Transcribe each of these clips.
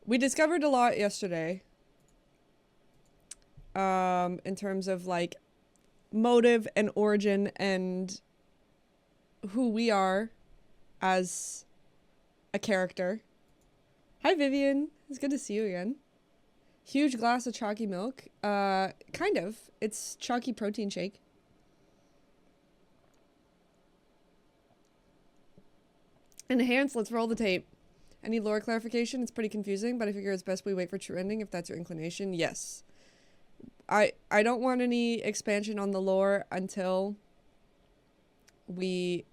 we discovered a lot yesterday. In terms of like motive and origin and who we are as a character. Hi Vivian, it's good to see you again. Huge glass of chalky milk. Kind of. It's chalky protein shake. Enhance, let's roll the tape. Any lore clarification? It's pretty confusing, but I figure it's best we wait for true ending if that's your inclination. Yes. I don't want any expansion on the lore until we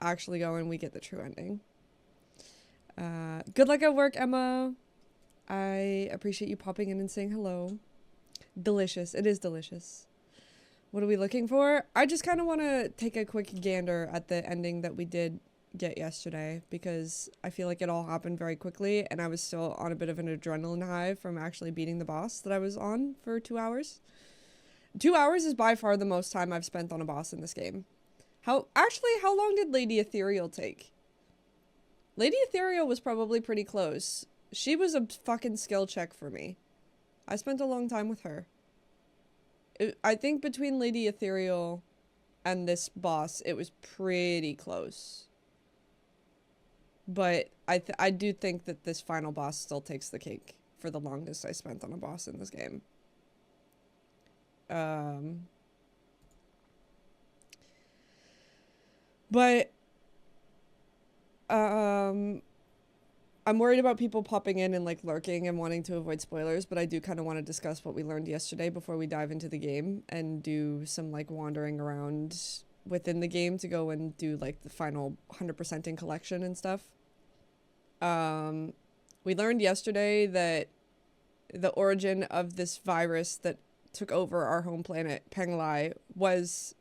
actually go and we get the true ending. Good luck at work, Emma. I appreciate you popping in and saying hello. Delicious. It is delicious. What are we looking for? I just kind of want to take a quick gander at the ending that we did get yesterday because I feel like it all happened very quickly and I was still on a bit of an adrenaline high from actually beating the boss that I was on for 2 hours. 2 hours is by far the most time I've spent on a boss in this game. How long did Lady Ethereal take? Lady Ethereal was probably pretty close. She was a fucking skill check for me. I spent a long time with her. I think between Lady Ethereal and this boss, it was pretty close. But I do think that this final boss still takes the cake for the longest I spent on a boss in this game. But I'm worried about people popping in and like lurking and wanting to avoid spoilers, but I do kind of want to discuss what we learned yesterday before we dive into the game and do some like wandering around within the game to go and do like the final 100%ing collection and stuff. We learned yesterday that the origin of this virus that took over our home planet, Penglai, was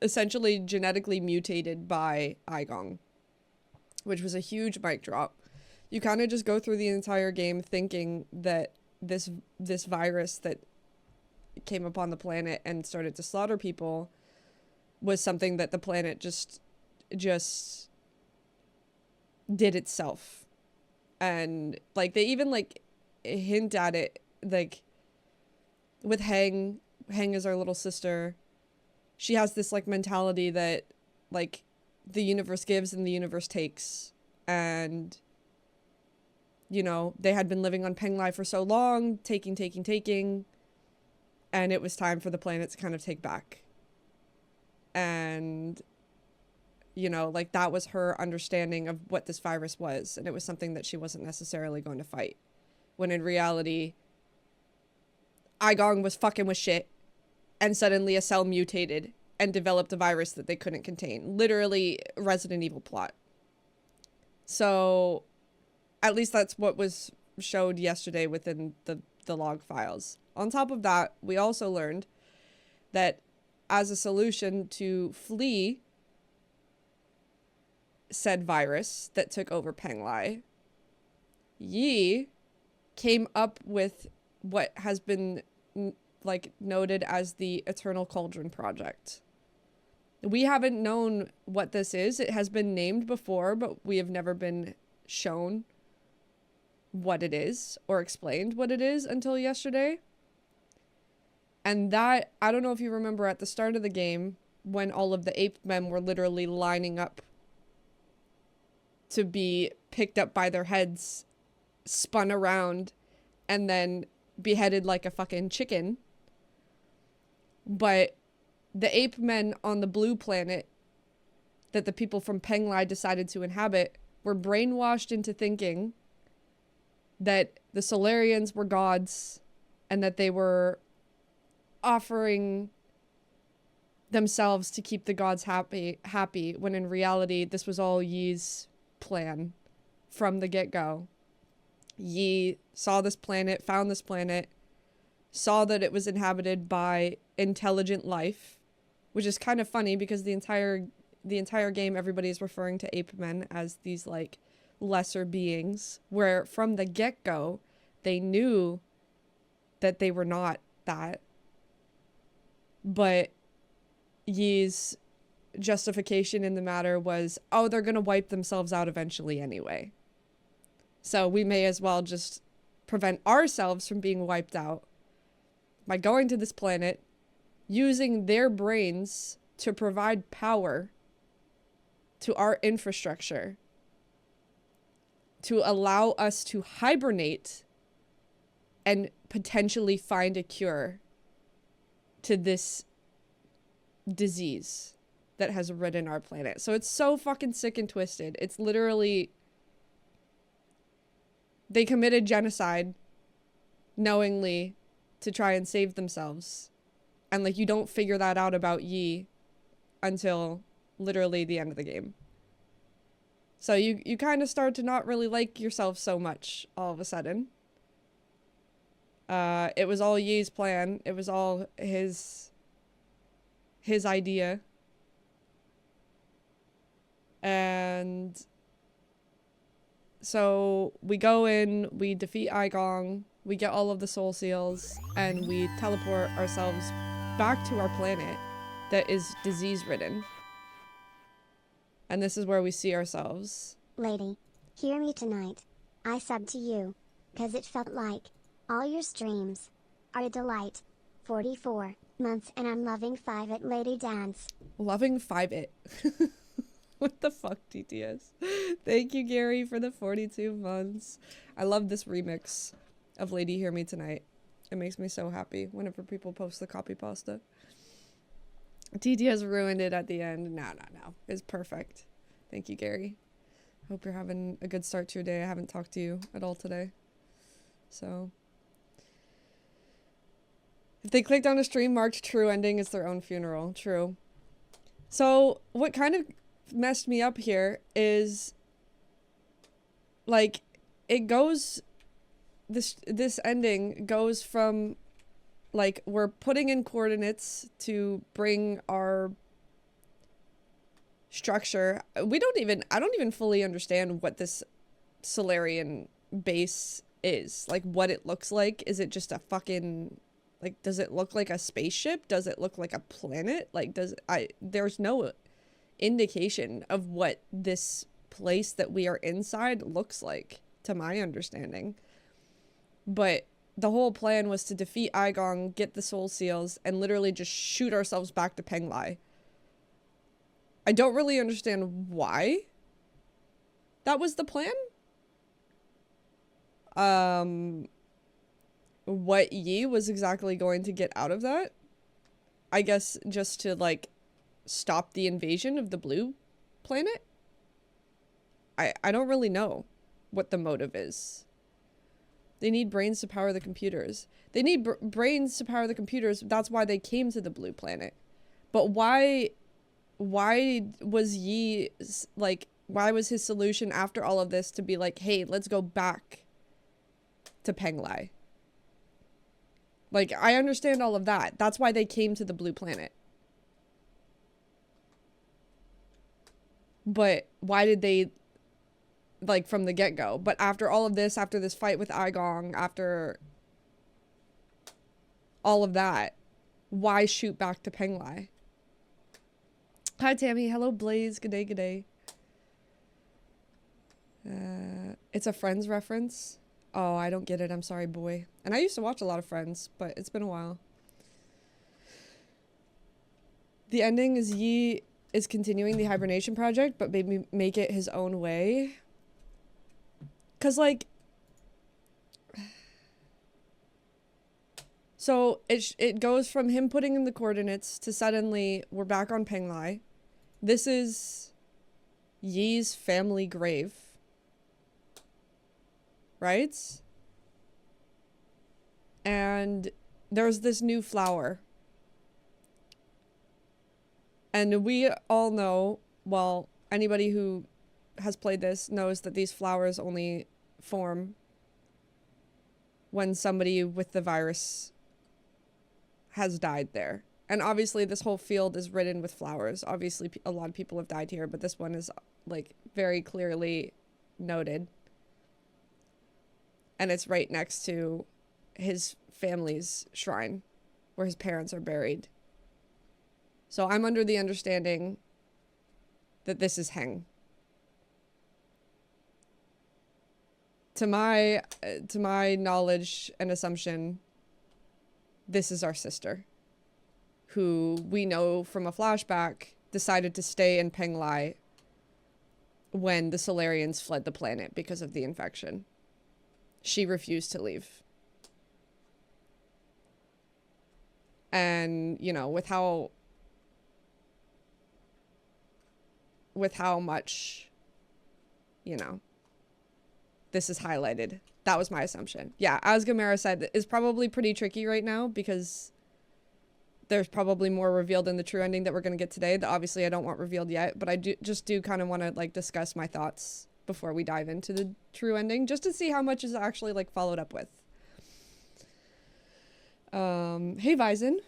essentially genetically mutated by Igong, which was a huge mic drop. You kind of just go through the entire game thinking that this virus that came upon the planet and started to slaughter people was something that the planet just did itself. And like they even like hint at it like with Hang is our little sister. She has this like mentality that like the universe gives and the universe takes, and you know they had been living on Penglai for so long, taking, and it was time for the planet to kind of take back. And you know, like that was her understanding of what this virus was, and it was something that she wasn't necessarily going to fight, when in reality Igong was fucking with shit, and suddenly a cell mutated and developed a virus that they couldn't contain. Literally Resident Evil plot. So at least that's what was showed yesterday within the log files. On top of that, we also learned that as a solution to flee said virus that took over Penglai, Yi came up with what has been like noted as the Eternal Cauldron Project. We haven't known what this is. It has been named before, but we have never been shown what it is or explained what it is until yesterday. And that, I don't know if you remember at the start of the game when all of the ape men were literally lining up to be picked up by their heads, spun around, and then beheaded like a fucking chicken. But the ape men on the blue planet that the people from Penglai decided to inhabit were brainwashed into thinking that the Solarians were gods and that they were offering themselves to keep the gods happy, when in reality this was all Yi's plan from the get-go. Yi saw this planet, found this planet, saw that it was inhabited by intelligent life, which is kind of funny because the entire game everybody is referring to ape men as these like lesser beings, where from the get-go they knew that they were not that. But Yi's justification in the matter was, oh, they're gonna wipe themselves out eventually anyway. So we may as well just prevent ourselves from being wiped out by going to this planet, using their brains to provide power to our infrastructure, to allow us to hibernate and potentially find a cure to this disease that has ridden our planet. So it's so fucking sick and twisted. It's literally, they committed genocide knowingly to try and save themselves. And like, you don't figure that out about Yi until literally the end of the game. So you kind of start to not really like yourself so much all of a sudden. It was all Yi's plan. It was all his idea. And so we go in, we defeat Aigong, we get all of the soul seals, and we teleport ourselves back to our planet that is disease-ridden. And this is where we see ourselves. Lady, hear me tonight. I subbed to you, 'cause it felt like all your streams are a delight. 44 months and I'm loving 5-it Lady Dance. Loving 5-it. What the fuck, TTS? Thank you, Gary, for the 42 months. I love this remix of Lady Hear Me Tonight. It makes me so happy whenever people post the copy pasta. TTS ruined it at the end. No. It's perfect. Thank you, Gary. Hope you're having a good start to your day. I haven't talked to you at all today. So if they clicked on a stream marked true ending, it's their own funeral. True. So what kind of messed me up here is, like, it goes, this ending goes from, like, we're putting in coordinates to bring our structure. I don't even fully understand what this Solarian base is. Like, what it looks like. Is it just a fucking, like, does it look like a spaceship? Does it look like a planet? Like, there's no indication of what this place that we are inside looks like, to my understanding. But the whole plan was to defeat Aigong, get the soul seals, and literally just shoot ourselves back to Penglai. I don't really understand why that was the plan. What Yi was exactly going to get out of that. I guess just to, like, stop the invasion of the blue planet. I don't really know what the motive is. They need brains to power the computers. They need brains to power the computers. That's why they came to the blue planet. But why was Yi, like, why was his solution after all of this to be like, hey, let's go back to Penglai? Like, I understand all of that. That's why they came to the blue planet. But why did they, like, from the get-go? But after all of this, after this fight with Aigong, after all of that, why shoot back to Penglai? Hi, Tammy. Hello, Blaze. Good day, good day. It's a Friends reference. Oh, I don't get it. I'm sorry, boy. And I used to watch a lot of Friends, but it's been a while. The ending is Yi is continuing the hibernation project, but maybe make it his own way. 'Cause, like, so it goes from him putting in the coordinates to suddenly we're back on Penglai. This is Yi's family grave. Right? And there's this new flower. And we all know, well, anybody who has played this knows that these flowers only form when somebody with the virus has died there. And obviously this whole field is ridden with flowers. Obviously a lot of people have died here, but this one is, like, very clearly noted. And it's right next to his family's shrine where his parents are buried. So I'm under the understanding that this is Heng. to my knowledge and assumption, this is our sister, who we know from a flashback decided to stay in Penglai when the Solarians fled the planet because of the infection. She refused to leave. And, you know, with how much, you know, this is highlighted. That was my assumption. Yeah, as Gamera said, it's probably pretty tricky right now because there's probably more revealed in the true ending that we're going to get today that obviously I don't want revealed yet, but I do kind of want to like discuss my thoughts before we dive into the true ending, just to see how much is actually like followed up with. Hey Vizen.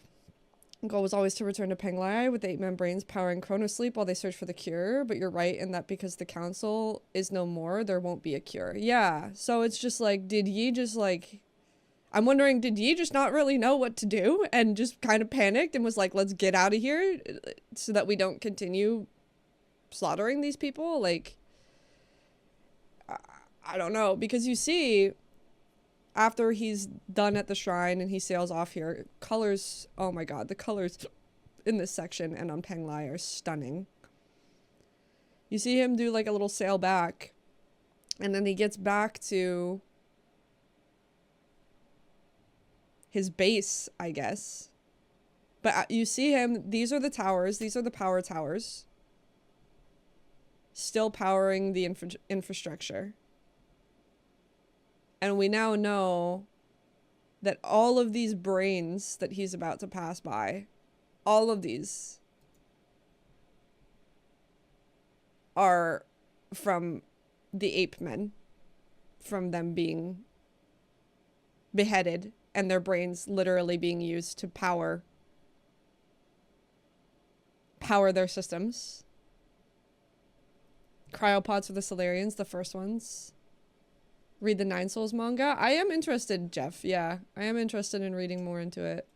Goal was always to return to Penglai with the 8 membranes powering chronosleep while they search for the cure, but you're right in that because the council is no more, there won't be a cure. Yeah, so it's just like, did Yi just like... I'm wondering, did Yi just not really know what to do and just kind of panicked and was like, let's get out of here so that we don't continue slaughtering these people? Like, I don't know, because you see... After he's done at the shrine and he sails off here, colors, oh my god, the colors in this section and on Penglai are stunning. You see him do like a little sail back, and then he gets back to his base, I guess. But you see him, these are the towers, these are the power towers. Still powering the infrastructure. And we now know that all of these brains that he's about to pass by, all of these are from the ape men, from them being beheaded and their brains literally being used to power their systems. Cryopods for the Solarians, the first ones. Read the 9 Souls manga. I am interested, Jeff. Yeah, I am interested in reading more into it.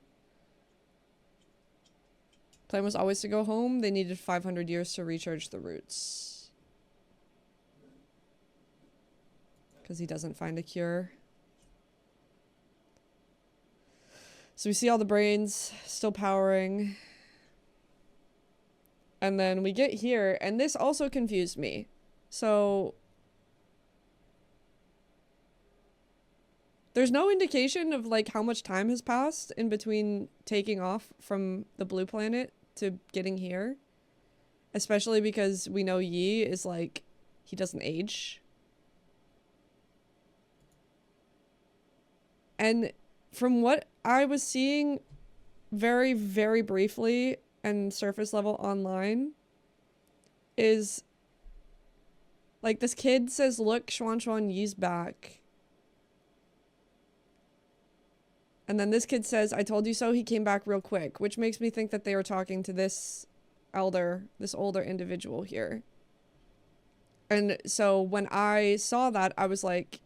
Plan was always to go home. They needed 500 years to recharge the roots. Because he doesn't find a cure. So we see all the brains still powering. And then we get here, and this also confused me. So... there's no indication of like how much time has passed in between taking off from the blue planet to getting here. Especially because we know Yi is like, he doesn't age. And from what I was seeing very, very briefly and surface level online is like this kid says, look, Xuan Yi's back. And then this kid says, I told you so, he came back real quick, which makes me think that they were talking to this older individual here. And so when I saw that, I was like,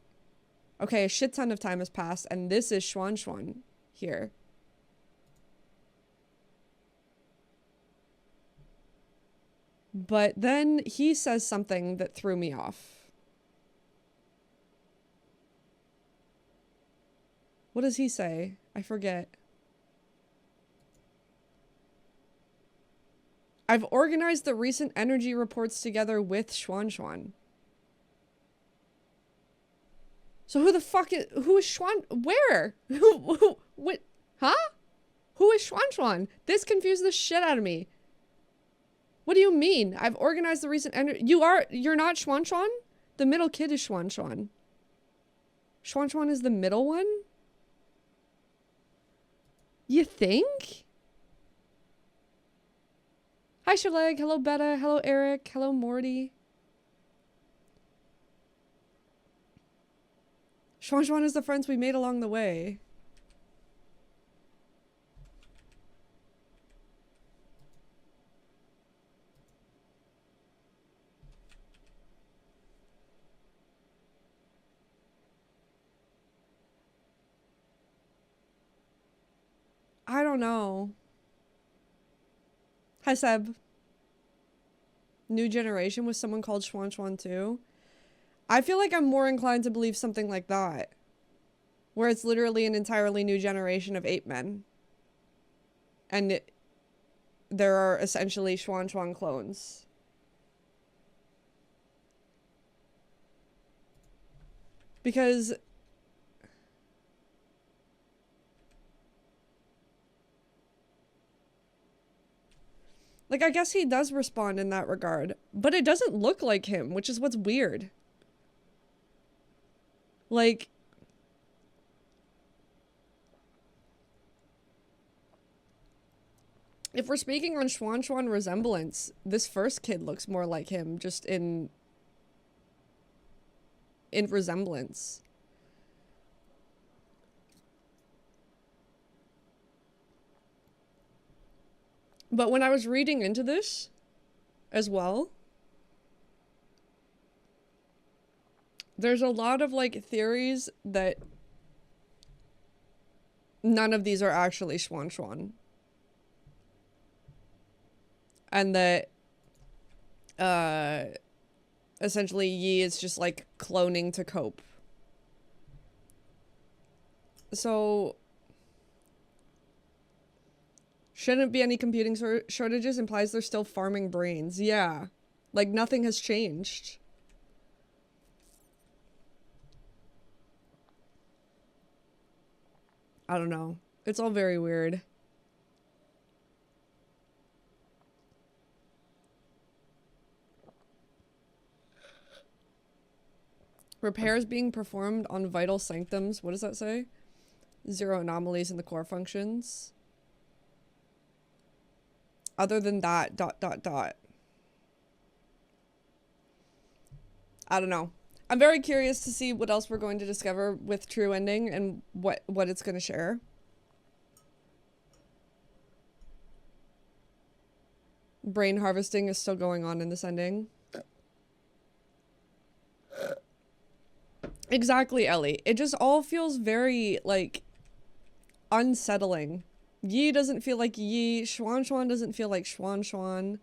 okay, a shit ton of time has passed, and this is Xuan here. But then he says something that threw me off. What does he say? I forget. I've organized the recent energy reports together with Xuan. So who the fuck is... who is Xuan... where? What? Huh? Who is Xuan? This confused the shit out of me. What do you mean? I've organized the recent energy... you're not Xuan? The middle kid is Xuan. Xuan is the middle one? You think? Hi, Shaleg. Hello, Betta. Hello, Eric. Hello, Morty. Xuan is the friends we made along the way. I don't know. Hi, Seb. New generation with someone called Xuan too. I feel like I'm more inclined to believe something like that, where it's literally an entirely new generation of ape men. And there are essentially Xuan Xuan clones. Because like, I guess he does respond in that regard, but it doesn't look like him, which is what's weird. Like, if we're speaking on Xuan Xuan resemblance, this first kid looks more like him, just in resemblance. But when I was reading into this as well, there's a lot of like theories that none of these are actually Xuan Xuan. And that essentially Yi is just like cloning to cope. So shouldn't be any computing shortages, implies they're still farming brains. Yeah. Like, nothing has changed. I don't know. It's all very weird. Repairs being performed on vital sanctums. What does that say? 0 anomalies in the core functions. Other than that, ... I don't know. I'm very curious to see what else we're going to discover with True Ending and what it's going to share. Brain harvesting is still going on in this ending. Exactly, Ellie. It just all feels very, like, unsettling. Yi doesn't feel like Yi. Xuan Xuan doesn't feel like Xuan Xuan.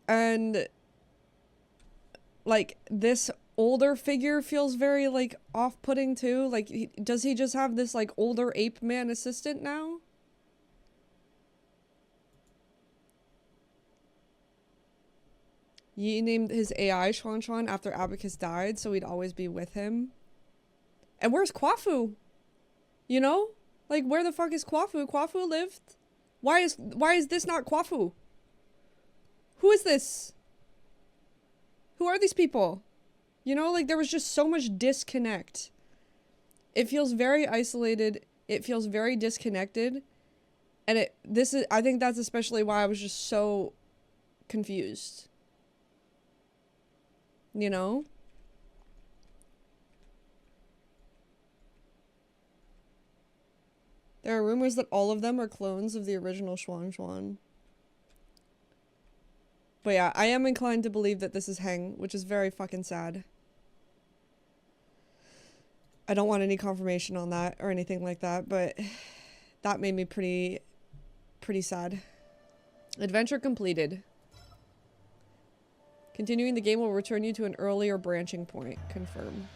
And, like, this older figure feels very, like, off-putting, too. Like, does he just have this, like, older ape man assistant now? Yi named his AI Xuan Xuan after Abacus died, so he'd always be with him. And where's Kwafu? You know? Like, where the fuck is Kwafu? Kwafu lived? Why is this not Kwafu? Who is this? Who are these people? You know, like, there was just so much disconnect. It feels very isolated. It feels very disconnected. And I think that's especially why I was just so confused. You know? There are rumors that all of them are clones of the original Xuan Xuan. But yeah, I am inclined to believe that this is Heng, which is very fucking sad. I don't want any confirmation on that or anything like that, but that made me pretty sad. Adventure completed. Continuing the game will return you to an earlier branching point. Confirm.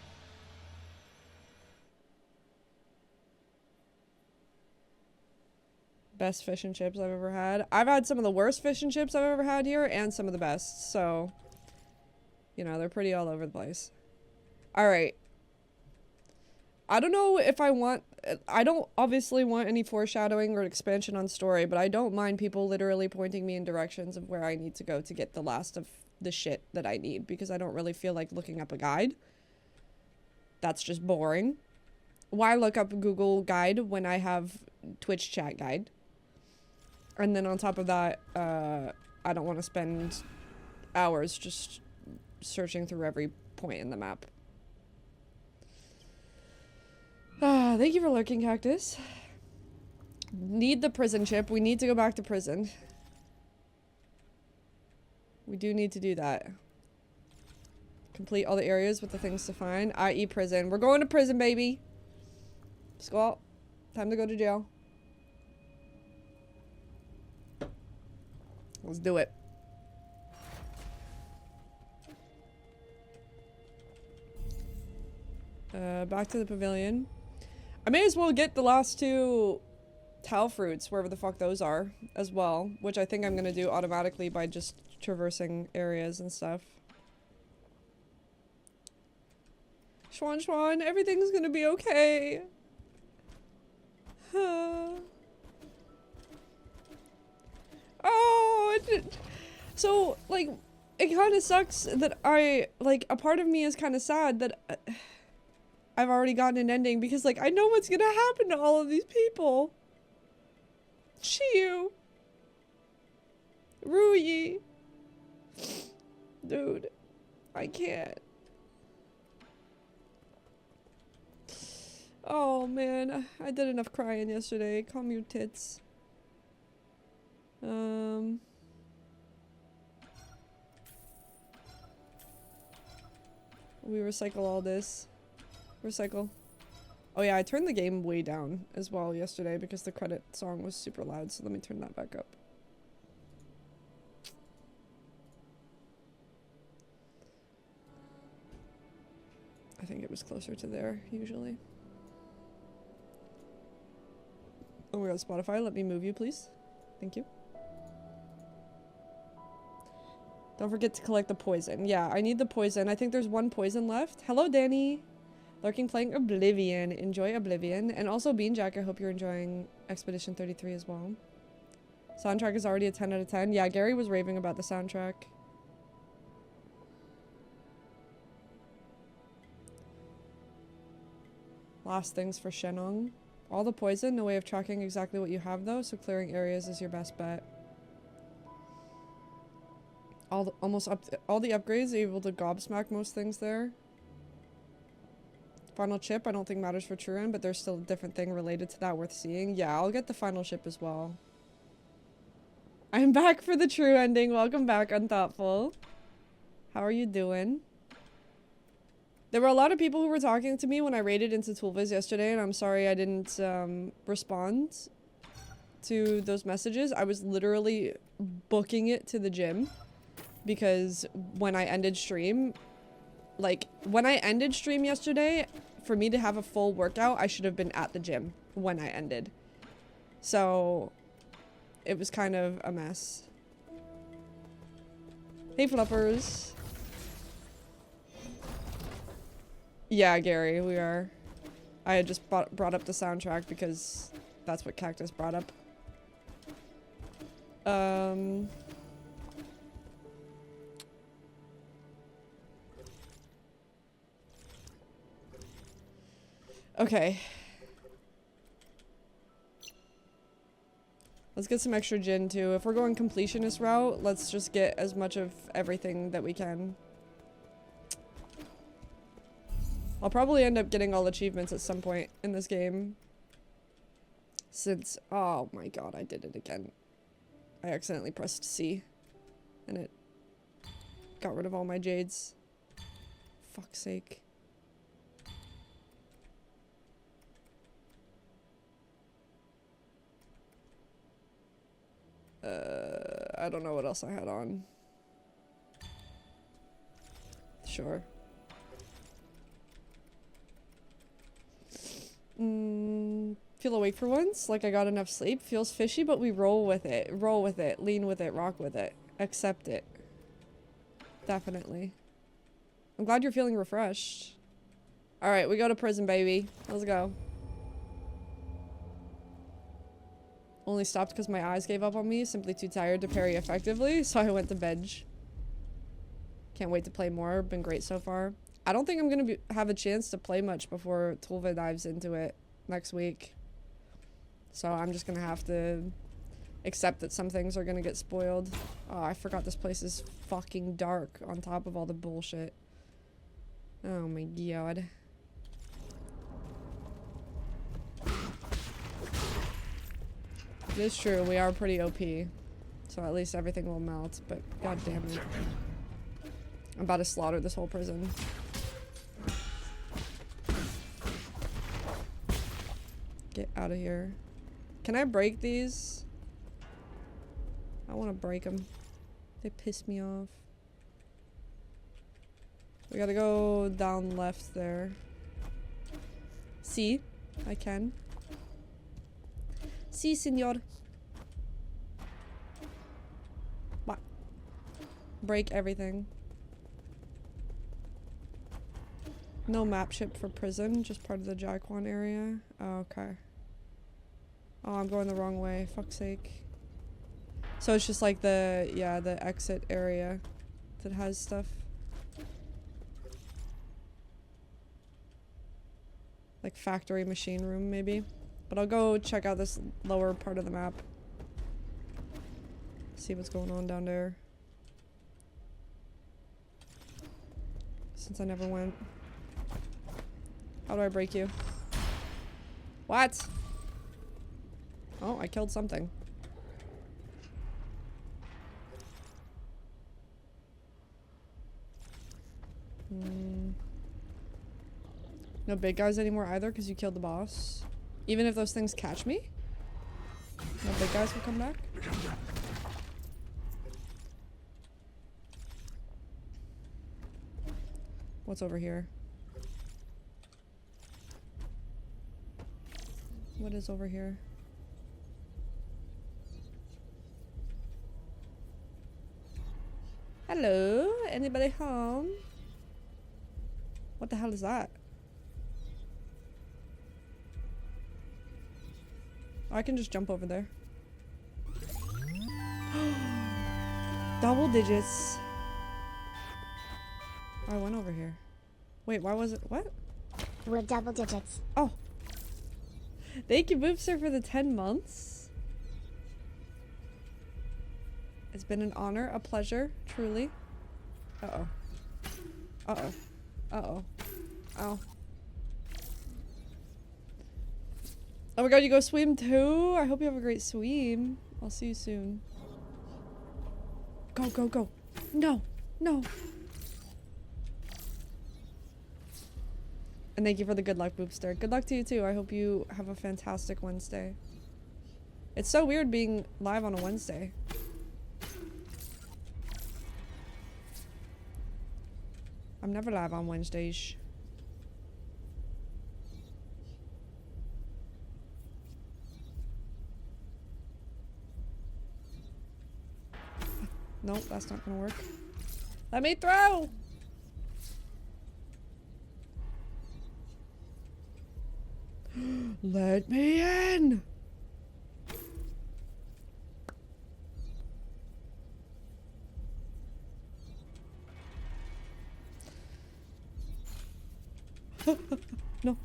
Best fish and chips I've ever had. I've had some of the worst fish and chips I've ever had here, and some of the best, so... You know, they're pretty all over the place. Alright. I don't know if I want... I don't obviously want any foreshadowing or expansion on story, but I don't mind people literally pointing me in directions of where I need to go to get the last of the shit that I need, because I don't really feel like looking up a guide. That's just boring. Why look up Google Guide when I have Twitch chat guide? And then on top of that, I don't want to spend hours just searching through every point in the map. Thank you for lurking, Cactus. Need the prison chip. We need to go back to prison. We do need to do that. Complete all the areas with the things to find, i.e. prison. We're going to prison, baby. Squall. Time to go to jail. Let's do it. Back to the pavilion. I may as well get the last 2 towel fruits, wherever the fuck those are, as well. Which I think I'm gonna do automatically by just traversing areas and stuff. Schwan Schwan, everything's gonna be okay. Oh, so, like, it kind of sucks that a part of me is kind of sad that I've already gotten an ending because, like, I know what's gonna happen to all of these people. Chiyu. Ruyi. Dude, I can't. Oh, man. I did enough crying yesterday. Calm your tits. We recycle all this. Recycle. Oh yeah, I turned the game way down as well yesterday because the credit song was super loud, so let me turn that back up. I think it was closer to there, usually. Oh my god, Spotify, let me move you, please. Thank you. Don't forget to collect the poison. Yeah, I need the poison. I think there's 1 poison left. Hello, Danny. Lurking playing Oblivion. Enjoy Oblivion. And also Beanjack, I hope you're enjoying Expedition 33 as well. Soundtrack is already a 10 out of 10. Yeah, Gary was raving about the soundtrack. Last things for Shenong. All the poison, no way of tracking exactly what you have though, so clearing areas is your best bet. All the upgrades are able to gobsmack most things there. Final chip, I don't think matters for Truan, but there's still a different thing related to that worth seeing. Yeah, I'll get the final chip as well. I'm back for the true ending. Welcome back, Unthoughtful. How are you doing? There were a lot of people who were talking to me when I raided into Toolviz yesterday, and I'm sorry I didn't respond to those messages. I was literally booking it to the gym because when I ended stream, yesterday, for me to have a full workout, I should have been at the gym when I ended. So it was kind of a mess. Hey, Fluffers. Yeah, Gary, we are. I had just brought up the soundtrack because that's what Cactus brought up. Okay. Let's get some extra gin too. If we're going completionist route, let's just get as much of everything that we can. I'll probably end up getting all achievements at some point in this game. Since, oh my god, I did it again. I accidentally pressed C. And it got rid of all my jades. Fuck's sake. I don't know what else I had on. Sure. Feel awake for once, like I got enough sleep. Feels fishy, but we roll with it. Roll with it, lean with it, rock with it. Accept it. Definitely. I'm glad you're feeling refreshed. Alright, we go to prison, baby. Let's go. Only stopped because my eyes gave up on me. Simply too tired to parry effectively, so I went to bed. Can't wait to play more. Been great so far. I don't think I'm gonna have a chance to play much before Tulva dives into it next week. So I'm just gonna have to accept that some things are gonna get spoiled. Oh, I forgot this place is fucking dark on top of all the bullshit. Oh my god. It is true, we are pretty OP. So at least everything will melt, but god damn it. I'm about to slaughter this whole prison. Get out of here. Can I break these? I want to break them. They piss me off. We gotta go down left there. See? I can. Si, senor. What? Break everything. No map ship for prison, just part of the Jaquan area. Oh, okay. Oh, I'm going the wrong way. Fuck's sake. So it's just like the, yeah, the exit area that has stuff. Like factory machine room, maybe. But I'll go check out this lower part of the map. See what's going on down there. Since I never went. How do I break you? What? Oh, I killed something. No big guys anymore either because you killed the boss. Even if those things catch me? No big guys will come back? What's over here? What is over here? Hello? Anybody home? What the hell is that? I can just jump over there. Double digits. Oh, I went over here. Wait, why was it? What? We're double digits. Oh. Thank you, Boopster, for the 10 months. It's been an honor, a pleasure, truly. Uh-oh. Uh-oh. Uh-oh. Ow. Oh my god, you go swim too? I hope you have a great swim. I'll see you soon. Go, go, go. No. No. And thank you for the good luck, Boopster. Good luck to you too. I hope you have a fantastic Wednesday. It's so weird being live on a Wednesday. I'm never live on Wednesdays. Nope, that's not gonna work. Let me throw! Let me in! No.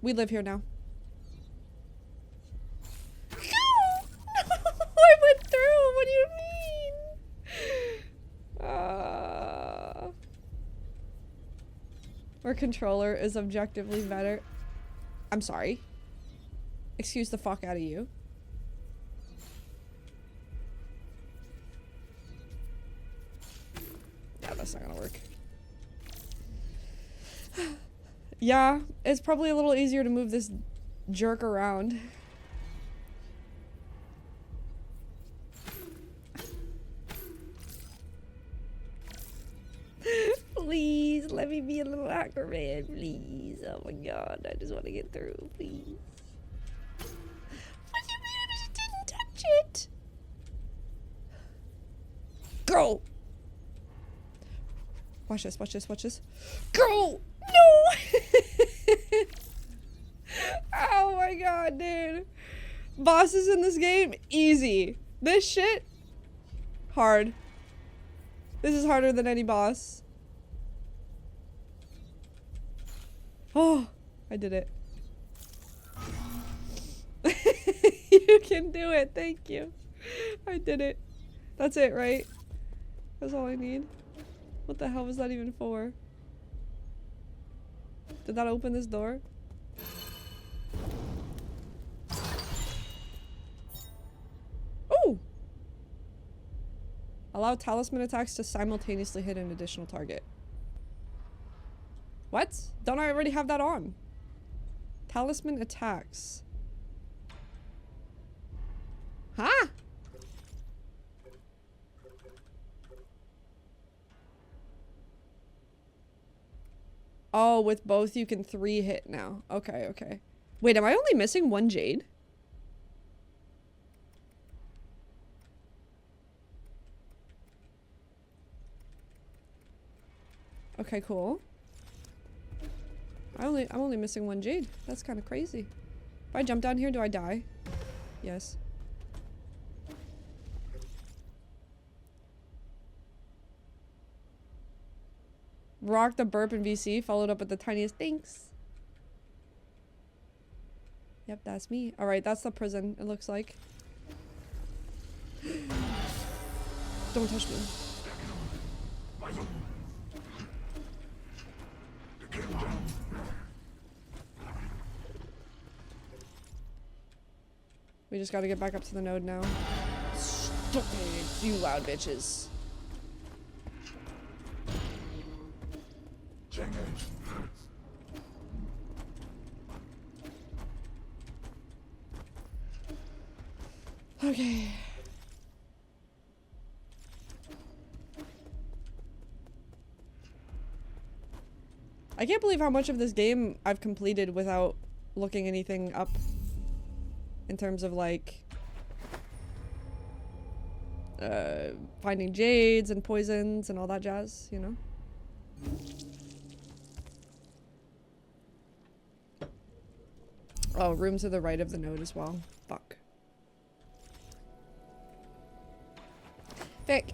We live here now. No! I went through! What do you mean? Our controller is objectively better. I'm sorry. Excuse the fuck out of you. Yeah, that's not gonna work. Yeah, it's probably a little easier to move this jerk around. Please, let me be a little Aquaman, please. Oh my god, I just want to get through, please. What do you mean I just didn't touch it? Go! Watch this, watch this, watch this. Go! No! Oh my god, dude. Bosses in this game, easy. This shit, hard. This is harder than any boss. Oh, I did it. You can do it, thank you. I did it. That's it, right? That's all I need. What the hell was that even for? Did that open this door? Oh! Allow talisman attacks to simultaneously hit an additional target. What? Don't I already have that on? Talisman attacks. Huh? Oh, with both you can 3 hit now. Okay, okay. Wait, am I only missing 1 jade? Okay, cool. I'm only missing 1 jade. That's kind of crazy. If I jump down here, do I die? Yes. Rock the burp in VC, followed up with the tiniest thanks. Yep, that's me. Alright, that's the prison, it looks like. Don't touch me. We just gotta get back up to the node now. Stupid, you loud bitches. Okay. I can't believe how much of this game I've completed without looking anything up in terms of like finding jades and poisons and all that jazz, you know? Oh, room to the right of the node as well. Fuck. Vic.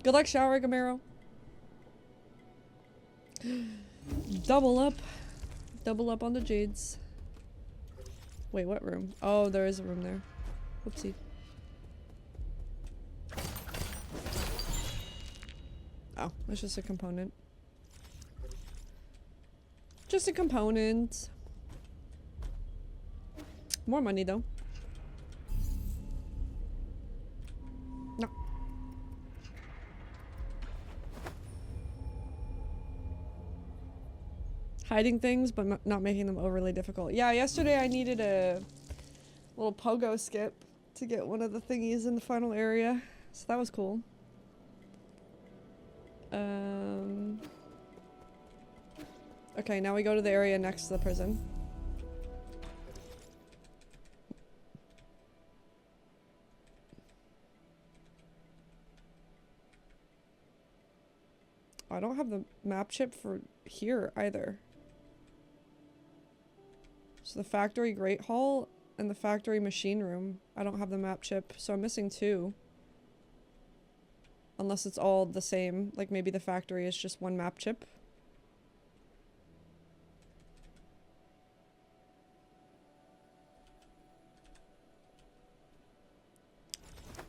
Good luck, shower, Gamero. Double up. Double up on the jades. Wait, what room? Oh, there is a room there. Whoopsie. Oh, it's just a component. Just a component. More money, though. No. Hiding things, but not making them overly difficult. Yeah, yesterday I needed a little pogo skip to get one of the thingies in the final area. So that was cool. Okay, now we go to the area next to the prison. I don't have the map chip for here either. So the factory great hall and the factory machine room. I don't have the map chip, so I'm missing 2. Unless it's all the same. Like maybe the factory is just 1 map chip.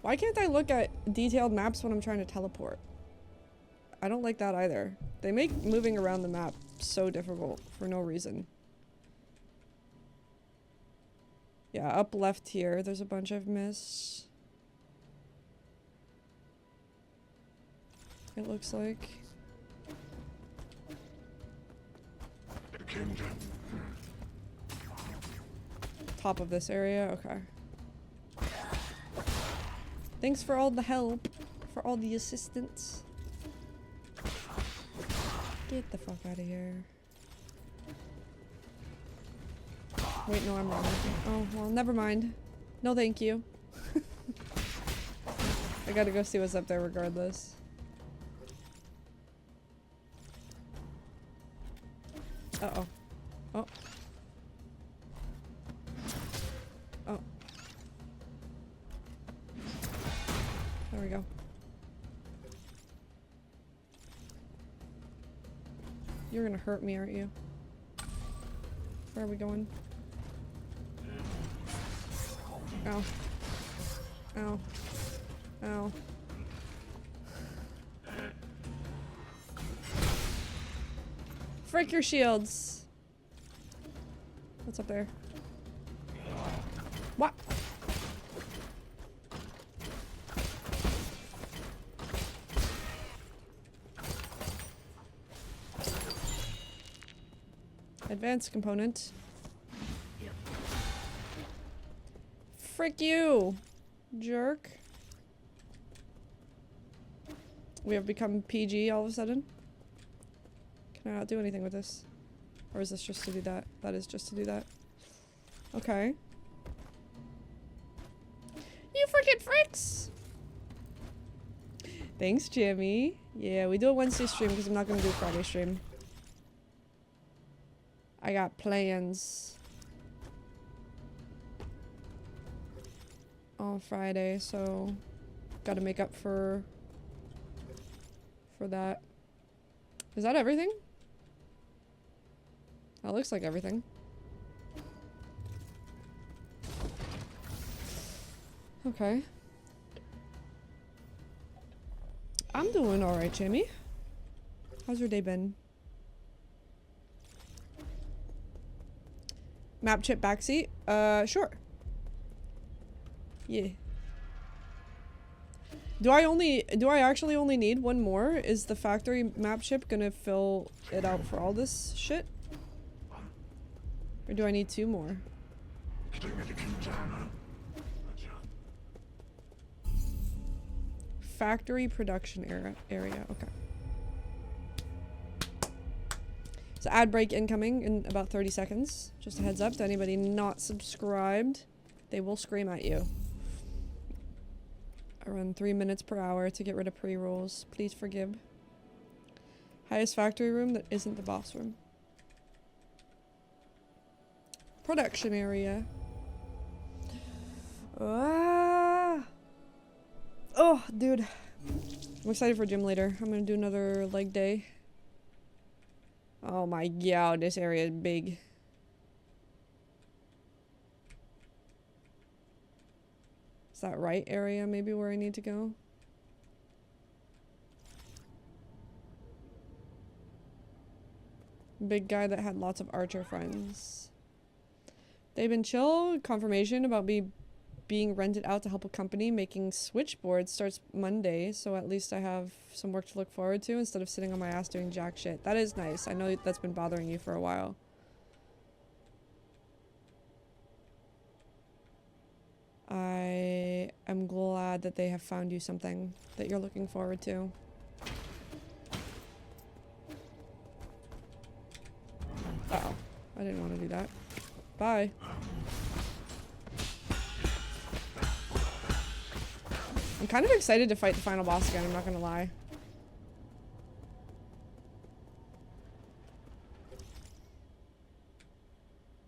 Why can't I look at detailed maps when I'm trying to teleport? I don't like that either. They make moving around the map so difficult for no reason. Yeah, up left here, there's a bunch I've missed. It looks like. Top of this area, okay. Thanks for all the help, for all the assistance. Get the fuck out of here. Wait, no, I'm wrong. Oh, well, never mind. No, thank you. I gotta go see what's up there regardless. Uh-oh. Oh. Oh. There we go. You're gonna hurt me, aren't you? Where are we going? Ow. Ow. Ow. Frick your shields! What's up there? What? Advanced component. frick you, jerk. We have become PG all of a sudden. Can I not do anything with this? Or is this just to do that? That is just to do that. Okay. You freaking fricks! Thanks, Jimmy. Yeah, we do a Wednesday stream because I'm not going to do a Friday stream. I got plans on Friday, so gotta make up for that. Is that everything? That looks like everything. Okay. I'm doing alright, Jimmy. How's your day been? Map chip backseat? Sure. Yeah. Do I actually only need one more? Is the factory map chip gonna fill it out for all this shit? Or do I need two more? Factory production area. Okay. So ad break incoming in about 30 seconds. Just a heads up to anybody not subscribed. They will scream at you. I run 3 minutes per hour to get rid of pre-rolls. Please forgive. Highest factory room that isn't the boss room. Production area. Ah. Oh, dude. I'm excited for gym later. I'm gonna do another leg day. Oh my god, this area is big. Is that right area maybe where I need to go? Big guy that had lots of archer friends. They've been chill. Confirmation about me being rented out to help a company making switchboards starts Monday, so at least I have some work to look forward to instead of sitting on my ass doing jack shit. That is nice. I know that's been bothering you for a while. I am glad that they have found you something that you're looking forward to. Uh-oh. I didn't want to do that. Bye. I'm kind of excited to fight the final boss again, I'm not gonna lie.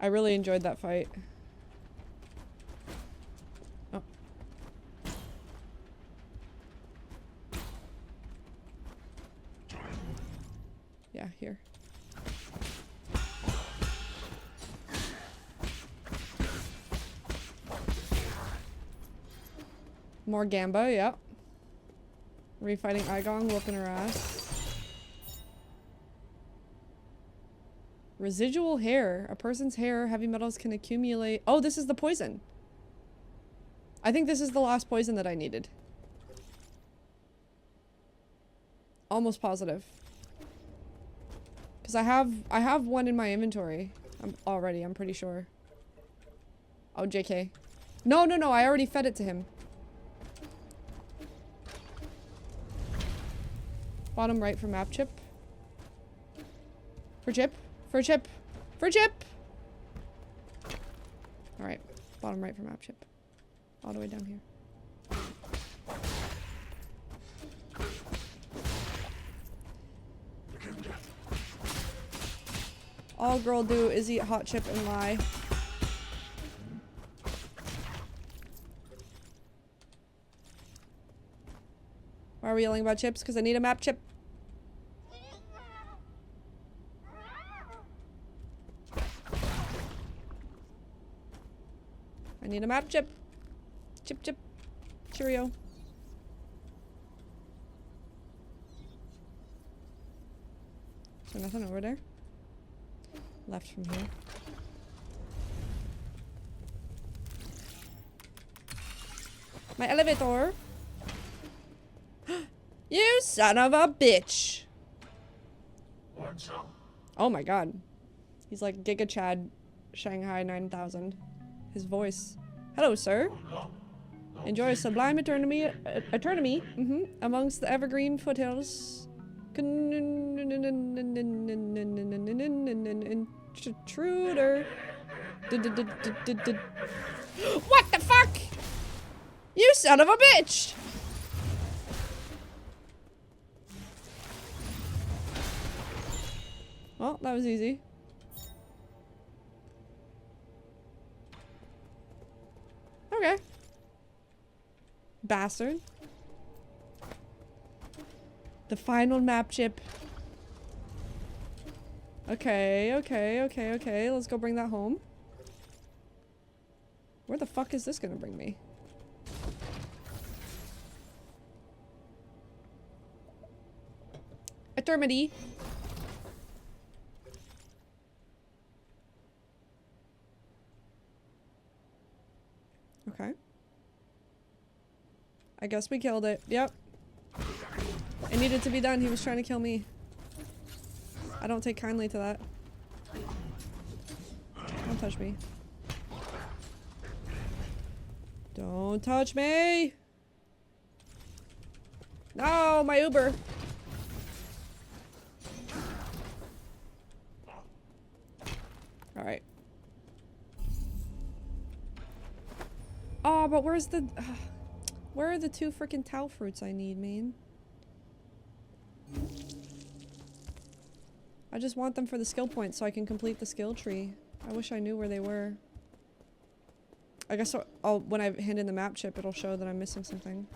I really enjoyed that fight. Oh. Yeah, here. More Gamba, yep. Refighting Igong, whooping her ass. Residual hair. A person's hair, heavy metals can accumulate. Oh, this is the poison. I think this is the last poison that I needed. Almost positive. Because I have one in my inventory. I'm pretty sure. Oh, JK. No, I already fed it to him. Bottom right for map chip. For chip. For chip. For chip! Alright. Bottom right for map chip. All the way down here. All girl do is eat hot chip and lie. Why are we yelling about chips? Because I need a map chip. I need a map chip. Chip chip. Cheerio. Is there nothing over there? Left from here. My elevator. You son of a bitch. Oh my god. He's like Giga Chad Shanghai 9000. His voice. Hello, sir. Enjoy a sublime eternity amongst the evergreen foothills. Intruder. What the fuck? You son of a bitch! Well, that was easy. Okay. Bastard. The final map chip. Okay, okay, okay, okay. Let's go bring that home. Where the fuck is this gonna bring me? Eternity. Okay. I guess we killed it. Yep. It needed to be done. He was trying to kill me. I don't take kindly to that. Don't touch me. Don't touch me! No, my Uber! Alright. Oh, but where's the... where are the 2 freaking tau fruits I need, man? I just want them for the skill points so I can complete the skill tree. I wish I knew where they were. I guess when I hand in the map chip, it'll show that I'm missing something.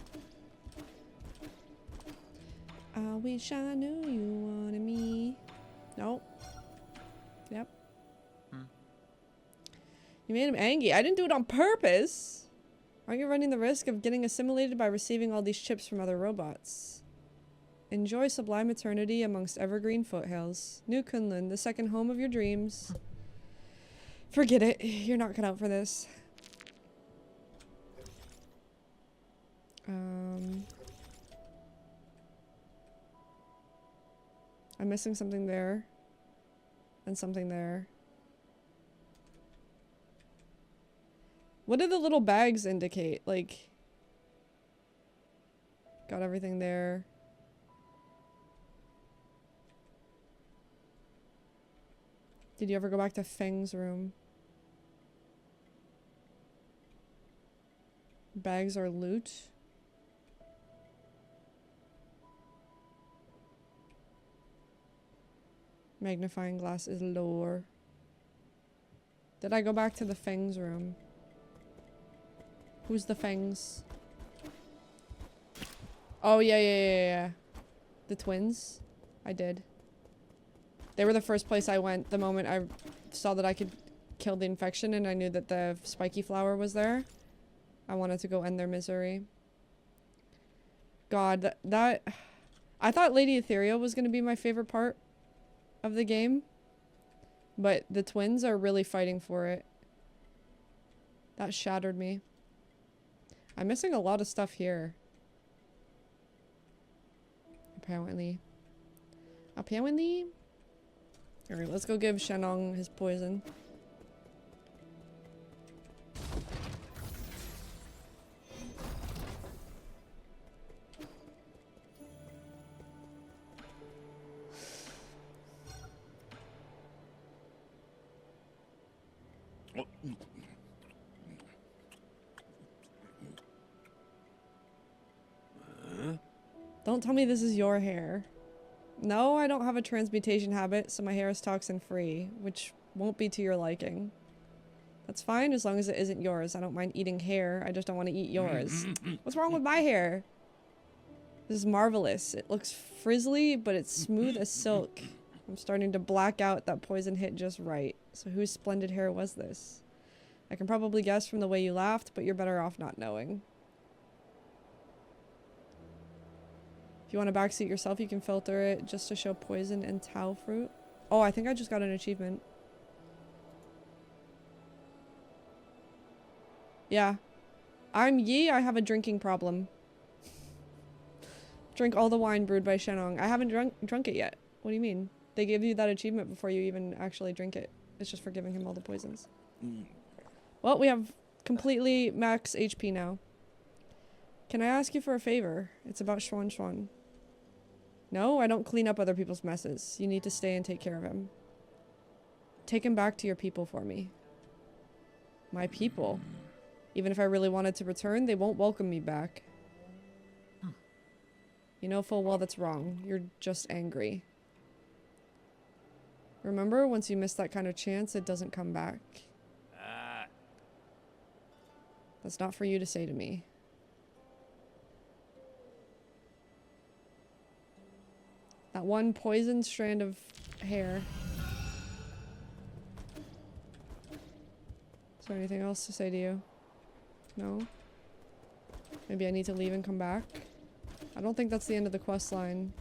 I wish I knew you wanted me. Nope. Yep. You made him angry. I didn't do it on purpose. Aren't you running the risk of getting assimilated by receiving all these chips from other robots? Enjoy sublime eternity amongst evergreen foothills. New Kunlun, the second home of your dreams. Forget it. You're not cut out for this. I'm missing something there. And something there. What do the little bags indicate? Like... Got everything there. Did you ever go back to Feng's room? Bags are loot. Magnifying glass is lore. Did I go back to the Feng's room? Who's the Fengs? Oh, yeah. The twins? I did. They were the first place I went the moment I saw that I could kill the infection and I knew that the spiky flower was there. I wanted to go end their misery. God, that... I thought Lady Ethereal was going to be my favorite part of the game. But the twins are really fighting for it. That shattered me. I'm missing a lot of stuff here. Apparently. Alright, let's go give Shenong his poison. Don't tell me this is your hair. No, I don't have a transmutation habit, so my hair is toxin free, which won't be to your liking. That's fine as long as it isn't yours. I don't mind eating hair, I just don't want to eat yours. What's wrong with my hair? This is marvelous. It looks frizzly, but it's smooth as silk. I'm starting to black out. That poison hit just right. So whose splendid hair was this? I can probably guess from the way you laughed, but you're better off not knowing. If you want to backseat yourself, you can filter it just to show poison and tau fruit. Oh, I think I just got an achievement. Yeah. I'm Yi, I have a drinking problem. Drink all the wine brewed by Shenong. I haven't drunk it yet. What do you mean? They give you that achievement before you even actually drink it. It's just for giving him all the poisons. Well, we have completely max HP now. Can I ask you for a favor? It's about Schwan Schwan. No, I don't clean up other people's messes. You need to stay and take care of him. Take him back to your people for me. My people? Even if I really wanted to return, they won't welcome me back. You know full well that's wrong. You're just angry. Remember, once you miss that kind of chance, it doesn't come back. That's not for you to say to me. That one poisoned strand of hair. Is there anything else to say to you? No? Maybe I need to leave and come back? I don't think that's the end of the quest line.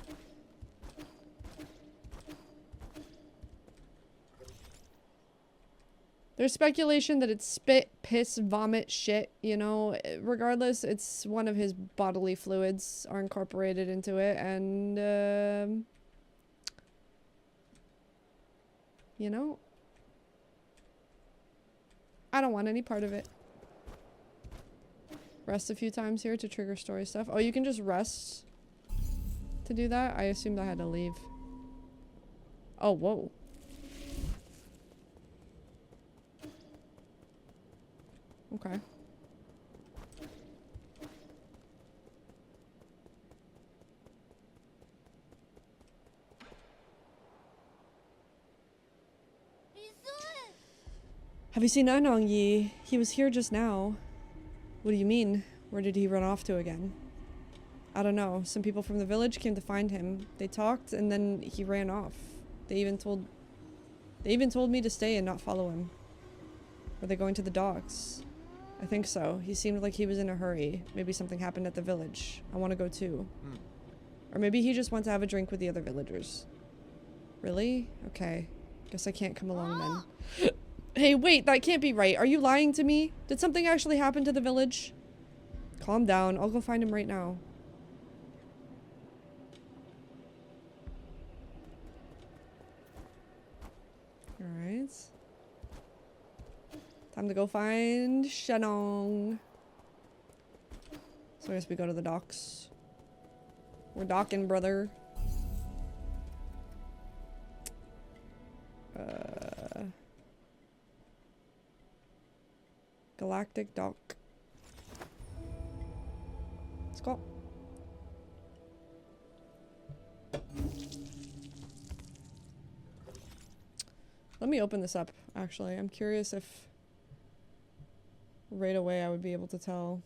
There's speculation that it's spit, piss, vomit, shit, you know. Regardless, it's one of his bodily fluids are incorporated into it, and, you know, I don't want any part of it. Rest a few times here to trigger story stuff. Oh, you can just rest to do that? I assumed I had to leave. Oh, whoa. Okay. Have you seen Anong Yi? He was here just now. What do you mean? Where did he run off to again? I don't know. Some people from the village came to find him. They talked and then he ran off. They even told me to stay and not follow him. Were they going to the docks? I think so. He seemed like he was in a hurry. Maybe something happened at the village. I want to go too. Or maybe he just wants to have a drink with the other villagers. Really? Okay. Guess I can't come along then. Hey, wait, that can't be right. Are you lying to me? Did something actually happen to the village? Calm down. I'll go find him right now. Alright. Time to go find Shenong. So I guess we go to the docks. We're docking, brother. Galactic Dock. Let's go. Let me open this up, actually. I'm curious if right away I would be able to tell.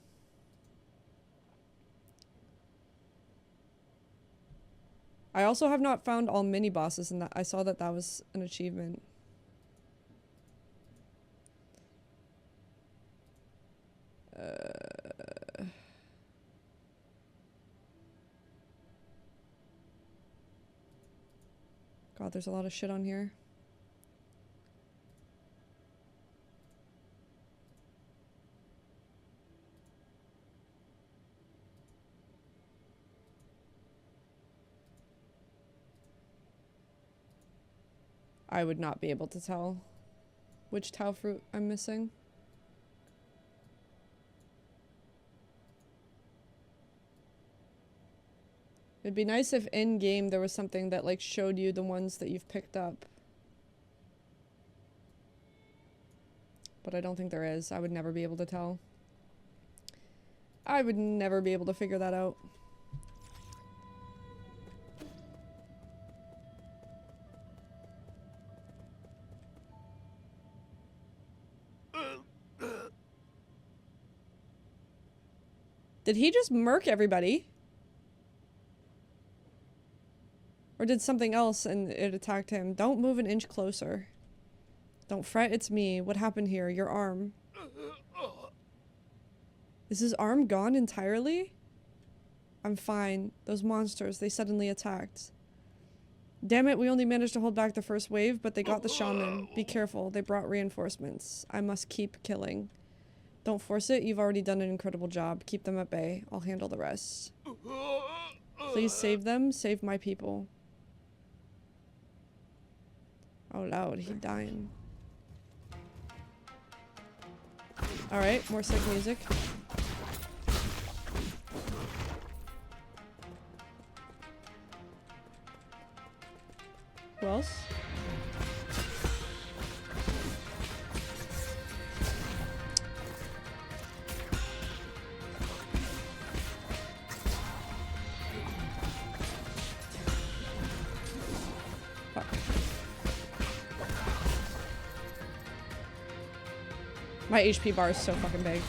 I also have not found all mini bosses, and that I saw that that was an achievement. God, there's a lot of shit on here. I would not be able to tell which Tau fruit I'm missing. It'd be nice if in-game there was something that like showed you the ones that you've picked up. But I don't think there is. I would never be able to tell. I would never be able to figure that out. Did he just murk everybody? Or did something else and it attacked him? Don't move an inch closer. Don't fret, it's me. What happened here? Your arm. Is his arm gone entirely? I'm fine. Those monsters, they suddenly attacked. Damn it, we only managed to hold back the first wave, but they got the shaman. Be careful, they brought reinforcements. I must keep killing. Don't force it, you've already done an incredible job. Keep them at bay. I'll handle the rest. Please save them, save my people. Oh, loud, he dying. Alright, more sick music. Who else? Fuck. My HP bar is so fucking big.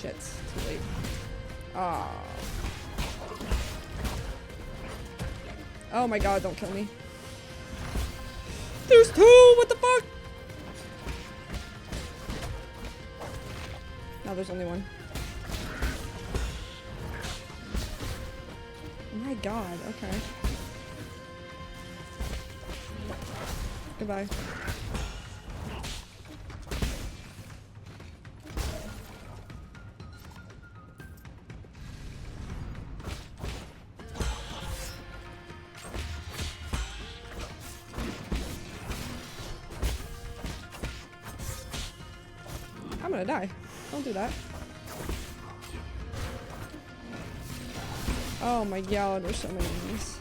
Shit, too late. Ah. Oh my god, don't kill me. There's two! What the fuck? Now there's only one. Oh my god, okay. Goodbye. I'm gonna die. Don't do that. Oh my god, there's so many enemies.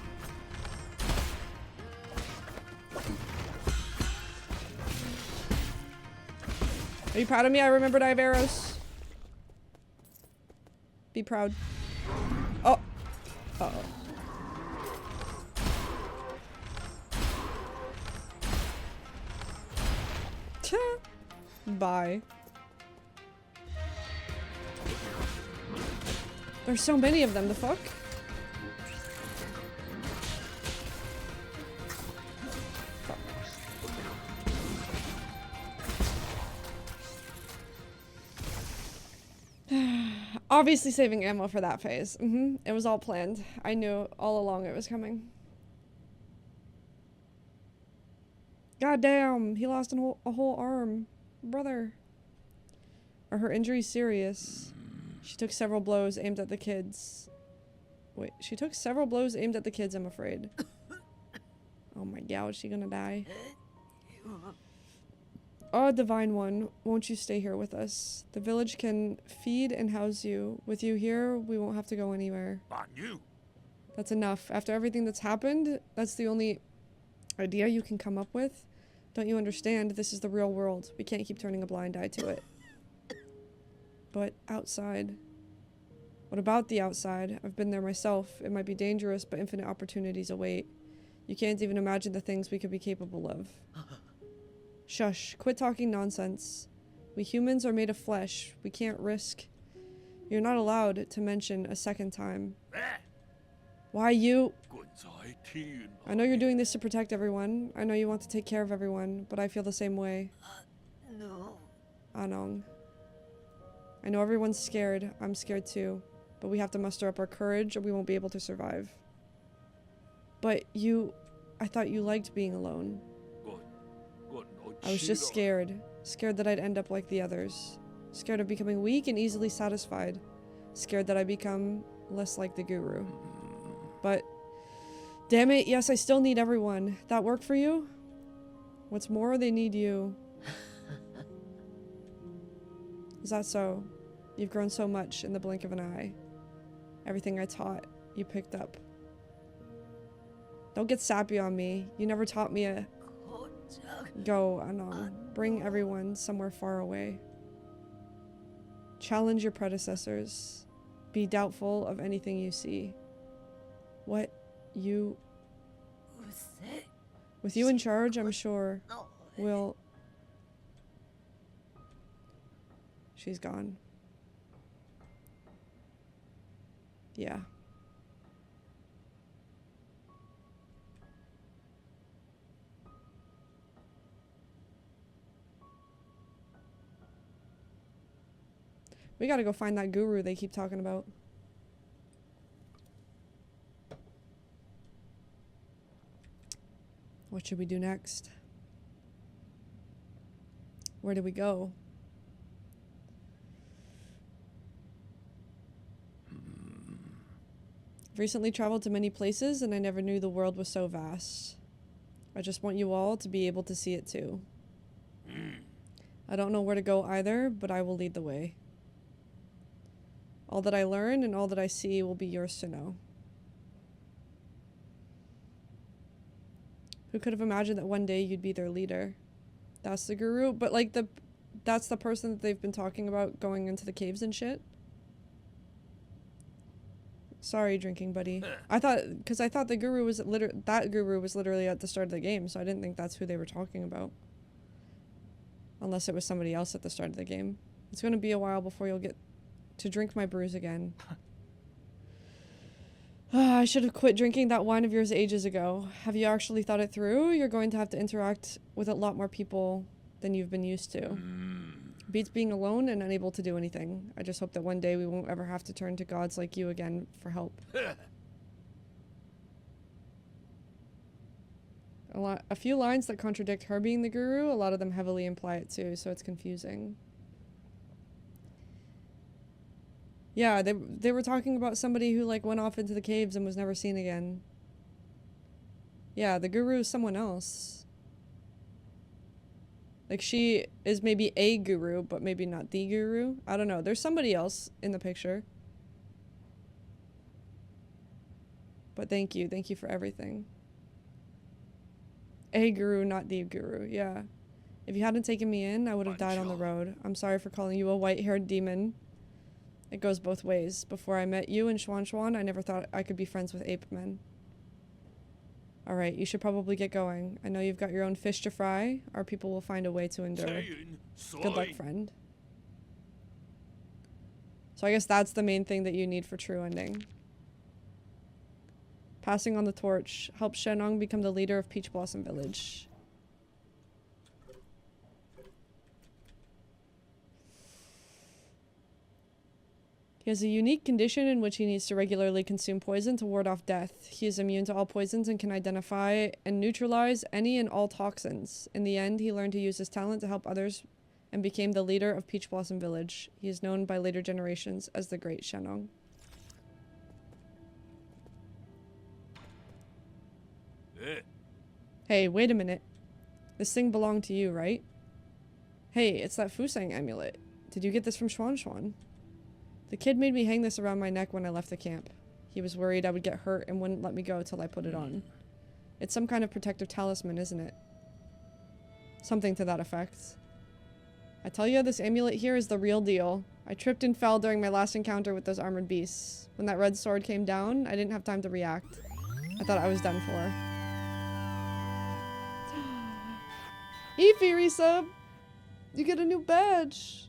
Are you proud of me? I remembered I have arrows. Be proud. Oh. Uh-oh. Bye. There's so many of them, the fuck? Obviously saving ammo for that phase. It was all planned. I knew all along it was coming. God damn, he lost a whole arm. Brother. Are her injuries serious? She took several blows aimed at the kids. Wait, she took several blows aimed at the kids, I'm afraid. Oh my god, is she gonna die? Oh, Divine One, won't you stay here with us? The village can feed and house you. With you here, we won't have to go anywhere. That's enough. After everything that's happened, that's the only idea you can come up with? Don't you understand? This is the real world. We can't keep turning a blind eye to it. But outside. What about the outside? I've been there myself. It might be dangerous, but infinite opportunities await. You can't even imagine the things we could be capable of. Shush. Quit talking nonsense. We humans are made of flesh. We can't risk. You're not allowed to mention a second time. Why you? I know you're doing this to protect everyone. I know you want to take care of everyone, but I feel the same way. No. Anong. I know everyone's scared. I'm scared too. But we have to muster up our courage or we won't be able to survive. But you... I thought you liked being alone. I was just scared. Scared that I'd end up like the others. Scared of becoming weak and easily satisfied. Scared that I'd become less like the guru. But... damn it, yes, I still need everyone. That work for you? What's more, they need you. Is that so? You've grown so much in the blink of an eye. Everything I taught, you picked up. Don't get sappy on me. You never taught me a... Go, Anong. Bring everyone somewhere far away. Challenge your predecessors. Be doubtful of anything you see. What you... With you in charge, I'm sure we'll... She's gone. Yeah. We gotta go find that guru they keep talking about. What should we do next? Where do we go? I've recently traveled to many places and I never knew the world was so vast. I just want you all to be able to see it too. I don't know where to go either, but I will lead the way. All that I learn and all that I see will be yours to know. Who could have imagined that one day you'd be their leader? That's the guru, but like that's the person that they've been talking about going into the caves and shit. Sorry, drinking buddy. I thought the guru was literally at the start of the game, so I didn't think that's who they were talking about. Unless it was somebody else at the start of the game. It's going to be a while before you'll get to drink my brews again. I should have quit drinking that wine of yours ages ago. Have you actually thought it through? You're going to have to interact with a lot more people than you've been used to. Beats being alone and unable to do anything. I just hope that one day we won't ever have to turn to gods like you again for help. A few lines that contradict her being the guru, a lot of them heavily imply it too, so it's confusing. Yeah, they were talking about somebody who like went off into the caves and was never seen again. Yeah, the guru is someone else. Like she is maybe a guru, but maybe not the guru. I don't know. There's somebody else in the picture. But thank you. Thank you for everything. A guru, not the guru. Yeah. If you hadn't taken me in, I would have died on the road. I'm sorry for calling you a white-haired demon. It goes both ways. Before I met you and Xuan, I never thought I could be friends with ape men. Alright, you should probably get going. I know you've got your own fish to fry. Our people will find a way to endure. Good luck, friend. So I guess that's the main thing that you need for true ending. Passing on the torch. Help Shenong become the leader of Peach Blossom Village. He has a unique condition in which he needs to regularly consume poison to ward off death. He is immune to all poisons and can identify and neutralize any and all toxins. In the end, he learned to use his talent to help others and became the leader of Peach Blossom Village. He is known by later generations as the Great Shenong. Hey, wait a minute. This thing belonged to you, right? Hey, it's that Fusang amulet. Did you get this from Xuan? The kid made me hang this around my neck when I left the camp. He was worried I would get hurt and wouldn't let me go till I put it on. It's some kind of protective talisman, isn't it? Something to that effect. I tell you, this amulet here is the real deal. I tripped and fell during my last encounter with those armored beasts. When that red sword came down, I didn't have time to react. I thought I was done for. Eefy resub! You get a new badge!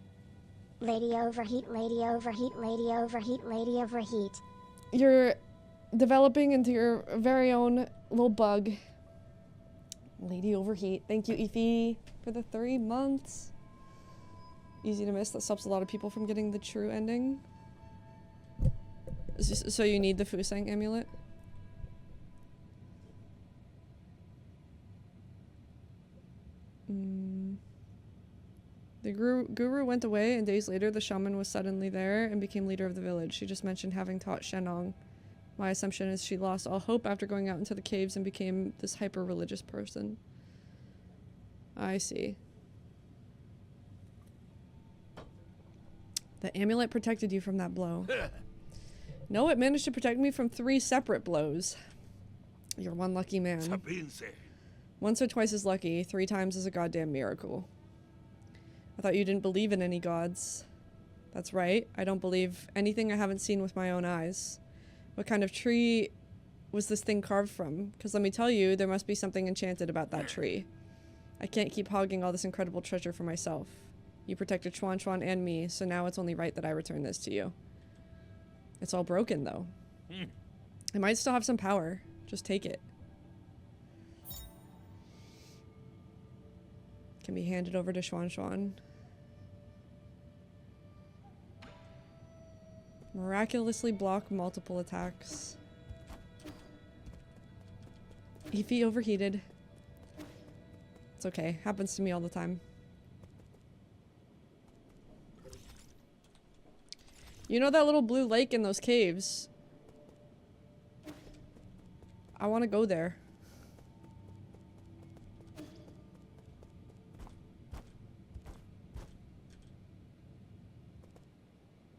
Lady overheat, lady overheat, lady overheat, lady overheat. You're developing into your very own little bug. Lady overheat. Thank you, Eefy, for the 3 months. Easy to miss. That stops a lot of people from getting the true ending. So you need the Fusang amulet? The guru went away, and days later the shaman was suddenly there and became leader of the village. She just mentioned having taught Shenong. My assumption is she lost all hope after going out into the caves and became this hyper-religious person. I see. The amulet protected you from that blow. No, it managed to protect me from 3 separate blows. You're one lucky man. Once or twice as lucky, 3 times is a goddamn miracle. I thought you didn't believe in any gods. That's right, I don't believe anything I haven't seen with my own eyes. What kind of tree was this thing carved from? Because let me tell you, there must be something enchanted about that tree. I can't keep hogging all this incredible treasure for myself. You protected Xuan and me, so now it's only right that I return this to you. It's all broken, though. It might still have some power. Just take it. Can be handed over to Xuan. Miraculously block multiple attacks. Eevee overheated. It's okay. Happens to me all the time. You know that little blue lake in those caves? I want to go there.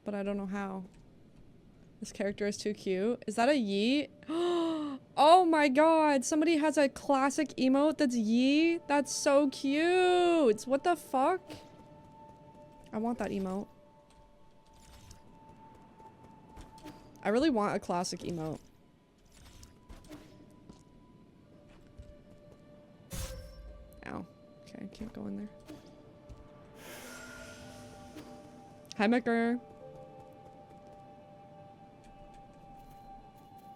But I don't know how. This character is too cute. Is that a Yee? Oh my god, somebody has a classic emote that's Yee? That's so cute! What the fuck? I want that emote. I really want a classic emote. Ow. Okay, I can't go in there. Hi, Mecker.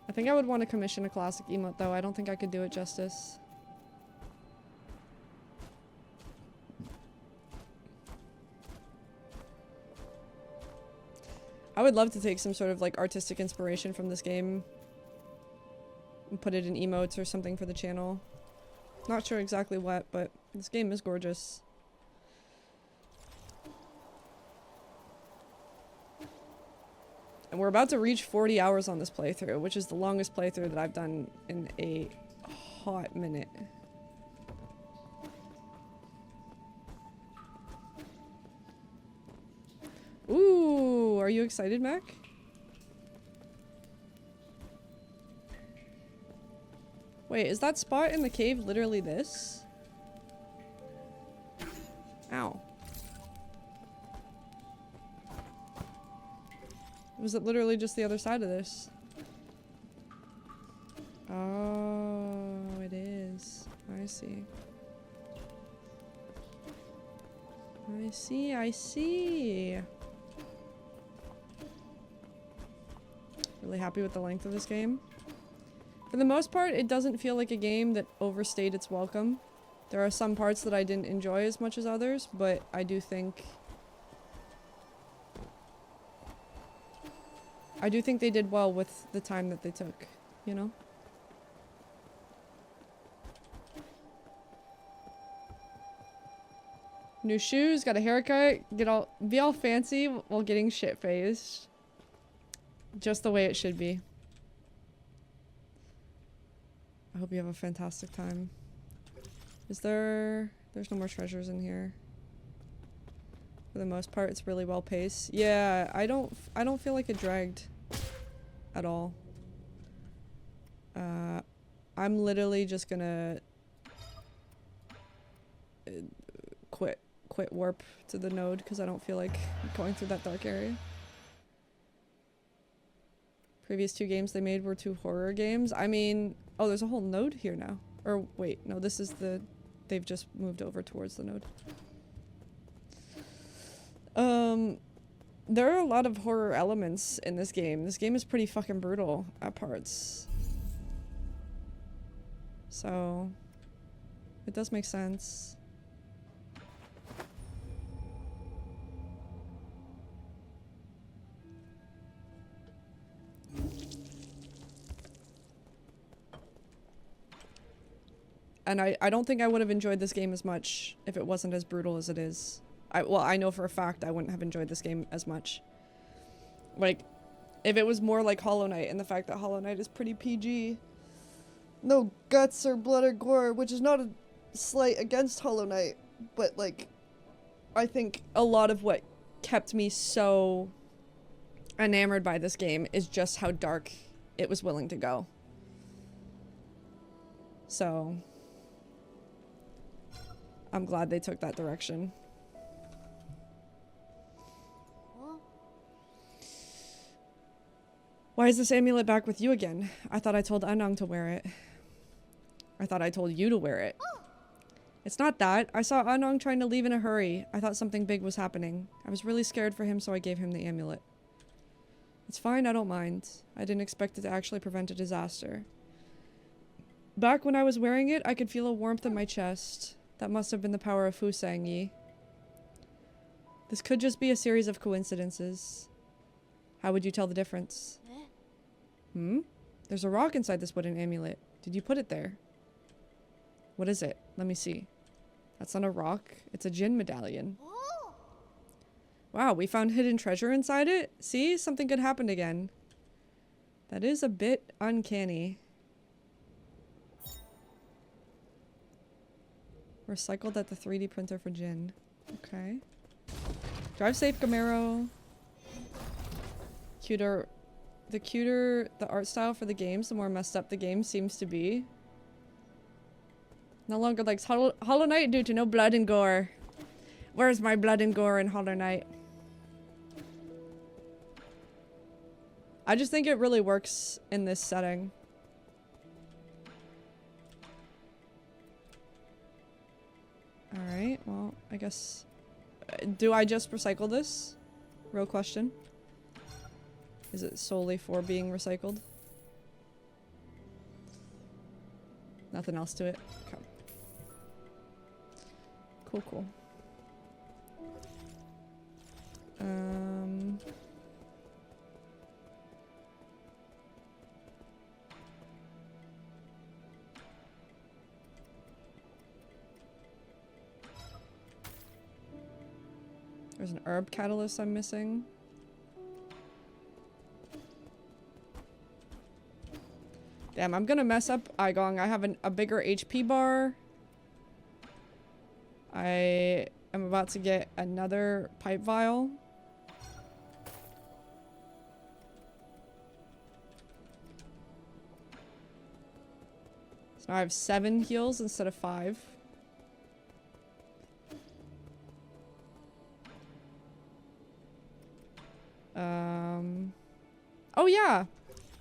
I think I would want to commission a classic emote, though. I don't think I could do it justice. I would love to take some sort of, like, artistic inspiration from this game. And put it in emotes or something for the channel. Not sure exactly what, but this game is gorgeous. And we're about to reach 40 hours on this playthrough, which is the longest playthrough that I've done in a hot minute. Ooh, are you excited, Mac? Wait, is that spot in the cave literally this? Ow. Was it literally just the other side of this? Oh, it is. I see. I see, I see. Really happy with the length of this game. For the most part, it doesn't feel like a game that overstayed its welcome. There are some parts that I didn't enjoy as much as others, but I do think they did well with the time that they took, you know? New shoes, got a haircut, be all fancy while getting shit-faced. Just the way it should be. I hope you have a fantastic time. There's no more treasures in here. For the most part, it's really well paced. Yeah, I don't feel like it dragged at all. I'm literally just gonna quit warp to the node because I don't feel like going through that dark area. Previous 2 games they made were 2 horror games. I mean, oh, there's a whole node here now. Or wait, no, this is they've just moved over towards the node. There are a lot of horror elements in this game. This game is pretty fucking brutal at parts. So, it does make sense. And I don't think I would have enjoyed this game as much if it wasn't as brutal as it is. Well, I know for a fact I wouldn't have enjoyed this game as much. Like, if it was more like Hollow Knight, and the fact that Hollow Knight is pretty PG. No guts or blood or gore, which is not a slight against Hollow Knight, but like, I think a lot of what kept me so enamored by this game is just how dark it was willing to go. So, I'm glad they took that direction. Why is this amulet back with you again? I thought I told Anang to wear it. I thought I told you to wear it. It's not that. I saw Anang trying to leave in a hurry. I thought something big was happening. I was really scared for him, so I gave him the amulet. It's fine, I don't mind. I didn't expect it to actually prevent a disaster. Back when I was wearing it, I could feel a warmth in my chest. That must have been the power of Fusang-yi. This could just be a series of coincidences. How would you tell the difference? Hmm? There's a rock inside this wooden amulet. Did you put it there? What is it? Let me see. That's not a rock. It's a Jinn medallion. Wow, we found hidden treasure inside it? See? Something good happened again. That is a bit uncanny. Recycled at the 3D printer for Jinn. Okay. Drive safe, Gamero. Cuter. The cuter the art style for the games, the more messed up the game seems to be. No longer likes Hollow Knight due to no blood and gore. Where's my blood and gore in Hollow Knight? I just think it really works in this setting. Alright, well, I guess... do I just recycle this? Real question. Is it solely for being recycled? Nothing else to it? Okay. Cool, cool. There's an herb catalyst I'm missing. Damn, I'm gonna mess up Igong. I have a bigger HP bar. I am about to get another pipe vial. So now I have 7 heals instead of 5. Oh yeah!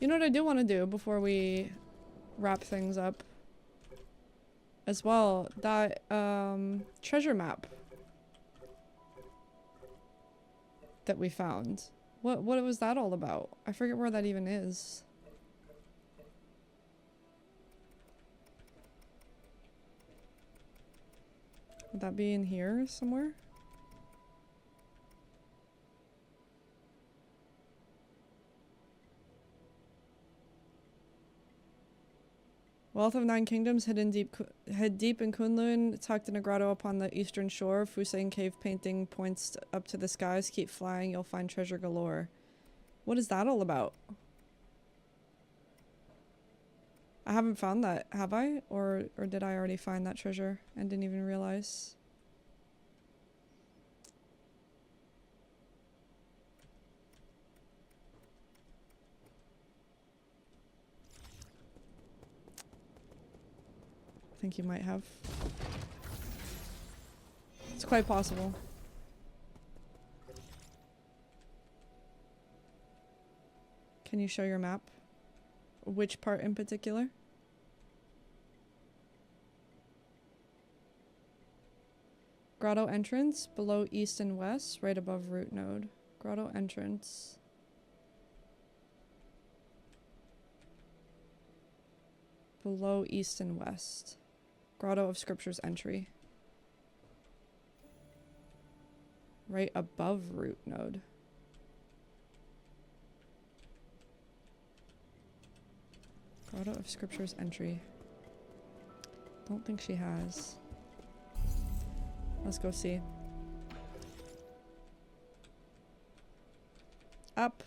You know what I do want to do before we wrap things up? As well, that, treasure map that we found. What was that all about? I forget where that even is. Would that be in here somewhere? Wealth of 9 Kingdoms, hid deep in Kunlun, tucked in a grotto upon the eastern shore. Fusang cave painting points up to the skies. Keep flying, you'll find treasure galore. What is that all about? I haven't found that, have I? Or did I already find that treasure and didn't even realize? I think you might have. It's quite possible. Can you show your map? Which part in particular? Grotto entrance, below east and west, right above root node. Grotto entrance. Below east and west. Grotto of Scripture's entry. Right above root node. Grotto of Scripture's entry. Don't think she has. Let's go see. Up.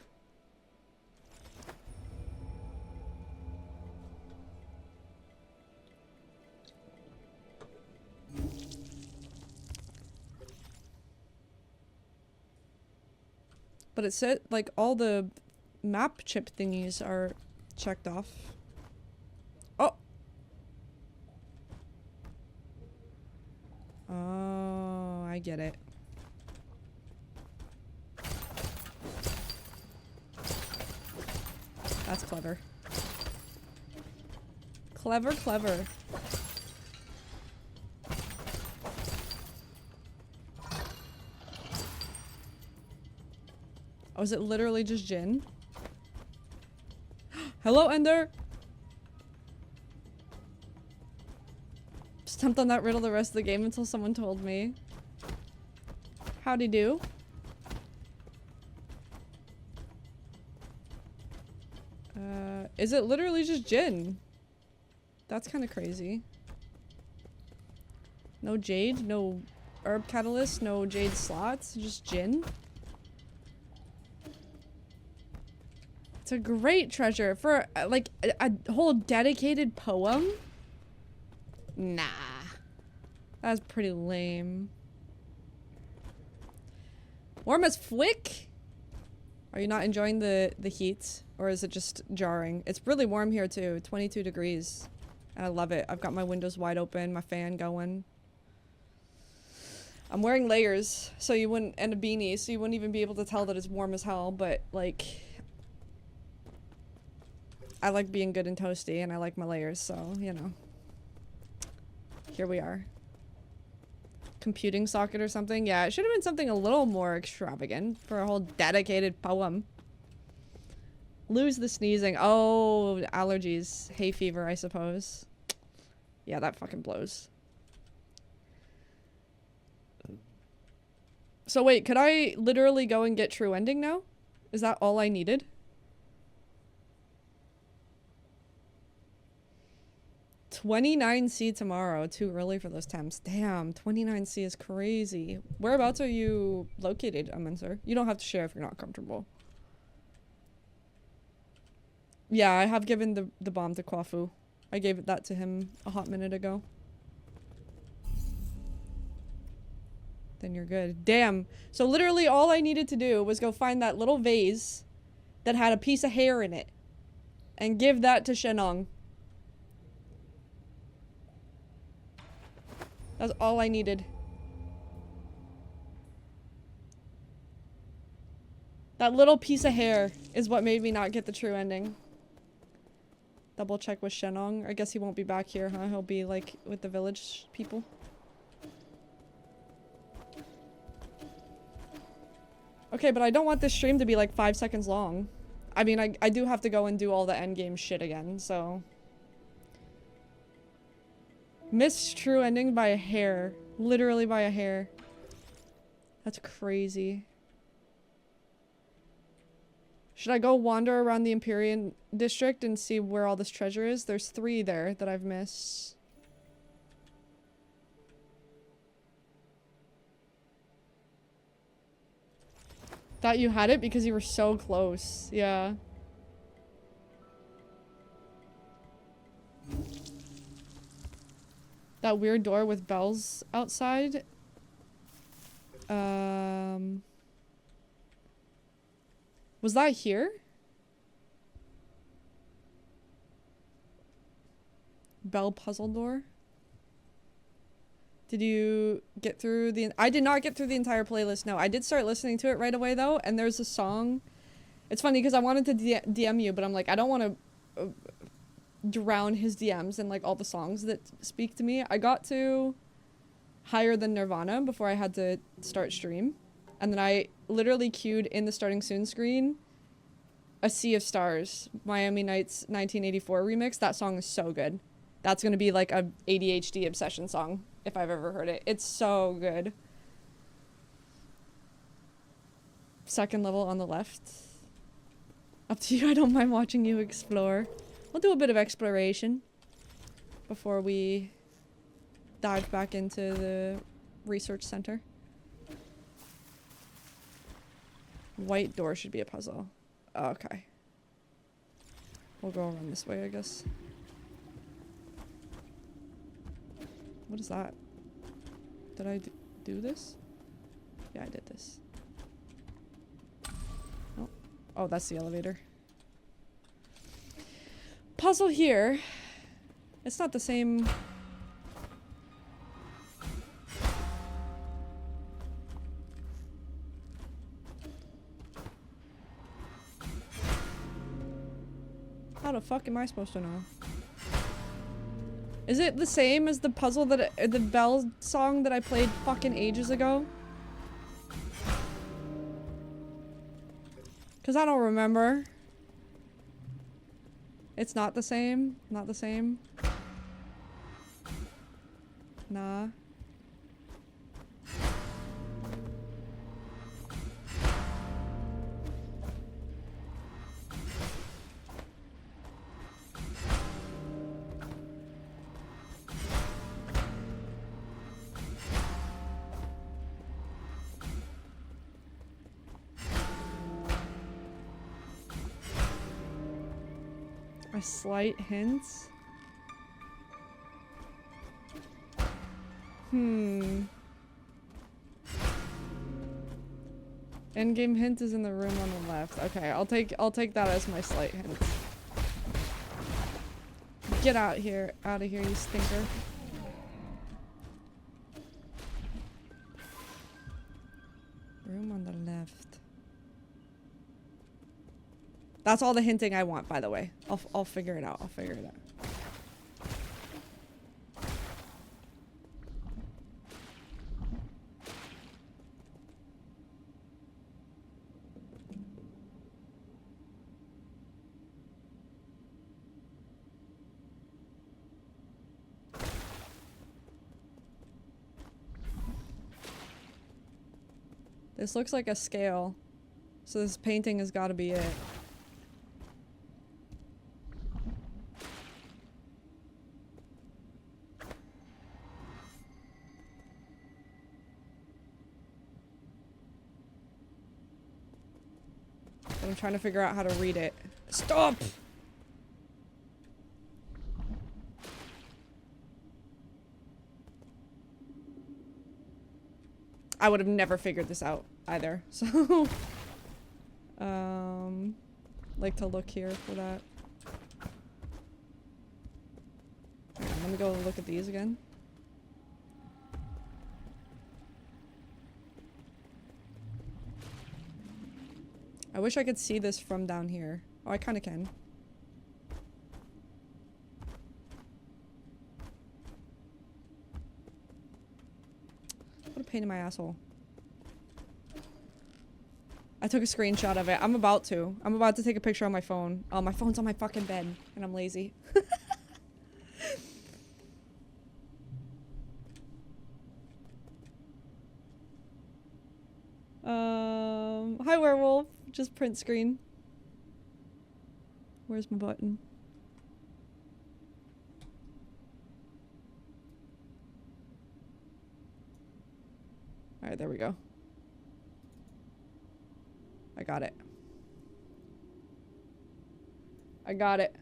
But it said, like, all the map chip thingies are checked off. Oh! Oh, I get it. That's clever. Clever, clever. Oh, is it literally just Jinn? Hello, Ender! Stumped on that riddle the rest of the game until someone told me. Howdy do. is it literally just gin? That's kind of crazy. No jade, no herb catalyst, no jade slots, just gin. It's a great treasure for like a whole dedicated poem. Nah, that's pretty lame. Warm as fwick? Are you not enjoying the heat, or is it just jarring? It's really warm here too, 22 degrees. And I love it. I've got my windows wide open, my fan going. I'm wearing layers, so you wouldn't, and a beanie, so you wouldn't even be able to tell that it's warm as hell, but like, I like being good and toasty, and I like my layers, so, you know. Here we are. Computing socket or something? Yeah, it should have been something a little more extravagant for a whole dedicated poem. Lose the sneezing. Oh, allergies. Hay fever, I suppose. Yeah, that fucking blows. So wait, could I literally go and get true ending now? Is that all I needed? $29C tomorrow. Too early for those temps. Damn, 29C is crazy. Whereabouts are you located, Amanser? You don't have to share if you're not comfortable. Yeah, I have given the bomb to Kwafu. I gave that to him a hot minute ago. Then you're good. Damn. So literally all I needed to do was go find that little vase that had a piece of hair in it and give that to Shenong. That's all I needed. That little piece of hair is what made me not get the true ending. Double check with Shenong. I guess he won't be back here, huh? He'll be like with the village people. Okay, but I don't want this stream to be like 5 seconds long. I mean, I do have to go and do all the endgame shit again, so. Missed true ending by a hair. Literally by a hair. That's crazy. Should I go wander around the Empyrean district and see where all this treasure is? There's 3 there that I've missed. Thought you had it because you were so close. Yeah. That weird door with bells outside. Was that here? Bell puzzle door? Did you get through the... I did not get through the entire playlist, no. I did start listening to it right away, though, and there's a song... It's funny, because I wanted to DM you, but I'm like, I don't want to drown his DMs in, like, all the songs that speak to me. I got to Higher Than Nirvana before I had to start stream. And then I literally queued in the starting soon screen A Sea of Stars, Miami Nights 1984 remix. That song is so good. That's gonna be like a ADHD obsession song if I've ever heard it. It's so good. Second level on the left. Up to you. I don't mind watching you explore. We'll do a bit of exploration before we dive back into the research center. White door should be a puzzle. Oh, okay. We'll go around this way, I guess. What is that? Did I do this? Yeah, I did this. Oh. Oh, that's the elevator. Puzzle here. It's not the same... How the fuck am I supposed to know? Is it the same as the puzzle that the Bell song that I played fucking ages ago? Cause I don't remember. It's not the same? Not the same? Nah. A slight hint? Endgame hint is in the room on the left. Okay, I'll take that as my slight hint. Get out of here, you stinker. Room on the left. That's all the hinting I want, by the way. I'll figure it out. I'll figure it out. This looks like a scale. So this painting has got to be it. I'm trying to figure out how to read it. Stop! I would have never figured this out either. So, like to look here for that. Hang on, let me go look at these again. I wish I could see this from down here. Oh, I kind of can. What a pain in my asshole. I took a screenshot of it. I'm about to take a picture on my phone. Oh, my phone's on my fucking bed, and I'm lazy. Hi, werewolf. Just print screen. Where's my button? Alright, there we go. I got it. I got it.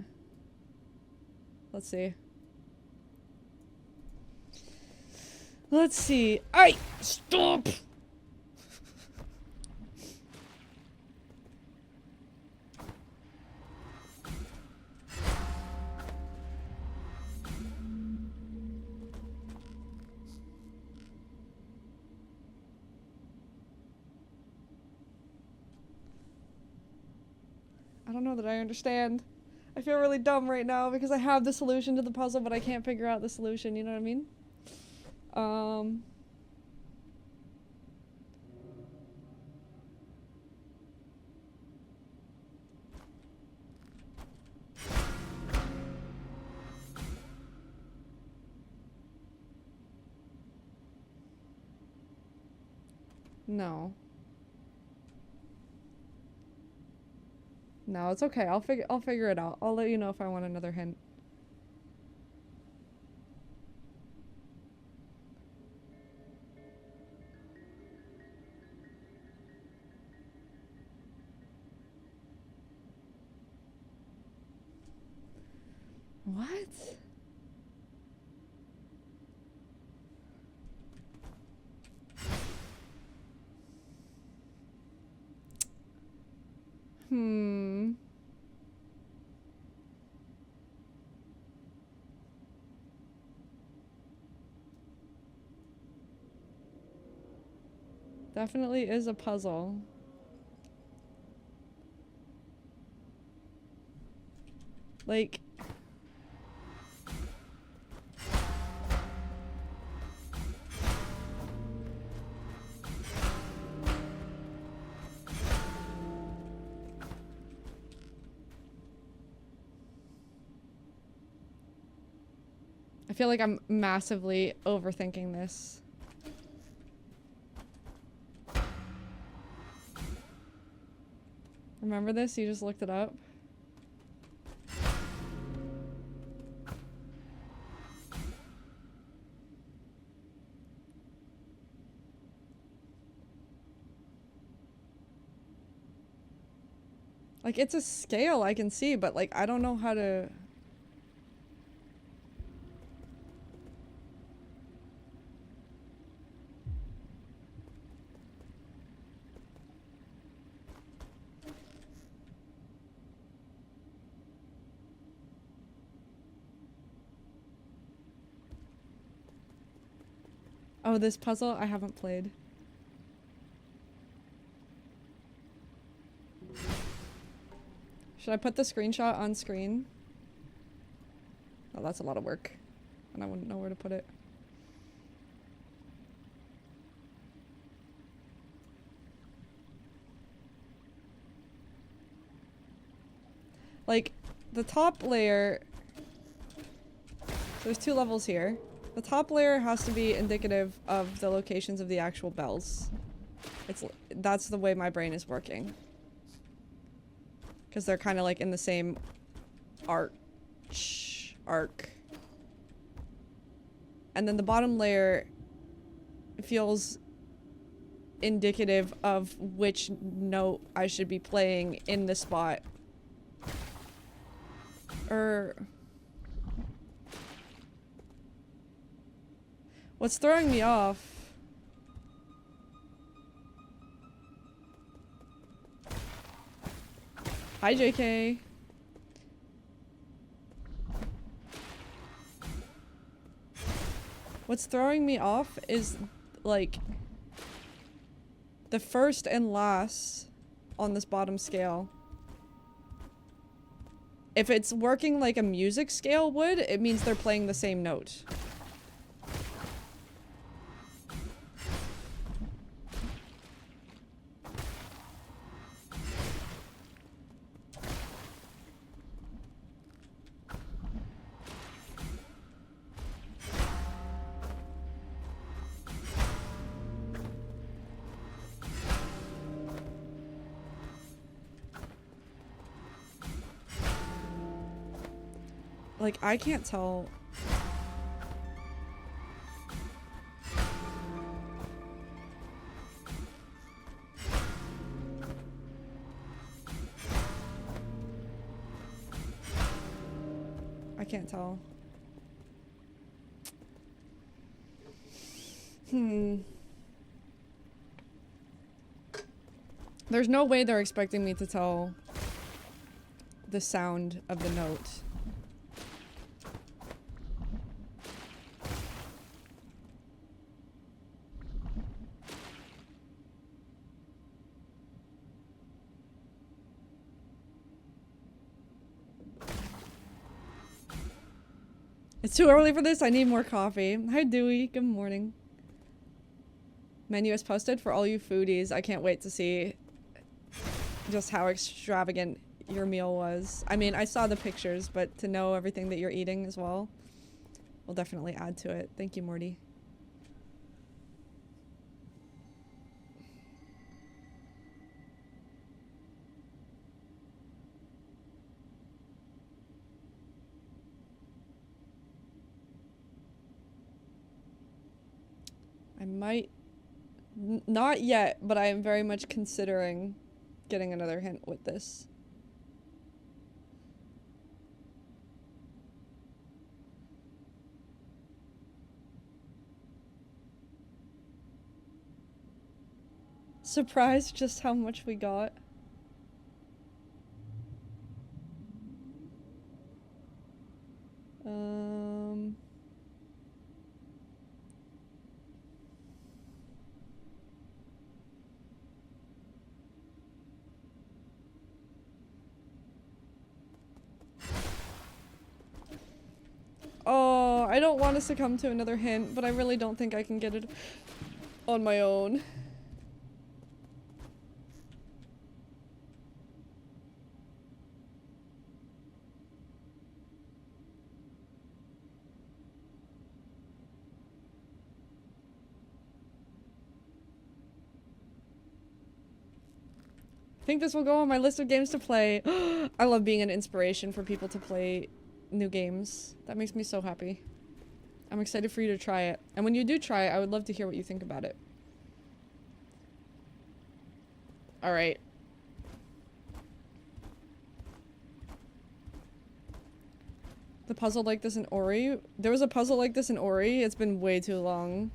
Let's see. Let's see. Ay! Stop! I don't know that I understand. I feel really dumb right now because I have the solution to the puzzle, but I can't figure out the solution, you know what I mean? No. No, it's okay. I'll figure it out. I'll let you know if I want another hint. What? Definitely is a puzzle. Like... I feel like I'm massively overthinking this. Remember this? You just looked it up? Like, it's a scale I can see, but like, I don't know how to... Oh, this puzzle I haven't played. Should I put the screenshot on screen? Oh, that's a lot of work. And I wouldn't know where to put it. Like, the top layer... There's 2 levels here. The top layer has to be indicative of the locations of the actual bells. That's the way my brain is working. Because they're kind of like in the same arc. And then the bottom layer feels indicative of which note I should be playing in the spot. What's throwing me off? Hi, JK. What's throwing me off is, like, the first and last on this bottom scale. If it's working like a music scale would, it means they're playing the same note. Like, I can't tell. I can't tell. There's no way they're expecting me to tell the sound of the note. It's too early for this. I need more coffee. Hi, Dewey. Good morning. Menu is posted for all you foodies. I can't wait to see just how extravagant your meal was. I mean, I saw the pictures, but to know everything that you're eating as well will definitely add to it. Thank you, Morty. I might... Not yet, but I am very much considering getting another hint with this. Surprised just how much we got. Oh, I don't want to succumb to another hint, but I really don't think I can get it on my own. I think this will go on my list of games to play. I love being an inspiration for people to play new games. That makes me so happy. I'm excited for you to try it. And when you do try it, I would love to hear what you think about it. Alright. The puzzle like this in Ori? There was a puzzle like this in Ori. It's been way too long.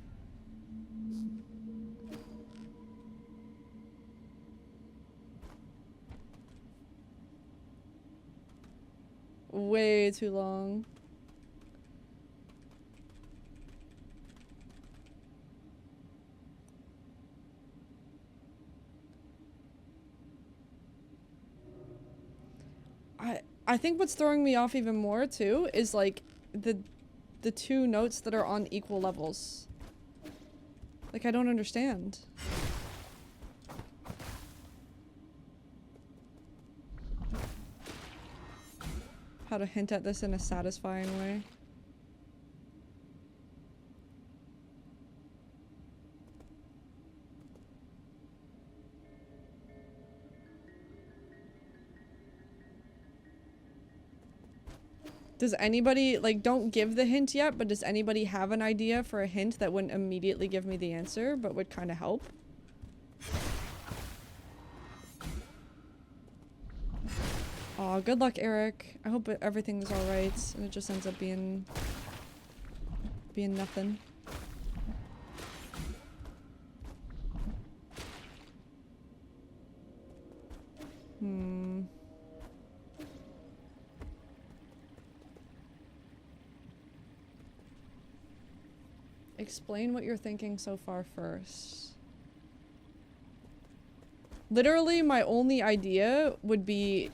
Way too long. I think what's throwing me off even more too is like the two notes that are on equal levels. Like I don't understand. How to hint at this in a satisfying way. Does anybody, like, don't give the hint yet, but does anybody have an idea for a hint that wouldn't immediately give me the answer, but would kind of help? Aw, good luck, Eric. I hope everything's alright, and it just ends up being nothing. Explain what you're thinking so far first. Literally, my only idea would be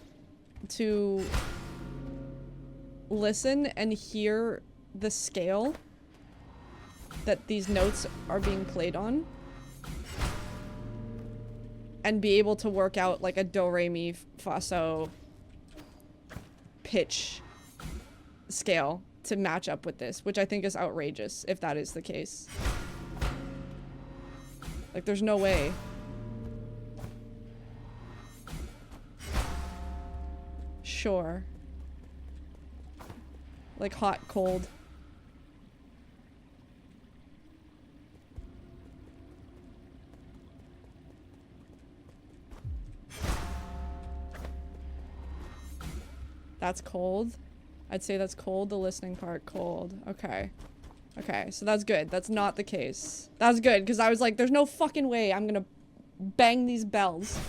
to listen and hear the scale that these notes are being played on. And be able to work out like a do, re, mi, fa, so pitch scale to match up with this, which I think is outrageous if that is the case. Like, there's no way. Sure. Like hot, cold. That's cold. I'd say that's cold. The listening part, cold. Okay. Okay, so that's good. That's not the case. That's good, because I was like, there's no fucking way I'm gonna bang these bells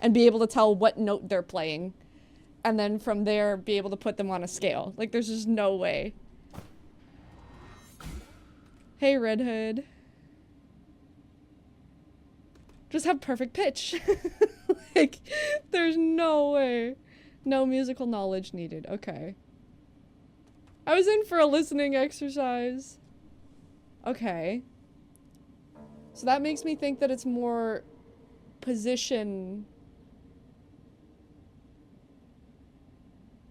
and be able to tell what note they're playing. And then from there, be able to put them on a scale. Like, there's just no way. Hey, Red Hood. Just have perfect pitch. Like, there's no way. No musical knowledge needed. Okay. I was in for a listening exercise. Okay. So that makes me think that it's more position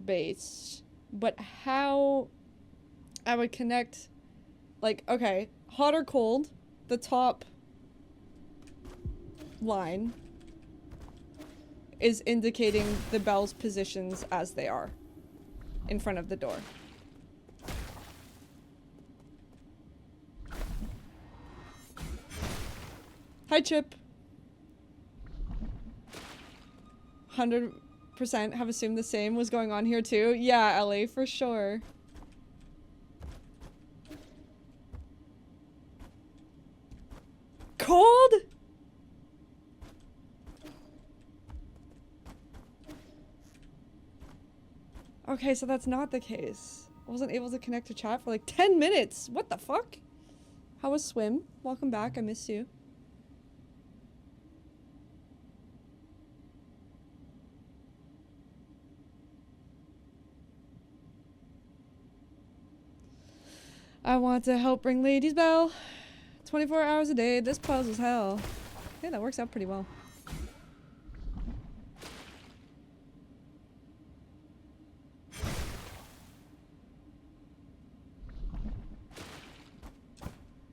based. But how I would connect, like, okay, hot or cold, the top line is indicating the bell's positions as they are in front of the door. Hi, Chip. 100% have assumed the same was going on here too. Yeah, Ellie, for sure. Cold? Okay, so that's not the case. I wasn't able to connect to chat for like 10 minutes. What the fuck? How was swim? Welcome back. I missed you. I want to help ring Lady's bell. 24 hours a day. This puzzle's hell. Yeah, that works out pretty well.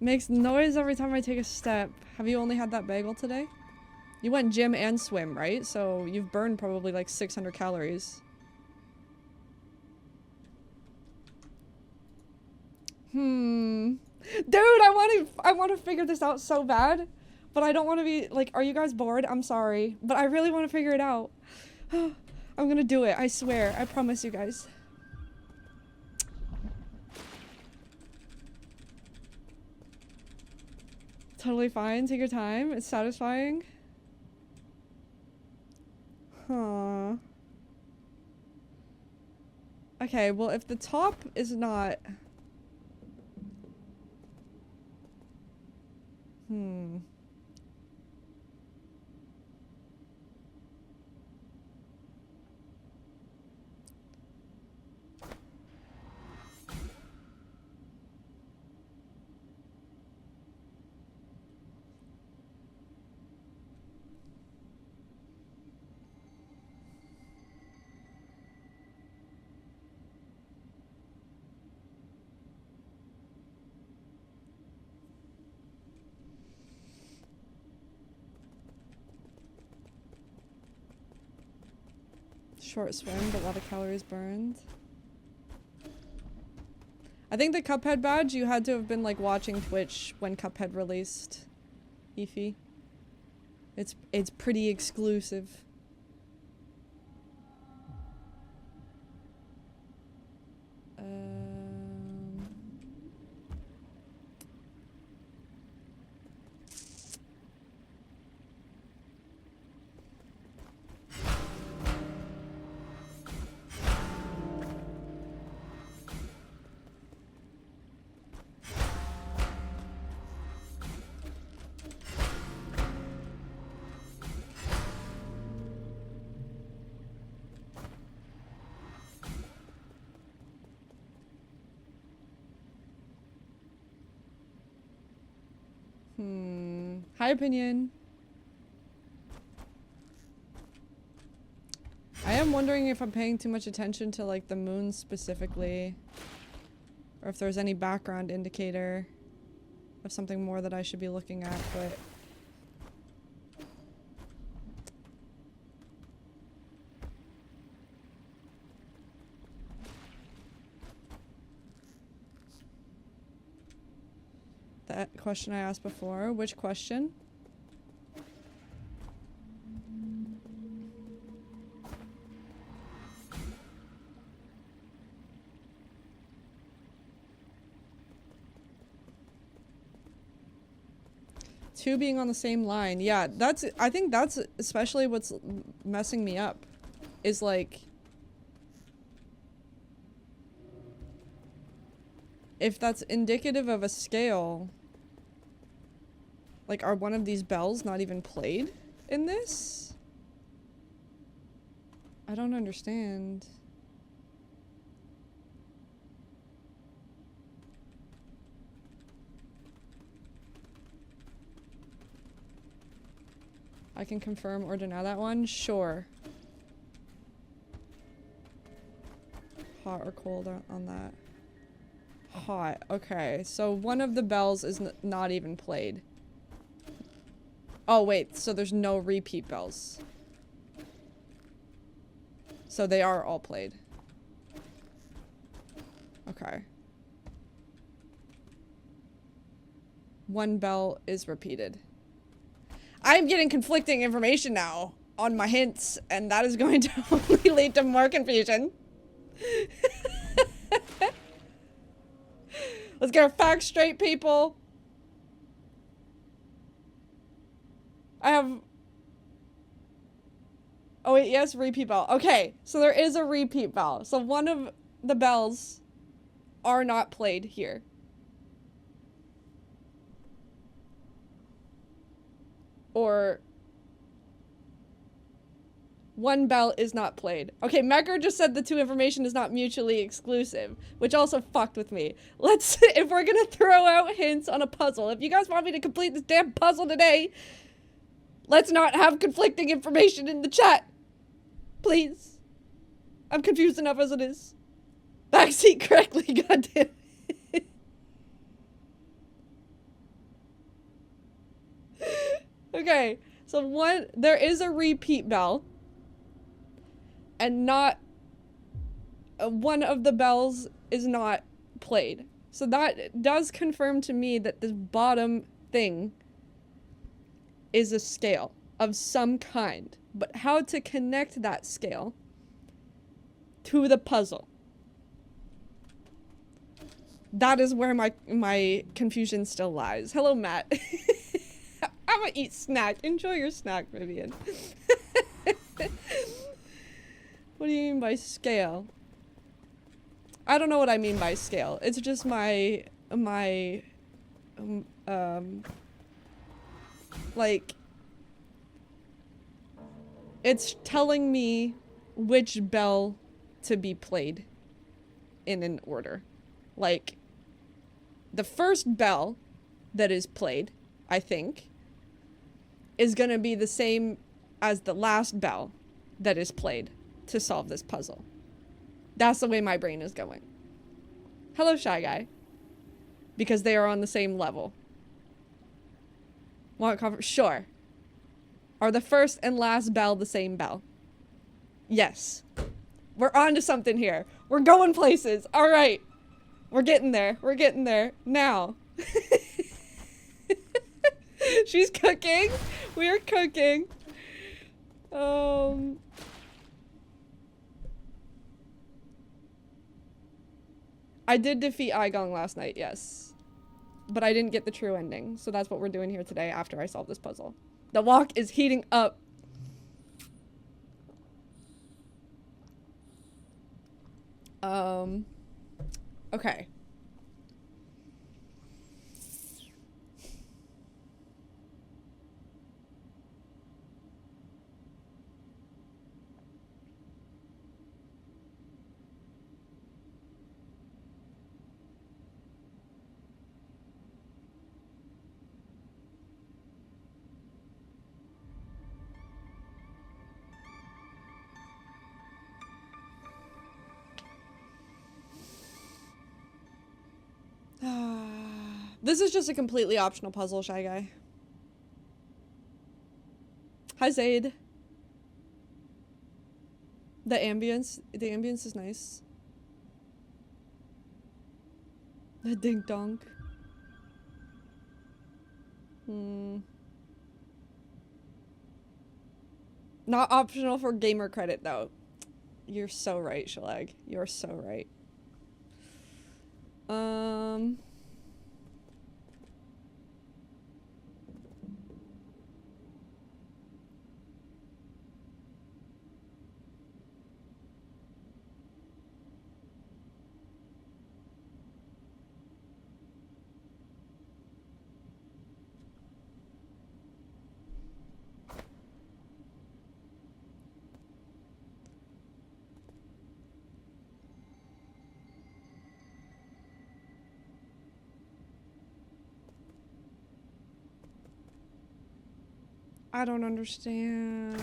Makes noise every time I take a step. Have you only had that bagel today? You went gym and swim, right? So you've burned probably like 600 calories. Dude, I want to figure this out so bad, but I don't want to be like, are you guys bored? I'm sorry, but I really want to figure it out. I'm gonna do it. I swear. I promise you guys. Totally fine. Take your time. It's satisfying. Huh. Okay, well, if the top is not... Short swim, but a lot of calories burned. I think the Cuphead badge, you had to have been like watching Twitch when Cuphead released. Eefy. It's pretty exclusive. High opinion. I am wondering if I'm paying too much attention to like the moon specifically, or if there's any background indicator of something more that I should be looking at, but that question I asked before. Which question? Two being on the same line. Yeah, I think that's especially what's messing me up. Is like... if that's indicative of a scale... like, are one of these bells not even played in this? I don't understand. I can confirm or deny that one? Sure. Hot or cold on that? Hot. Okay, so one of the bells is not even played. Oh wait, so there's no repeat bells. So they are all played. Okay. One bell is repeated. I'm getting conflicting information now on my hints, and that is going to only lead to more confusion. Let's get our facts straight, people. I have... oh wait, yes, repeat bell. Okay, so there is a repeat bell. So one of the bells are not played here. Or... one bell is not played. Okay, Mecker just said the two information is not mutually exclusive, which also fucked with me. Let's... if we're gonna throw out hints on a puzzle, if you guys want me to complete this damn puzzle today, let's not have conflicting information in the chat. Please. I'm confused enough as it is. Backseat correctly, goddamn it. Okay, so there is a repeat bell. And not... one of the bells is not played. So that does confirm to me that this bottom thing is a scale of some kind. But how to connect that scale to the puzzle? That is where my confusion still lies. Hello, Matt. I'm gonna eat snack. Enjoy your snack, Vivian. What do you mean by scale? I don't know what I mean by scale. It's just my like, it's telling me which bell to be played in an order. Like, the first bell that is played, I think, is gonna be the same as the last bell that is played to solve this puzzle. That's the way my brain is going. Hello, Shy Guy. Because they are on the same level. Want cover? Sure. Are the first and last bell the same bell? Yes. We're on to something here. We're going places. All right. We're getting there. We're getting there. Now. She's cooking. We are cooking. I did defeat Aigong last night, yes. But I didn't get the true ending. So that's what we're doing here today after I solve this puzzle. The walk is heating up. Okay. This is just a completely optional puzzle, Shy Guy. Hi, Zaid. The ambience is nice. The ding donk. Not optional for gamer credit, though. You're so right, Shalag. You're so right. I don't understand,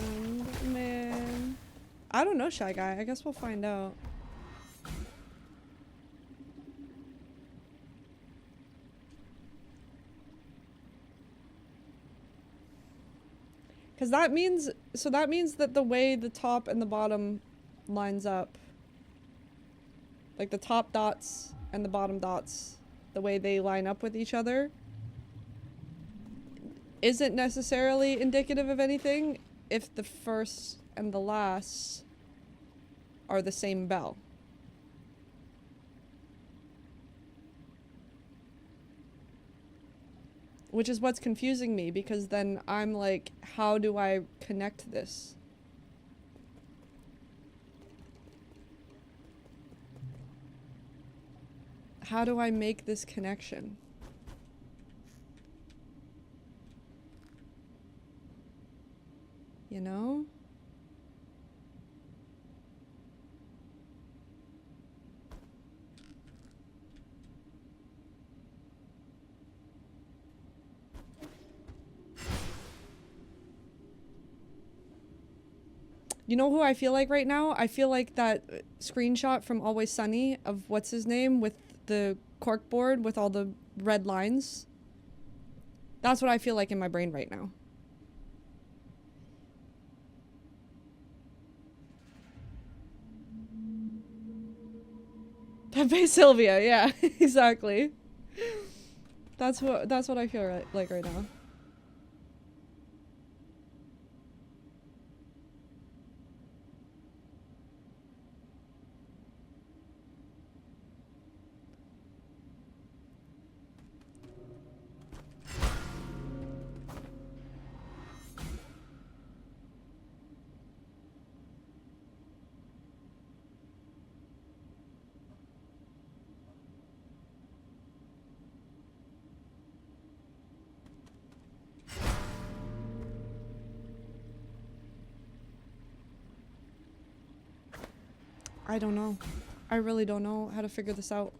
man. I don't know, Shy Guy. I guess we'll find out. Because that means, so that means that the way the top and the bottom lines up, like the top dots and the bottom dots, the way they line up with each other, isn't necessarily indicative of anything if the first and the last are the same bell. Which is what's confusing me, because then I'm like, how do I connect this? How do I make this connection? You know? You know who I feel like right now? I feel like that screenshot from Always Sunny of what's his name with the corkboard with all the red lines. That's what I feel like in my brain right now. Pepe Sylvia, yeah, exactly. That's what I feel like right now. I don't know. I really don't know how to figure this out.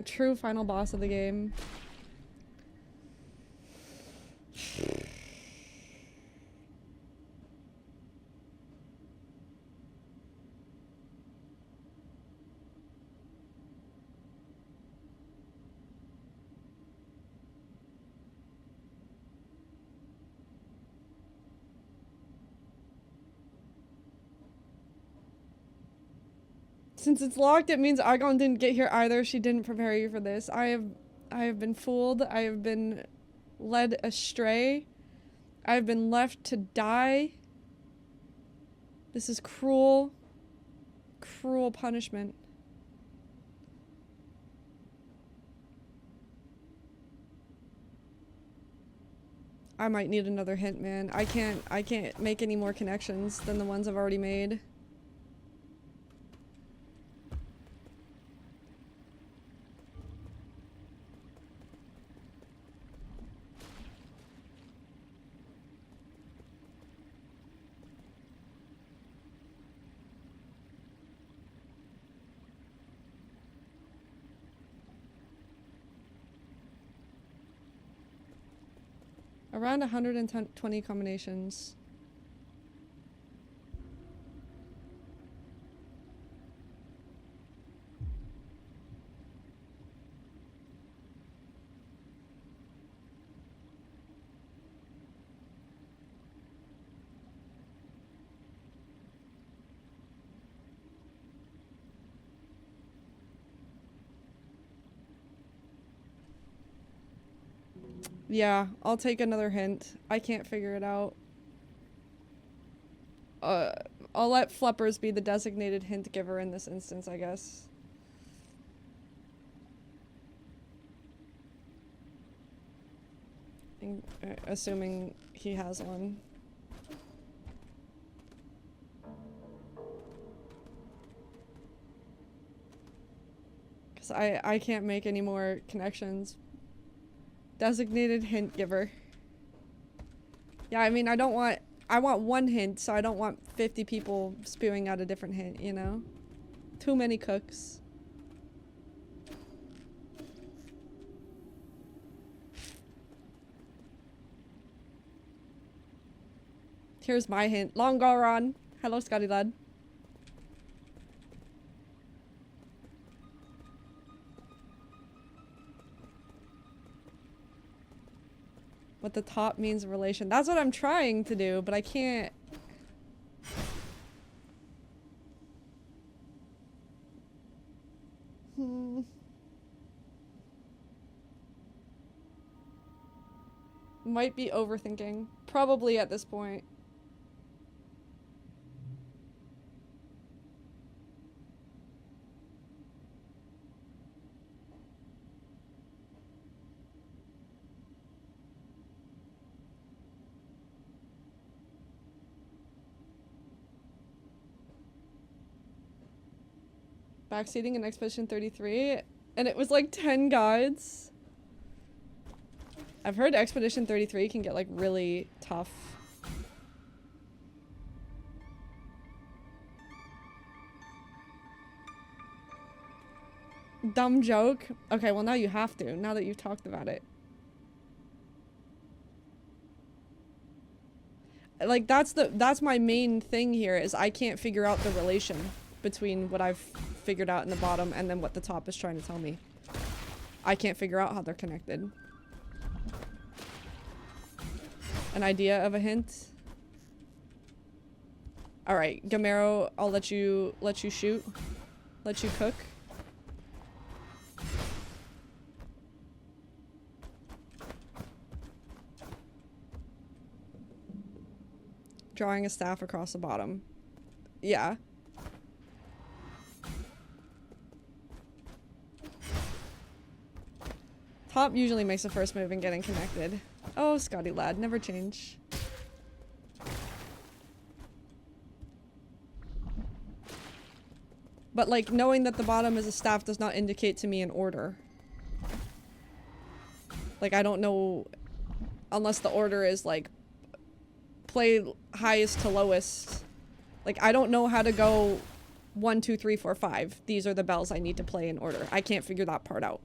True final boss of the game. Since it's locked, it means Argon didn't get here either. She didn't prepare you for this. I have been fooled. I have been led astray. I have been left to die. This is cruel, cruel punishment. I might need another hint, man. I can't make any more connections than the ones I've already made. Around 120 combinations. Yeah, I'll take another hint. I can't figure it out. I'll let Fleppers be the designated hint giver in this instance, I guess. Assuming he has one. Because I can't make any more connections. Designated hint giver. Yeah, I mean, I want one hint, so I don't want 50 people spewing out a different hint, you know? Too many cooks. Here's my hint. Longoron. Hello, Scotty lad. What the top means relation. That's what I'm trying to do, but I can't. Might be overthinking. Probably at this point. Backseating in Expedition 33, and it was like 10 guides. I've heard Expedition 33 can get like really tough. Dumb joke? Okay, well now you have to, now that you've talked about it. Like that's my main thing here, is I can't figure out the relation between what I've figured out in the bottom and then what the top is trying to tell me. I can't figure out how they're connected. An idea of a hint? Alright, Gamero, I'll let you shoot. Let you cook. Drawing a staff across the bottom. Yeah. Top usually makes the first move in getting connected. Oh, Scotty lad, never change. But like, knowing that the bottom is a staff does not indicate to me an order. Like, I don't know, unless the order is like, play highest to lowest, Like, I don't know how to go 1, 2, 3, 4, 5. These are the bells I need to play in order. I can't figure that part out.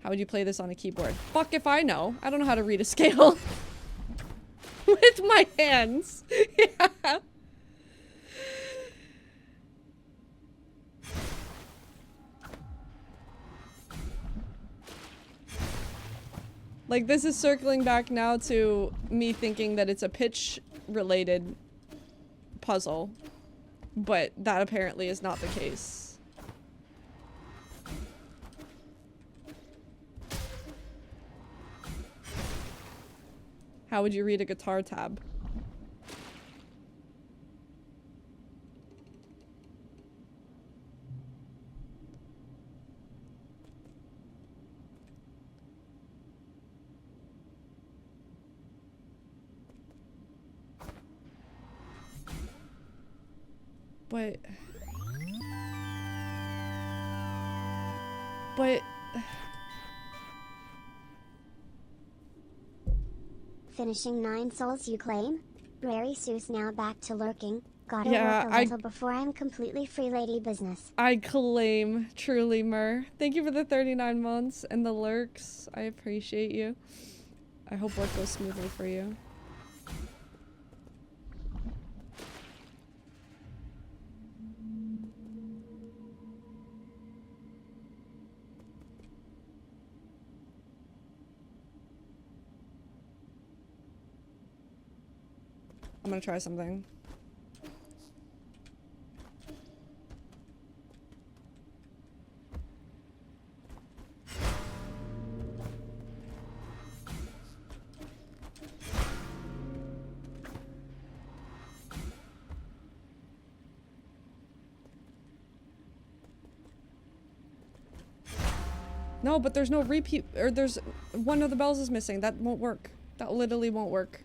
How would you play this on a keyboard? Fuck if I know. I don't know how to read a scale. With my hands. Yeah. Like, this is circling back now to me thinking that it's a pitch-related puzzle. But that apparently is not the case. How would you read a guitar tab? But Finishing 9 souls you claim? Rary Seuss now back to lurking. Gotta yeah, work a little before I'm completely free lady business. I claim, truly, Mur. Thank you for the 39 months and the lurks. I appreciate you. I hope work goes smoothly for you. I'm gonna try something. No, but there's no repeat, or there's one of the bells is missing. That won't work. That literally won't work.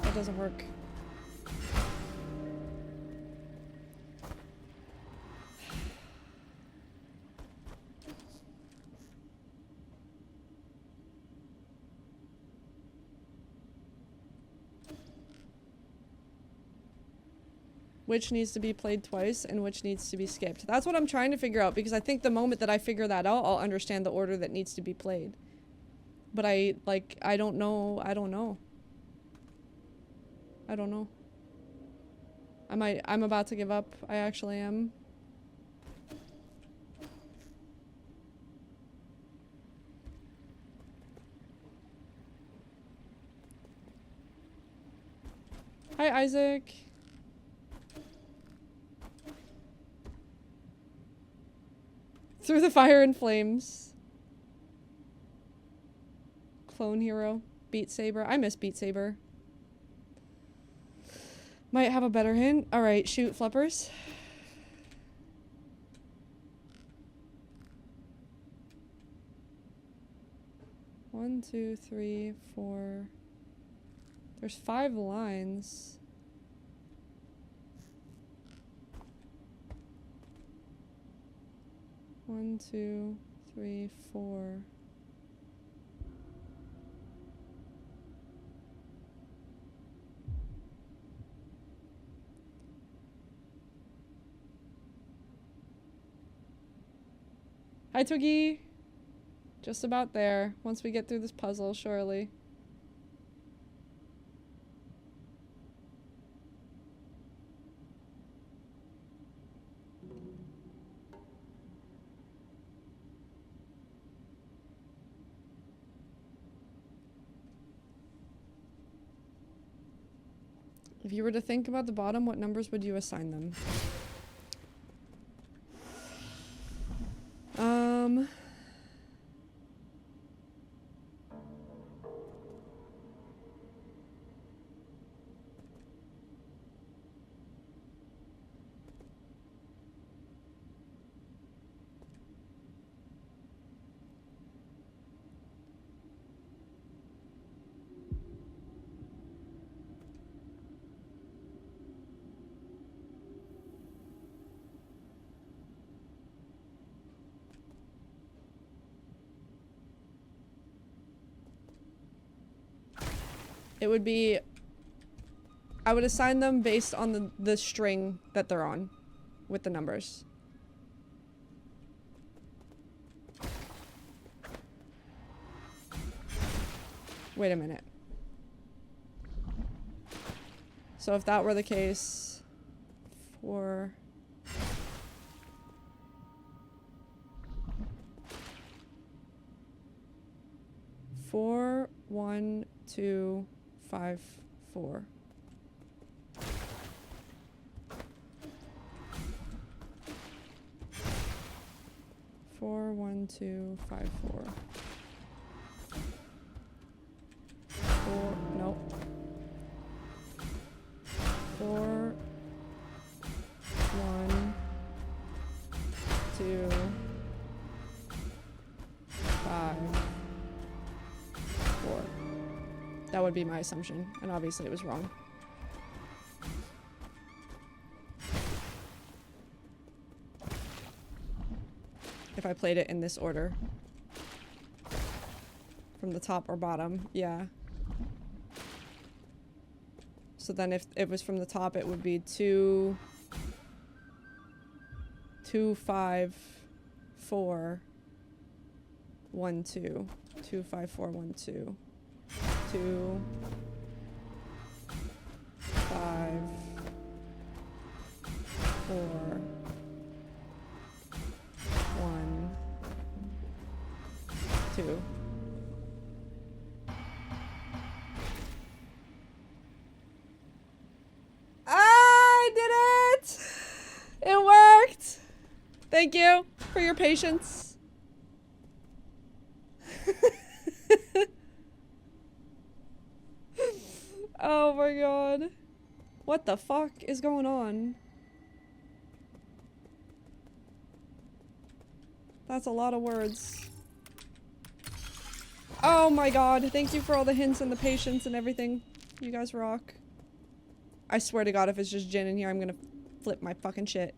That doesn't work. Which needs to be played twice and which needs to be skipped. That's what I'm trying to figure out, because I think the moment that I figure that out, I'll understand the order that needs to be played. But I don't know. I don't know. I don't know. I'm about to give up. I actually am. Hi, Isaac. Through the fire and flames. Clone Hero. Beat Saber. I miss Beat Saber. Might have a better hint. Alright, shoot, flippers. One, two, three, four. There's 5 lines. One, two, three, four. Hi, Twiggy. Just about there. Once we get through this puzzle, surely. If you were to think about the bottom, what numbers would you assign them? It would be... I would assign them based on the string that they're on with the numbers. Wait a minute. So if that were the case, 4... 4, 1, 2, 5, 4. Four, 1, 2, 5, 4. 4, nope. 4, 1, 2, 5, 4. That would be my assumption, and obviously it was wrong. If I played it in this order. From the top or bottom, yeah. So then if it was from the top, it would be 2, 2, 5, 4, 1, 2. 2, 5, 4, 1, 2. 2, 5, 4, 1, 2. I did it! It worked! Thank you for your patience. Oh my god. What the fuck is going on? That's a lot of words. Oh my god, thank you for all the hints and the patience and everything. You guys rock. I swear to god, if it's just Jin in here, I'm gonna flip my fucking shit.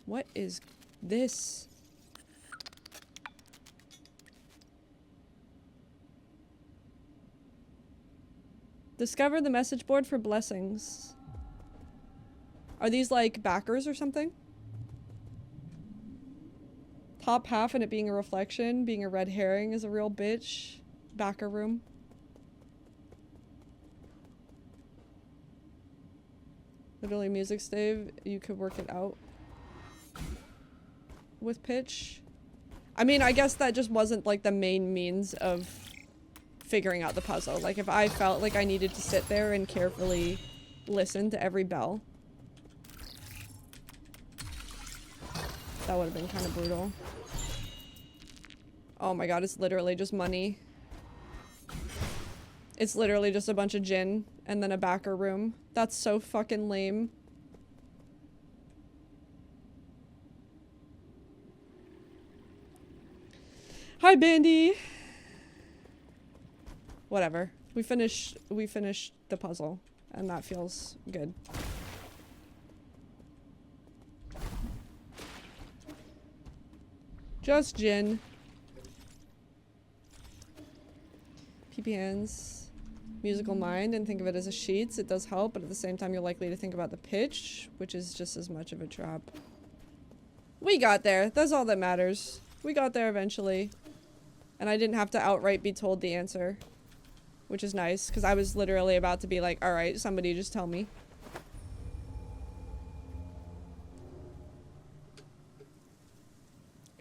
What is this? Discover the message board for blessings. Are these like backers or something? Top half and it being a reflection, being a red herring is a real bitch. Backer room. Literally music stave, you could work it out with pitch. I mean, I guess that just wasn't like the main means of figuring out the puzzle. Like if I felt like I needed to sit there and carefully listen to every bell, that would have been kind of brutal. Oh my god, it's literally just money. It's literally just a bunch of gin and then a backer room. That's so fucking lame. Hi, Bandy. Whatever. We finished the puzzle, and that feels good. Just gin. PPNs. Musical mind, and think of it as a sheets. It does help, but at the same time you're likely to think about the pitch, which is just as much of a trap. We got there. That's all that matters. We got there eventually. And I didn't have to outright be told the answer. Which is nice, because I was literally about to be like, alright, somebody just tell me.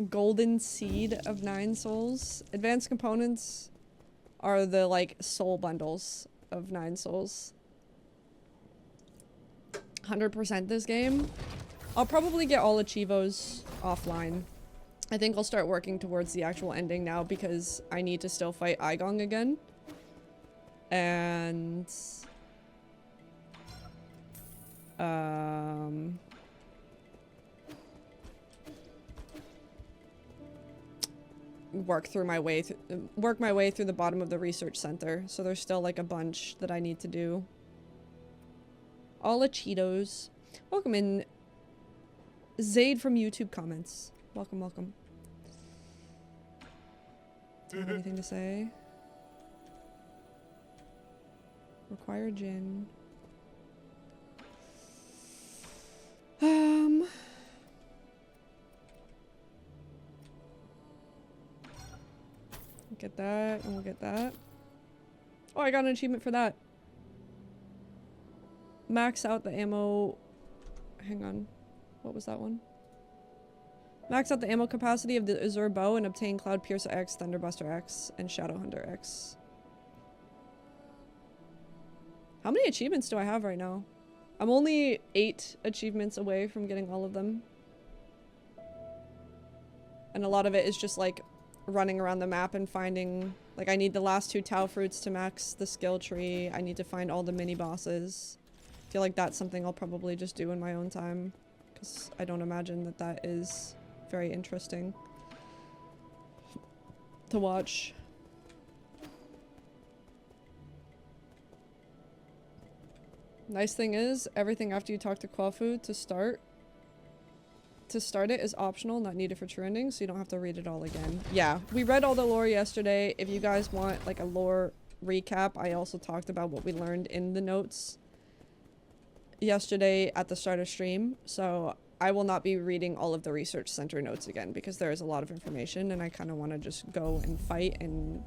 Golden seed of 9 souls. Advanced components are the, like, soul bundles of 9 souls. 100% this game. I'll probably get all Achievos offline. I think I'll start working towards the actual ending now because I need to still fight Aigong again. And work my way through the bottom of the research center. So there's still like a bunch that I need to do. All Cheetos. Welcome in, Zaid from YouTube comments. Welcome, welcome. Do you have anything to say? acquire gin. Get that, and we'll get that. Oh, I got an achievement for that. Max out the ammo. Hang on. What was that one? Max out the ammo capacity of the Azure bow and obtain Cloud Piercer X, Thunderbuster X, and Shadowhunter X. How many achievements do I have right now? I'm only 8 achievements away from getting all of them. And a lot of it is just like running around the map and finding, like, I need the last 2 Tau fruits to max the skill tree. I need to find all the mini bosses. I feel like that's something I'll probably just do in my own time, because I don't imagine that that is very interesting to watch. Nice thing is, everything after you talk to Kwafu to start it is optional, not needed for true endings, so you don't have to read it all again. Yeah, we read all the lore yesterday. If you guys want like a lore recap, I also talked about what we learned in the notes yesterday at the start of stream, so I will not be reading all of the research center notes again because there is a lot of information and I kind of want to just go and fight and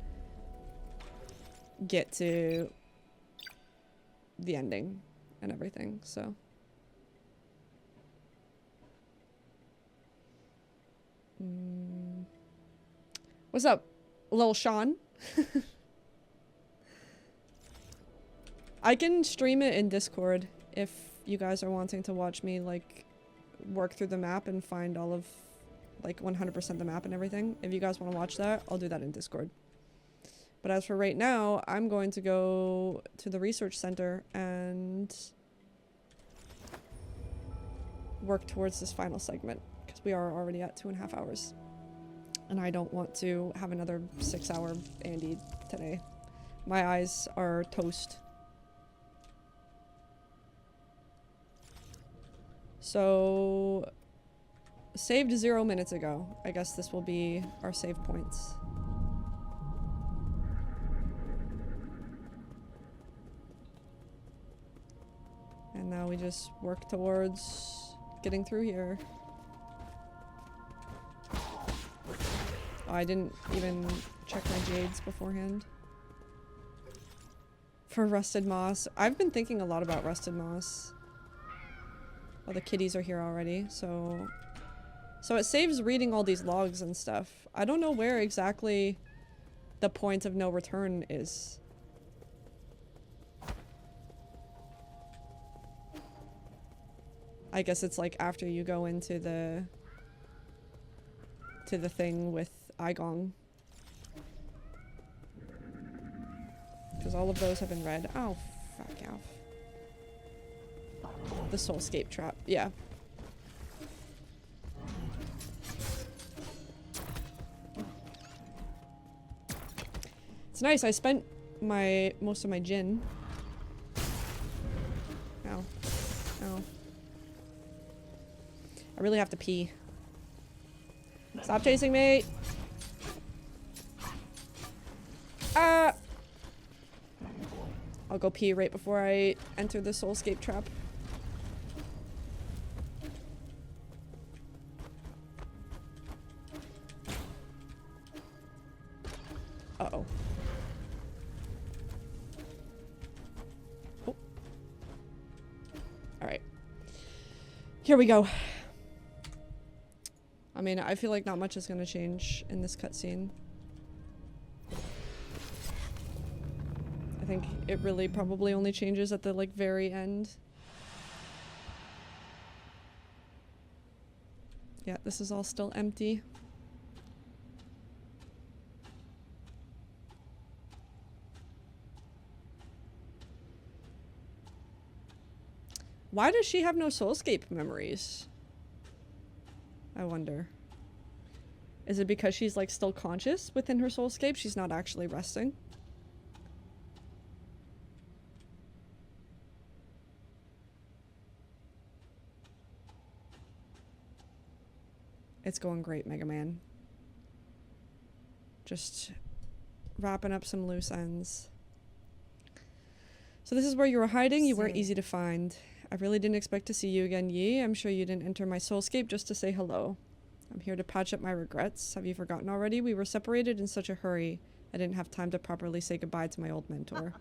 get to the ending and everything, so. What's up, Lil Sean? I can stream it in Discord if you guys are wanting to watch me like work through the map and find all of like 100% the map and everything. If you guys want to watch that, I'll do that in Discord. But as for right now, I'm going to go to the research center and work towards this final segment because we are already at 2.5 hours. And I don't want to have another 6-hour Andy today. My eyes are toast. So, saved 0 minutes ago. I guess this will be our save points. And now we just work towards getting through here. Oh, I didn't even check my jades beforehand. For rusted moss. I've been thinking a lot about rusted moss. Oh, the kitties are here already, so it saves reading all these logs and stuff. I don't know where exactly the point of no return is. I guess it's like after you go into the thing with Igong. Because all of those have been read. Oh, fuck off. The soulscape trap, yeah. It's nice, I spent most of my gin. Ow. Ow. I really have to pee. Stop chasing me! Ah! I'll go pee right before I enter the soulscape trap. Uh-oh. Oh. Alright. Here we go. I mean, I feel like not much is gonna change in this cutscene. I think it really probably only changes at the, like, very end. Yeah, this is all still empty. Why does she have no soulscape memories? I wonder. Is it because she's, like, still conscious within her soulscape? She's not actually resting? It's going great, Mega Man. Just wrapping up some loose ends. So this is where you were hiding. You weren't easy to find. I really didn't expect to see you again, Yi. I'm sure you didn't enter my soulscape just to say hello. I'm here to patch up my regrets. Have you forgotten already? We were separated in such a hurry. I didn't have time to properly say goodbye to my old mentor.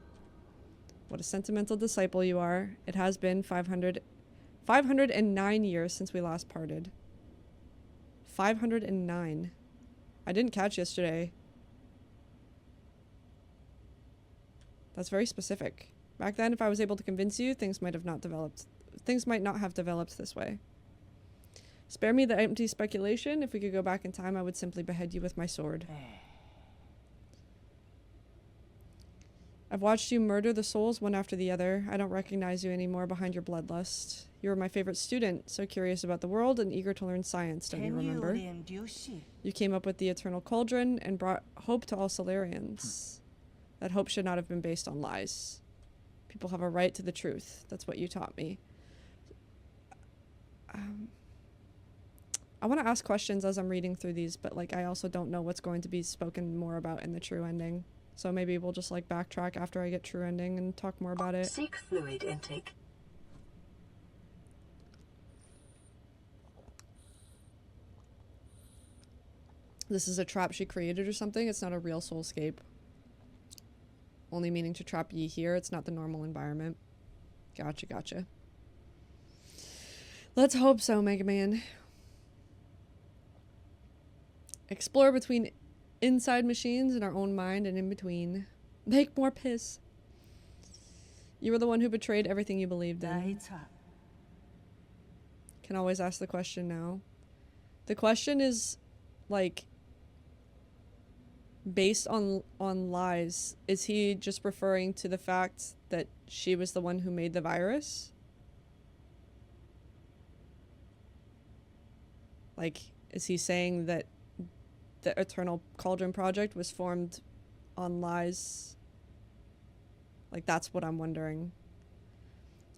What a sentimental disciple you are. It has been 509 years since we last parted. 509. I didn't catch yesterday. That's very specific. Back then, if I was able to convince you, things might not have developed this way. Spare me the empty speculation. If we could go back in time, I would simply behead you with my sword. I've watched you murder the souls one after the other. I don't recognize you anymore behind your bloodlust. You were my favorite student, so curious about the world and eager to learn science, don't you remember? You came up with the eternal cauldron and brought hope to all Solarians. That hope should not have been based on lies. People have a right to the truth. That's what you taught me. I want to ask questions as I'm reading through these, but like I also don't know what's going to be spoken more about in the true ending. So maybe we'll just like backtrack after I get true ending and talk more about it. Seek fluid intake. This is a trap she created or something. It's not a real soulscape. Only meaning to trap Yi here. It's not the normal environment. Gotcha. Let's hope so, Mega Man. Explore between inside machines in our own mind and in between. Make more piss. You were the one who betrayed everything you believed in. Can always ask the question now. The question is, like, based on lies. Is he just referring to the fact that she was the one who made the virus? Like, is he saying that the Eternal Cauldron Project was formed on lies? Like, that's what I'm wondering.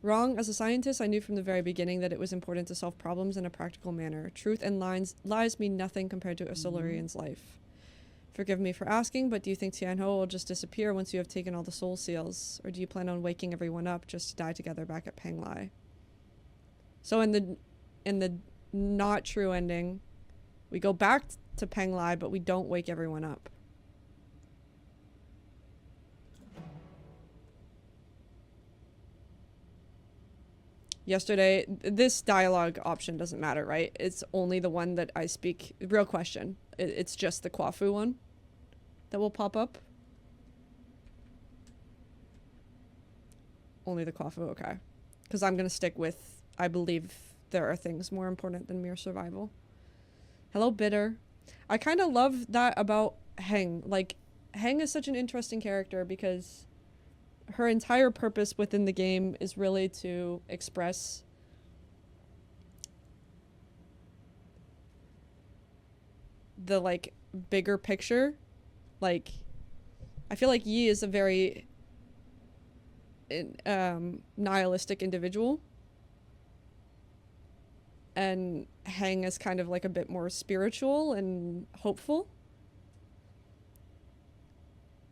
Wrong. As a scientist, I knew from the very beginning that it was important to solve problems in a practical manner. Truth and lies mean nothing compared to a Solarian's life. Forgive me for asking, but do you think Tianho will just disappear once you have taken all the soul seals? Or do you plan on waking everyone up just to die together back at Penglai? So in the not true ending, we go back to Penglai, but we don't wake everyone up. Yesterday, this dialogue option doesn't matter, right? It's only the one that I speak. Real question. It's just the Kwafu one that will pop up. Only the Kwafu, okay. Because I'm going to stick with, I believe there are things more important than mere survival. Hello, Bitter. I kind of love that about Heng. Like, Heng is such an interesting character because her entire purpose within the game is really to express the, like, bigger picture. Like, I feel like Yi is a very nihilistic individual. And Heng is kind of like a bit more spiritual and hopeful.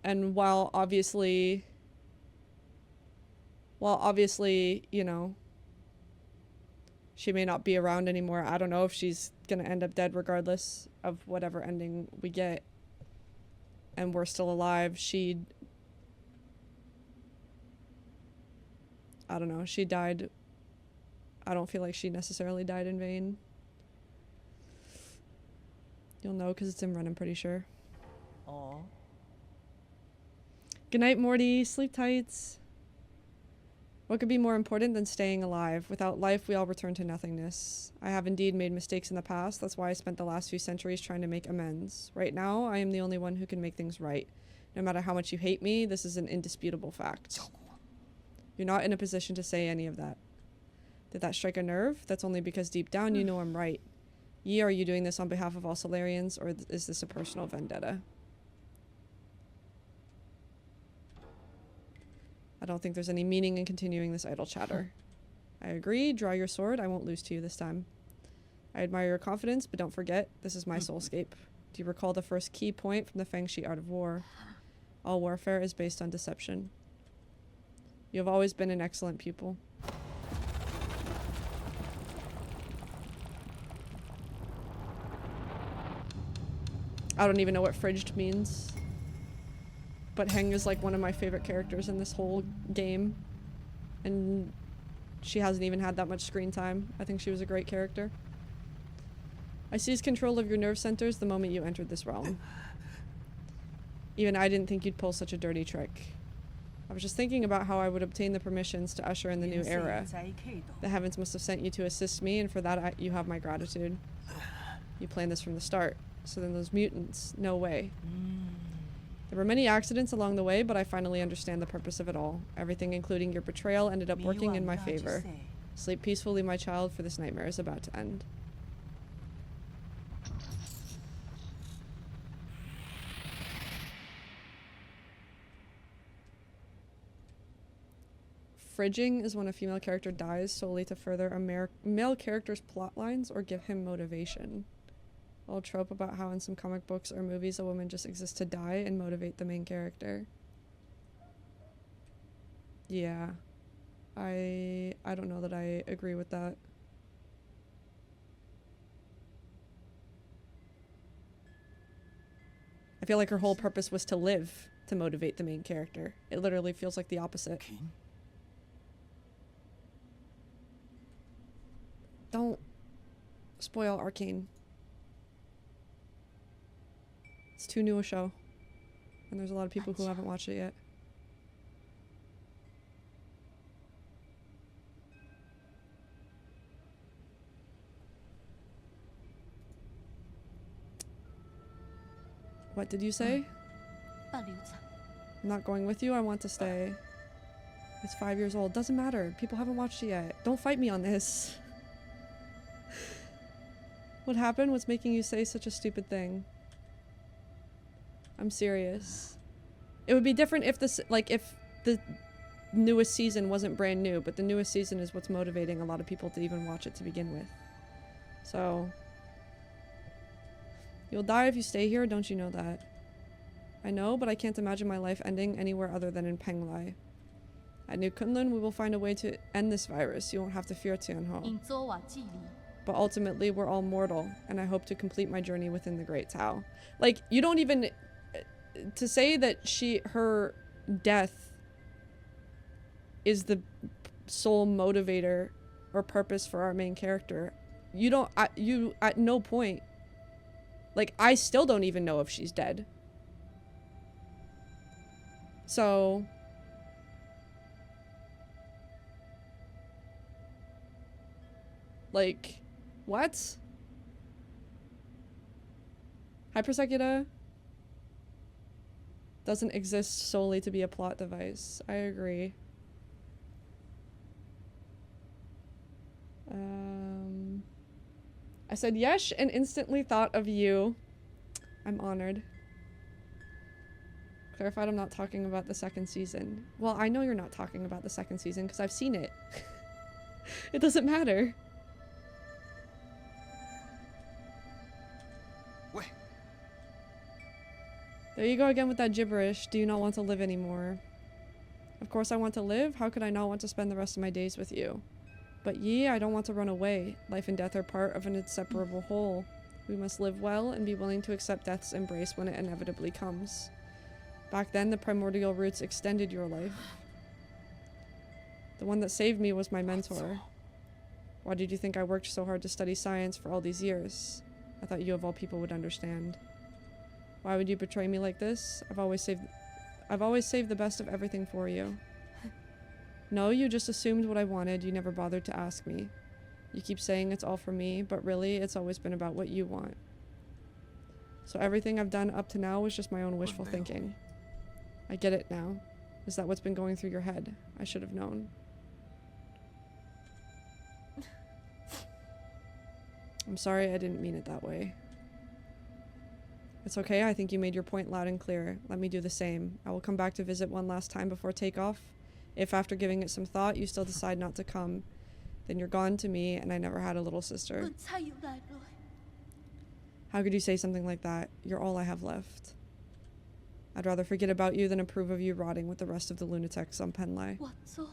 And while obviously, you know, she may not be around anymore. I don't know if she's going to end up dead regardless of whatever ending we get. And we're still alive. I don't know. She died. I don't feel like she necessarily died in vain. You'll know because it's in run, I'm pretty sure. Aww. Good night, Morty. Sleep tights. What could be more important than staying alive? Without life, we all return to nothingness. I have indeed made mistakes in the past. That's why I spent the last few centuries trying to make amends. Right now, I am the only one who can make things right. No matter how much you hate me, this is an indisputable fact. You're not in a position to say any of that. Did that strike a nerve? That's only because deep down you know I'm right. Yi, are you doing this on behalf of all Solarians, or is this a personal vendetta? I don't think there's any meaning in continuing this idle chatter. I agree. Draw your sword. I won't lose to you this time. I admire your confidence, but don't forget, this is my soulscape. Do you recall the first key point from the Fengshi Art of War? All warfare is based on deception. You have always been an excellent pupil. I don't even know what fridged means. But Heng is like one of my favorite characters in this whole game. And she hasn't even had that much screen time. I think she was a great character. I seized control of your nerve centers the moment you entered this realm. Even I didn't think you'd pull such a dirty trick. I was just thinking about how I would obtain the permissions to usher in the new era. The heavens must have sent you to assist me, and for that you have my gratitude. You planned this from the start. So then those mutants, no way. There were many accidents along the way, but I finally understand the purpose of it all. Everything, including your betrayal, ended up working in my favor. Sleep peacefully, my child, for this nightmare is about to end. Fridging is when a female character dies solely to further a male character's plot lines or give him motivation. Old trope about how in some comic books or movies a woman just exists to die and motivate the main character. Yeah. I don't know that I agree with that. I feel like her whole purpose was to live to motivate the main character. It literally feels like the opposite. Don't spoil Arcane. It's too new a show. And there's a lot of people who haven't watched it yet. What did you say? I'm not going with you. I want to stay. It's 5 years old. Doesn't matter. People haven't watched it yet. Don't fight me on this. What happened? What's making you say such a stupid thing? I'm serious. It would be different if if the newest season wasn't brand new, but the newest season is what's motivating a lot of people to even watch it to begin with. So, you'll die if you stay here, don't you know that? I know, but I can't imagine my life ending anywhere other than in Penglai. At New Kunlun, we will find a way to end this virus. You won't have to fear Tianho. But ultimately, we're all mortal, and I hope to complete my journey within the Great Tao. Like, you don't even... To say that her death is the sole motivator or purpose for our main character, you at no point... Like, I still don't even know if she's dead. So... Like... What? Hi, Persecuta. Doesn't exist solely to be a plot device. I agree. I said yes and instantly thought of you. I'm honored. Clarified I'm not talking about the second season. Well, I know you're not talking about the second season because I've seen it. It doesn't matter. There you go again with that gibberish. Do you not want to live anymore? Of course I want to live. How could I not want to spend the rest of my days with you? But Yi, I don't want to run away. Life and death are part of an inseparable whole. We must live well and be willing to accept death's embrace when it inevitably comes. Back then, the primordial roots extended your life. The one that saved me was my mentor. Why did you think I worked so hard to study science for all these years? I thought you of all people would understand. Why would you betray me like this? I've always saved the best of everything for you. No, you just assumed what I wanted. You never bothered to ask me. You keep saying it's all for me, but really, it's always been about what you want. So everything I've done up to now was just my own wishful thinking. I get it now. Is that what's been going through your head? I should have known. I'm sorry I didn't mean it that way. It's okay, I think you made your point loud and clear. Let me do the same. I will come back to visit one last time before takeoff. If after giving it some thought, you still decide not to come, then you're gone to me, and I never had a little sister. How could you say something like that? You're all I have left. I'd rather forget about you than approve of you rotting with the rest of the lunatics on Penlai. 왔어.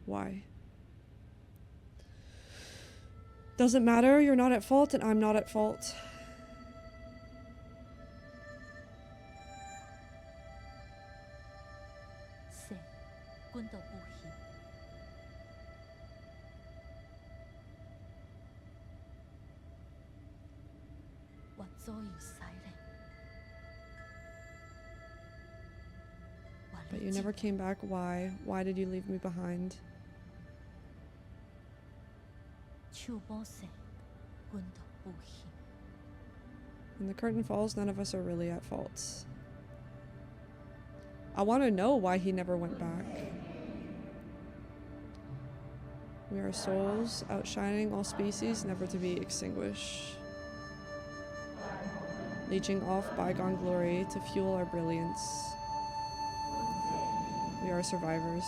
Why? Doesn't matter, you're not at fault and I'm not at fault. 쎄, 꾼도 무희. 왔어 이 사이렌. But you never came back. Why? Why did you leave me behind? 추보세, 꾼도 무희. When the curtain falls, none of us are really at fault. I want to know why he never went back. We are souls, outshining all species, never to be extinguished. Leeching off bygone glory to fuel our brilliance. We are survivors.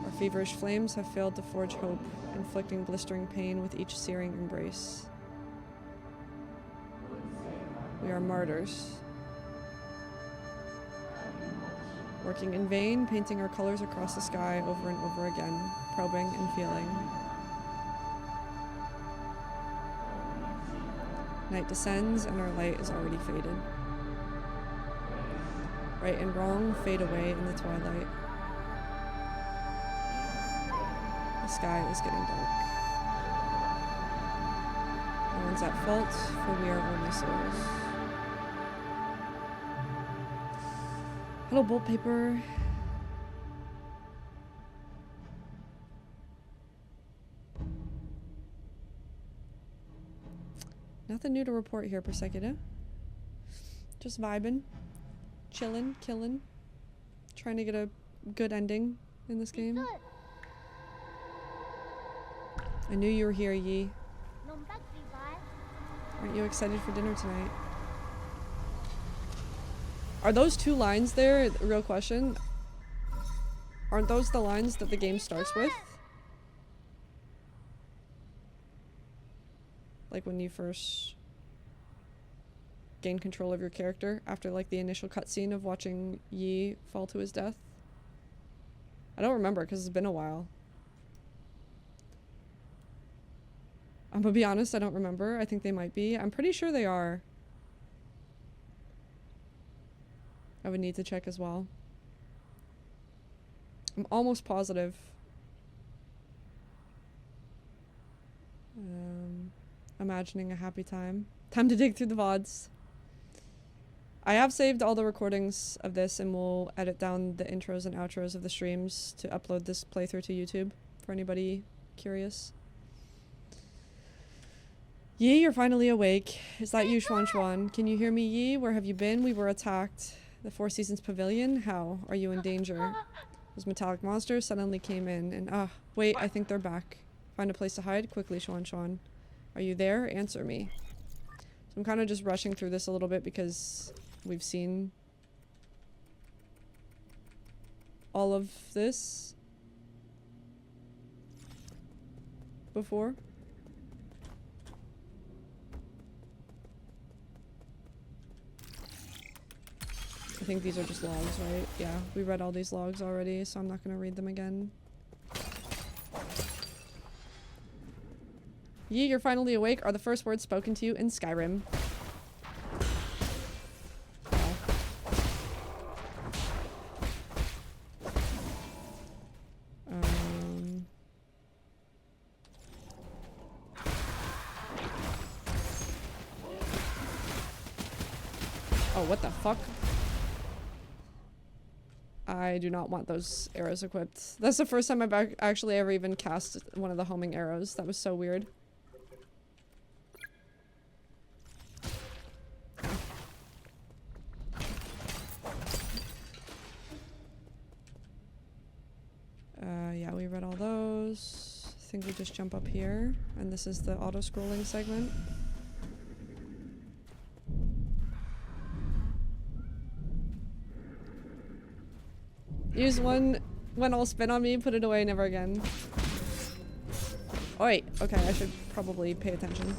Our feverish flames have failed to forge hope, inflicting blistering pain with each searing embrace. We are martyrs. Working in vain, painting our colors across the sky over and over again, probing and feeling. Night descends and our light is already faded. Right and wrong fade away in the twilight. The sky is getting dark. No one's at fault, for we are only souls. Hello, bolt paper. Nothing new to report here, Persecuta. Just vibing, chilling, killing, trying to get a good ending in this game. I knew you were here, Yi. Aren't you excited for dinner tonight? Are those two lines there? Real question. Aren't those the lines that the game starts with? Like when you first gain control of your character after like the initial cutscene of watching Yi fall to his death? I don't remember because it's been a while. I'm gonna be honest, I don't remember. I think they might be. I'm pretty sure they are. I would need to check as well. I'm almost positive. Imagining a happy time. Time to dig through the VODs. I have saved all the recordings of this and we'll edit down the intros and outros of the streams to upload this playthrough to YouTube for anybody curious. Yi, you're finally awake. Is that you, Xuan Xuan? Can you hear me, Yi? Where have you been? We were attacked. The Four Seasons Pavilion? How? Are you in danger? Those metallic monsters suddenly came in and wait, I think they're back. Find a place to hide? Quickly, Xuan Xuan. Are you there? Answer me. So I'm kind of just rushing through this a little bit because we've seen all of this before. I think these are just logs, right? Yeah, we read all these logs already, so I'm not going to read them again. Yi, you're finally awake. Are the first words spoken to you in Skyrim? Wow. Oh, what the fuck? I do not want those arrows equipped. That's the first time I've actually ever even cast one of the homing arrows. That was so weird. Yeah, we read all those. I think we just jump up here, and this is the auto-scrolling segment. Use one when all spin on me, put it away, never again. Oh wait, okay, I should probably pay attention.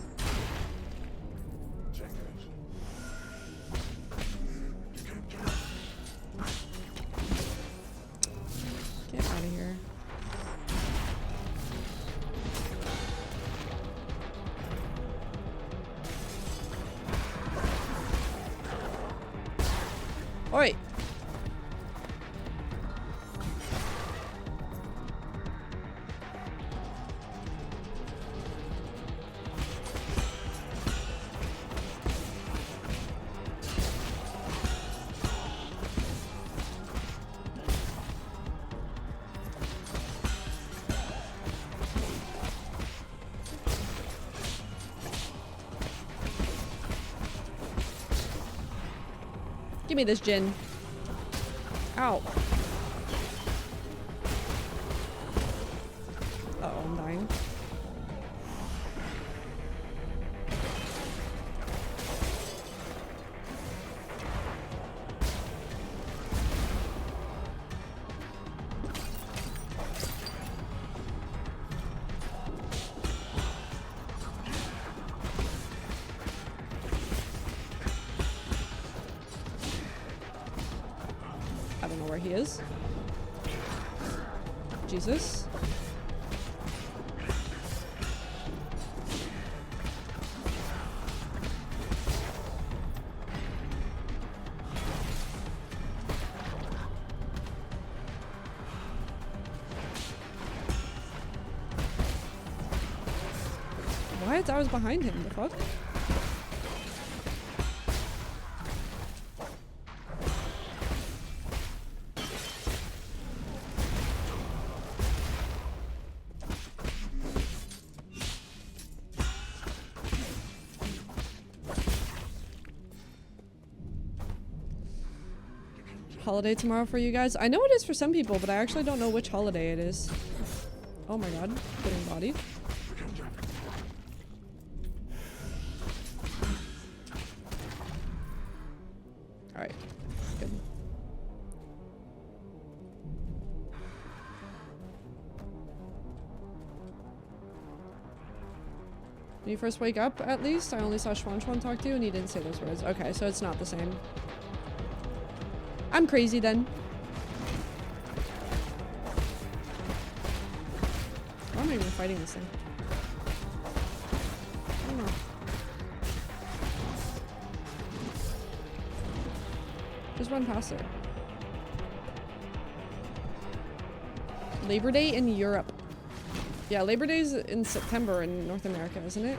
Oi! Give me this gin. Ow. Uh-oh, I'm dying. I don't know where he is. Jesus. What? I was behind him. The fuck? Holiday tomorrow for you guys? I know it is for some people, but I actually don't know which holiday it is. Oh my god, getting bodied. Alright, good. When you first wake up, at least, I only saw Schwan talk to you and he didn't say those words. Okay, so it's not the same. I'm crazy then. Why am I even fighting this thing? I don't know. Just run past it. Labor Day in Europe. Yeah, Labor Day's in September in North America, isn't it?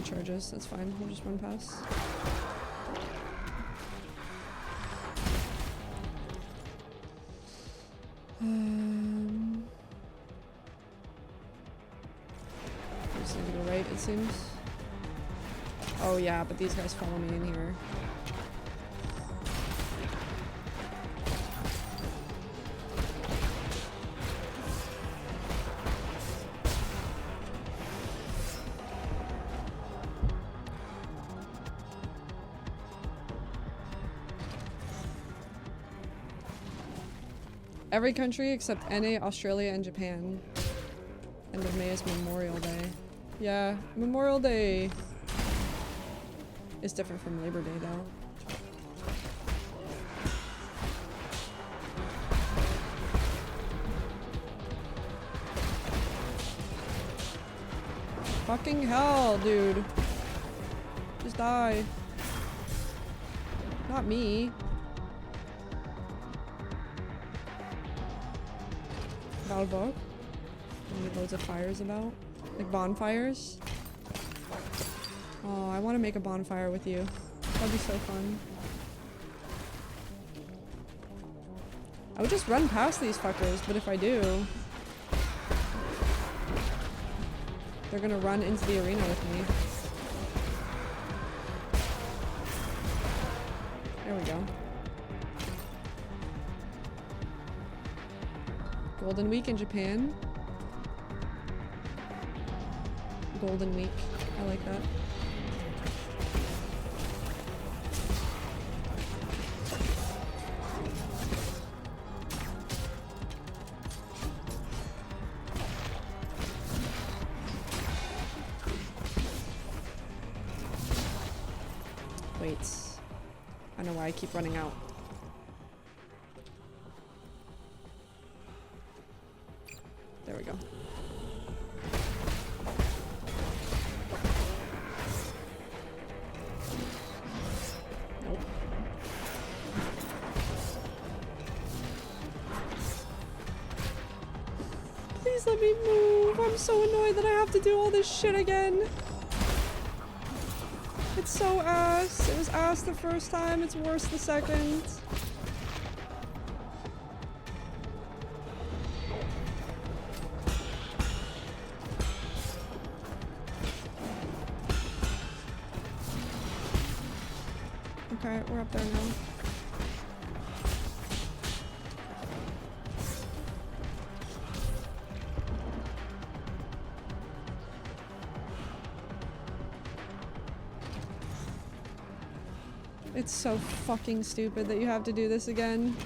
Charges, that's fine. We'll just run past. I just need to go right, it seems. Oh yeah, but these guys follow me in here. Every country except NA, Australia, and Japan. End of May is Memorial Day. Yeah, Memorial Day is different from Labor Day though. Fucking hell, dude. Just die. Not me. Valborg. Need loads of fires about. Like bonfires. Oh, I want to make a bonfire with you. That'd be so fun. I would just run past these fuckers, but if I do, they're gonna run into the arena with me. There we go. Golden Week in Japan. Golden Week. I like that. Wait. I know why I keep running out. There we go. Please let me move. I'm so annoyed that I have to do all this shit again. It's so ass. It was ass the first time. It's worse the second. Okay, we're up there now. It's so fucking stupid that you have to do this again.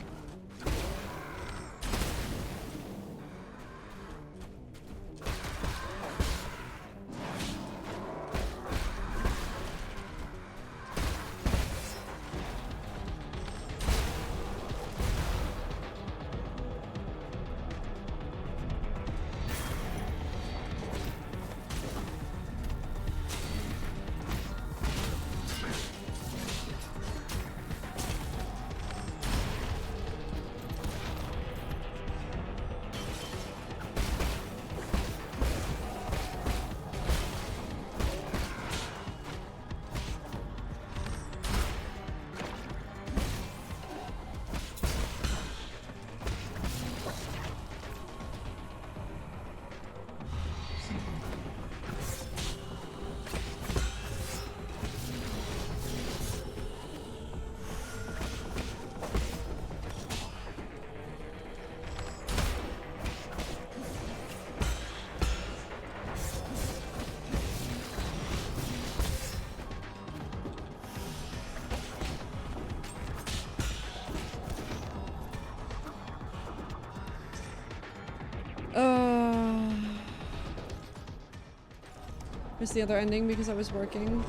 Missed the other ending because I was working.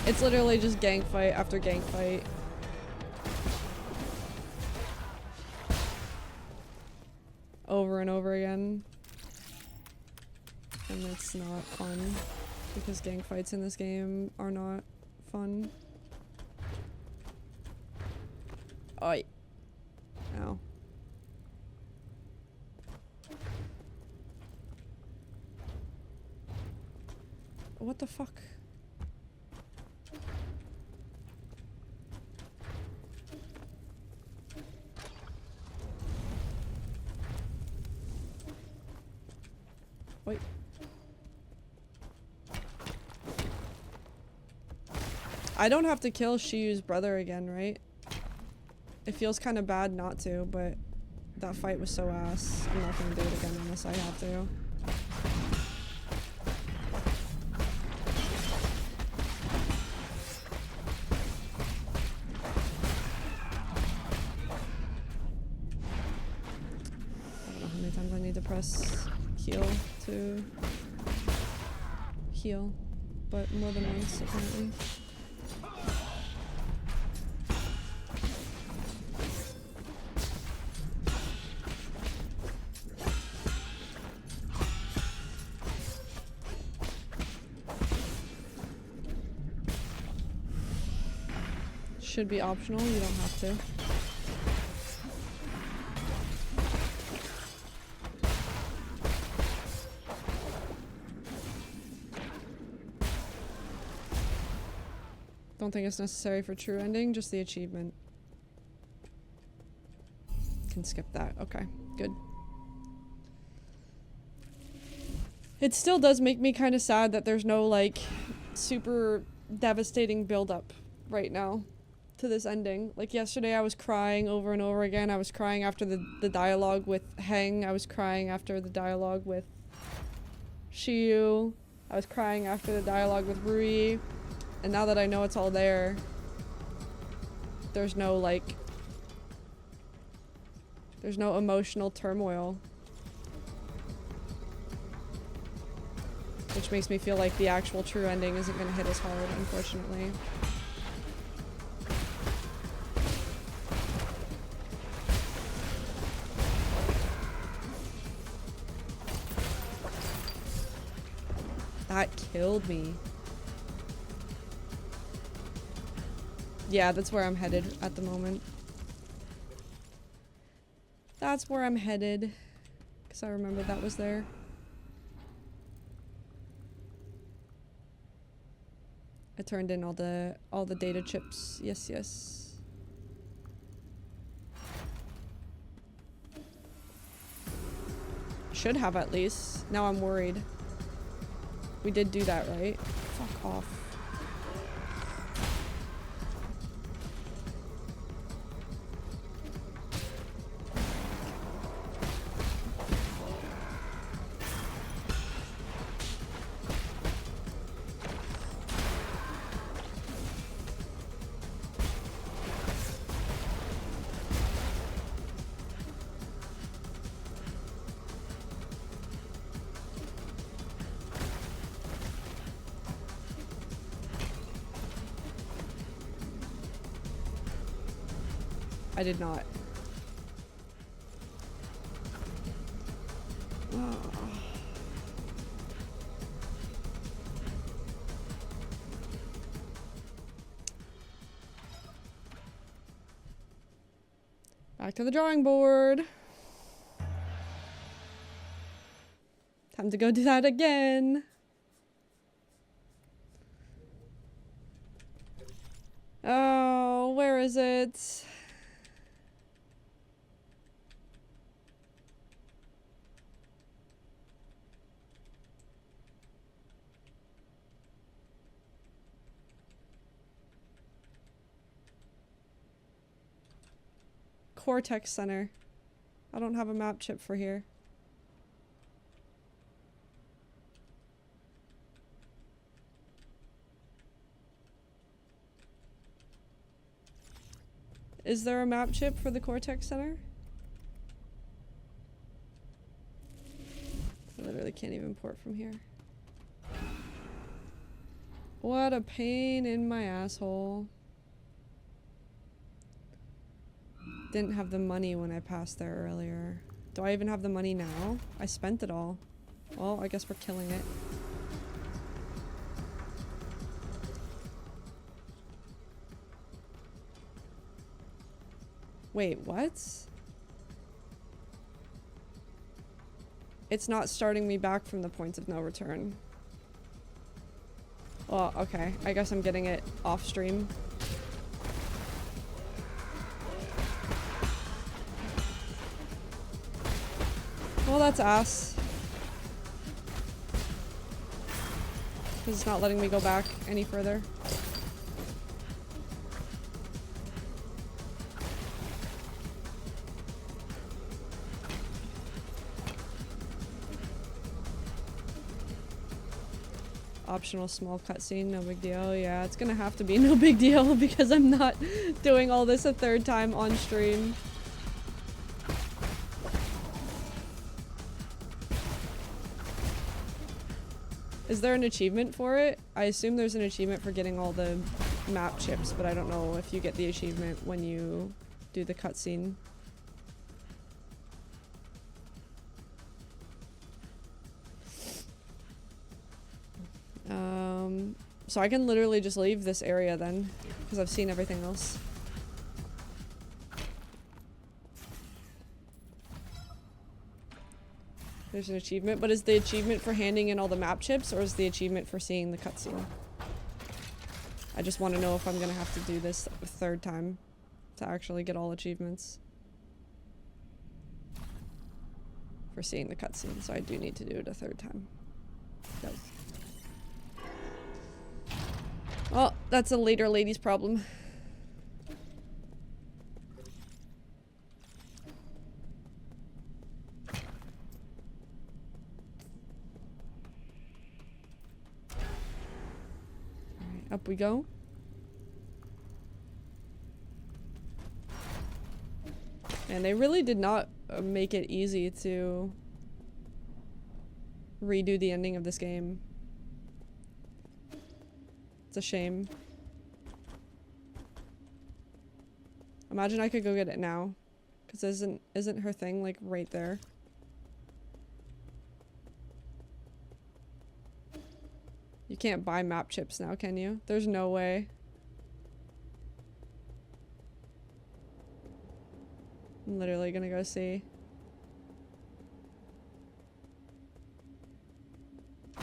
It's literally just gang fight after gang fight. Over and over again. And it's not fun. Because gang fights in this game are not fun. Oi. Ow. What the fuck? Wait. I don't have to kill Shiyu's brother again, right? It feels kind of bad not to, but that fight was so ass. I'm not gonna do it again unless I have to. Press heal to heal, but more than once apparently. Should be optional, you don't have to. Don't think it's necessary for true ending, just the achievement. Can skip that. Okay, good. It still does make me kind of sad that there's no like super devastating build-up right now to this ending. Like yesterday I was crying over and over again. I was crying after the dialogue with Heng. I was crying after the dialogue with Shiyu. I was crying after the dialogue with Rui. And now that I know it's all there, there's no like, there's no emotional turmoil. Which makes me feel like the actual true ending isn't gonna hit as hard, unfortunately. That killed me. Yeah, that's where I'm headed at the moment. That's where I'm headed. Because I remember that was there. I turned in all the data chips. Yes, yes. Should have at least. Now I'm worried. We did do that, right? Fuck off. I did not. Oh. Back to the drawing board. Time to go do that again. Oh, where is it? Cortex Center. I don't have a map chip for here. Is there a map chip for the Cortex Center? I literally can't even port from here. What a pain in my asshole. Didn't have the money when I passed there earlier. Do I even have the money now? I spent it all. Well, I guess we're killing it. Wait, what? It's not starting me back from the point of no return. Well, okay. I guess I'm getting it off stream. Well, that's ass. Because it's not letting me go back any further. Optional small cutscene, no big deal. Yeah, it's gonna have to be no big deal because I'm not doing all this a third time on stream. Is there an achievement for it? I assume there's an achievement for getting all the map chips, but I don't know if you get the achievement when you do the cutscene. So I can literally just leave this area then, because I've seen everything else. There's an achievement, but is the achievement for handing in all the map chips, or is the achievement for seeing the cutscene? I just want to know if I'm gonna have to do this a third time to actually get all achievements for seeing the cutscene, so I do need to do it a third time. Yep. Well, that's a later lady's problem. Alright, up we go. And they really did not make it easy to redo the ending of this game. It's a shame. Imagine I could go get it now. Cause isn't her thing like right there? You can't buy map chips now, can you? There's no way. I'm literally gonna go see.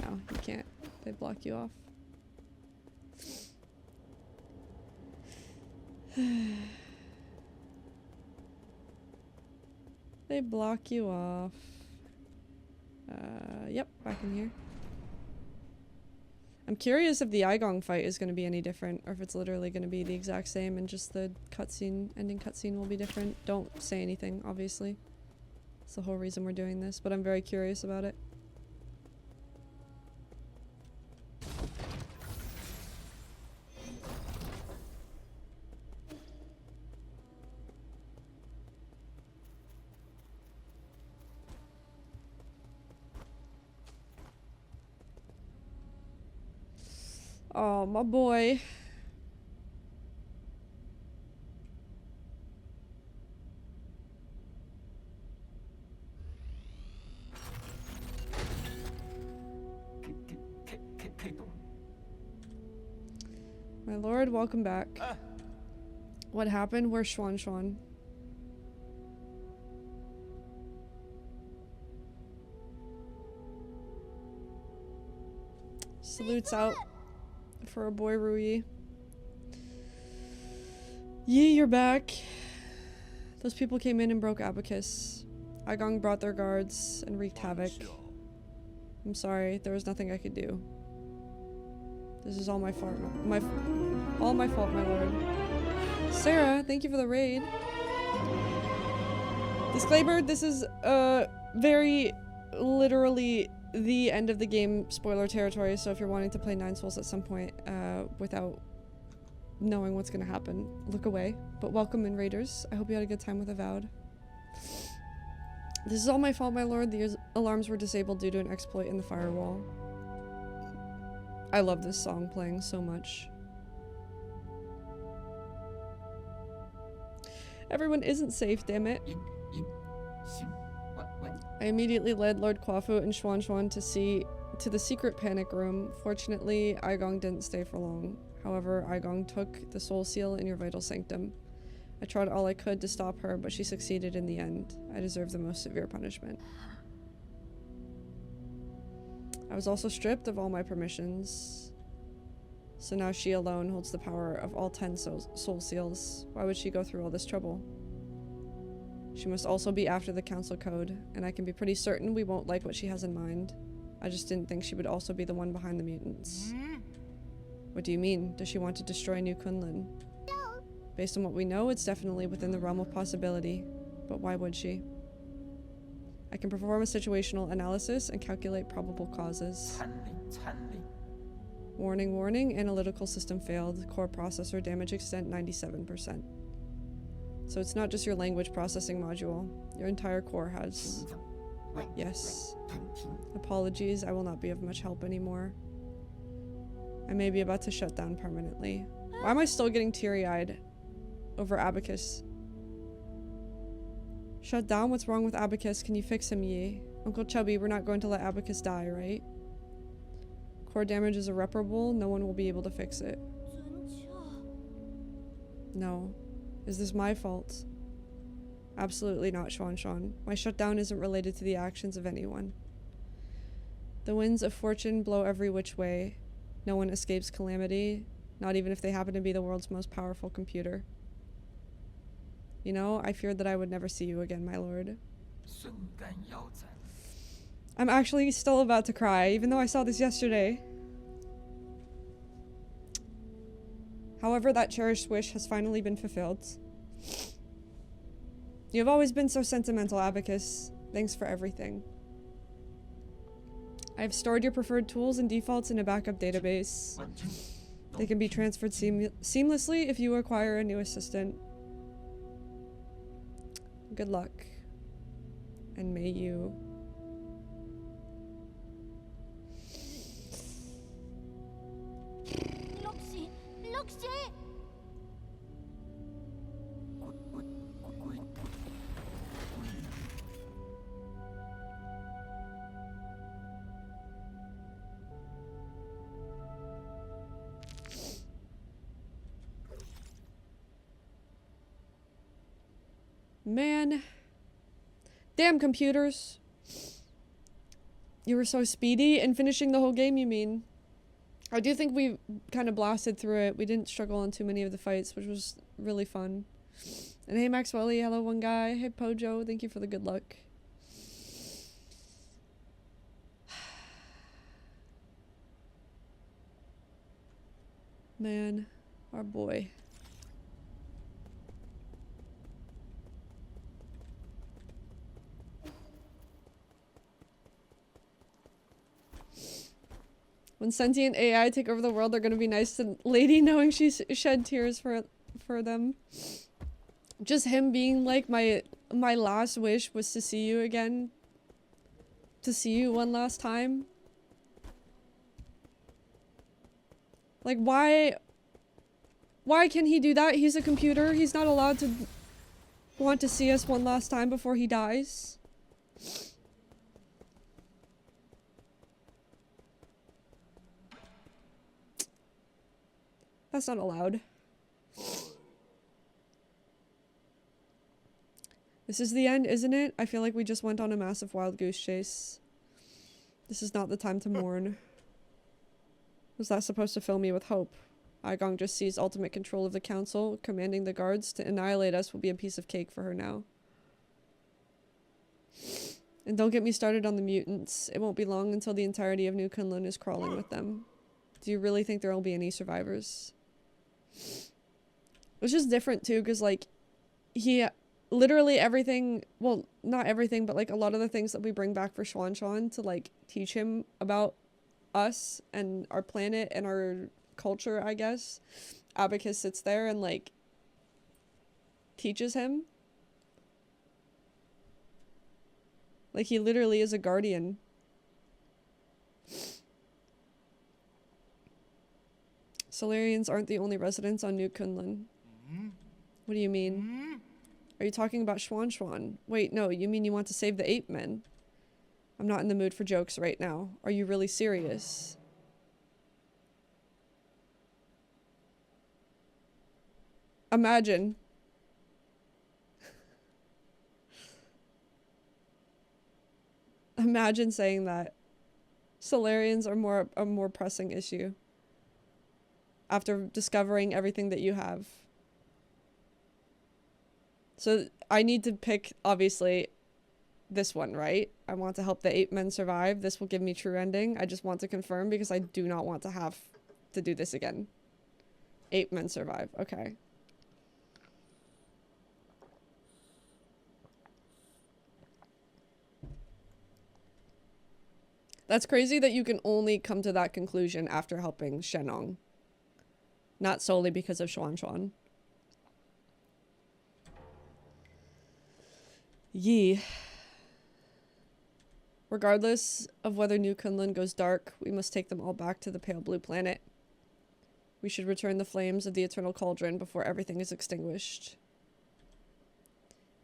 No, you can't. They block you off. They block you off. Yep, back in here. I'm curious if the Aigong fight is going to be any different, or if it's literally going to be the exact same and just the cutscene, ending cutscene will be different. Don't say anything, obviously. That's the whole reason we're doing this, but I'm very curious about it. Oh, my boy. My lord, welcome back. What happened? Where's Xuan Xuan? Salutes out for a boy Rui. Yee, you're back. Those people came in and broke Abacus. Aigong brought their guards and wreaked havoc. I'm sorry, there was nothing I could do. This is all my fault. All my fault, my lord. Sarah, thank you for the raid. Disclaimer, this is very literally the end of the game spoiler territory, so if you're wanting to play 9 Souls at some point without knowing what's gonna happen, look away. But welcome in, raiders. I hope you had a good time with Avowed. This is all my fault, my lord. The alarms were disabled due to an exploit in the firewall. I love this song playing so much. Everyone isn't safe, damn it. I immediately led Lord Kwafu and Xuan Xuan to the secret panic room. Fortunately, Aigong didn't stay for long. However, Aigong took the soul seal in your vital sanctum. I tried all I could to stop her, but she succeeded in the end. I deserve the most severe punishment. I was also stripped of all my permissions. So now she alone holds the power of all 10 soul seals. Why would she go through all this trouble? She must also be after the council code, and I can be pretty certain we won't like what she has in mind. I just didn't think she would also be the one behind the mutants. What do you mean? Does she want to destroy New Kunlun? Based on what we know, it's definitely within the realm of possibility. But why would she? I can perform a situational analysis and calculate probable causes. Warning, warning, analytical system failed. Core processor damage extent 97%. So it's not just your language processing module. Your entire core has. Yes. Apologies, I will not be of much help anymore. I may be about to shut down permanently. Why am I still getting teary-eyed over Abacus? Shut down? What's wrong with Abacus? Can you fix him, Yi? Uncle Chubby, we're not going to let Abacus die, right? Core damage is irreparable. No one will be able to fix it. No. Is this my fault? Absolutely not, Xuan Xuan. My shutdown isn't related to the actions of anyone. The winds of fortune blow every which way. No one escapes calamity, not even if they happen to be the world's most powerful computer. You know, I feared that I would never see you again, my lord. I'm actually still about to cry, even though I saw this yesterday. However, that cherished wish has finally been fulfilled. You have always been so sentimental, Abacus. Thanks for everything. I have stored your preferred tools and defaults in a backup database. They can be transferred seamlessly if you acquire a new assistant. Good luck. And may you... Man. Damn computers. You were so speedy in finishing the whole game, you mean? I do think we kind of blasted through it. We didn't struggle on too many of the fights, which was really fun. And hey, Maxwelly, hello, one guy. Hey, Pojo, thank you for the good luck. Man, our boy. When sentient AI take over the world, they're gonna be nice to Lady, knowing she shed tears for them. Just him being like, my last wish was to see you again. To see you one last time. Like, why can he do that? He's a computer. He's not allowed to want to see us one last time before he dies. That's not allowed. This is the end, isn't it? I feel like we just went on a massive wild goose chase. This is not the time to mourn. Was that supposed to fill me with hope? Aigong just seized ultimate control of the council, commanding the guards to annihilate us will be a piece of cake for her now. And don't get me started on the mutants. It won't be long until the entirety of New Kunlun is crawling with them. Do you really think there will be any survivors? It's just different too, because like, he literally everything, well, not everything, but like a lot of the things that we bring back for Xuan to like teach him about us and our planet and our culture, I guess. Abacus sits there and like teaches him. Like, he literally is a guardian. Solarians aren't the only residents on New Kunlun. What do you mean? Are you talking about Xuan? Wait, no, you mean you want to save the ape men? I'm not in the mood for jokes right now. Are you really serious? Imagine. Imagine saying that. Solarians are a more pressing issue. After discovering everything that you have. So I need to pick, obviously, this one, right? I want to help the ape men survive. This will give me true ending. I just want to confirm because I do not want to have to do this again. Ape men survive. Okay. That's crazy that you can only come to that conclusion after helping Shenong. Not solely because of Xuan. Yee. Regardless of whether New Kunlun goes dark, we must take them all back to the pale blue planet. We should return the flames of the eternal cauldron before everything is extinguished.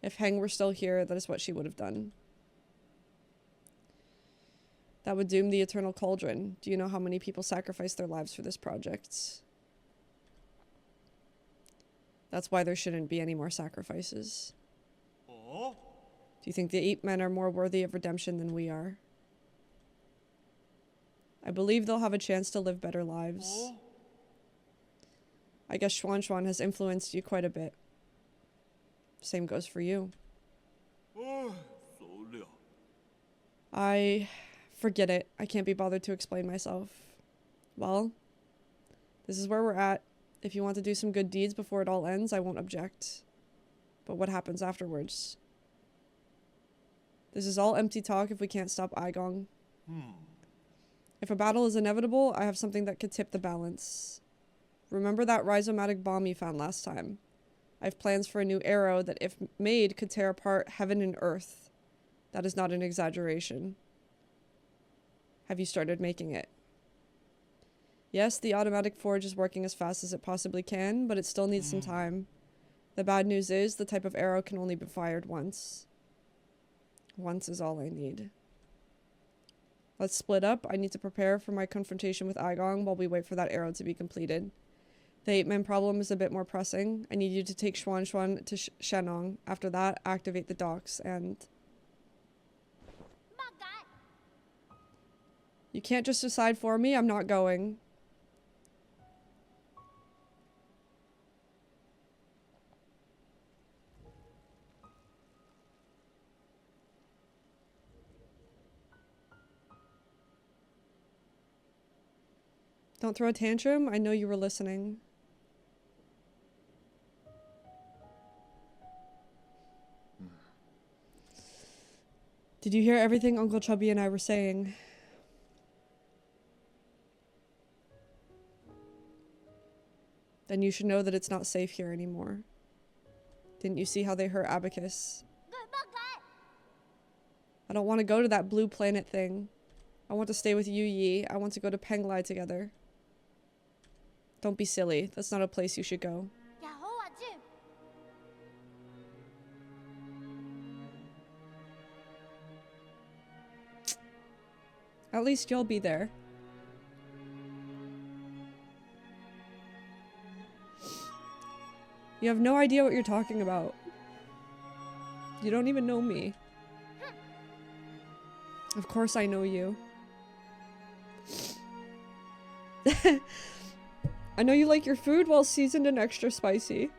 If Heng were still here, that is what she would have done. That would doom the eternal cauldron. Do you know how many people sacrificed their lives for this project? That's why there shouldn't be any more sacrifices. Oh. Do you think the ape men are more worthy of redemption than we are? I believe they'll have a chance to live better lives. Oh. I guess Xuan has influenced you quite a bit. Same goes for you. Oh. Forget it. I can't be bothered to explain myself. Well, this is where we're at. If you want to do some good deeds before it all ends, I won't object. But what happens afterwards? This is all empty talk if we can't stop Aigong. If a battle is inevitable, I have something that could tip the balance. Remember that rhizomatic bomb you found last time? I have plans for a new arrow that, if made, could tear apart heaven and earth. That is not an exaggeration. Have you started making it? Yes, the automatic forge is working as fast as it possibly can, but it still needs some time. The bad news is the type of arrow can only be fired once. Once is all I need. Let's split up. I need to prepare for my confrontation with Aigong while we wait for that arrow to be completed. The ape-man problem is a bit more pressing. I need you to take Xuan to Shenong. After that, activate the docks and... You can't just decide for me. I'm not going. Don't throw a tantrum. I know you were listening. Did you hear everything Uncle Chubby and I were saying? Then you should know that it's not safe here anymore. Didn't you see how they hurt Abacus? I don't want to go to that blue planet thing. I want to stay with you, Yi. I want to go to Penglai together. Don't be silly. That's not a place you should go. At least you'll be there. You have no idea what you're talking about. You don't even know me. Of course I know you. I know you like your food well seasoned and extra spicy.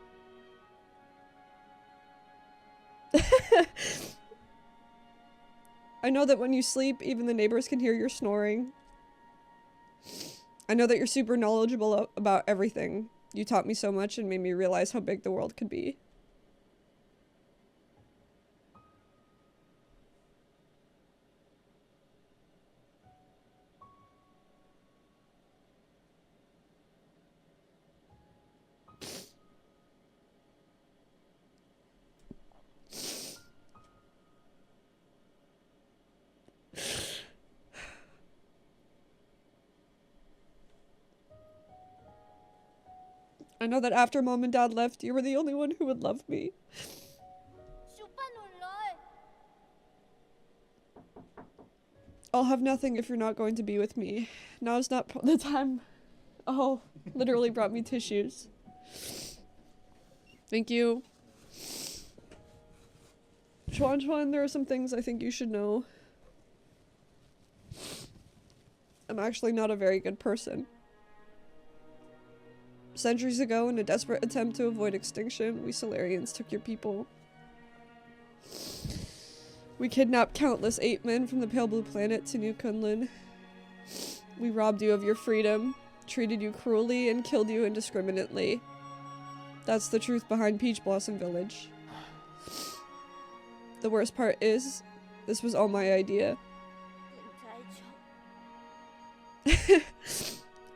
I know that when you sleep, even the neighbors can hear your snoring. I know that you're super knowledgeable about everything. You taught me so much and made me realize how big the world could be. I know that after Mom and Dad left, you were the only one who would love me. I'll have nothing if you're not going to be with me. Now's not the time. Oh, literally brought me tissues. Thank you. Chuan, there are some things I think you should know. I'm actually not a very good person. Centuries ago, in a desperate attempt to avoid extinction, we Solarians took your people. We kidnapped countless ape men from the pale blue planet to New Kunlun. We robbed you of your freedom, treated you cruelly, and killed you indiscriminately. That's the truth behind Peach Blossom Village. The worst part is, this was all my idea. I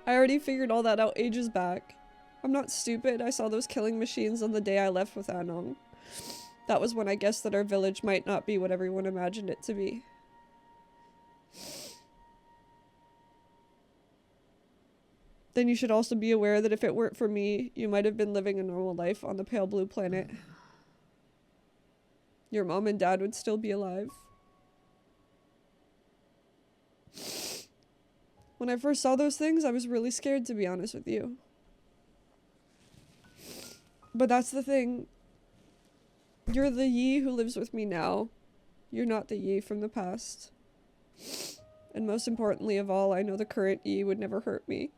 already figured all that out ages back. I'm not stupid. I saw those killing machines on the day I left with Anong. That was when I guessed that our village might not be what everyone imagined it to be. Then you should also be aware that if it weren't for me, you might have been living a normal life on the pale blue planet. Your mom and dad would still be alive. When I first saw those things, I was really scared, to be honest with you. But that's the thing. You're the Yi who lives with me now. You're not the Yi from the past. And most importantly of all, I know the current Yi would never hurt me.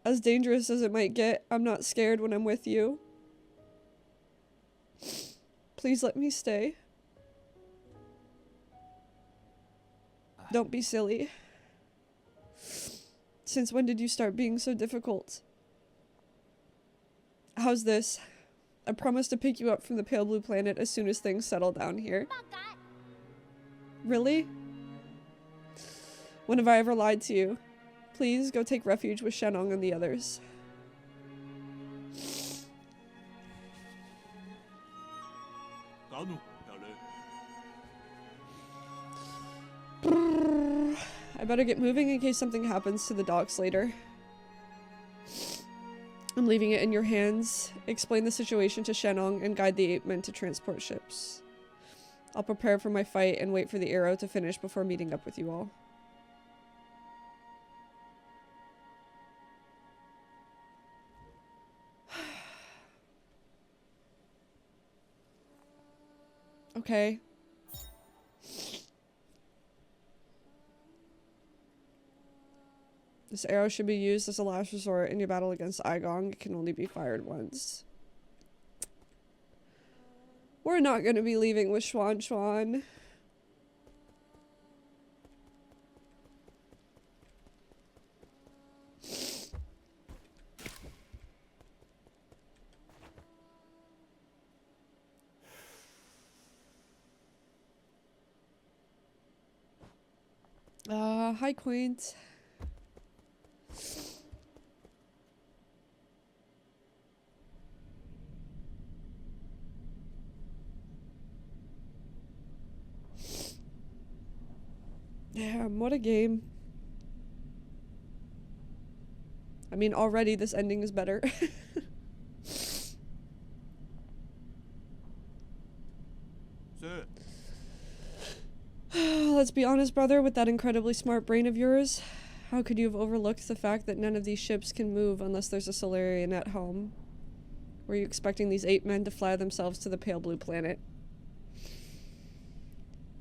As dangerous as it might get, I'm not scared when I'm with you. Please let me stay. Don't be silly. Since when did you start being so difficult? How's this? I promise to pick you up from the pale blue planet as soon as things settle down here. Really? When have I ever lied to you? Please go take refuge with Shenong and the others. I better get moving in case something happens to the docks later. I'm leaving it in your hands. Explain the situation to Shenong and guide the ape men to transport ships. I'll prepare for my fight and wait for the arrow to finish before meeting up with you all. Okay. This arrow should be used as a last resort in your battle against Aigong. It can only be fired once. We're not going to be leaving with Xuan Xuan. Hi, Quaint. Damn, what a game. I mean, already this ending is better. Let's be honest, brother, with that incredibly smart brain of yours, how could you have overlooked the fact that none of these ships can move unless there's a Solarian at home? Were you expecting these 8 men to fly themselves to the pale blue planet?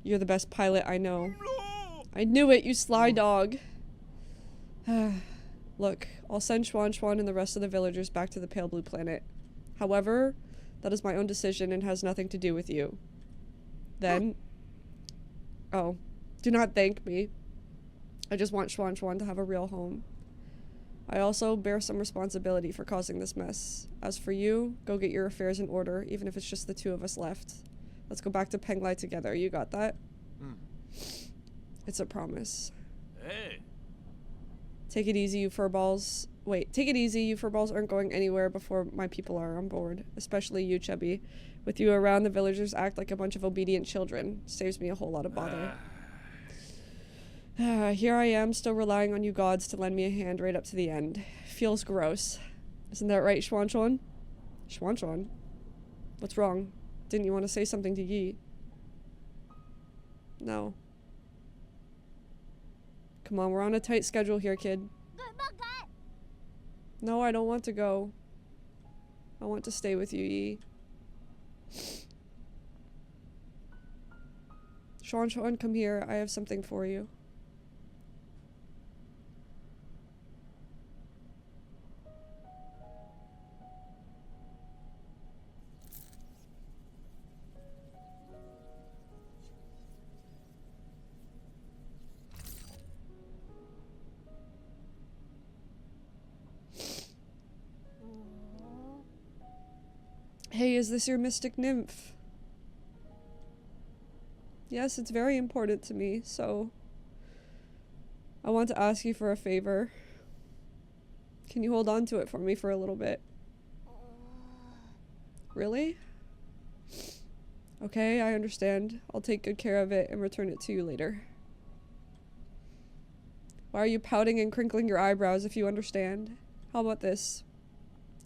You're the best pilot I know. I knew it, you sly dog. Look, I'll send Xuan and the rest of the villagers back to the pale blue planet. However, that is my own decision and has nothing to do with you. Then... Oh, do not thank me. I just want Xuan to have a real home. I also bear some responsibility for causing this mess. As for you, go get your affairs in order, even if it's just the 2 of us left. Let's go back to Penglai together. You got that? It's a promise. Hey. Take it easy, you furballs. Wait, take it easy. You furballs aren't going anywhere before my people are on board. Especially you, Chubby. With you around, the villagers act like a bunch of obedient children. Saves me a whole lot of bother. Here I am, still relying on you gods to lend me a hand right up to the end. Feels gross. Isn't that right, Xuan? Xuan? What's wrong? Didn't you want to say something to Yi? No. Come on, we're on a tight schedule here, kid. No, I don't want to go. I want to stay with you, Yi. Xuan, come here. I have something for you. Hey, is this your mystic nymph? Yes, it's very important to me, so I want to ask you for a favor. Can you hold on to it for me for a little bit? Really? Okay, I understand. I'll take good care of it and return it to you later. Why are you pouting and crinkling your eyebrows if you understand? How about this?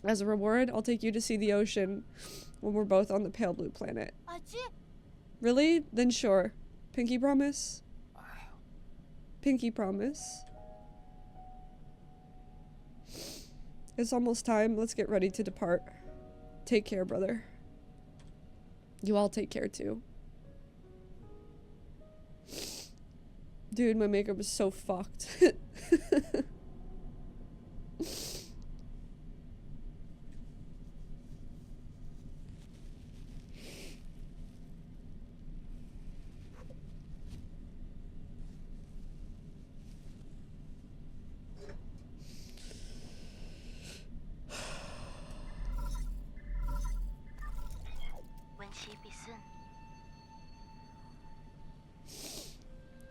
As a reward, I'll take you to see the ocean when we're both on the pale blue planet. Really? Then sure. Pinky promise? Pinky promise. It's almost time. Let's get ready to depart. Take care, brother. You all take care too. Dude, my makeup is so fucked.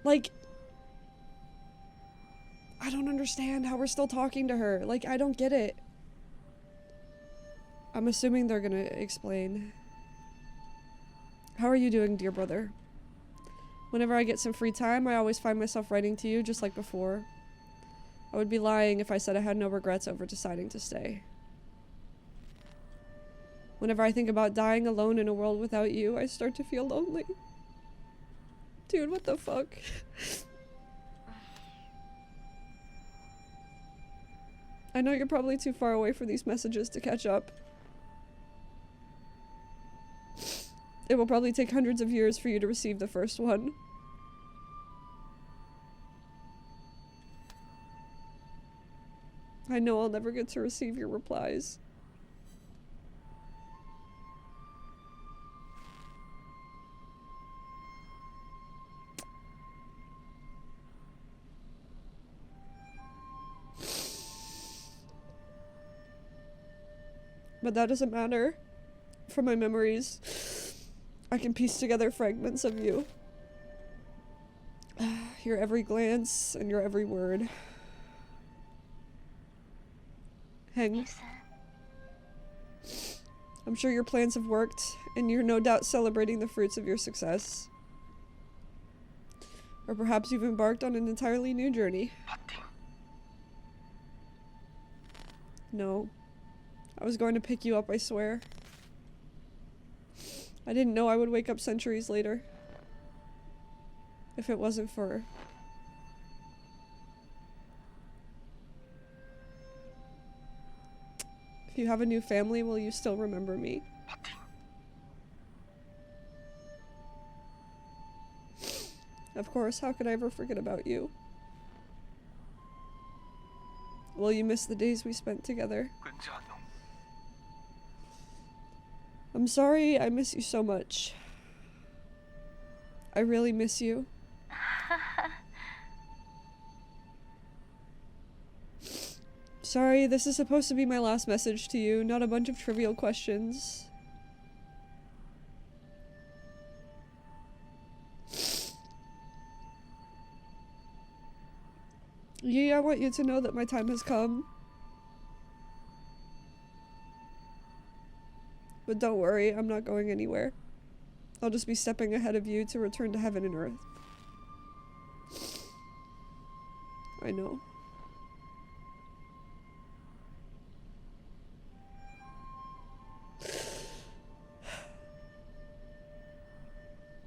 Like, I don't understand how we're still talking to her. Like, I don't get it. I'm assuming they're gonna explain. How are you doing, dear brother? Whenever I get some free time, I always find myself writing to you just like before. I would be lying if I said I had no regrets over deciding to stay. Whenever I think about dying alone in a world without you, I start to feel lonely. Dude, what the fuck? I know you're probably too far away for these messages to catch up. It will probably take hundreds of years for you to receive the first one. I know I'll never get to receive your replies. But that doesn't matter. From my memories, I can piece together fragments of you. your every glance and your every word. Heng, I'm sure your plans have worked, and you're no doubt celebrating the fruits of your success. Or perhaps you've embarked on an entirely new journey. No. I was going to pick you up, I swear. I didn't know I would wake up centuries later. If it wasn't for... If you have a new family, will you still remember me? Of course, how could I ever forget about you? Will you miss the days we spent together? I'm sorry I miss you so much. I really miss you. Sorry, this is supposed to be my last message to you, not a bunch of trivial questions. Yeah, I want you to know that my time has come. But don't worry, I'm not going anywhere. I'll just be stepping ahead of you to return to heaven and earth. I know.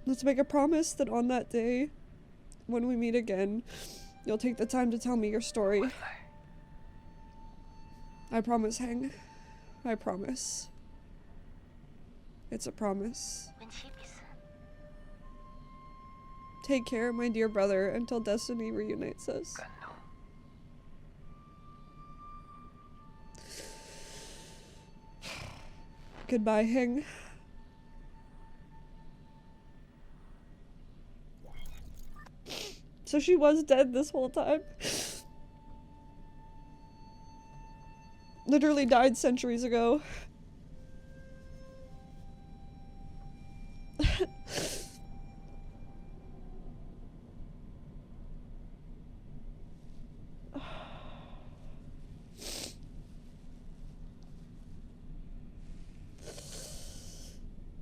Let's make a promise that on that day, when we meet again, you'll take the time to tell me your story. I promise, Heng. I promise. It's a promise. Take care, my dear brother, until destiny reunites us. Goodbye, Heng. So she was dead this whole time. Literally died centuries ago.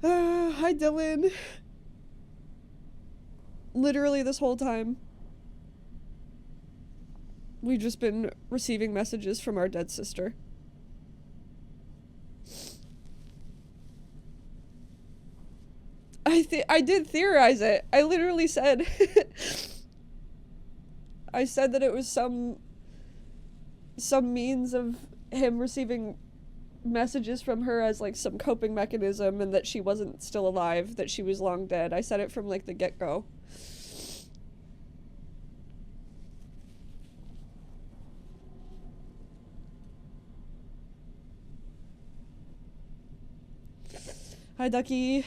Hi, Dylan. Literally this whole time, we've just been receiving messages from our dead sister. I did theorize it. I literally said I said that it was some means of him receiving messages from her as like some coping mechanism, and that she wasn't still alive, that she was long dead. I said it from like the get-go. Hi, Ducky.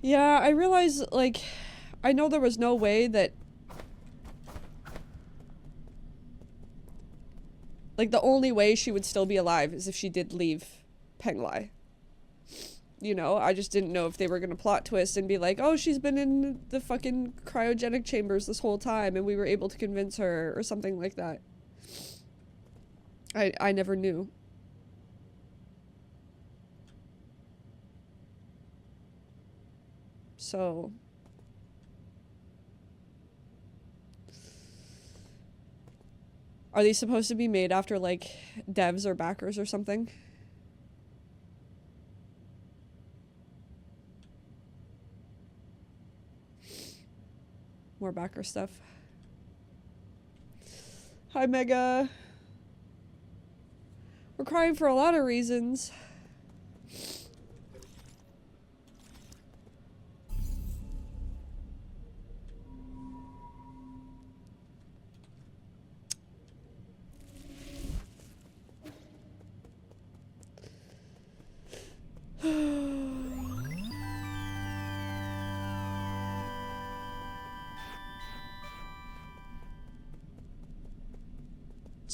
Yeah, I realize, like, I know there was no way that, like, the only way she would still be alive is if she did leave Penglai. You know, I just didn't know if they were gonna plot twist and be like, oh, she's been in the fucking cryogenic chambers this whole time and we were able to convince her, or something like that. I never knew. So... Are these supposed to be made after, like, devs or backers or something? More backer stuff. Hi, Mega. We're crying for a lot of reasons.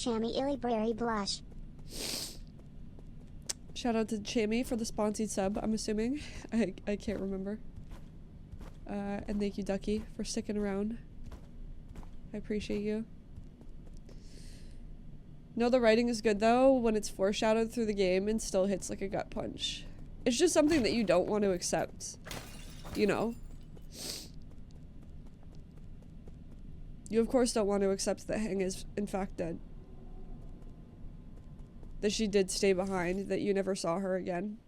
Chammy Illibrary Blush. Shout out to Chammy for the sponsored sub, I'm assuming. I can't remember. And thank you, Ducky, for sticking around. I appreciate you. No, the writing is good, though, when it's foreshadowed through the game and still hits like a gut punch. It's just something that you don't want to accept. You know? You, of course, don't want to accept that Heng is, in fact, dead. That she did stay behind, that you never saw her again.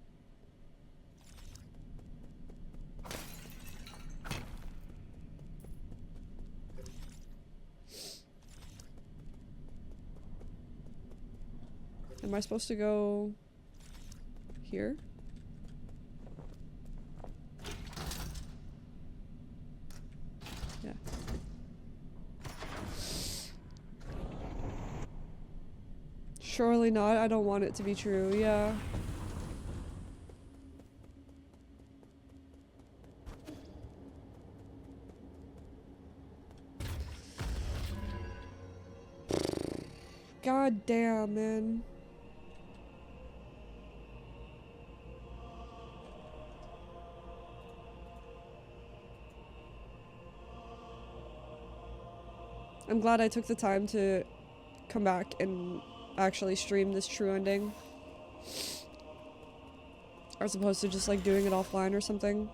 Am I supposed to go here? Yeah. Surely not. I don't want it to be true. Yeah. God damn, man. I'm glad I took the time to come back and actually stream this true ending. As opposed to just like doing it offline or something.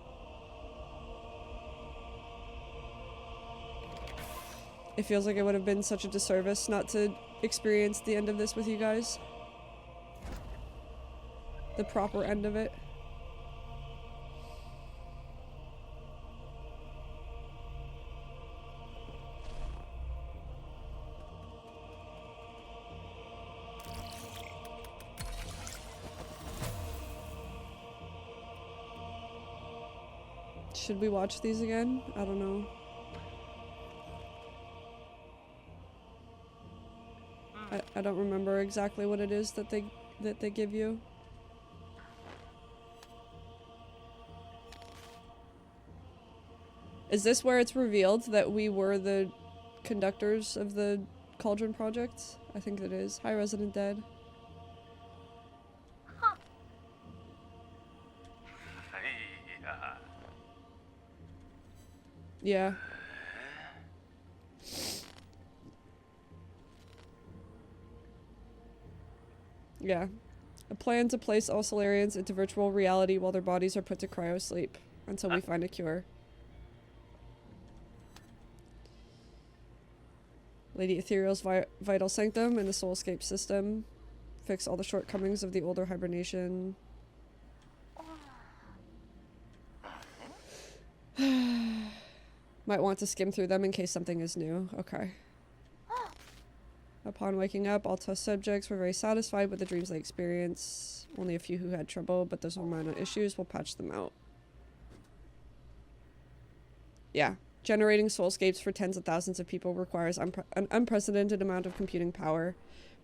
It feels like it would have been such a disservice not to experience the end of this with you guys. The proper end of it. Should we watch these again? I don't know. I don't remember exactly what it is that they give you. Is this where it's revealed that we were the conductors of the Cauldron Project? I think it is. Hi, Resident Dead. Yeah. Yeah. A plan to place all Solarians into virtual reality while their bodies are put to cryo-sleep until we find a cure. Lady Ethereal's vital sanctum and the soulscape system. Fix all the shortcomings of the older hibernation. Might want to skim through them in case something is new. Okay. Upon waking up, all test subjects were very satisfied with the dreams they experienced. Only a few who had trouble, but those were minor issues. We'll patch them out. Yeah. Generating soulscapes for tens of thousands of people requires an unprecedented amount of computing power.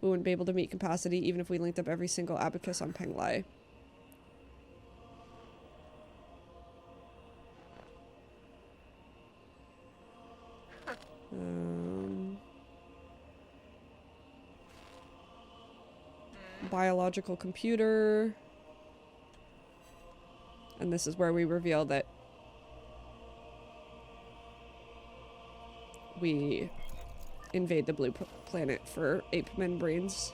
We wouldn't be able to meet capacity even if we linked up every single abacus on Penglai. Biological computer. And this is where we reveal that we invade the blue planet for ape men brains.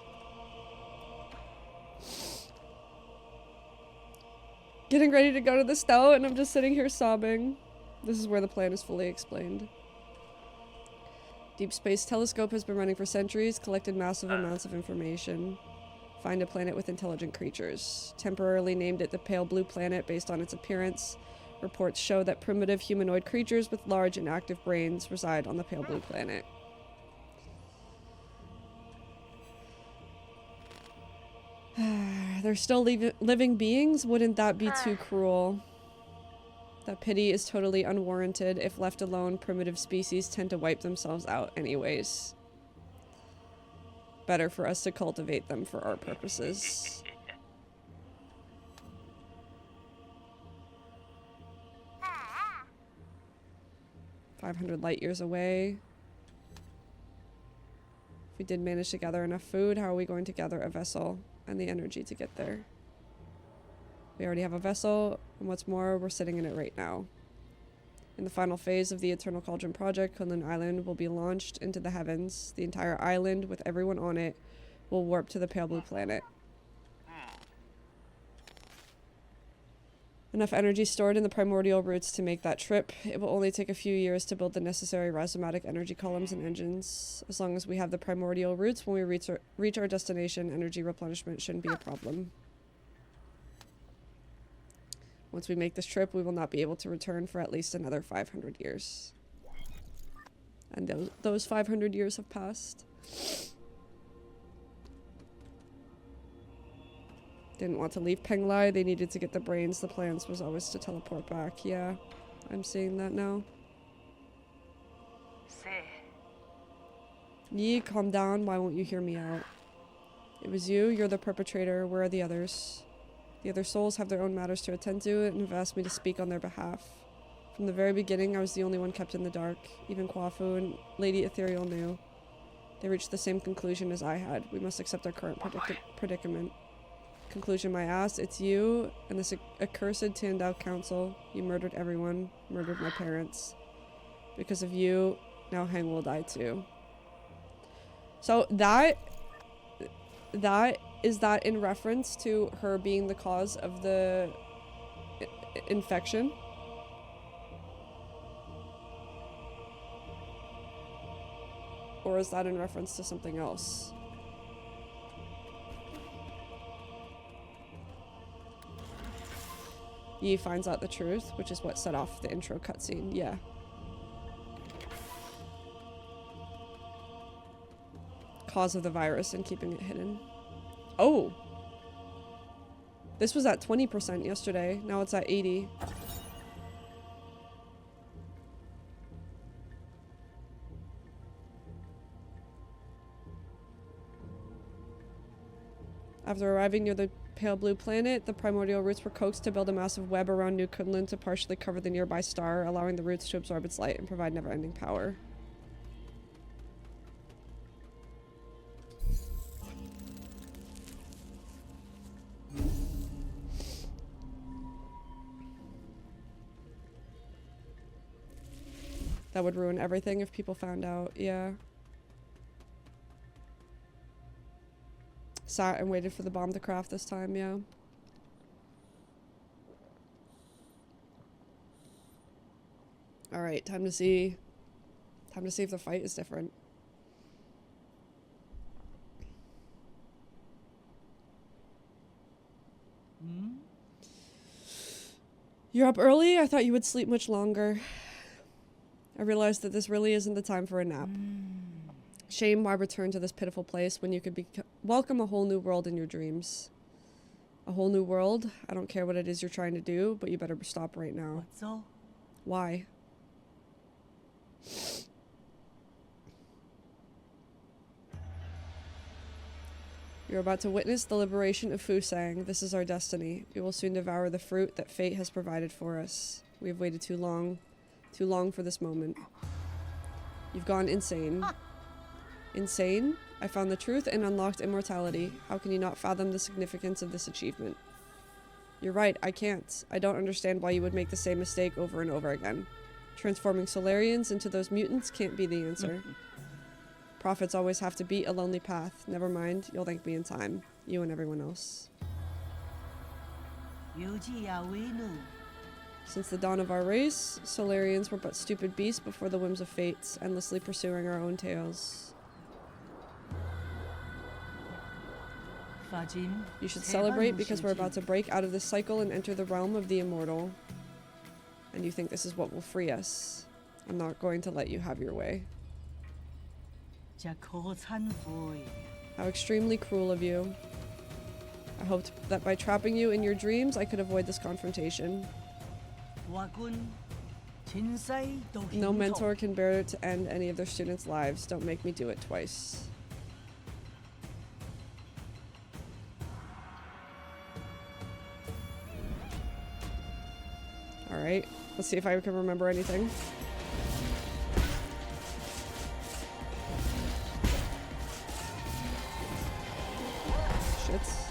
Getting ready to go to the Stell, and I'm just sitting here sobbing. This is where the plan is fully explained. Deep Space Telescope has been running for centuries, collected massive amounts of information. Find a planet with intelligent creatures. Temporarily named it the Pale Blue Planet based on its appearance. Reports show that primitive humanoid creatures with large and active brains reside on the Pale Blue Planet. They're still living beings? Wouldn't that be too cruel? That pity is totally unwarranted. If left alone, primitive species tend to wipe themselves out anyways. Better for us to cultivate them for our purposes. "500 light years away. If we did manage to gather enough food, how are we going to gather a vessel and the energy to get there? We already have a vessel, and what's more, we're sitting in it right now. In the final phase of the Eternal Cauldron project, Kunlun Island will be launched into the heavens. The entire island, with everyone on it, will warp to the pale blue planet. Enough energy stored in the primordial roots to make that trip. It will only take a few years to build the necessary rhizomatic energy columns and engines. As long as we have the primordial roots, when we reach our destination, energy replenishment shouldn't be a problem. Once we make this trip, we will not be able to return for at least another 500 years. And those 500 years have passed. Didn't want to leave Penglai. They needed to get the brains. The plans was always to teleport back. Yeah, I'm seeing that now. Yi, calm down. Why won't you hear me out? It was you. You're the perpetrator. Where are the others? The other souls have their own matters to attend to and have asked me to speak on their behalf. From the very beginning, I was the only one kept in the dark. Even Kwafu and Lady Ethereal knew. They reached the same conclusion as I had. We must accept our current predicament. Conclusion, my ass, it's you and this accursed Tandao Council. You murdered everyone, murdered my parents. Because of you, now Hang will die too. So is that in reference to her being the cause of the infection? Or is that in reference to something else? Yi finds out the truth, which is what set off the intro cutscene. Yeah. Cause of the virus and keeping it hidden. Oh! This was at 20% yesterday. Now it's at 80%. After arriving near the pale blue planet, the primordial roots were coaxed to build a massive web around New Kunlun to partially cover the nearby star, allowing the roots to absorb its light and provide never-ending power. That would ruin everything if people found out, yeah. Sat and waited for the bomb to craft this time, yeah. Alright, time to see if the fight is different. You're up early? I thought you would sleep much longer. I realized that this really isn't the time for a nap. Shame, why return to this pitiful place when you could welcome a whole new world in your dreams. A whole new world? I don't care what it is you're trying to do, but you better stop right now. What's all? Why? You're about to witness the liberation of Fusang. This is our destiny. We will soon devour the fruit that fate has provided for us. We have waited too long for this moment. You've gone insane. Insane? I found the truth and unlocked immortality. How can you not fathom the significance of this achievement? You're right, I can't. I don't understand why you would make the same mistake over and over again. Transforming Solarians into those mutants can't be the answer. Prophets always have to beat a lonely path. Never mind, you'll thank me in time. You and everyone else. Since the dawn of our race, Solarians were but stupid beasts before the whims of fate, endlessly pursuing our own tails. You should celebrate because we're about to break out of this cycle and enter the realm of the immortal. And you think this is what will free us. I'm not going to let you have your way. How extremely cruel of you. I hoped that by trapping you in your dreams, I could avoid this confrontation. No mentor can bear to end any of their students' lives. Don't make me do it twice. Alright, let's see if I can remember shits.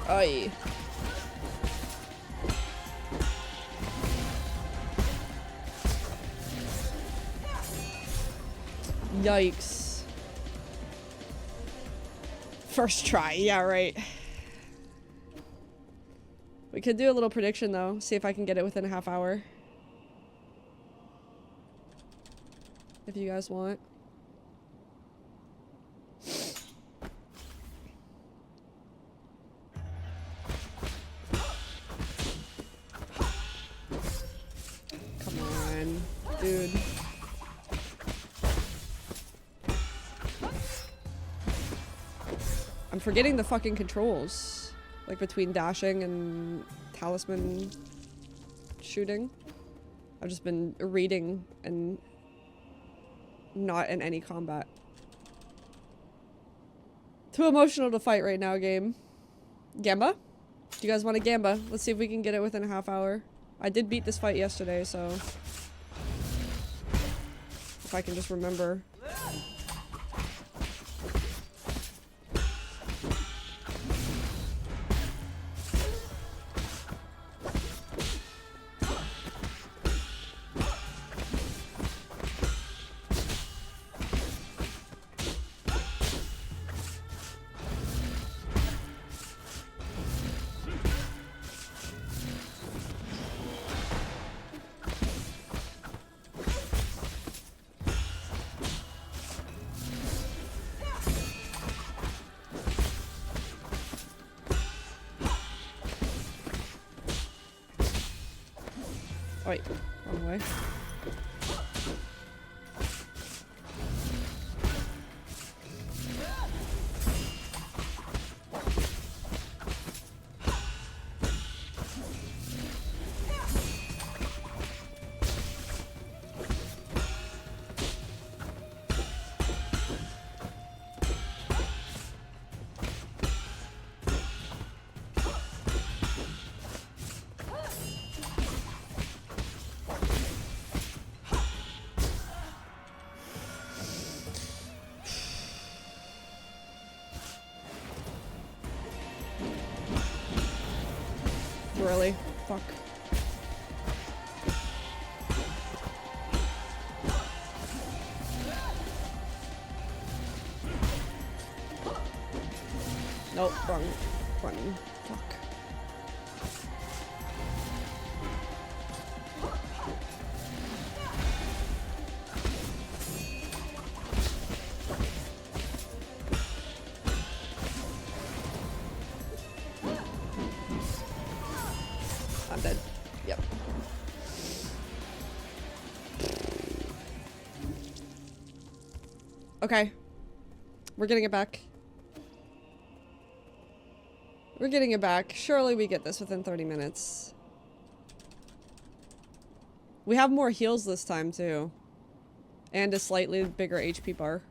Aye. Yikes. First try, yeah, right. We could do a little prediction though, see if I can get it within a half hour. If you guys want. Come on, dude. I'm forgetting the fucking controls. Like between dashing and talisman shooting. I've just been reading and not in any combat. Too emotional to fight right now, game. Gamba? Do you guys want a Gamba? Let's see if we can get it within a half hour. I did beat this fight yesterday, so... if I can just remember. Wait, wrong way. Really? Fuck. Nope, wrong button. Fuck. I'm dead. Yep. Okay. We're getting it back. We're getting it back. Surely we get this within 30 minutes. We have more heals this time, too. And a slightly bigger HP bar.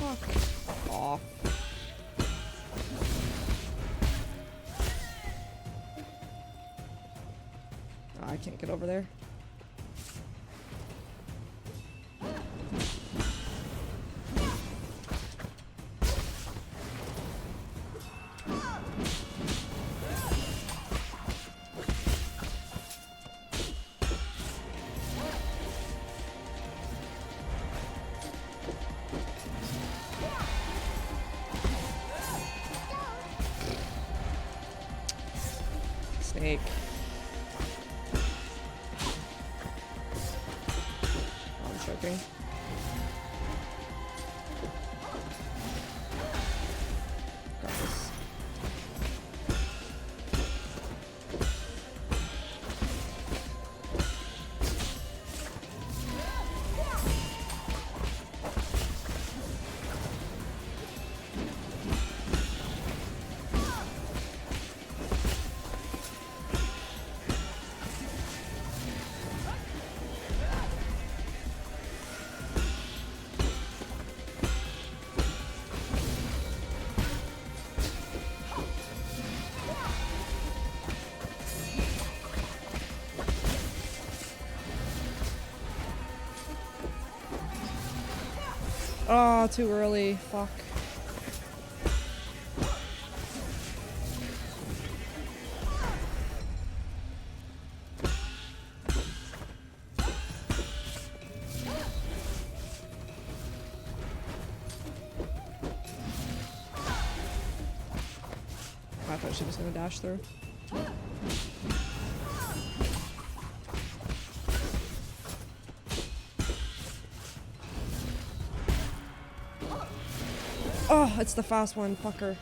Fuck off. Oh, I can't get over there. take. Oh, I'm choking. Got this. Oh, too early. Fuck. I thought she was gonna dash through. Oh, it's the fast one, fucker.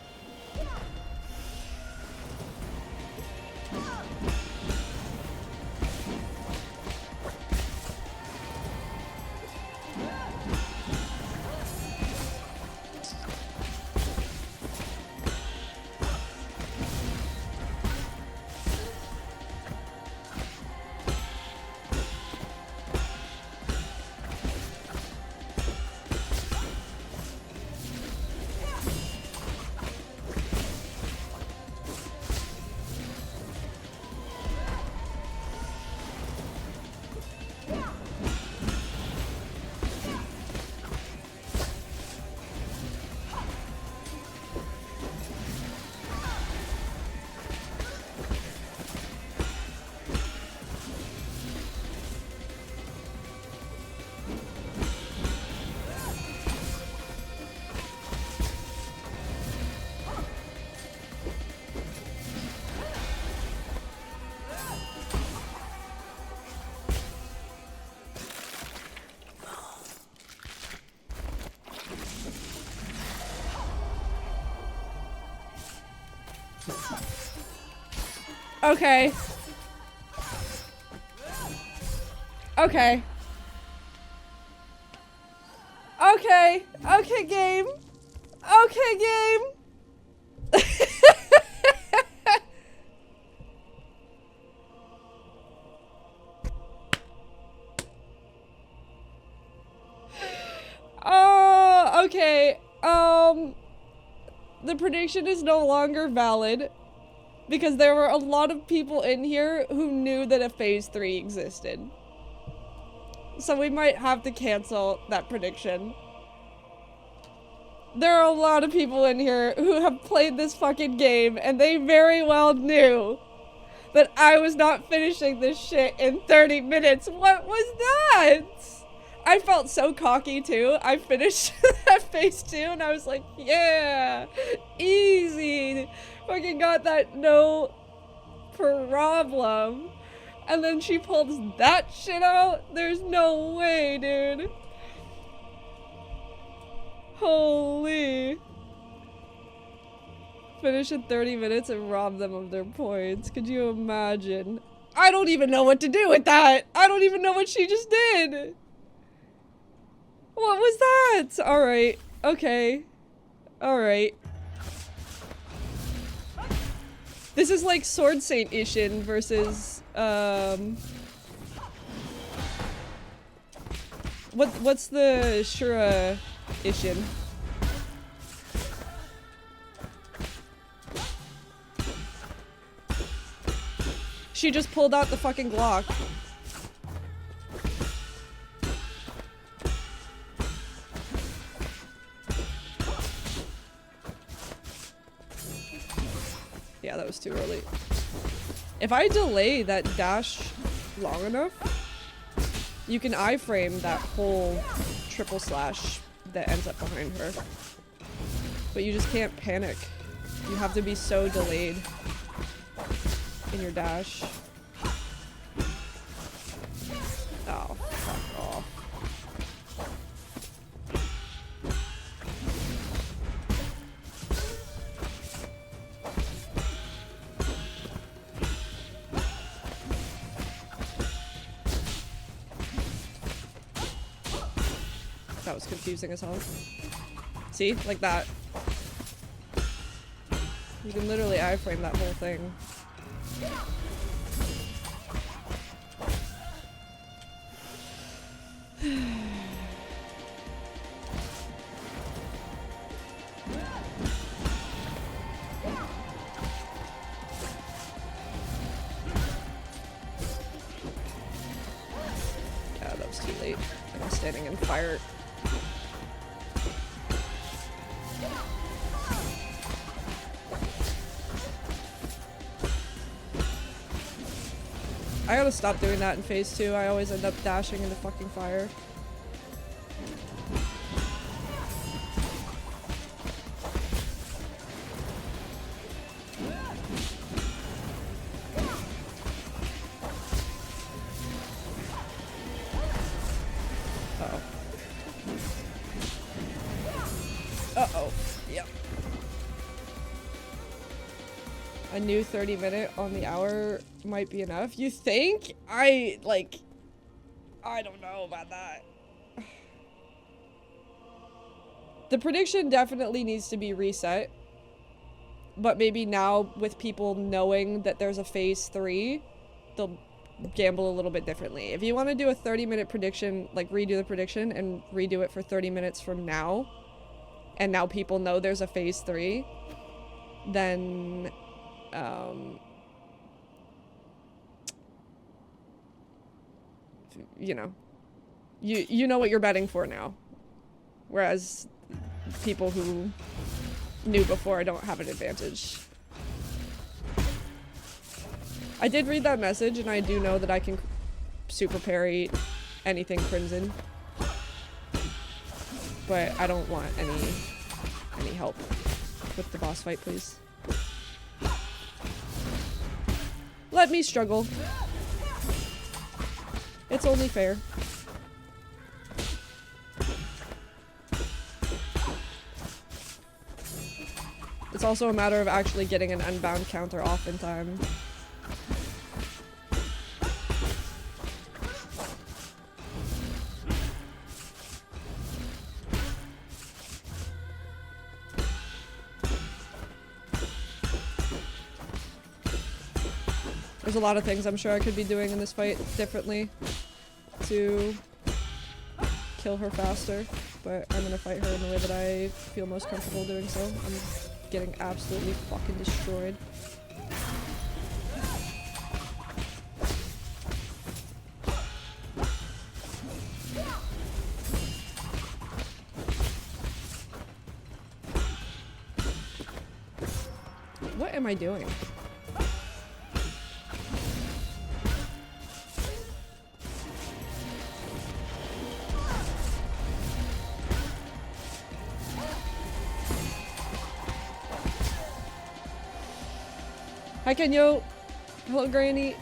Okay. Okay. Okay. Okay, game. Okay, game. Oh, okay. The prediction is no longer valid because there were a lot of people in here who knew that a phase 3 existed. So we might have to cancel that prediction. There are a lot of people in here who have played this fucking game and they very well knew that I was not finishing this shit in 30 minutes. What was that? I felt so cocky too. I finished that phase 2 and I was like, yeah, easy. Fucking got that no problem. And then she pulls that shit out? There's no way, dude. Holy. Finish in 30 minutes and rob them of their points. Could you imagine? I don't even know what to do with that. I don't even know what she just did. What was that? Alright. Okay. Alright. This is like Sword Saint Ishin versus, what's the Shura Ishin? She just pulled out the fucking Glock. Yeah, that was too early. If I delay that dash long enough, you can iframe that whole triple slash that ends up behind her. But you just can't panic. You have to be so delayed. in your dash. Oh, fuck off. That was confusing as hell. See? Like that. You can literally iframe that whole thing. Yeah, that was too late. I was standing in fire. I gotta stop doing that in phase 2. I always end up dashing into fucking fire. Uh-oh. Uh-oh. Yep. A new 30-minute on the hour might be enough. You think? I don't know about that. The prediction definitely needs to be reset. But maybe now, with people knowing that there's a phase 3, they'll gamble a little bit differently. If you want to do a 30-minute prediction, like redo the prediction and redo it for 30 minutes from now, and now people know there's a phase 3, then you know, you know what you're betting for now, whereas people who knew before don't have an advantage. I did read that message, and I do know that I can super parry anything Crimson, but I don't want any help with the boss fight, please. Let me struggle. It's only fair. It's also a matter of actually getting an unbound counter off in time. There's a lot of things I'm sure I could be doing in this fight differently to kill her faster, but I'm gonna fight her in the way that I feel most comfortable doing so. I'm getting absolutely fucking destroyed. What am I doing? Hi Kenyo! Hello Granny!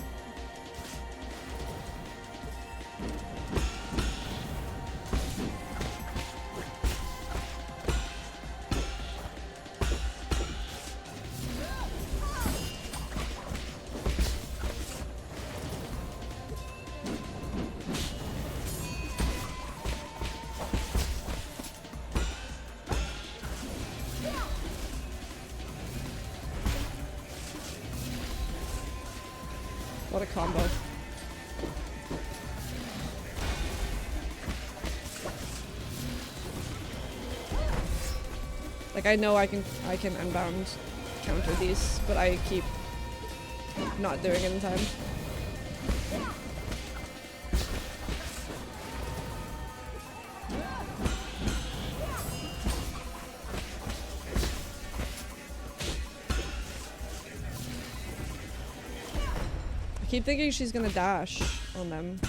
What a combo. Like, I know I can unbound counter these, but I keep not doing it in time. I keep thinking she's gonna dash on them.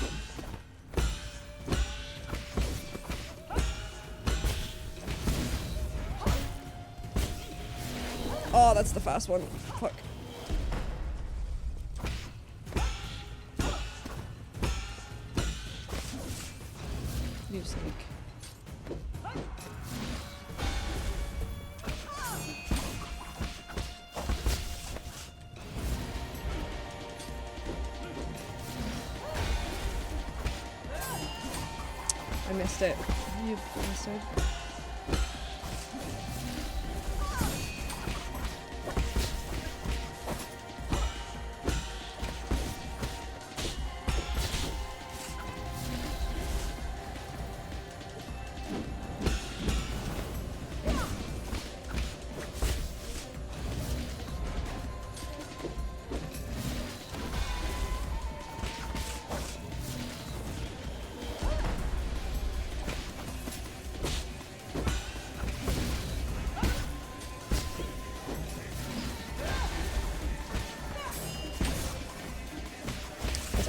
Oh, that's the fast one. Fuck. New snake. I missed it. You bastard.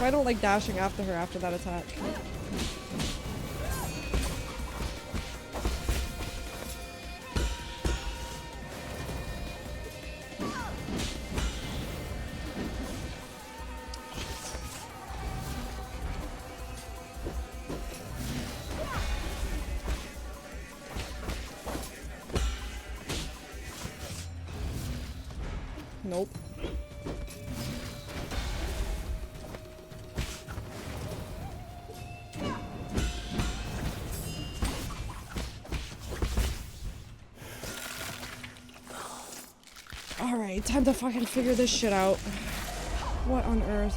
I don't like dashing after her after that attack. Nope. Alright, time to fucking figure this shit out. What on earth?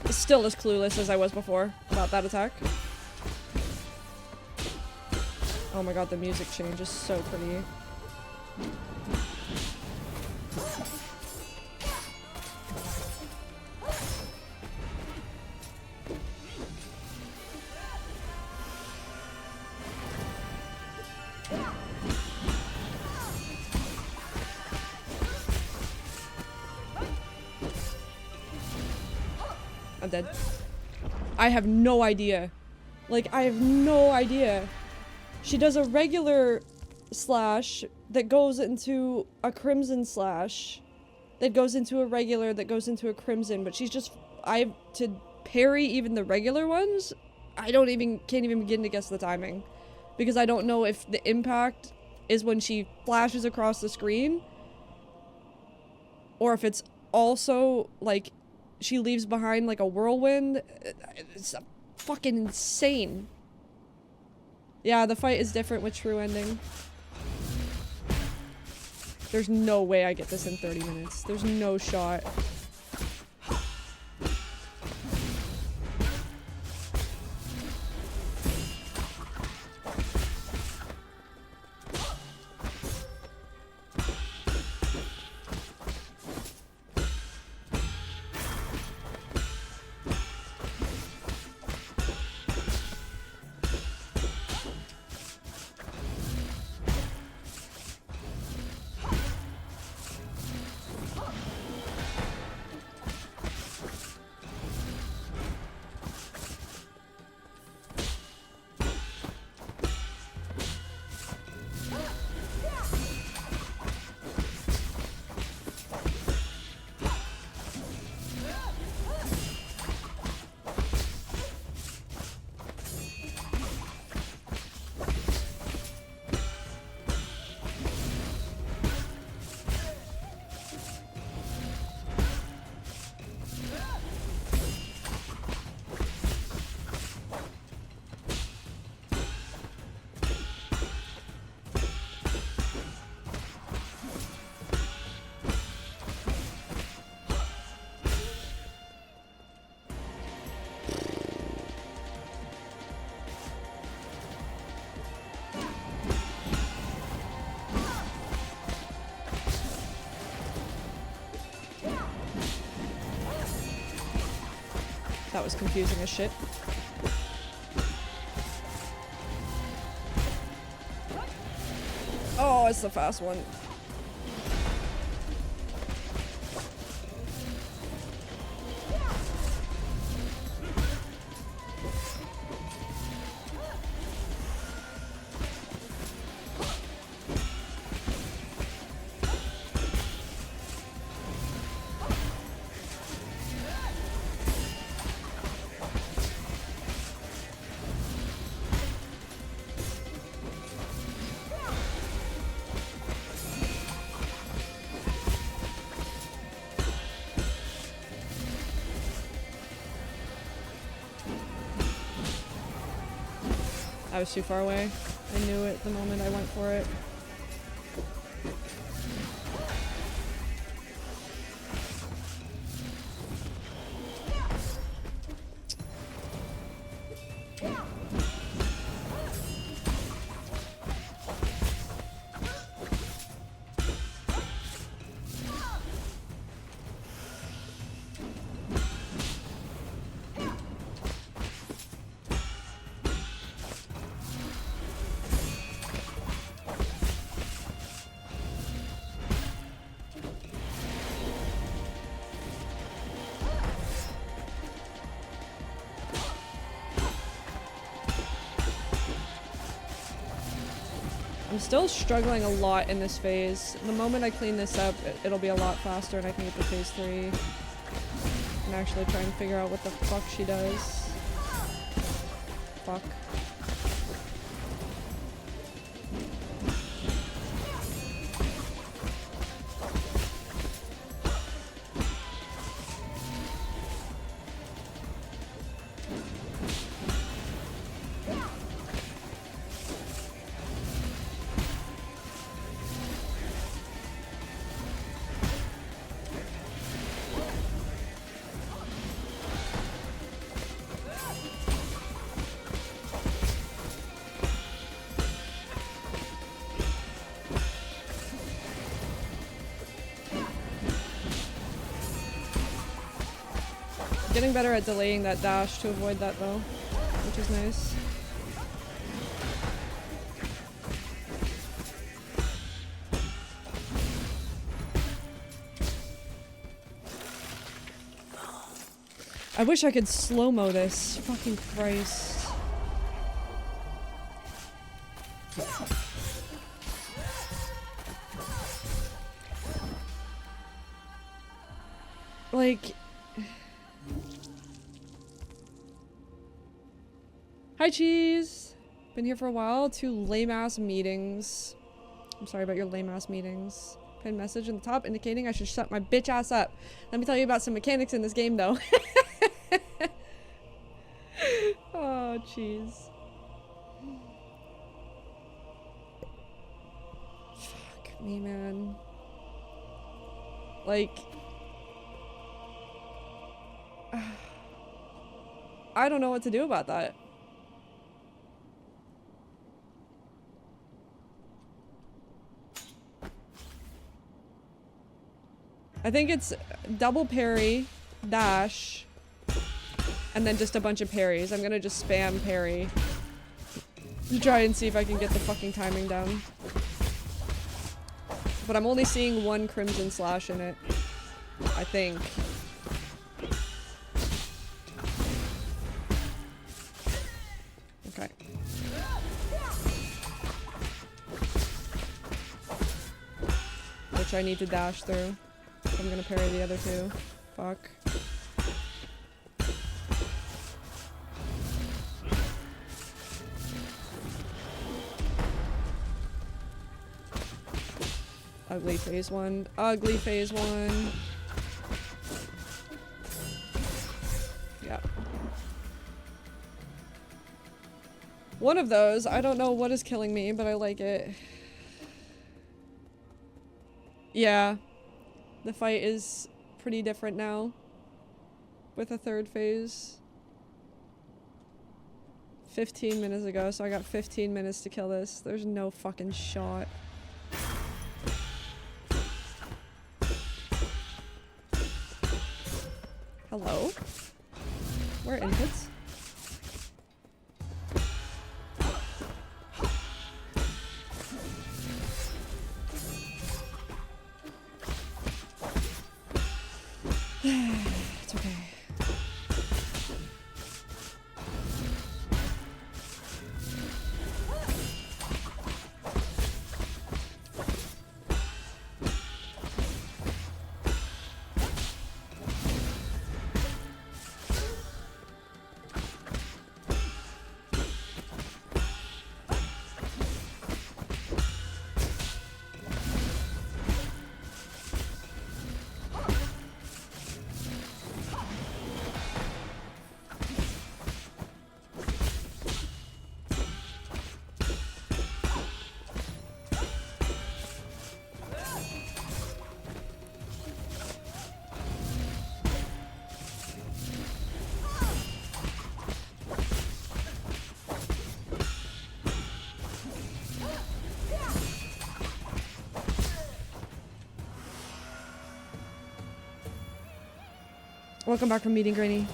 Still as clueless as I was before about that attack. Oh my god, the music change is so pretty. I'm dead. I have no idea. Like, I have no idea. She does a regular slash that goes into a crimson slash that goes into a regular that goes into a crimson, but she's just, to parry even the regular ones, can't even begin to guess the timing. Because I don't know if the impact is when she flashes across the screen, or if it's also, like, she leaves behind, like, a whirlwind. It's fucking insane. Yeah, the fight is different with true ending. There's no way I get this in 30 minutes. There's no shot. That was confusing as shit. Oh, it's the fast one. I was too far away. I knew it the moment I went for it. I'm still struggling a lot in this phase. The moment I clean this up, it'll be a lot faster and I can get to phase 3. And actually try and figure out what the fuck she does. Fuck. Getting better at delaying that dash to avoid that though, which is nice. I wish I could slow-mo this. Fucking Christ. Like... Hi, Cheese! Been here for a while. 2 lame-ass meetings. I'm sorry about your lame-ass meetings. Pin message in the top indicating I should shut my bitch ass up. Let me tell you about some mechanics in this game, though. Oh, jeez. Fuck me, man. Like... I don't know what to do about that. I think it's double parry, dash, and then just a bunch of parries. I'm gonna just spam parry to try and see if I can get the fucking timing down. But I'm only seeing 1 crimson slash in it, I think. Okay. Which I need to dash through. I'm gonna parry the other 2. Fuck. Ugly phase 1. Ugly phase 1. Yeah. One of those. I don't know what is killing me, but I like it. Yeah. The fight is pretty different now. With a 3rd phase. 15 minutes ago, so I got 15 minutes to kill this. There's no fucking shot. Hello? Where are inputs? It's okay. Welcome back from meeting, Granny.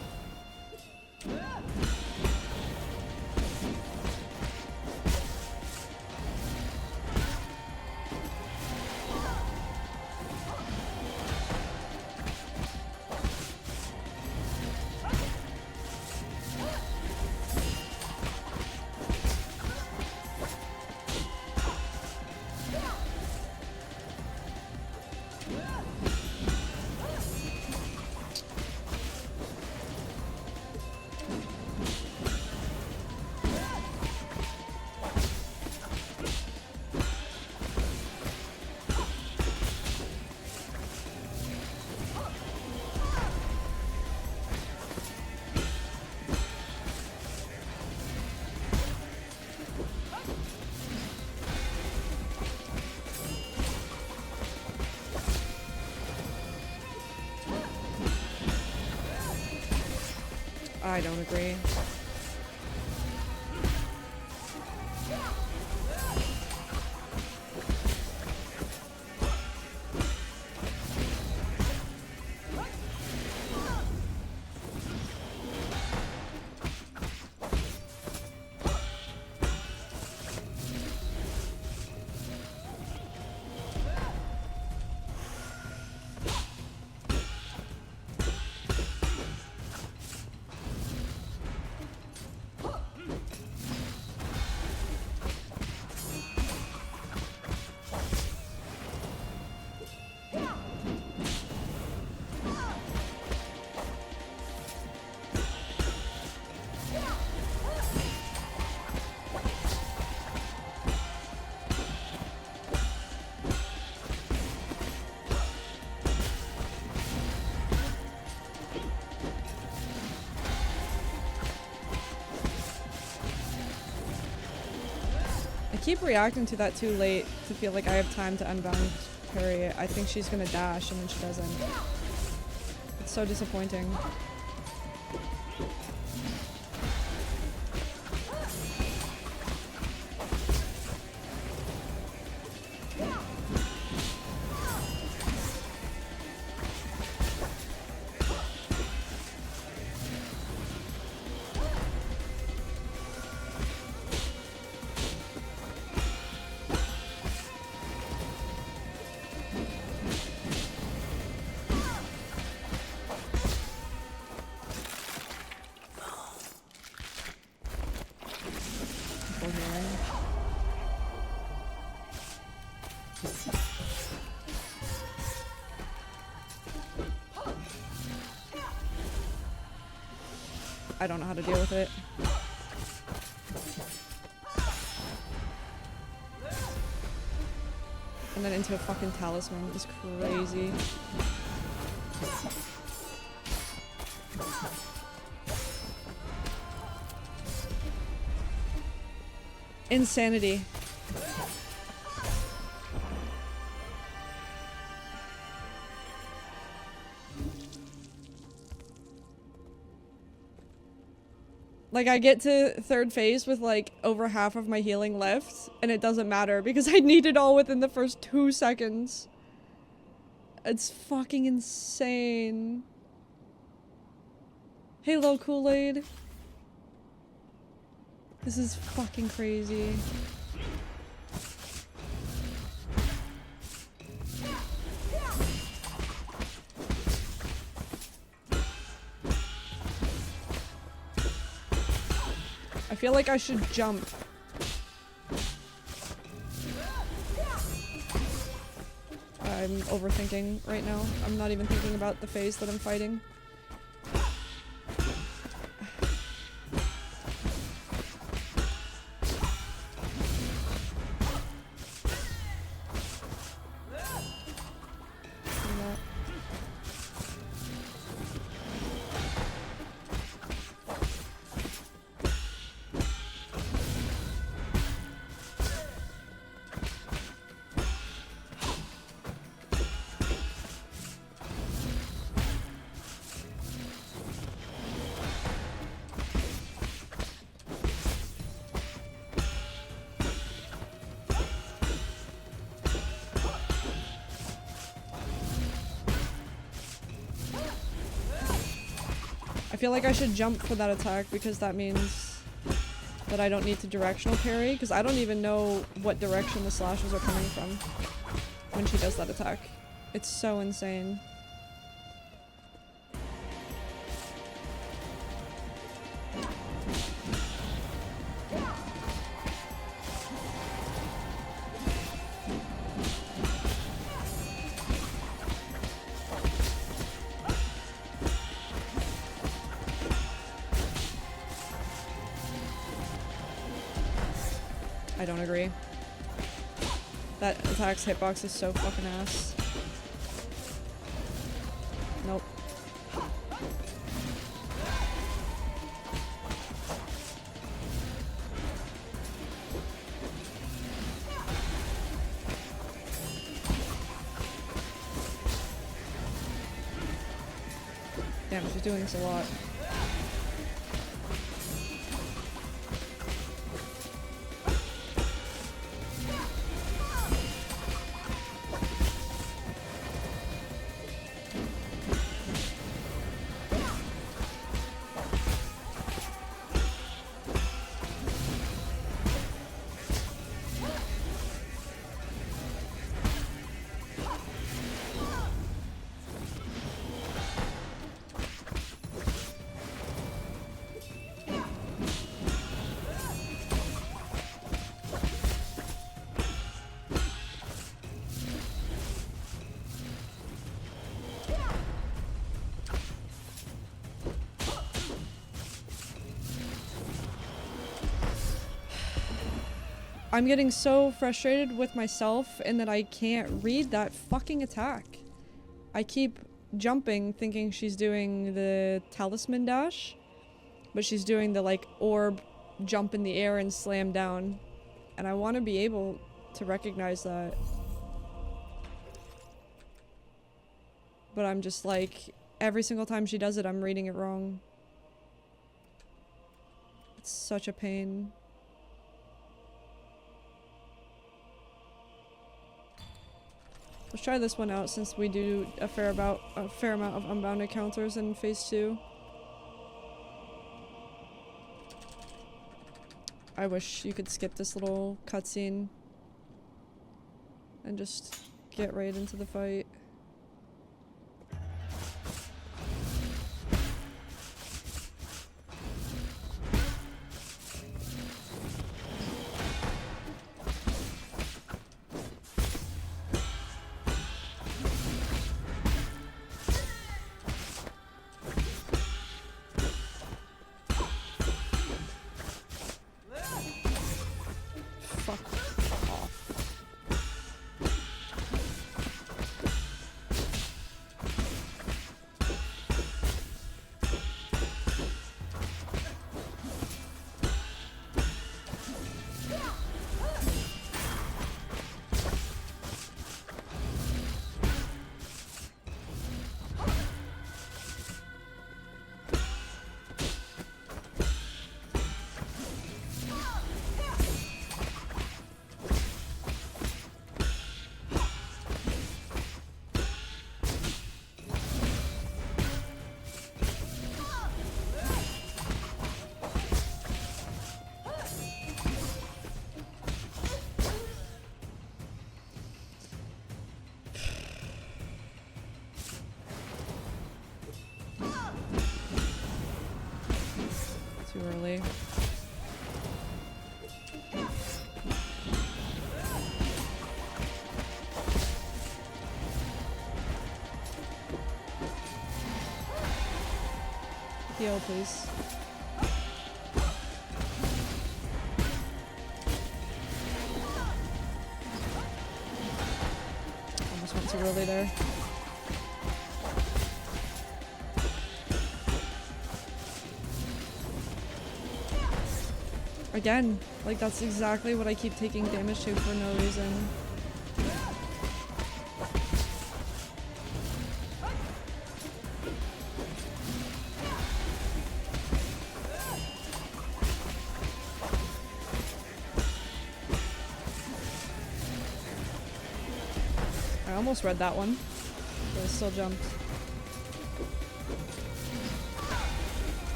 I don't agree. I keep reacting to that too late to feel like I have time to unbound parry it. I think she's gonna dash and then she doesn't. It's so disappointing. I don't know how to deal with it. And then into a fucking talisman is crazy. Insanity. Like, I get to third phase with, like, over half of my healing left, and it doesn't matter because I need it all within the first 2 seconds. It's fucking insane. Halo Kool-Aid. This is fucking crazy. I feel like I should jump. I'm overthinking right now. I'm not even thinking about the phase that I'm fighting. feel like I should jump for that attack because that means that I don't need to directional parry, because I don't even know what direction the slashes are coming from when she does that attack. It's so insane. I don't agree. That attack's hitbox is so fucking ass. Nope. Damn, she's doing this a lot. I'm getting so frustrated with myself in that I can't read that fucking attack. I keep jumping thinking she's doing the talisman dash, but she's doing the like orb jump in the air and slam down. And I want to be able to recognize that. But I'm just like, every single time she does it, I'm reading it wrong. It's such a pain. Let's try this one out since we do a fair amount of unbound encounters in phase 2. I wish you could skip this little cutscene and just get right into the fight. Too early. Heal, please. Almost went too early there. Again, like that's exactly what I keep taking damage to for no reason. I almost read that one, but I still jumped.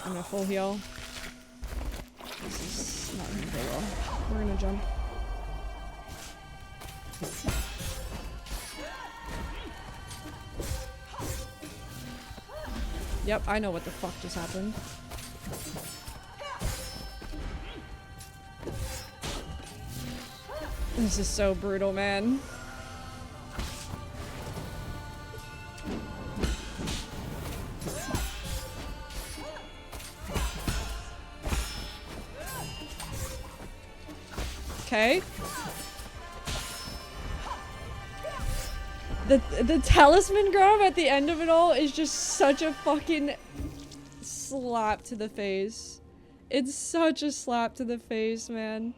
I'm gonna full heal. This is not gonna go well. We're gonna jump. Yep, I know what the fuck just happened. This is so brutal, man. Okay. The talisman grab at the end of it all is just such a fucking slap to the face. It's such a slap to the face, man.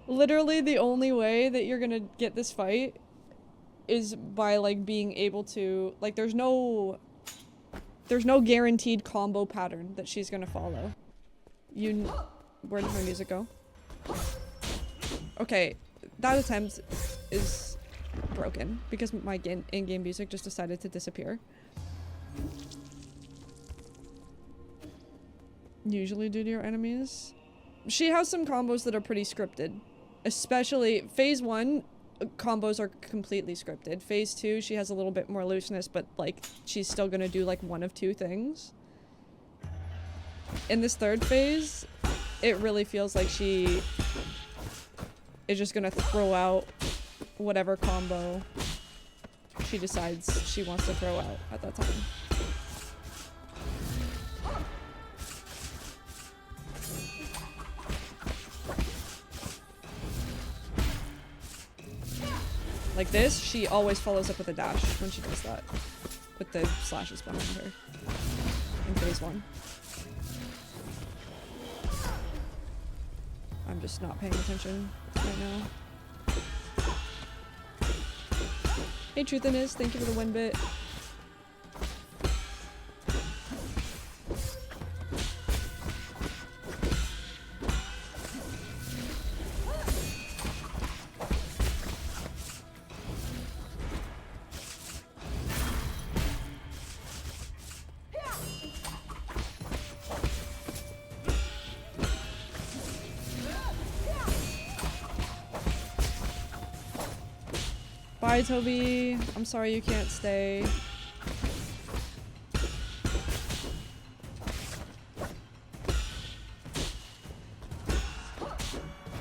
Literally the only way that you're gonna get this fight is by like being able to like there's no guaranteed combo pattern that she's gonna follow. Where did my music go? Okay, that attempt is broken because my in-game music just decided to disappear. Usually due to your enemies. She has some combos that are pretty scripted. Especially phase 1 combos are completely scripted. Phase 2 she has a little bit more looseness, but like she's still gonna do like one of two things. In this third phase, it really feels like she is just gonna throw out whatever combo she decides she wants to throw out at that time. Like this, she always follows up with a dash when she does that. With the slashes behind her. In phase 1. I'm just not paying attention right now. Hey Truthiness, thank you for the win bit. Bye, Toby. I'm sorry you can't stay.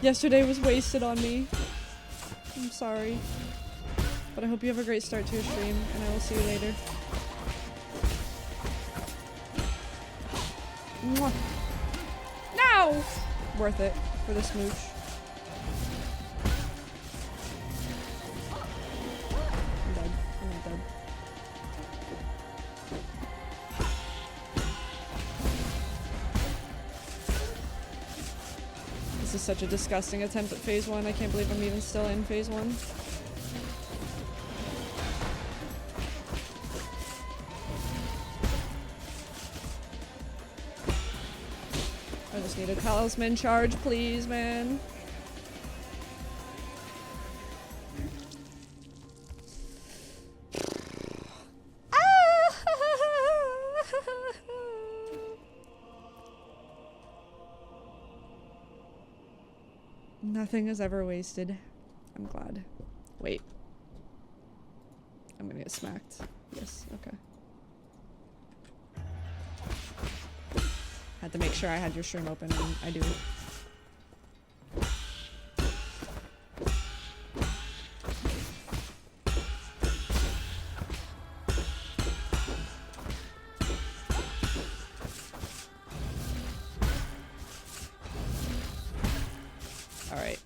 Yesterday was wasted on me. I'm sorry. But I hope you have a great start to your stream, and I will see you later. Mwah. No! Worth it for the smooch. This is such a disgusting attempt at phase 1. I can't believe I'm even still in phase 1. I just need a talisman charge, please, man. Nothing is ever wasted. I'm glad. Wait. I'm gonna get smacked. Yes, okay. Had to make sure I had your stream open, and I do. Alright.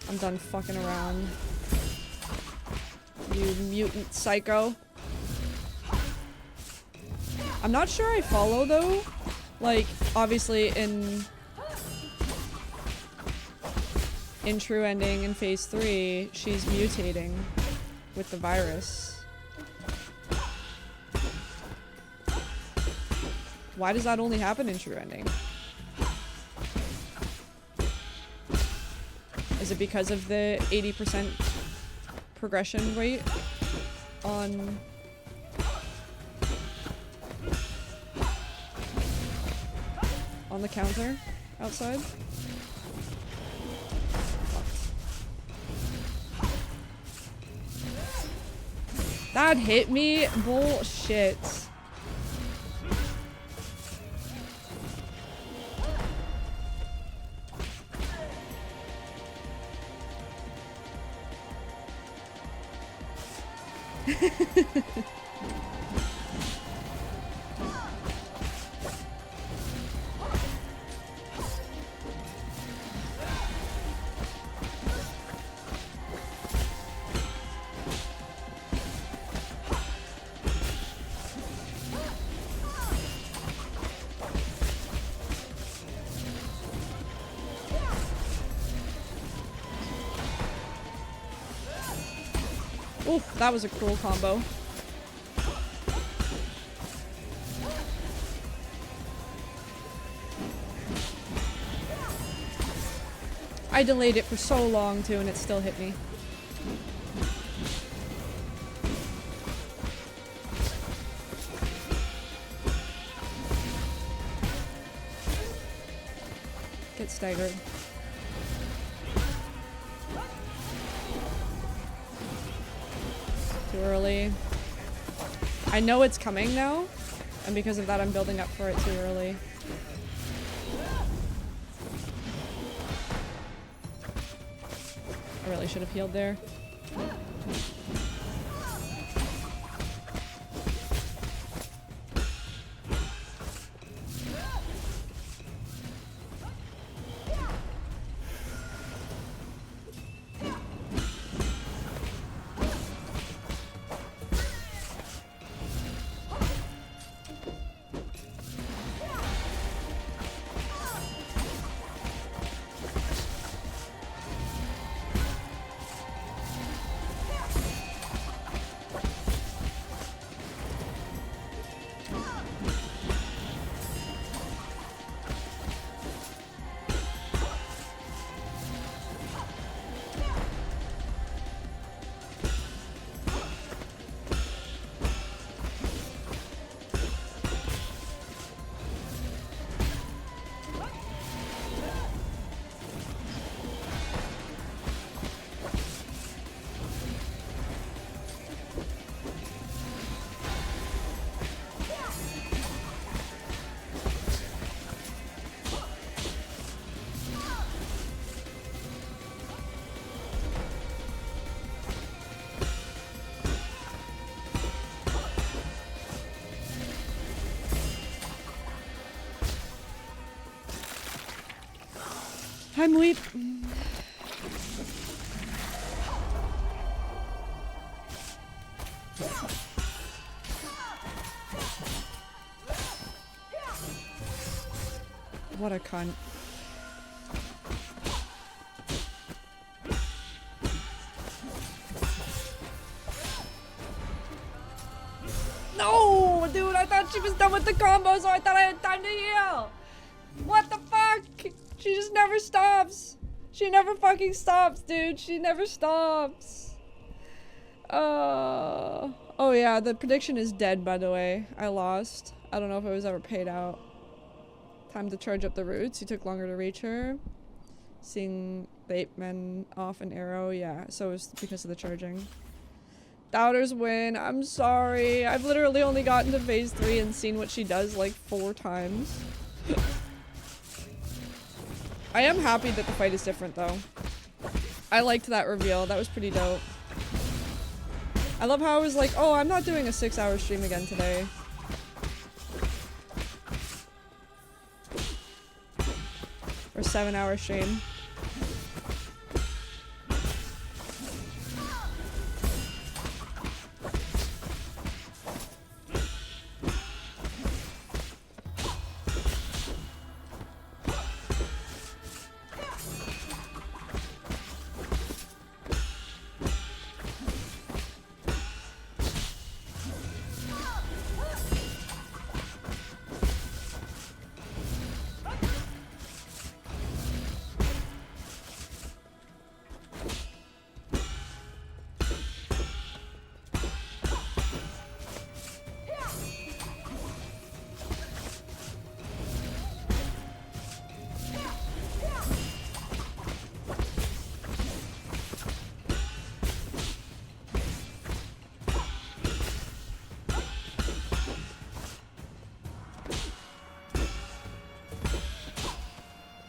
I'm done fucking around. You mutant psycho. I'm not sure I follow though. Like, obviously in True Ending in phase 3, she's mutating with the virus. Why does that only happen in True Ending? Is it because of the 80% progression rate on the counter outside? That hit me? Bullshit. Oof, that was a cruel combo. I delayed it for so long too, and it still hit me. Get staggered. Too early. I know it's coming now, and because of that I'm building up for it too early. I really should have healed there. I'm weak. What a cunt. No, dude, I thought she was done with the combo, so I thought I had time to heal. What the fuck? She just never stops. She never fucking stops, dude. She never stops. Oh yeah, the prediction is dead, by the way. I lost. I don't know if it was ever paid out. Time to charge up the roots. You took longer to reach her. Seeing the 8 men off an arrow. Yeah, so it was because of the charging. Doubters win. I'm sorry. I've literally only gotten to phase 3 and seen what she does like 4 times. I am happy that the fight is different though. I liked that reveal. That was pretty dope. I love how I was like, oh, I'm not doing a 6-hour stream again today. Or 7-hour stream.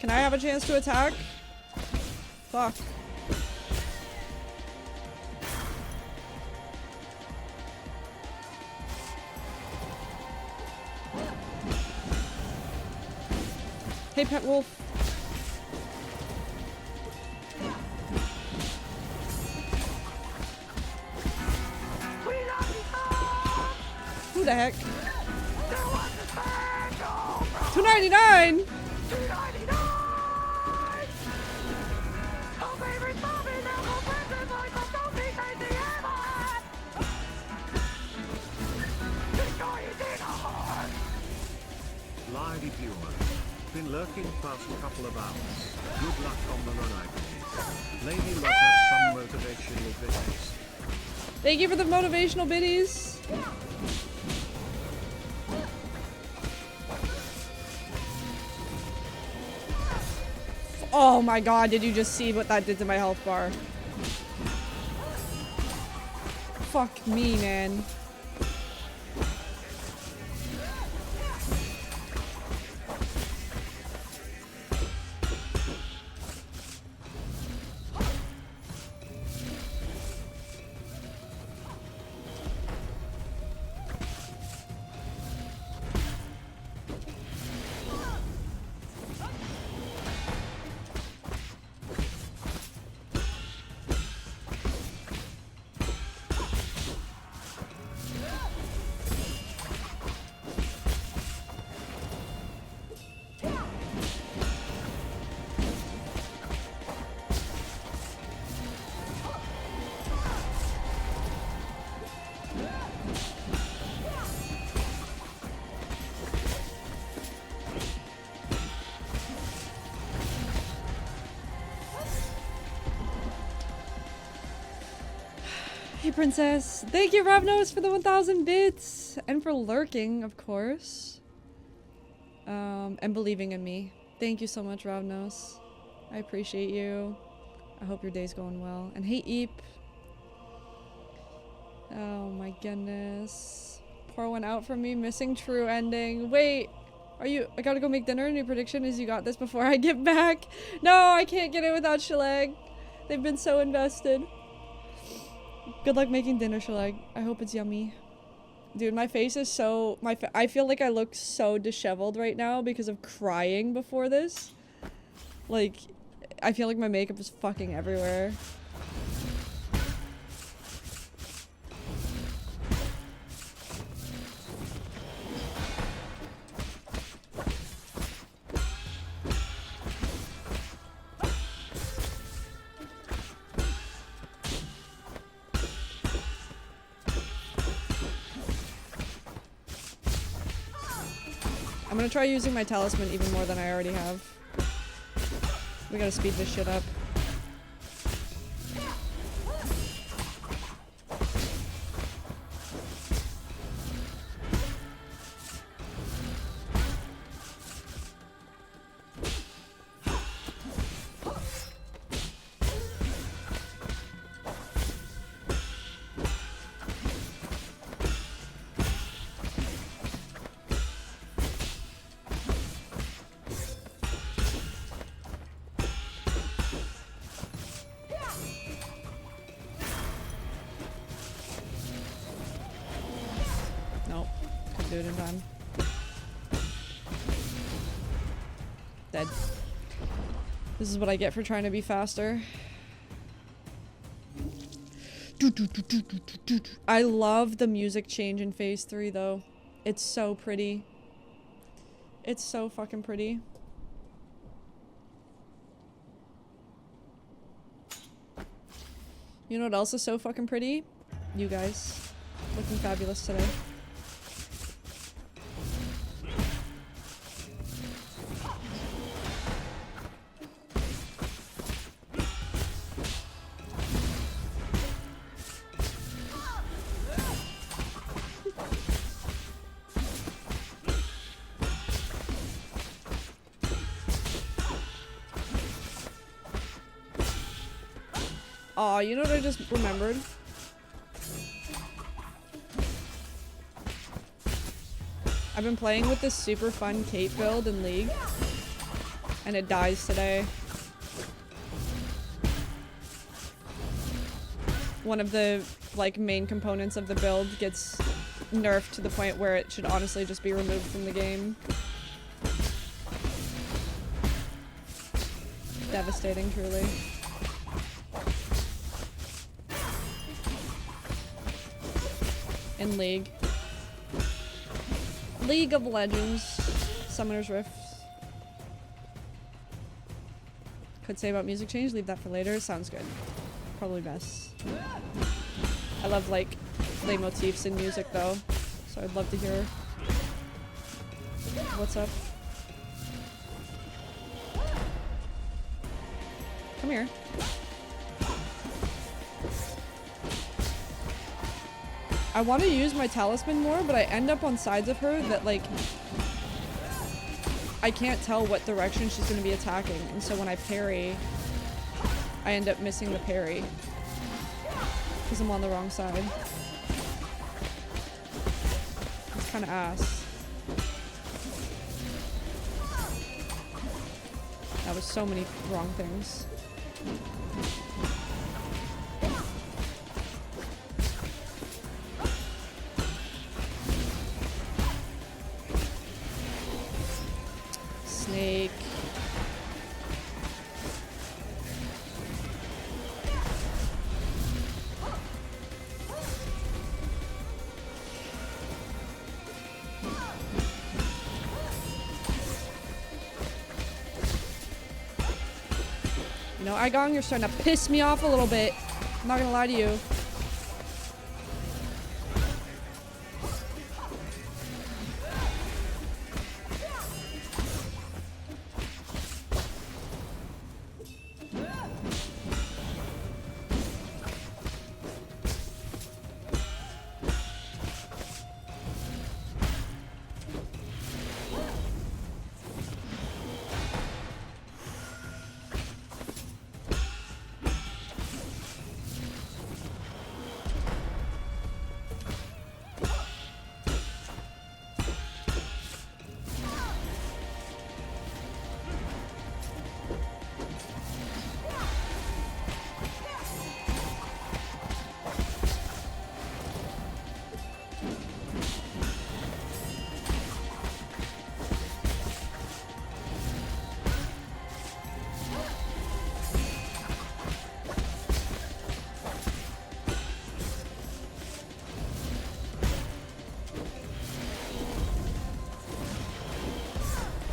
Can I have a chance to attack? Fuck. Hey, Pet Wolf. Who the heck? $2.99. Lady Viewer. Been lurking past a couple of hours. Good luck on the run, I believe. Lady Luck has some motivational bits. Thank you for the motivational biddies. Oh my god, did you just see what that did to my health bar? Fuck me, man. Hey, Princess. Thank you, Ravnos, for the 1,000 bits. And for lurking, of course. And believing in me. Thank you so much, Ravnos. I appreciate you. I hope your day's going well. And hey, Eep. Oh my goodness. Pour one out for me. Missing true ending. Wait. Are you... I gotta go make dinner. Any prediction is you got this before I get back. No, I can't get it without Shalag. They've been so invested. Good luck making dinner, Shalag. I hope it's yummy. Dude, my face is so... I feel like I look so disheveled right now because of crying before this. Like, I feel like my makeup is fucking everywhere. I'm gonna try using my talisman even more than I already have. We gotta speed this shit up. Nope. Couldn't do it in time. Dead. This is what I get for trying to be faster. I love the music change in phase 3 though. It's so pretty. It's so fucking pretty. You know what else is so fucking pretty? You guys. Looking fabulous today. Aw, you know what I just remembered? I've been playing with this super fun Kate build in League. and it dies today. One of the like main components of the build gets nerfed to the point where it should honestly just be removed from the game. Devastating, truly. In League. League of Legends. Summoner's Rift. Could say about music change, leave that for later. Sounds good. Probably best. I love like leitmotifs in music though, so I'd love to hear what's up. Come here. I want to use my talisman more, but I end up on sides of her that like I can't tell what direction she's going to be attacking, and so when I parry, I end up missing the parry because I'm on the wrong side. It's kind of ass. That was so many wrong things. Snake. You know, Igong, you're starting to piss me off a little bit. I'm not gonna lie to you.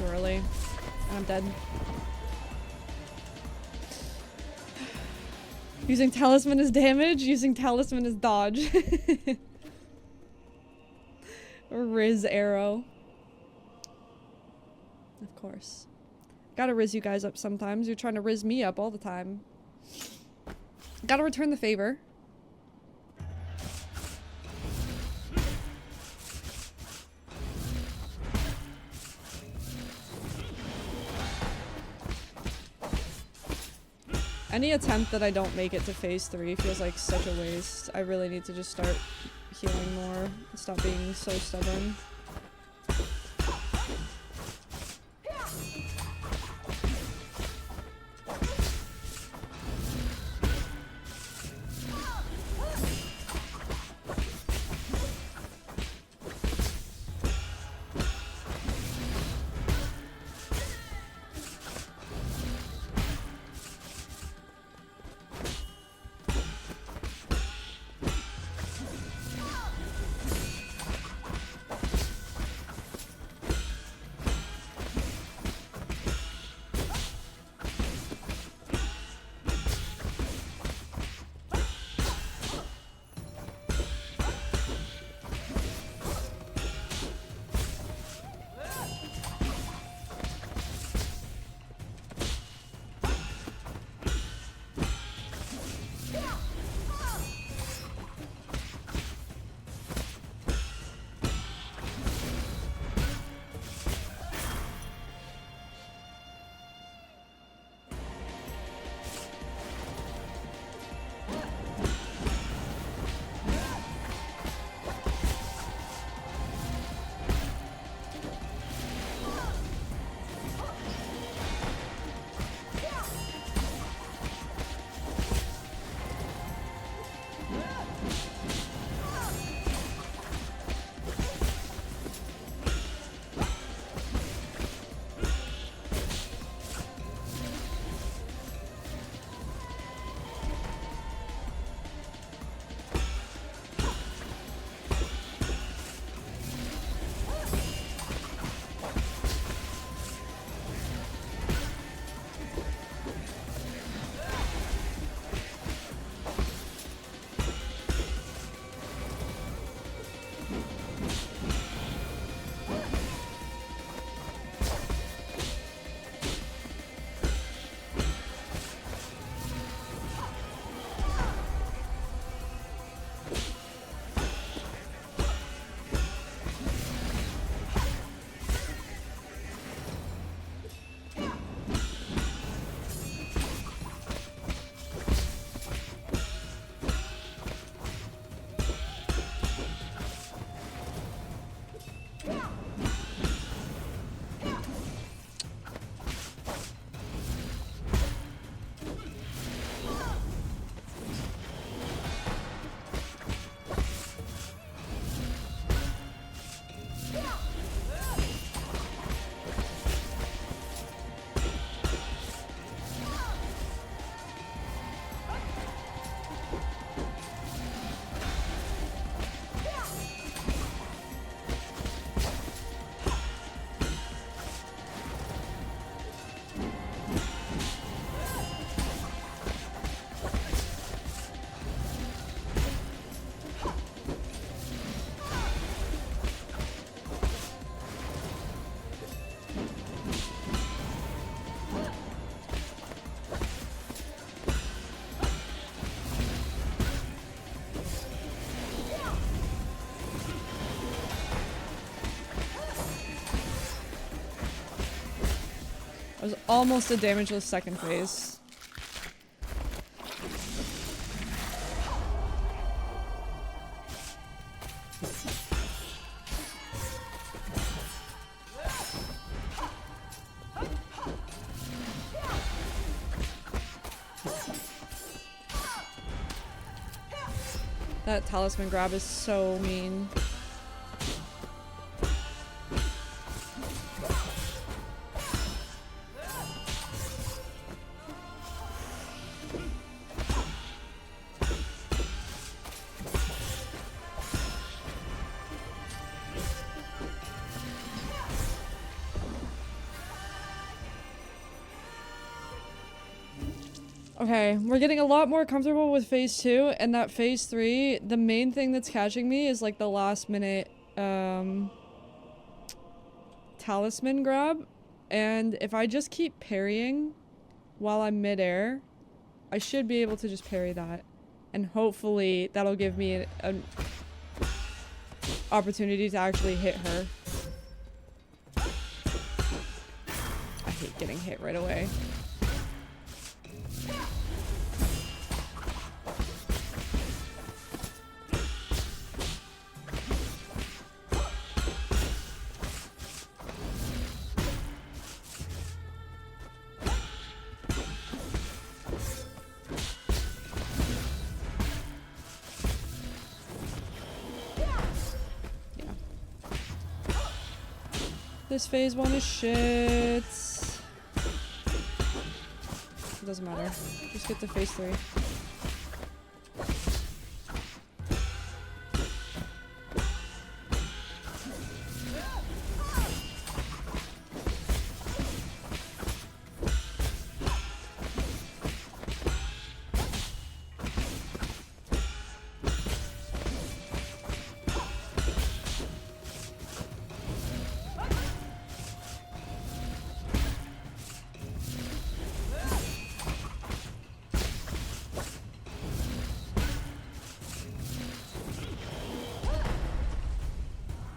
Early. I'm dead. Using talisman as damage, using talisman as dodge. Riz arrow. Of course. Gotta riz you guys up sometimes. You're trying to riz me up all the time. Gotta return the favor. Any attempt that I don't make it to phase 3 feels like such a waste. I really need to just start healing more and stop being so stubborn. I was almost a damageless second phase. That talisman grab is so mean. Okay, we're getting a lot more comfortable with phase 2, and that phase 3, the main thing that's catching me is like the last minute talisman grab. And if I just keep parrying while I'm midair, I should be able to just parry that. And hopefully that'll give me an opportunity to actually hit her. I hate getting hit right away. This phase 1 is shit. It doesn't matter. Just get to phase 3.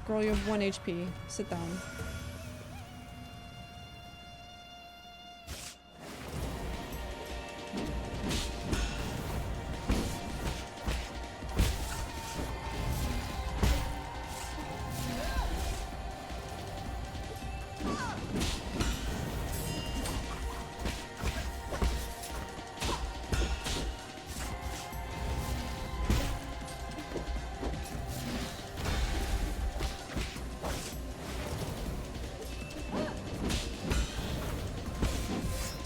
Girl, you have 1 HP. Sit down.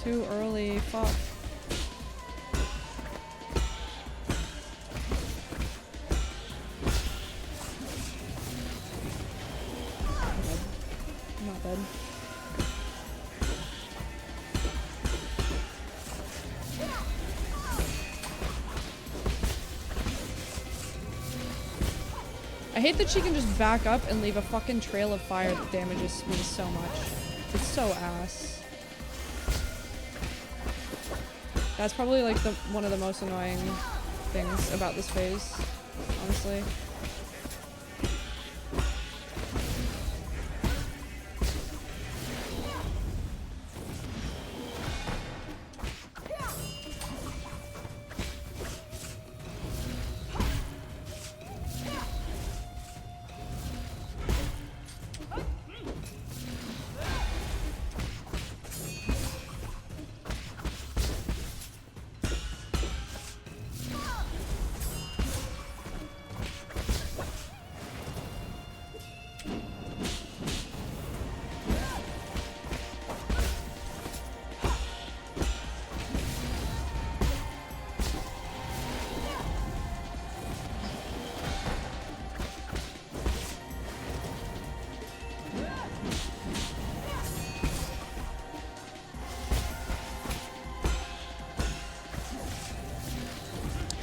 Too early, fuck. I'm not dead. I hate that she can just back up and leave a fucking trail of fire that damages me so much. It's so ass. That's probably like one of the most annoying things about this phase, honestly.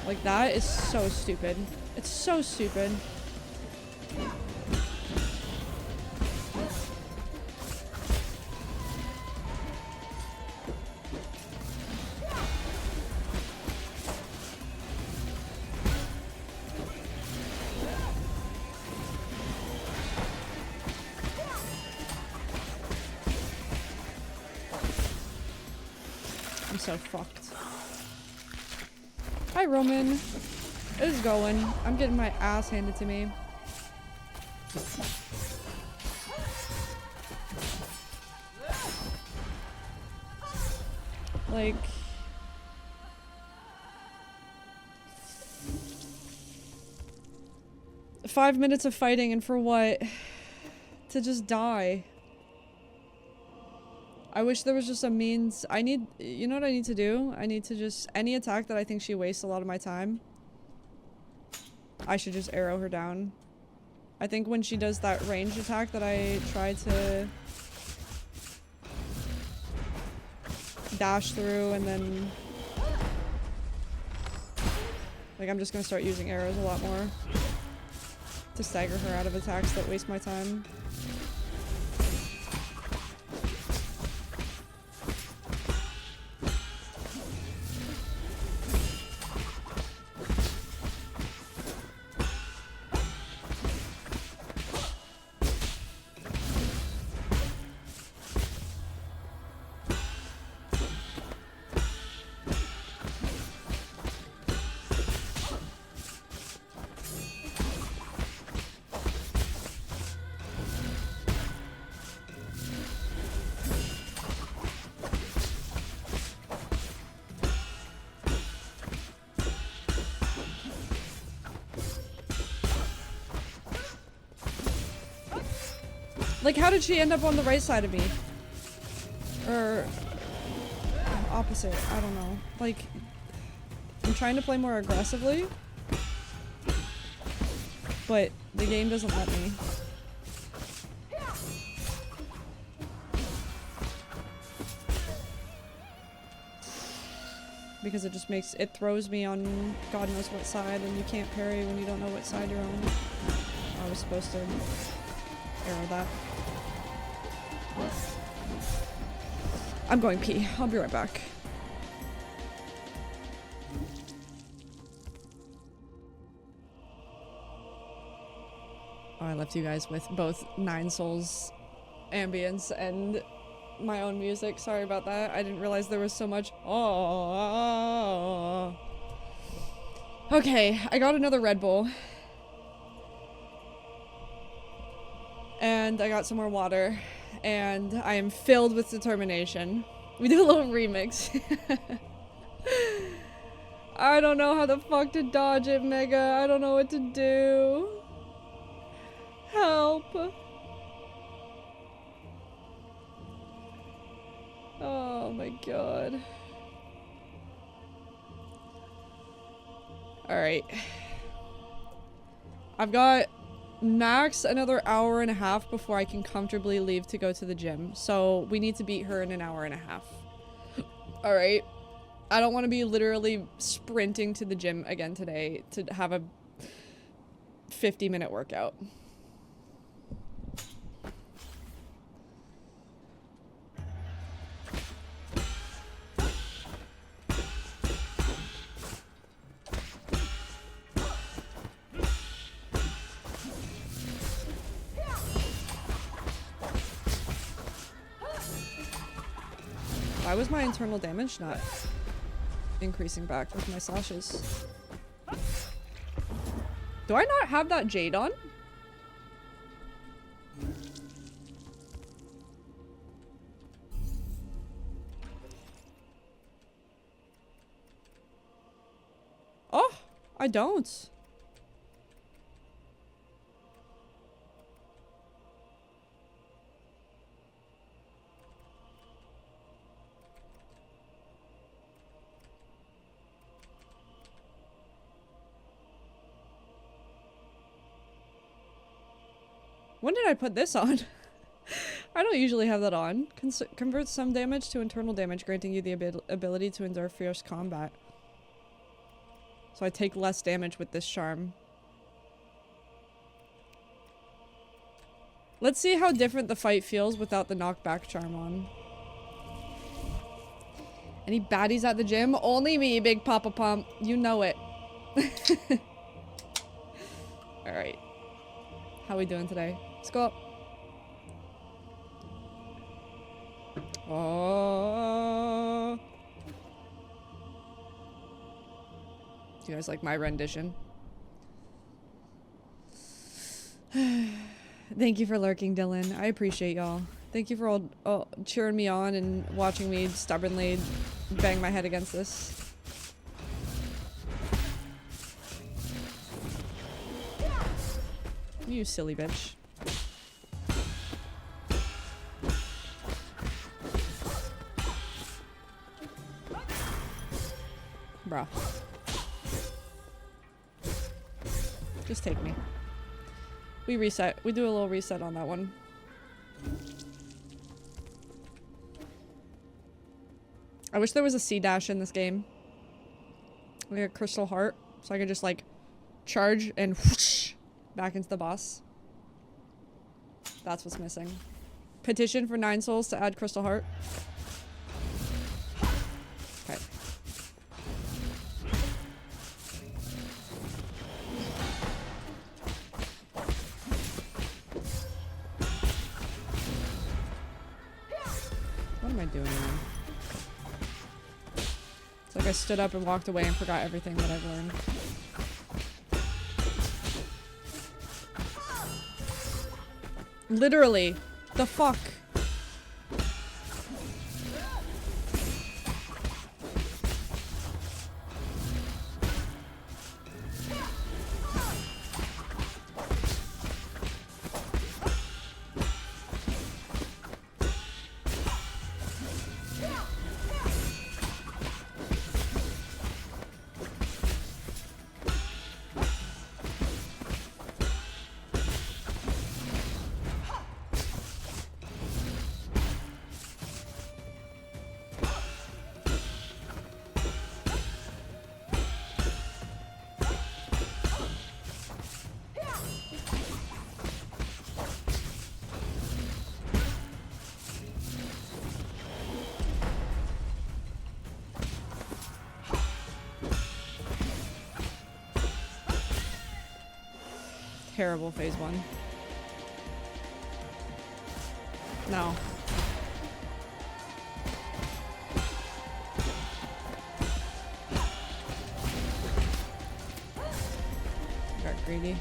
Like, that is so stupid. It's so stupid. I'm so fucked. Hi, Roman. It is going. I'm getting my ass handed to me. Like... 5 minutes of fighting, and for what? To just die. I wish there was just a means. I need, you know what I need to do? I need to just, any attack that I think she wastes a lot of my time, I should just arrow her down. I think when she does that ranged attack that I try to dash through and then, like, I'm just gonna start using arrows a lot more to stagger her out of attacks that waste my time. Like, how did she end up on the right side of me? Or opposite, I don't know. Like, I'm trying to play more aggressively, but the game doesn't let me. Because it just makes, it throws me on God knows what side, and you can't parry when you don't know what side you're on. I was supposed to arrow that. I'm going pee. I'll be right back. Oh, I left you guys with both Nine Souls ambience and my own music. Sorry about that. I didn't realize there was so much. Oh. Okay, I got another Red Bull. And I got some more water. And I am filled with determination. We do a little remix. I don't know how the fuck to dodge it, Mega. I don't know what to do. Help. Oh my god. Alright. I've got max another hour and a half before I can comfortably leave to go to the gym. So we need to beat her in an hour and a half. Alright. I don't want to be literally sprinting to the gym again today to have a 50-minute workout. Why was my internal damage not increasing back with my slashes? Do I not have that jade on? Oh, I don't. When did I put this on? I don't usually have that on. Converts some damage to internal damage, granting you the ability to endure fierce combat. So I take less damage with this charm. Let's see how different the fight feels without the knockback charm on. Any baddies at the gym? Only me, Big Papa Pump. You know it. Alright. How we doing today? Let's go. Oh. Do you guys like my rendition? Thank you for lurking, Dylan. I appreciate y'all. Thank you for all cheering me on and watching me stubbornly bang my head against this. You silly bitch. Bruh. Just take me. We reset. We do a little reset on that one. I wish there was a C dash in this game. Like a crystal heart. So I could just like charge and whoosh back into the boss. That's what's missing. Petition for 9 souls to add crystal heart. Okay. What am I doing now? It's like I stood up and walked away and forgot everything that I've learned. Literally. The fuck? Terrible phase 1. No. Got greedy.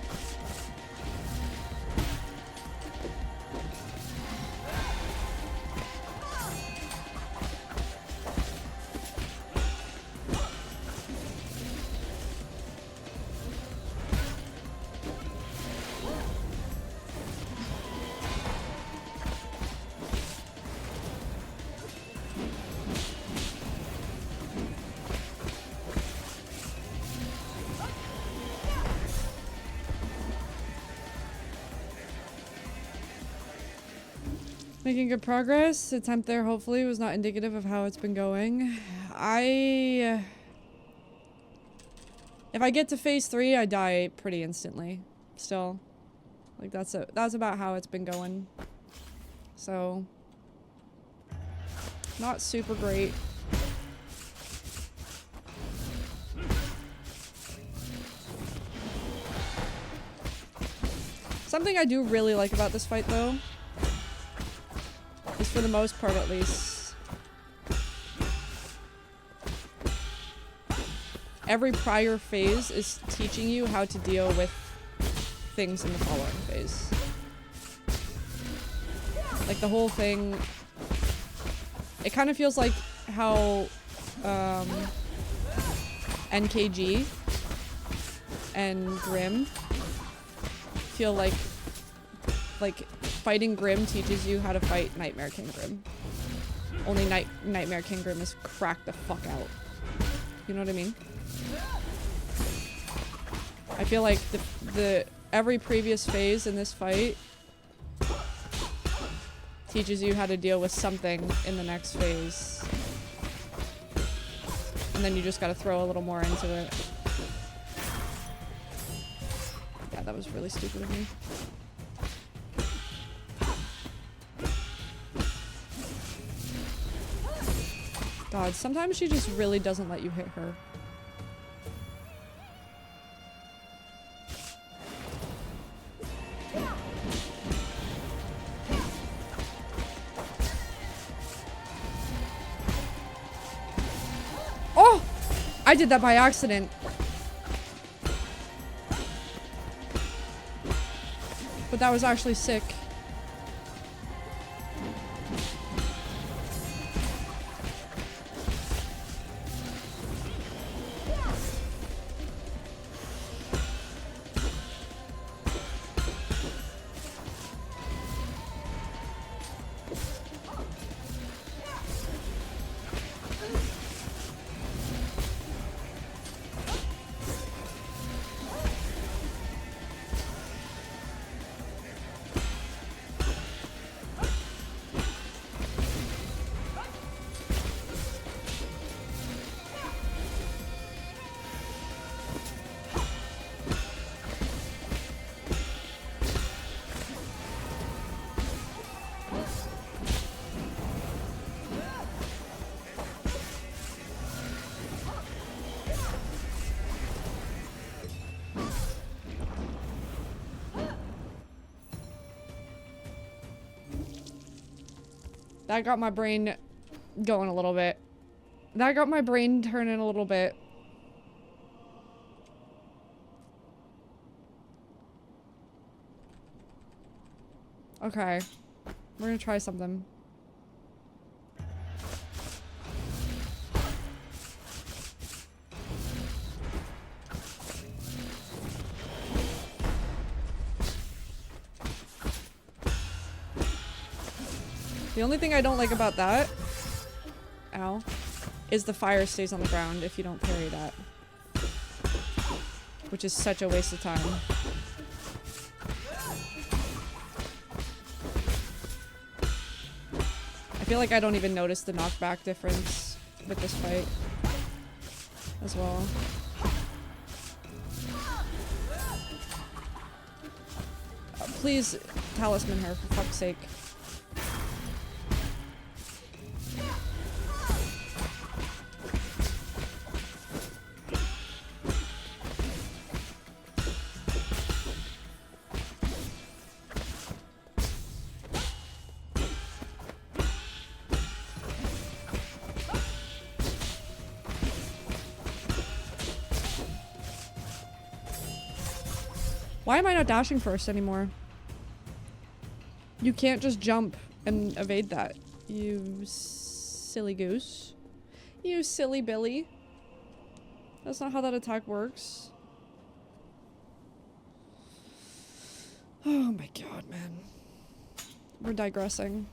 Making good progress. Attempt there hopefully was not indicative of how it's been going. If I get to phase 3, I die pretty instantly. Still. Like that's about how it's been going. So not super great. Something I do really like about this fight though, is for the most part at least, every prior phase is teaching you how to deal with things in the following phase. Like the whole thing, it kind of feels like how NKG and Grim feel like fighting Grim teaches you how to fight Nightmare King Grim. Only Nightmare King Grim is cracked the fuck out. You know what I mean? I feel like the every previous phase in this fight teaches you how to deal with something in the next phase. And then you just gotta throw a little more into it. Yeah, that was really stupid of me. God, sometimes she just really doesn't let you hit her. Oh! I did that by accident. but that was actually sick. That got my brain going a little bit. That got my brain turning a little bit. Okay. We're gonna try something. The only thing I don't like about that, ow, is the fire stays on the ground if you don't parry that. Which is such a waste of time. I feel like I don't even notice the knockback difference with this fight as well. Please talisman her, for fuck's sake. Why am I not dashing first anymore? You can't just jump and evade that. You silly goose. You silly Billy. That's not how that attack works. Oh my god, man. We're digressing.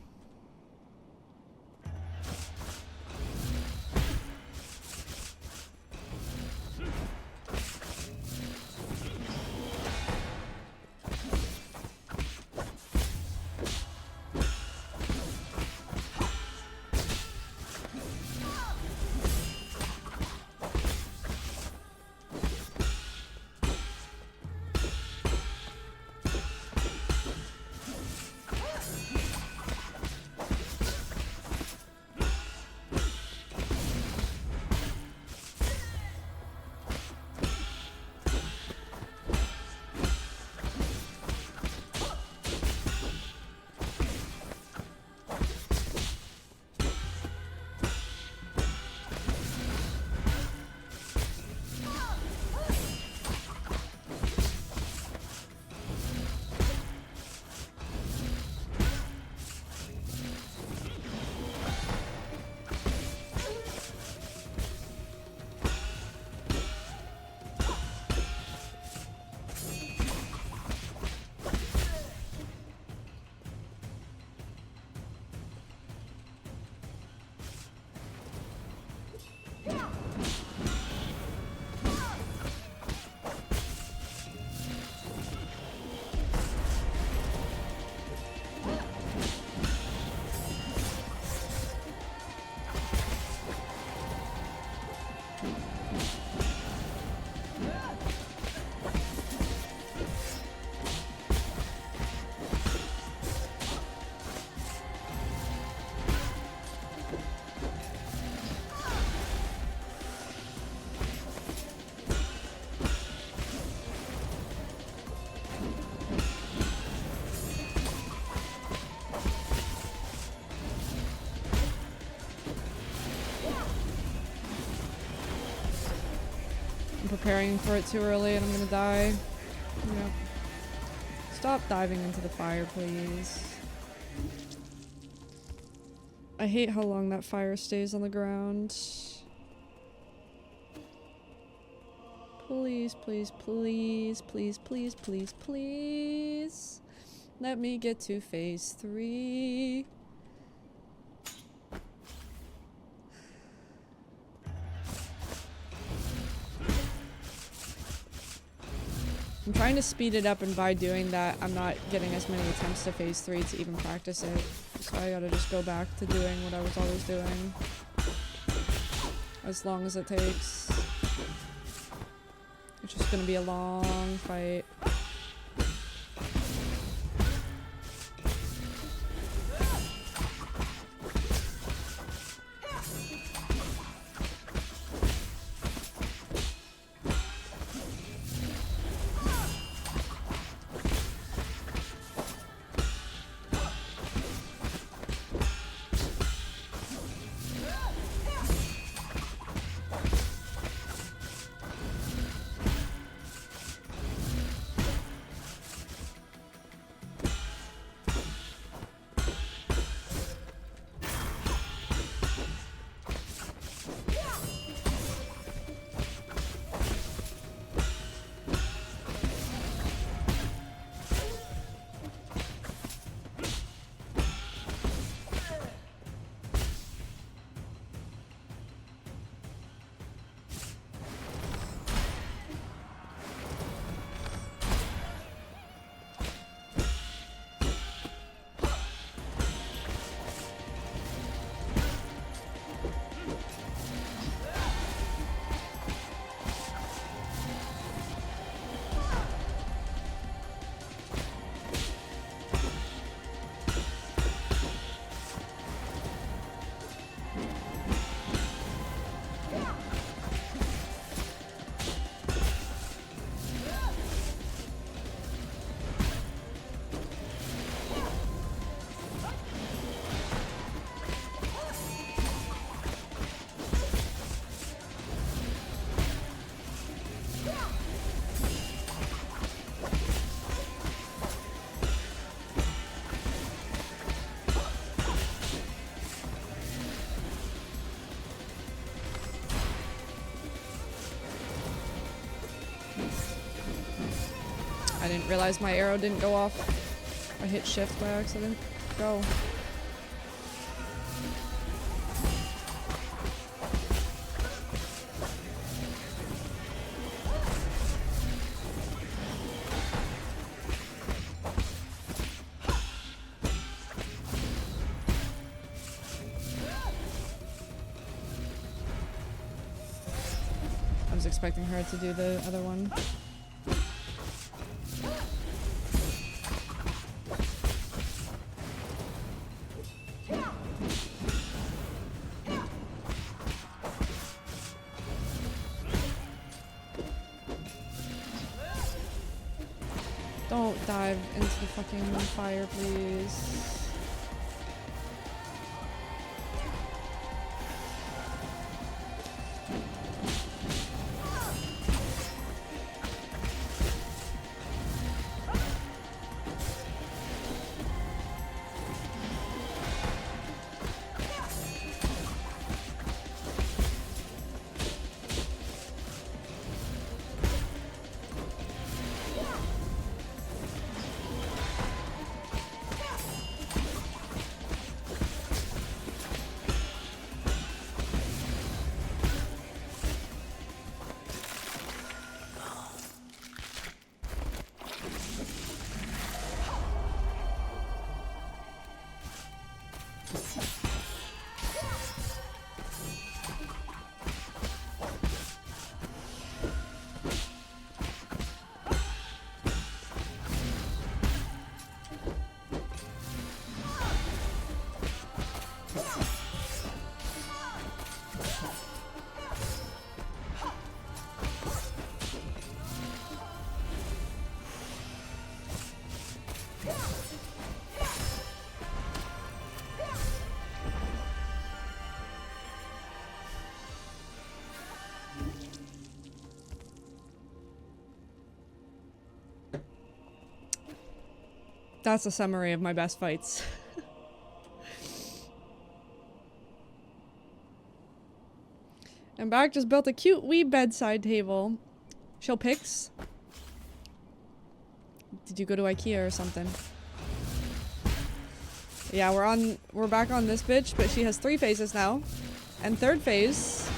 I'm preparing for it too early and I'm gonna die. Yep. Stop diving into the fire, please. I hate how long that fire stays on the ground. Please, please, please, please, please, please, please. Let me get to phase 3. I'm trying to speed it up, and by doing that, I'm not getting as many attempts to phase 3 to even practice it. So I gotta just go back to doing what I was always doing. As long as it takes. It's just gonna be a long fight. I didn't realize my arrow didn't go off. I hit shift by accident. Go. I was expecting her to do the other one. Don't dive into the fucking fire, please. That's a summary of my best fights. I'm back, just built a cute wee bedside table. Show pics. Did you go to IKEA or something? Yeah, we're back on this bitch, but she has 3 phases now. And 3rd phase,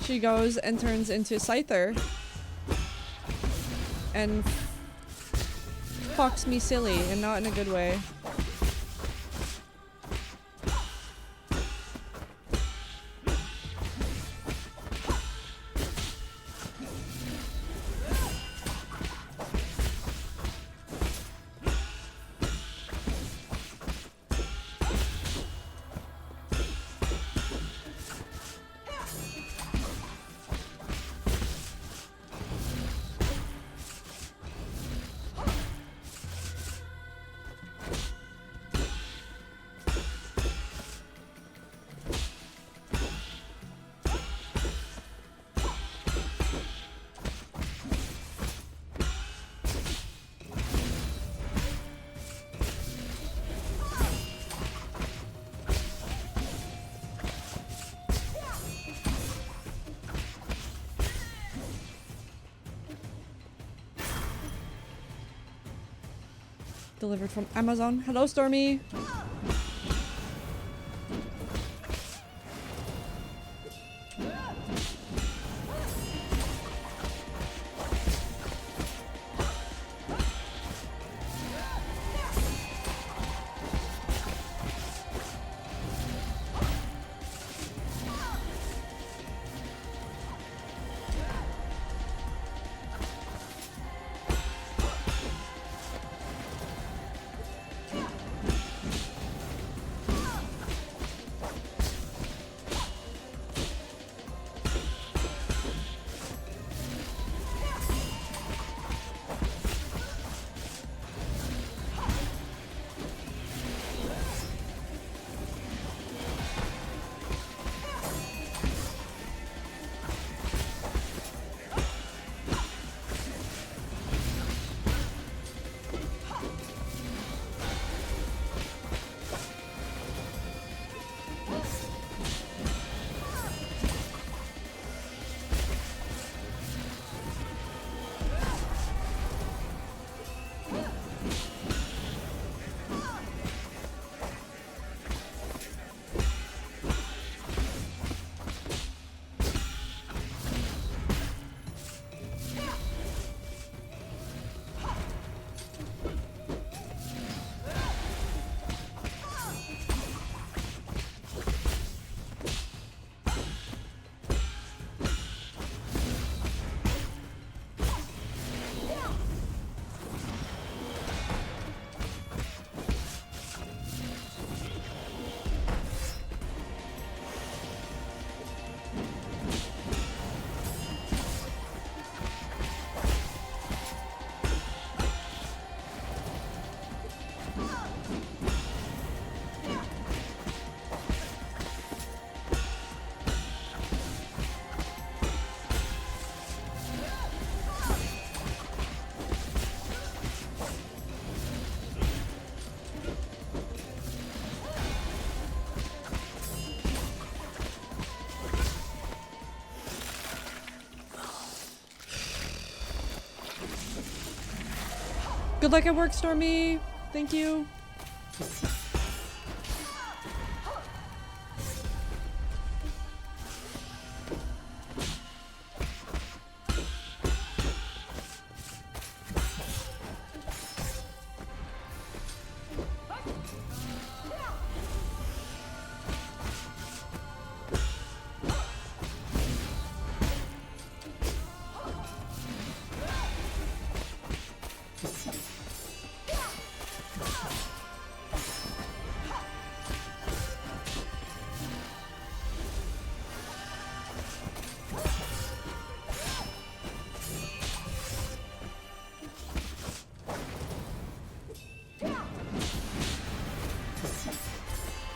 she goes and turns into Scyther. And fucks me silly, and not in a good way. Delivered from Amazon. Hello, Stormy. Good luck at work, Stormy. Thank you.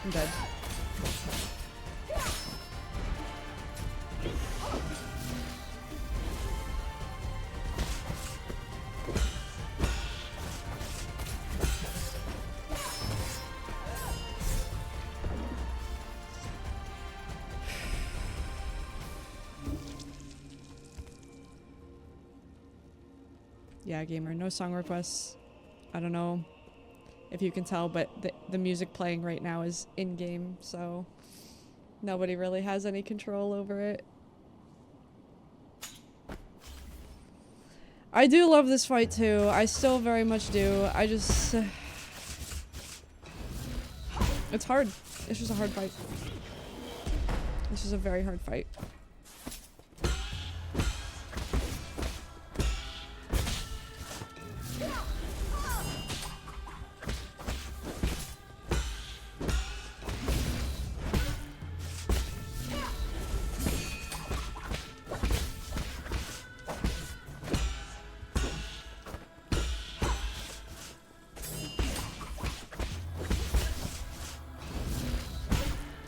I'm dead. Yeah, gamer, no song requests. I don't know if you can tell, but the music playing right now is in-game, so nobody really has any control over it. I do love this fight too. I still very much do. I just... it's hard. It's just a hard fight. This is a very hard fight.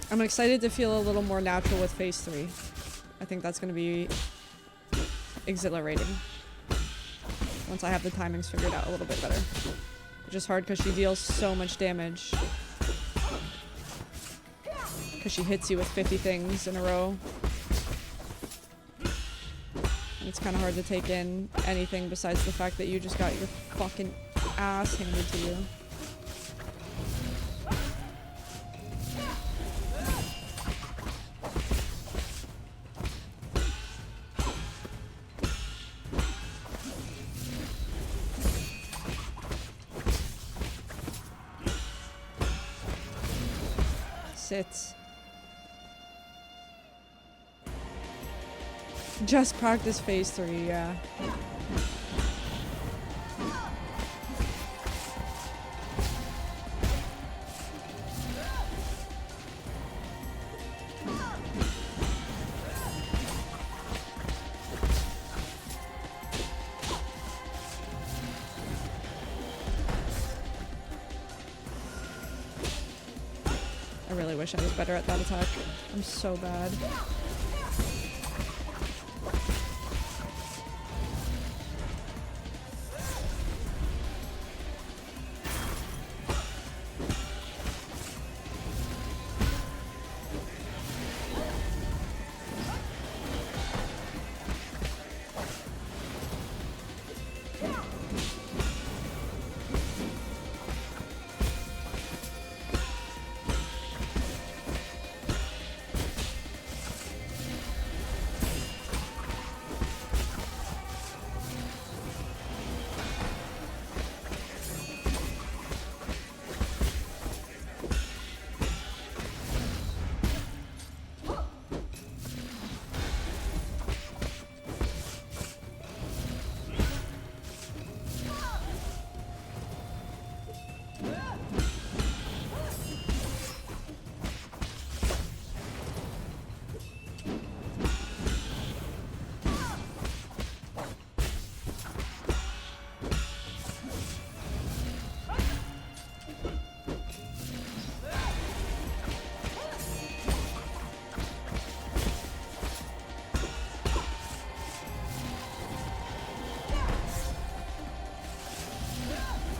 I'm excited to feel a little more natural with phase 3. I think that's going to be exhilarating. Once I have the timings figured out a little bit better. Which is hard because she deals so much damage. Because she hits you with 50 things in a row. And it's kind of hard to take in anything besides the fact that you just got your fucking ass handed to you. Sit. Just practice phase 3, yeah. I really wish I was better at that attack. I'm so bad.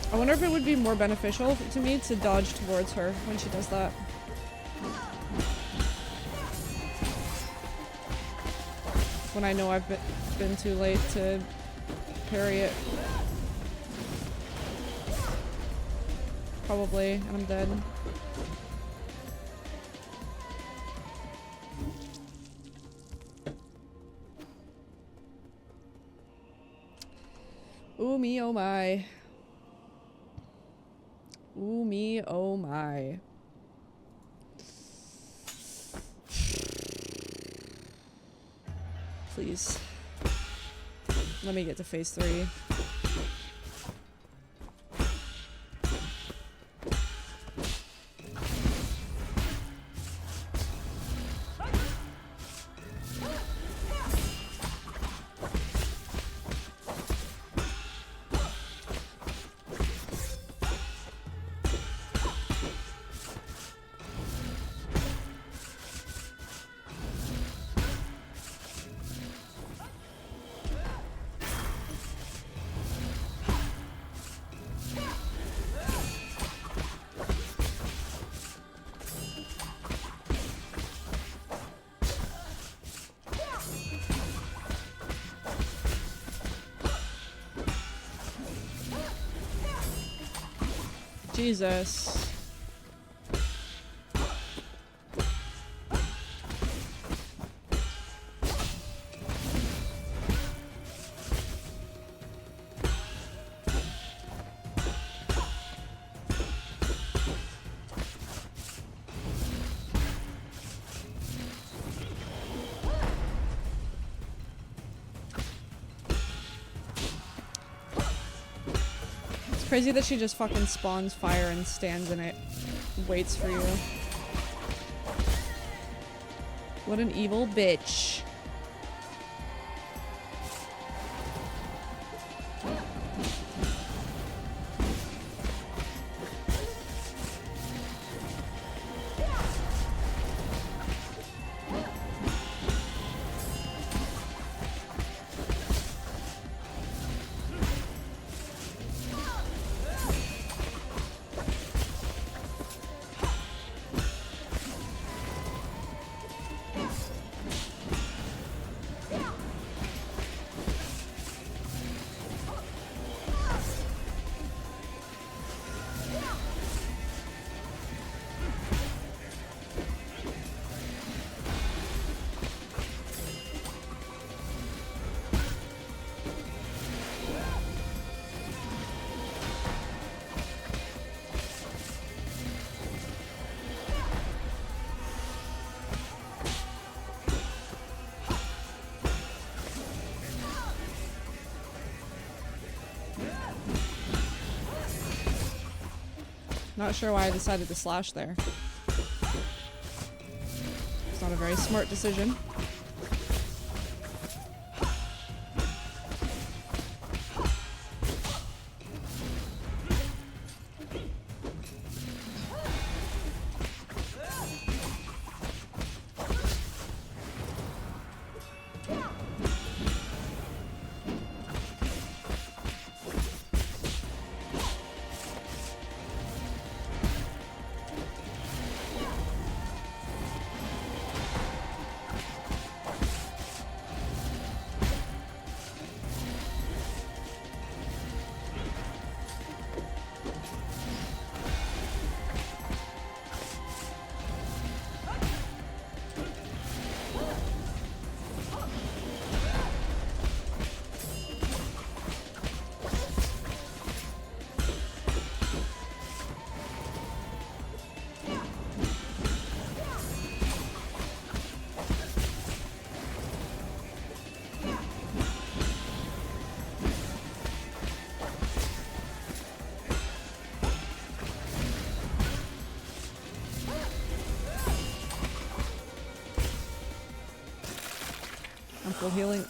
I wonder if it would be more beneficial to me to dodge towards her when she does that. When I know I've been too late to parry it. Probably, and I'm dead. Ooh me, oh my. Ooh me, oh my. Please. Let me get to phase 3. Jesus. Crazy that she just fucking spawns fire and stands in it. Waits for you. What an evil bitch. Not sure why I decided to slash there. It's not a very smart decision. I'm full healing.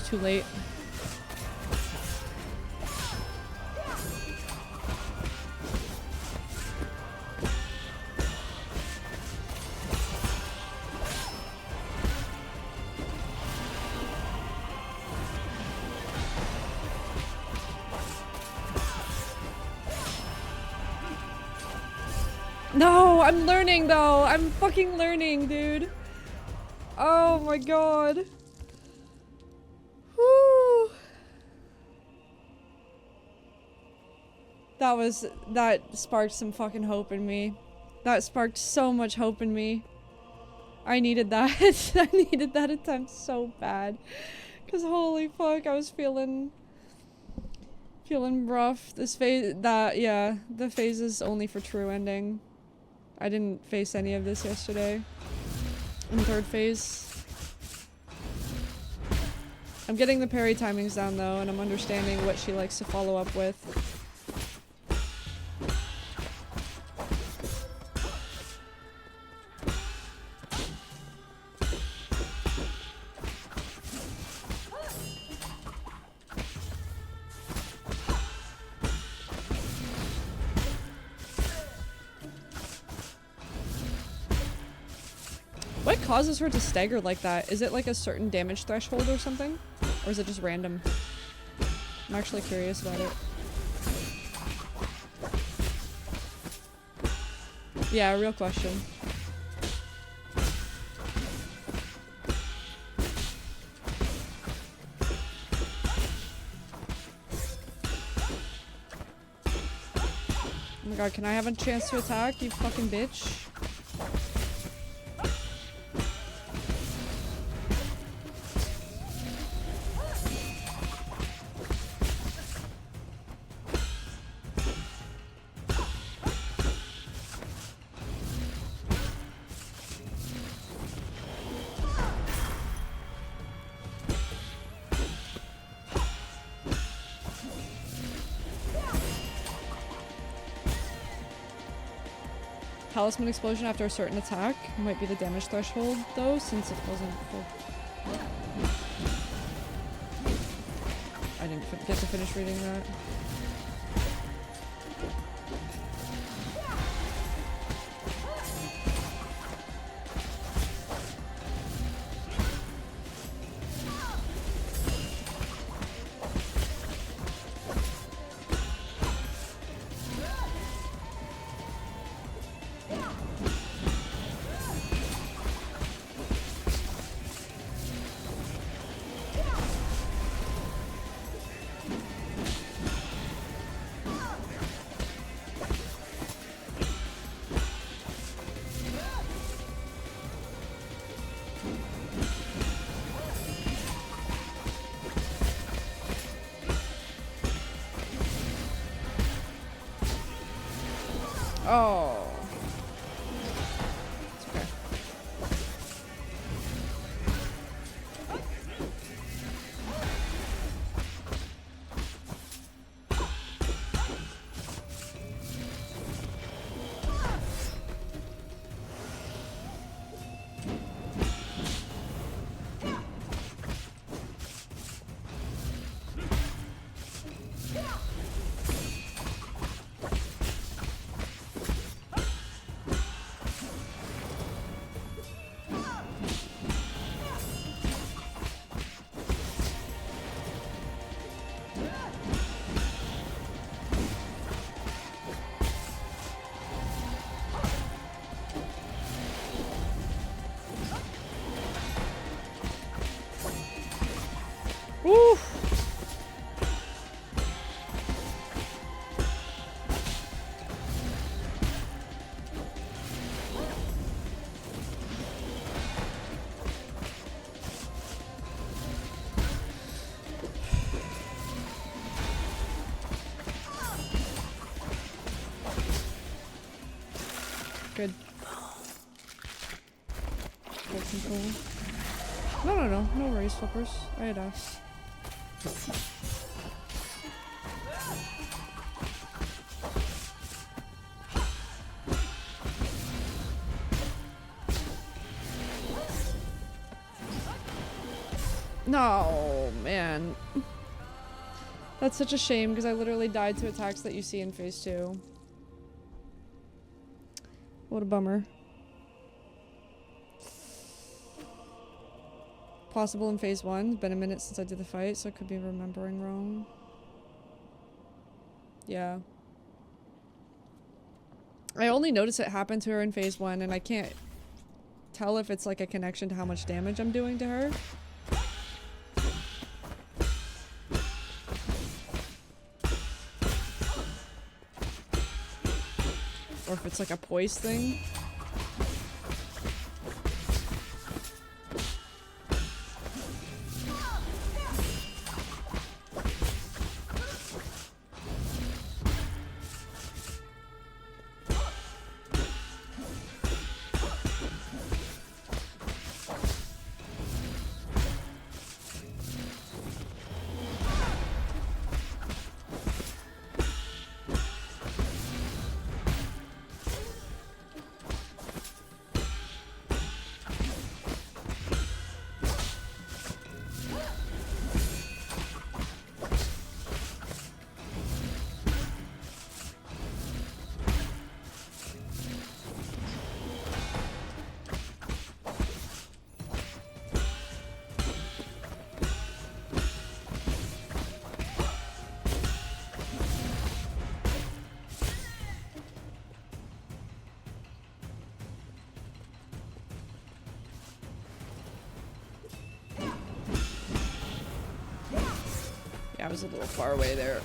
Too late. No, I'm learning though. I'm fucking learning, dude. Oh my god. That sparked some fucking hope in me. That sparked so much hope in me. I needed that. I needed that attempt so bad. Cause holy fuck, I was feeling rough. This phase, the phase is only for true ending. I didn't face any of this yesterday. In third phase. I'm getting the parry timings down though, and I'm understanding what she likes to follow up with. What causes her to stagger like that? Is it like a certain damage threshold or something? Or is it just random? I'm actually curious about it. Yeah, real question. Oh my god, can I have a chance to attack, you fucking bitch? Talisman explosion after a certain attack might be the damage threshold though, since it wasn't full. I didn't get to finish reading that. Oh. It's okay. Oof. Good. Full control. No worries, flippers. I had asked. No, man. That's such a shame because I literally died to attacks that you see in phase 2. What a bummer. Possible in phase 1. Been a minute since I did the fight, so I could be remembering wrong. Yeah. I only noticed it happened to her in phase 1, and I can't tell if it's like a connection to how much damage I'm doing to her. Or if it's like a poise thing. Yeah, I was a little far away there.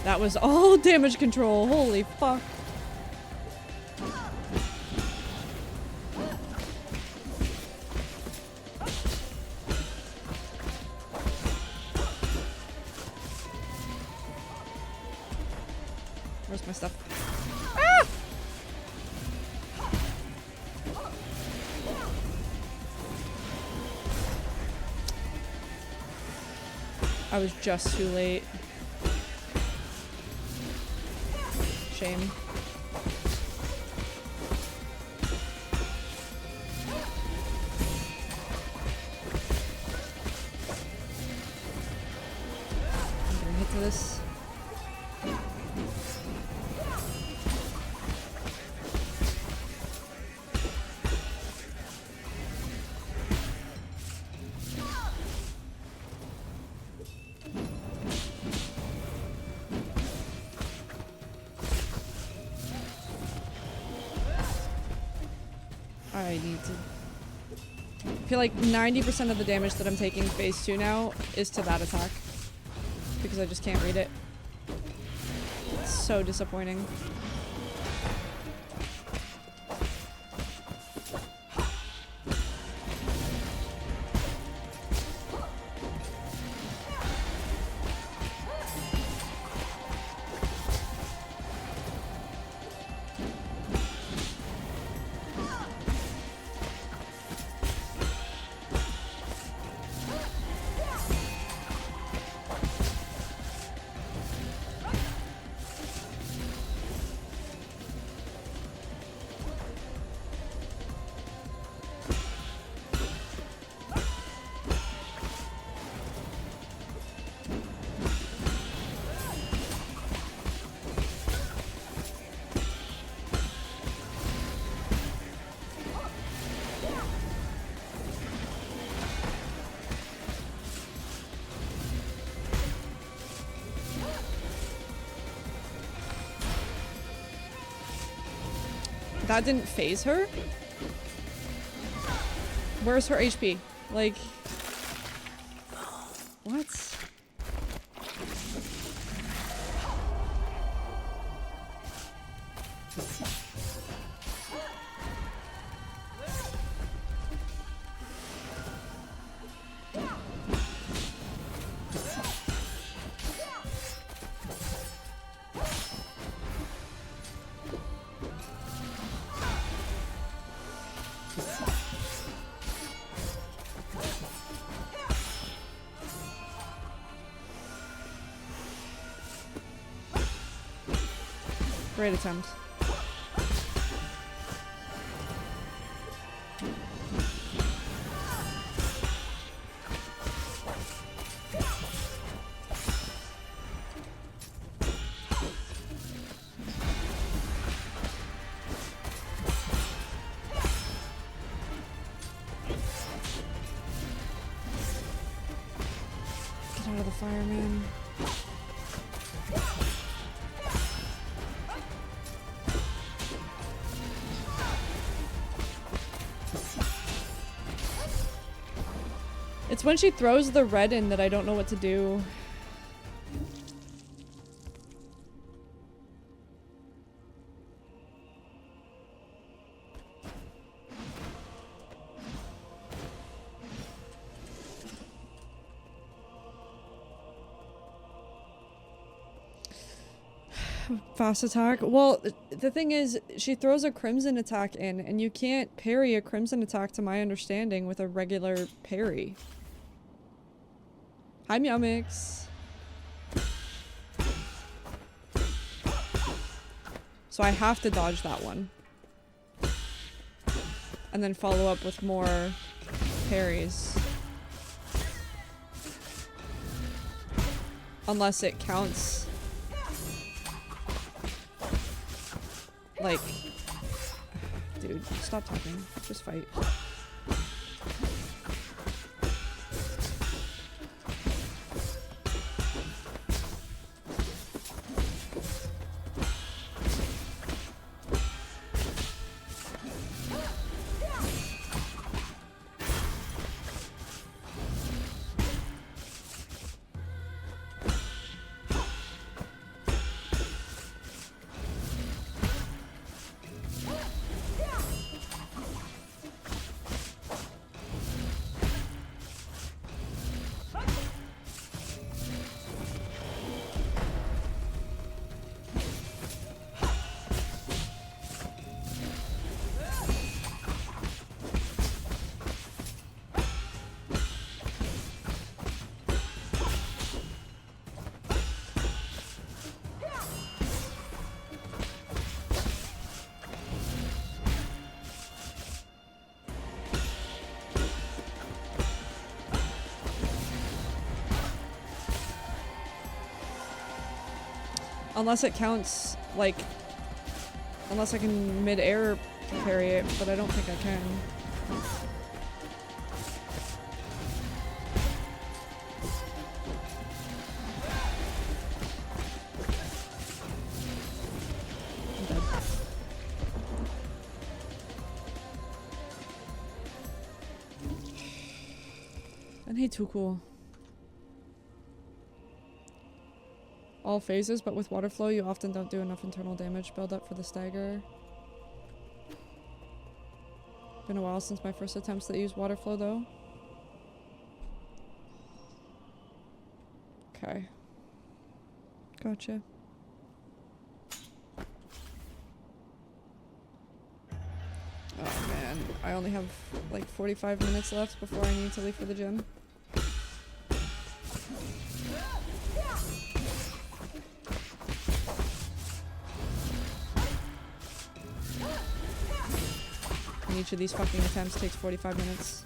That was all damage control. Holy fuck. Where's my stuff? Ah! I was just too late. Shame. I'm gonna hit to this. I need to... I feel like 90% of the damage that I'm taking phase 2 now is to that attack. Because I just can't read it. It's so disappointing. That didn't phase her? Where's her HP? Like... What? Great attempt. Get out of the fire, man. It's when she throws the red in that I don't know what to do. Fast attack. Well, the thing is, she throws a crimson attack in, and you can't parry a crimson attack, to my understanding, with a regular parry. Hi, Meowmix. So I have to dodge that one. And then follow up with more parries. Unless it counts. Like, dude, stop talking. Just fight. Unless it counts, like, unless I can mid-air parry it, but I don't think I can. I'm dead. And hey, too cool. All phases, but with water flow you often don't do enough internal damage build up for the stagger. Been a while since my first attempts that use water flow though. Okay. Gotcha. Oh man, I only have like 45 minutes left before I need to leave for the gym. And each of these fucking attempts takes 45 minutes.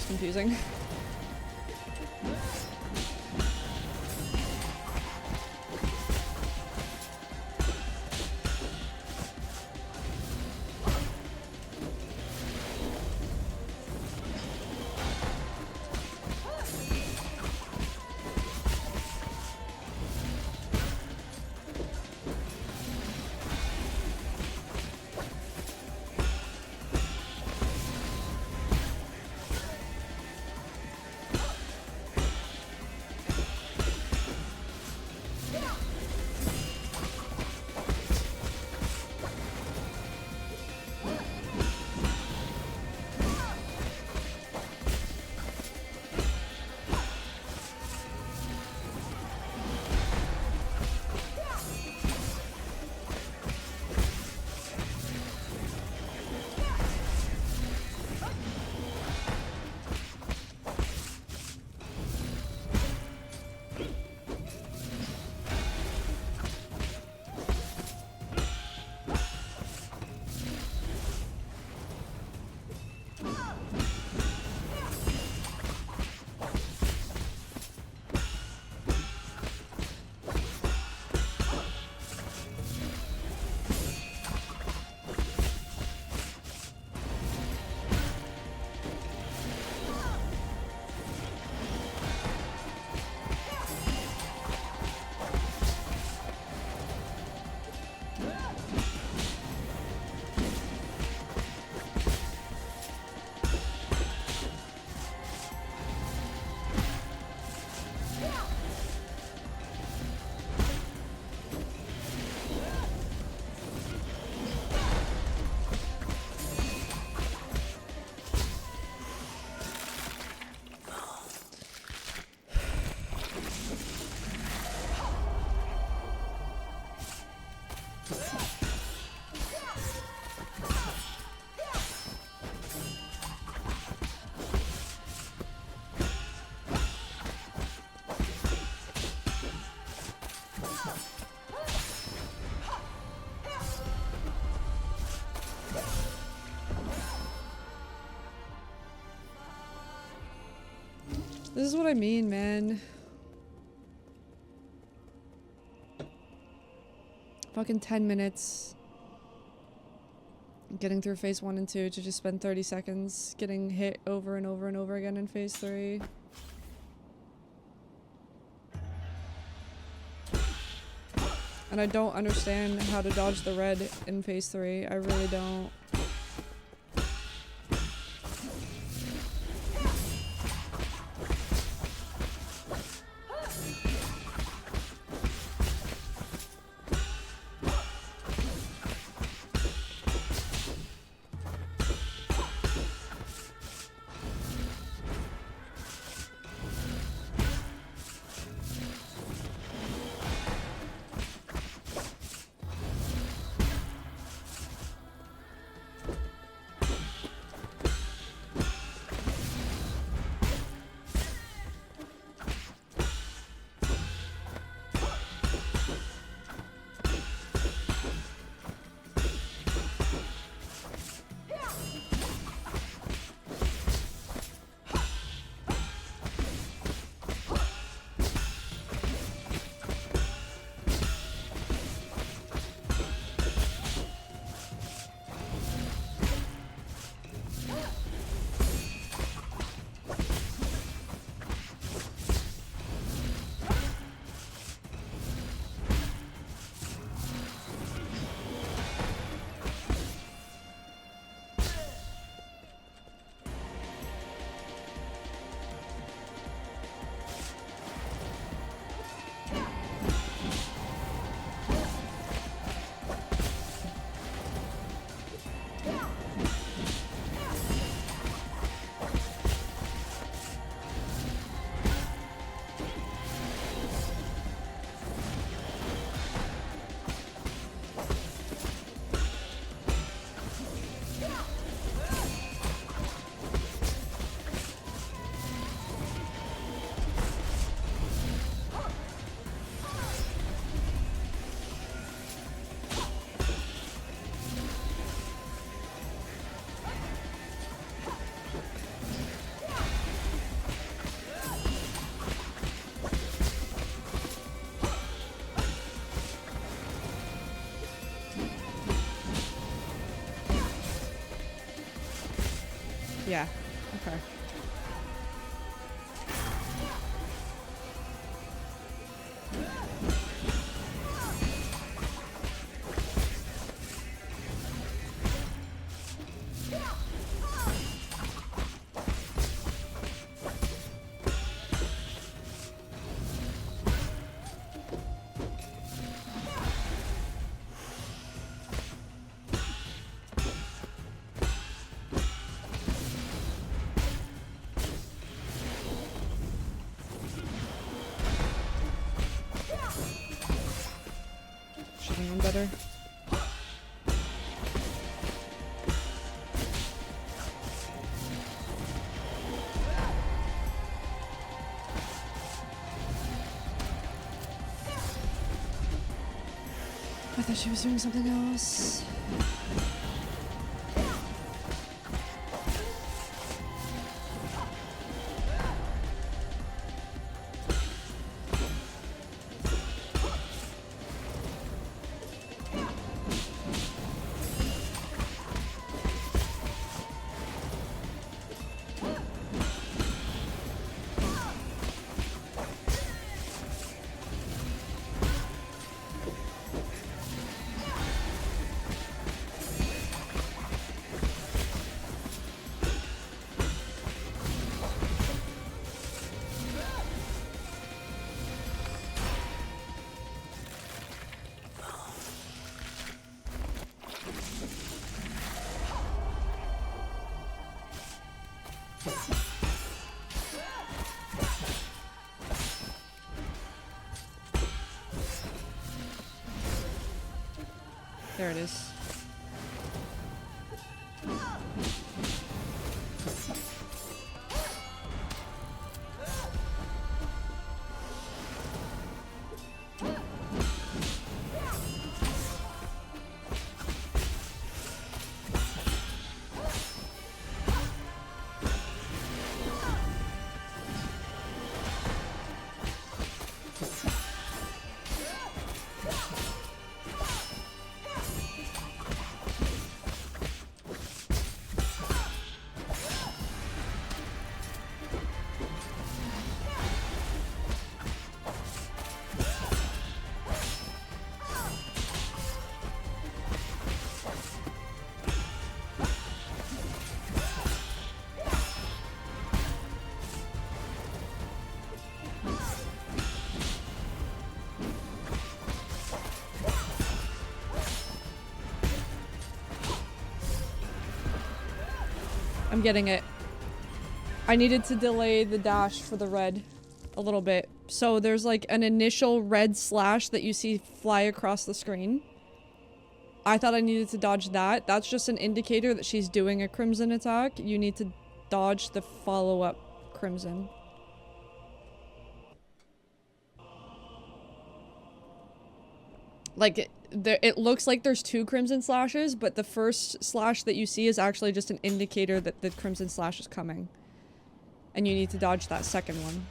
Confusing. This is what I mean, man. Fucking 10 minutes. Getting through phase 1 and 2 to just spend 30 seconds getting hit over and over and over again in phase 3. And I don't understand how to dodge the red in phase 3. I really don't. Yeah. Okay. Should've known better. I thought she was doing something else. There it is. I'm getting it. I needed to delay the dash for the red a little bit. So there's like an initial red slash that you see fly across the screen. I thought I needed to dodge that. That's just an indicator that she's doing a crimson attack. You need to dodge the follow-up crimson. Like, it looks like there's 2 crimson slashes, but the first slash that you see is actually just an indicator that the crimson slash is coming. And you need to dodge that second one.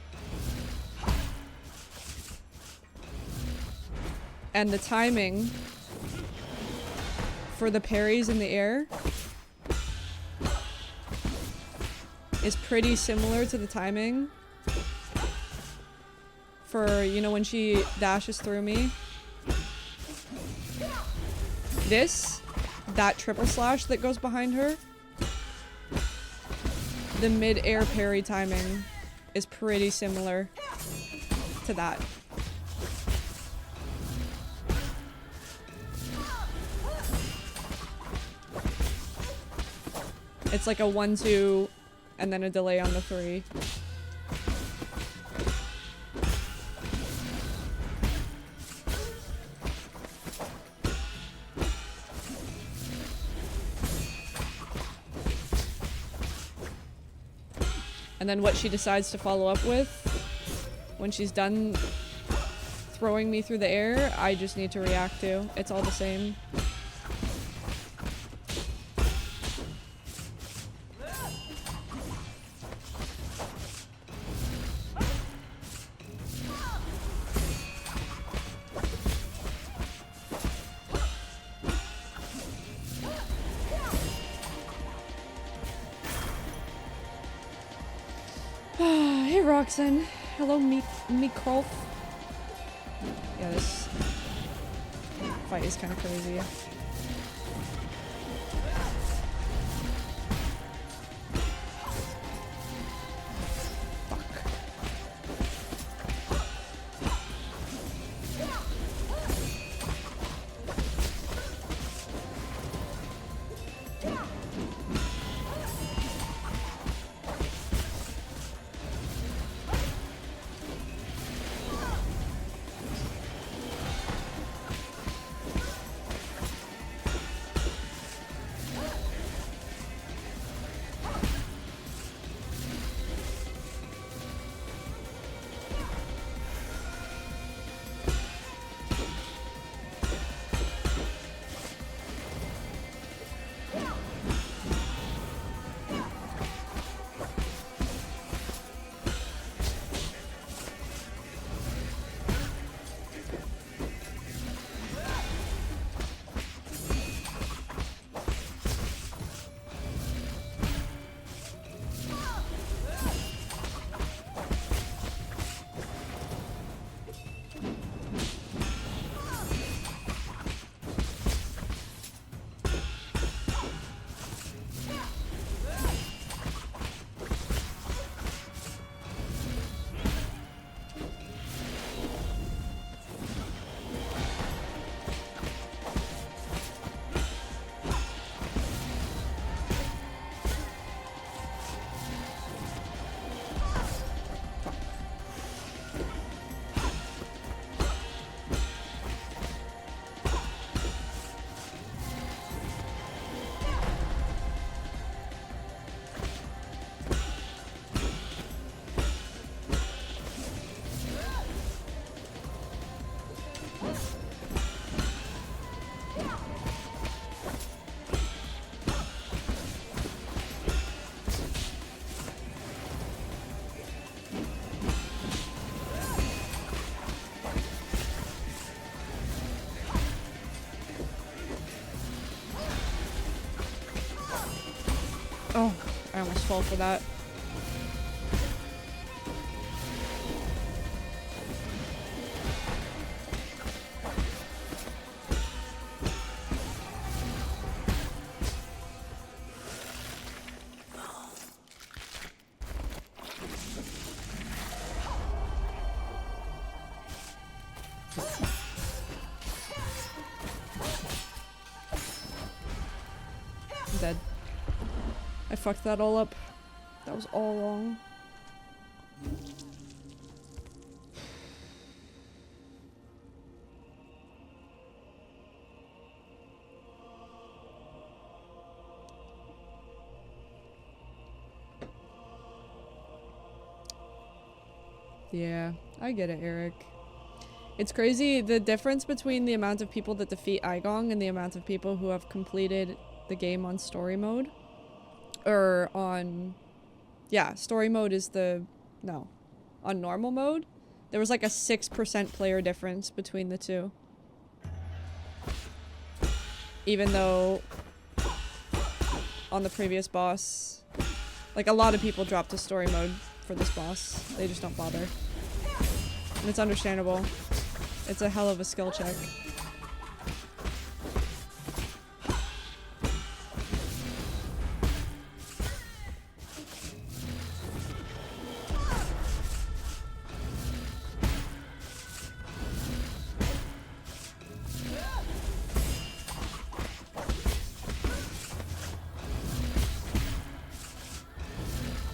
And the timing for the parries in the air is pretty similar to the timing for, you know, when she dashes through me. That triple slash that goes behind her, the mid-air parry timing is pretty similar to that. It's like a 1-2 and then a delay on the 3. And then what she decides to follow up with, when she's done throwing me through the air, I just need to react to. It's all the same. Hey Roxanne. Hello, Mikrolf. Yeah, this fight is kind of crazy. Oh, I almost fell for that. I'm dead. I fucked that all up. That was all wrong. Yeah, I get it, Eric. It's crazy the difference between the amount of people that defeat Aigong and the amount of people who have completed the game on story mode. Or on... Yeah, story mode is the... No. On normal mode, there was like a 6% player difference between the two. Even though on the previous boss, like a lot of people dropped to story mode for this boss. They just don't bother. And it's understandable. It's a hell of a skill check.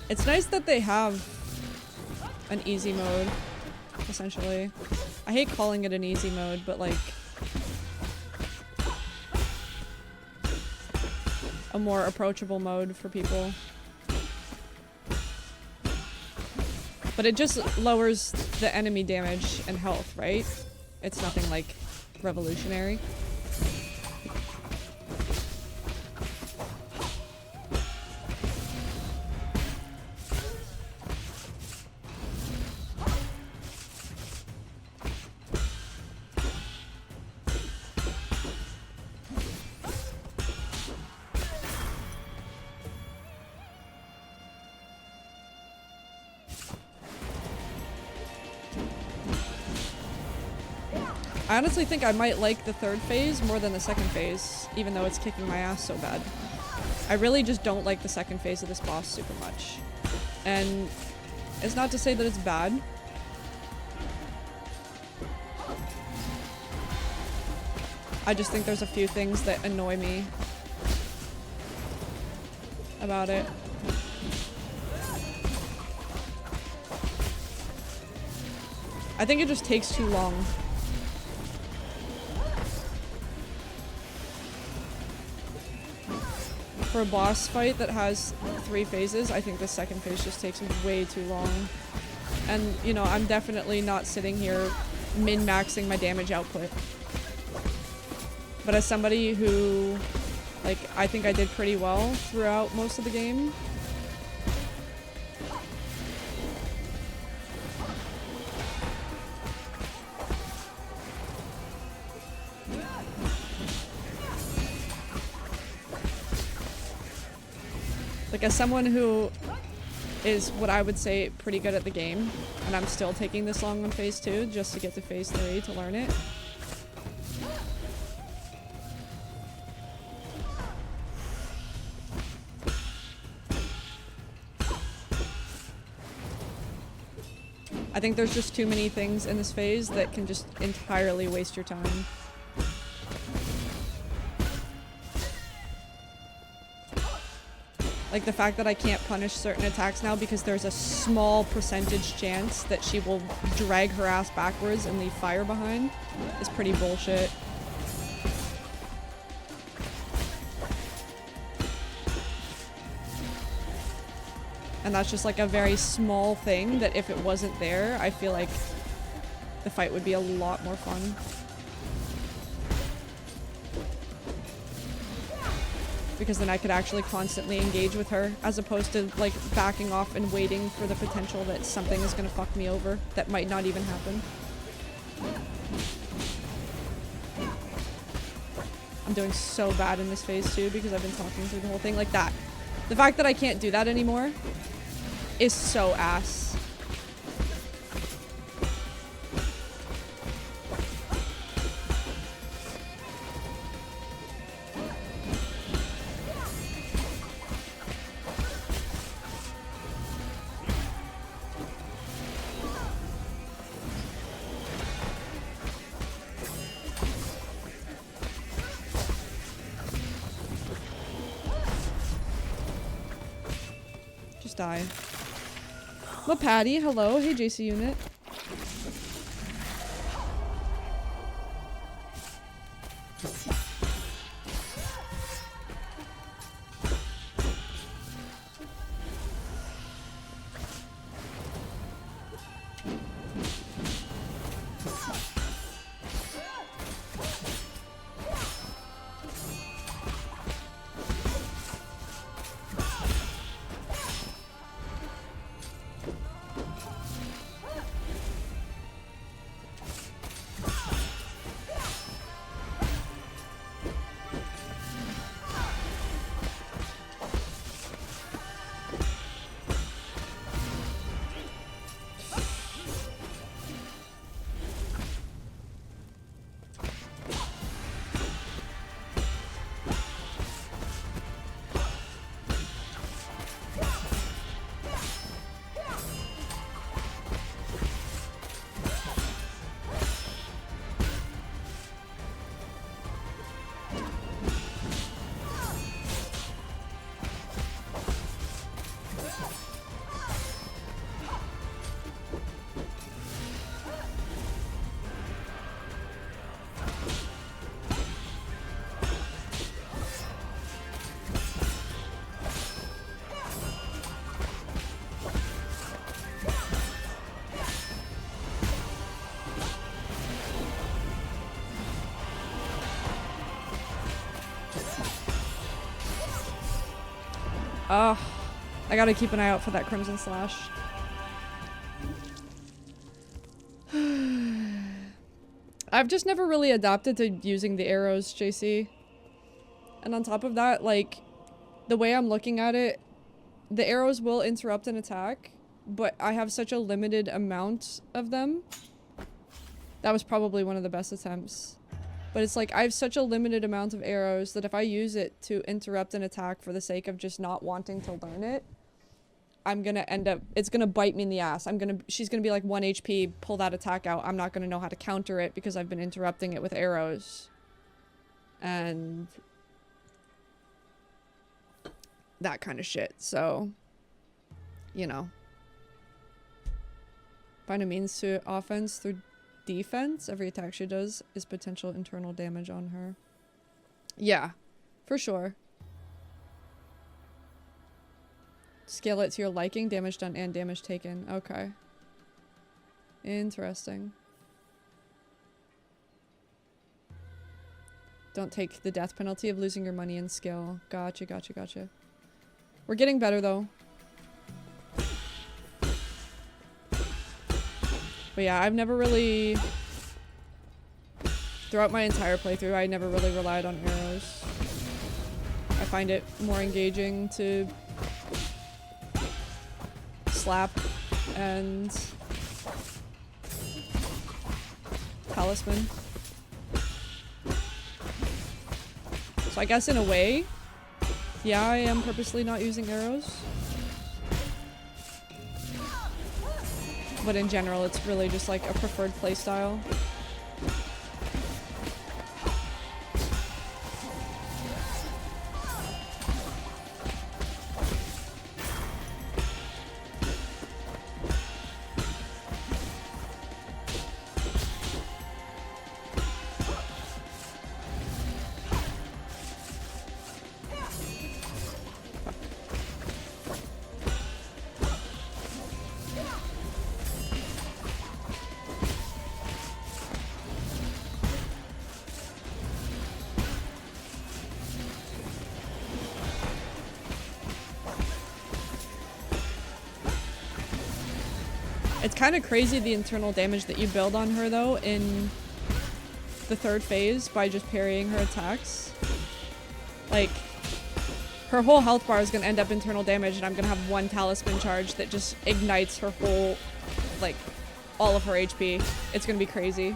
It's nice that they have an easy mode, essentially. I hate calling it an easy mode, but like a more approachable mode for people. But it just lowers the enemy damage and health, right? It's nothing like revolutionary. I honestly think I might like the third phase more than the second phase, even though it's kicking my ass so bad. I really just don't like the second phase of this boss super much. And it's not to say that it's bad. I just think there's a few things that annoy me about it. I think it just takes too long. For a boss fight that has 3 phases, I think the second phase just takes way too long. And, you know, I'm definitely not sitting here min-maxing my damage output. But as somebody who, like, I think I did pretty well throughout most of the game. Like, as someone who is what I would say pretty good at the game, and I'm still taking this long on phase 2 just to get to phase 3 to learn it. I think there's just too many things in this phase that can just entirely waste your time. Like the fact that I can't punish certain attacks now because there's a small percentage chance that she will drag her ass backwards and leave fire behind is pretty bullshit. And that's just like a very small thing that if it wasn't there, I feel like the fight would be a lot more fun. Because then I could actually constantly engage with her, as opposed to like backing off and waiting for the potential that something is gonna fuck me over that might not even happen. I'm doing so bad in this phase too because I've been talking through the whole thing like that. The fact that I can't do that anymore is so ass. Just die. Well, Patty, hello. Hey, JC Unit. Oh, I gotta keep an eye out for that Crimson Slash. I've just never really adapted to using the arrows, JC. And on top of that, like, the way I'm looking at it, the arrows will interrupt an attack, but I have such a limited amount of them. That was probably one of the best attempts. But it's like, I have such a limited amount of arrows that if I use it to interrupt an attack for the sake of just not wanting to learn it, I'm gonna end up, it's gonna bite me in the ass. She's gonna be like 1 HP, pull that attack out. I'm not gonna know how to counter it because I've been interrupting it with arrows. And that kind of shit. So, you know. Find a means to offense through defense. Every attack she does is potential internal damage on her. Yeah, for sure. Scale it to your liking. Damage done and damage taken. Okay. Interesting. Don't take the death penalty of losing your money and skill. Gotcha, gotcha, gotcha. We're getting better though. But yeah, I've never really, throughout my entire playthrough, I never really relied on arrows. I find it more engaging to slap and talisman. So I guess in a way, yeah, I am purposely not using arrows. But in general, it's really just like a preferred playstyle. It's kind of crazy the internal damage that you build on her though in the third phase by just parrying her attacks. Like, her whole health bar is going to end up internal damage and I'm going to have one talisman charge that just ignites her whole, like, all of her HP. It's going to be crazy.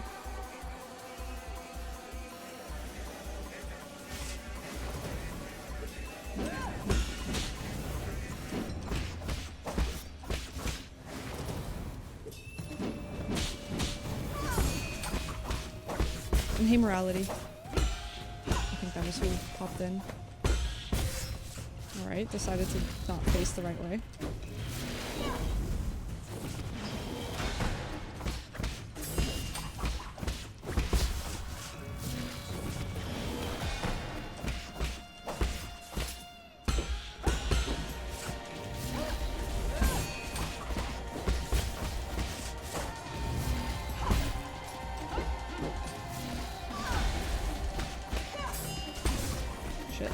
And hey, Morality. I think that was who popped in. Alright, decided to not face the right way. Shit.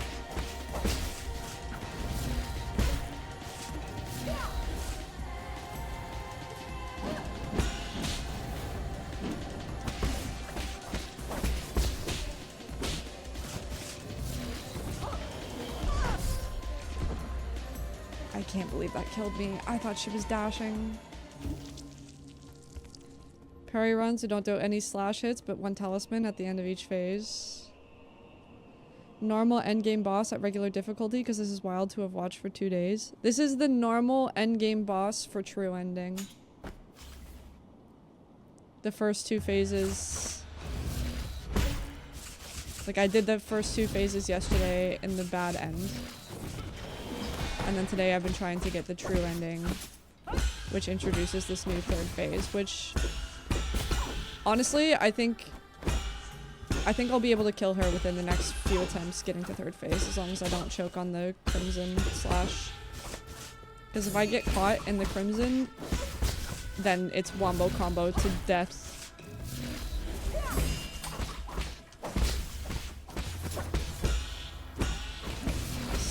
I can't believe that killed me. I thought she was dashing. Parry runs who don't do any slash hits, but one talisman at the end of each phase. Normal endgame boss at regular difficulty, because this is wild to have watched for 2 days. This is the normal endgame boss for true ending. The first 2 phases. Like, I did the first 2 phases yesterday in the bad end. And then today I've been trying to get the true ending, which introduces this new 3rd phase, which honestly, I think I'll be able to kill her within the next few attempts getting to 3rd phase, as long as I don't choke on the crimson slash. Because if I get caught in the crimson, then it's wombo combo to death.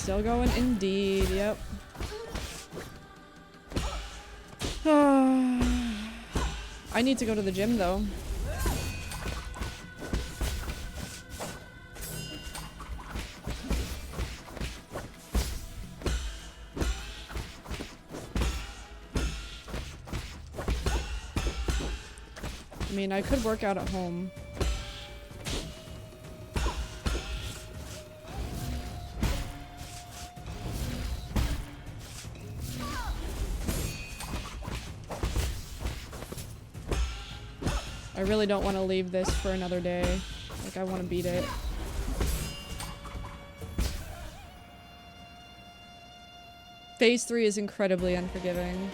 Still going indeed, yep. I need to go to the gym though. I mean, I could work out at home. I really don't want to leave this for another day. Like, I want to beat it. Phase 3 is incredibly unforgiving.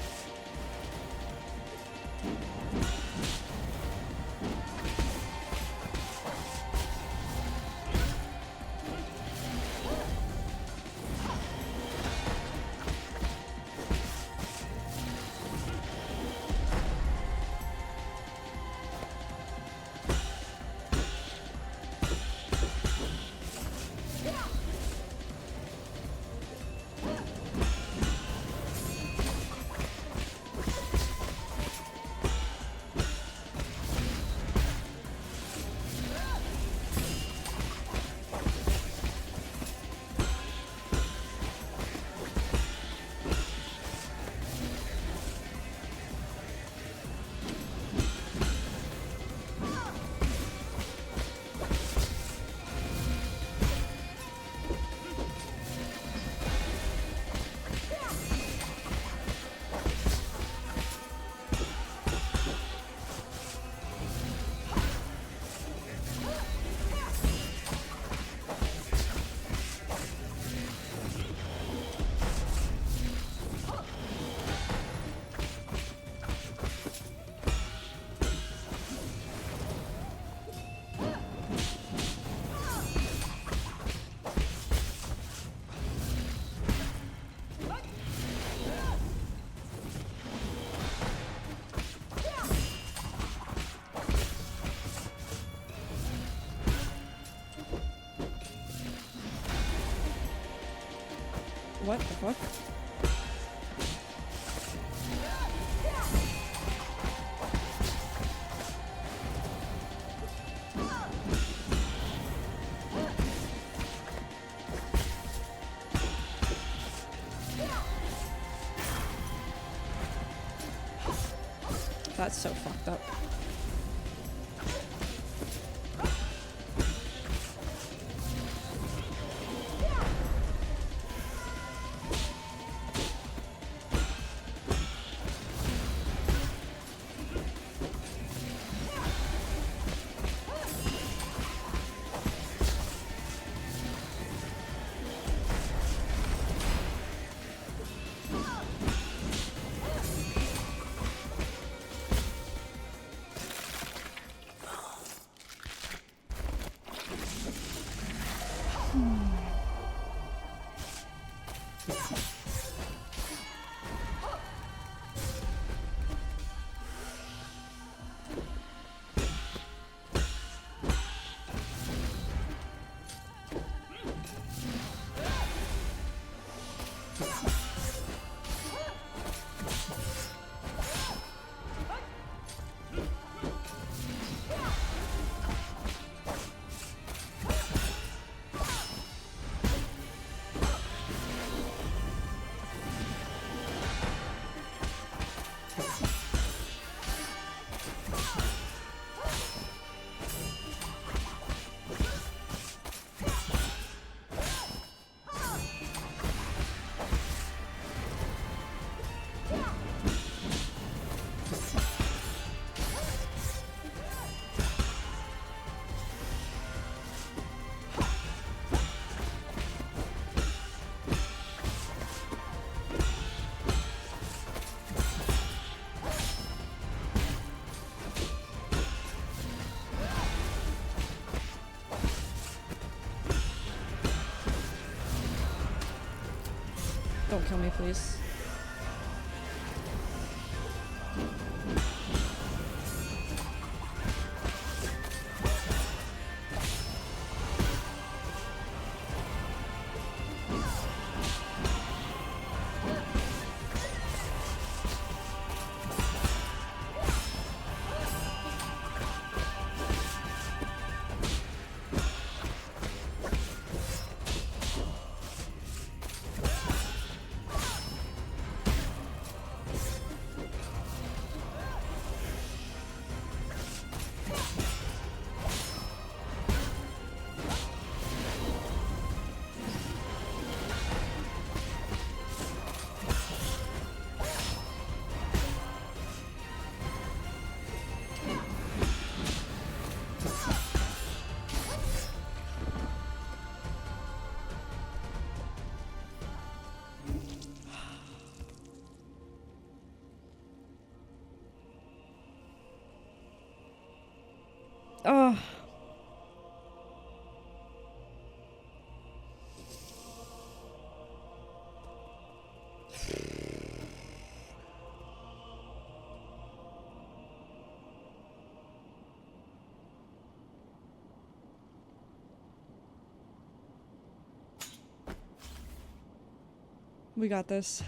What the fuck? That's so fucked up. kill me, please. Oh. We got this.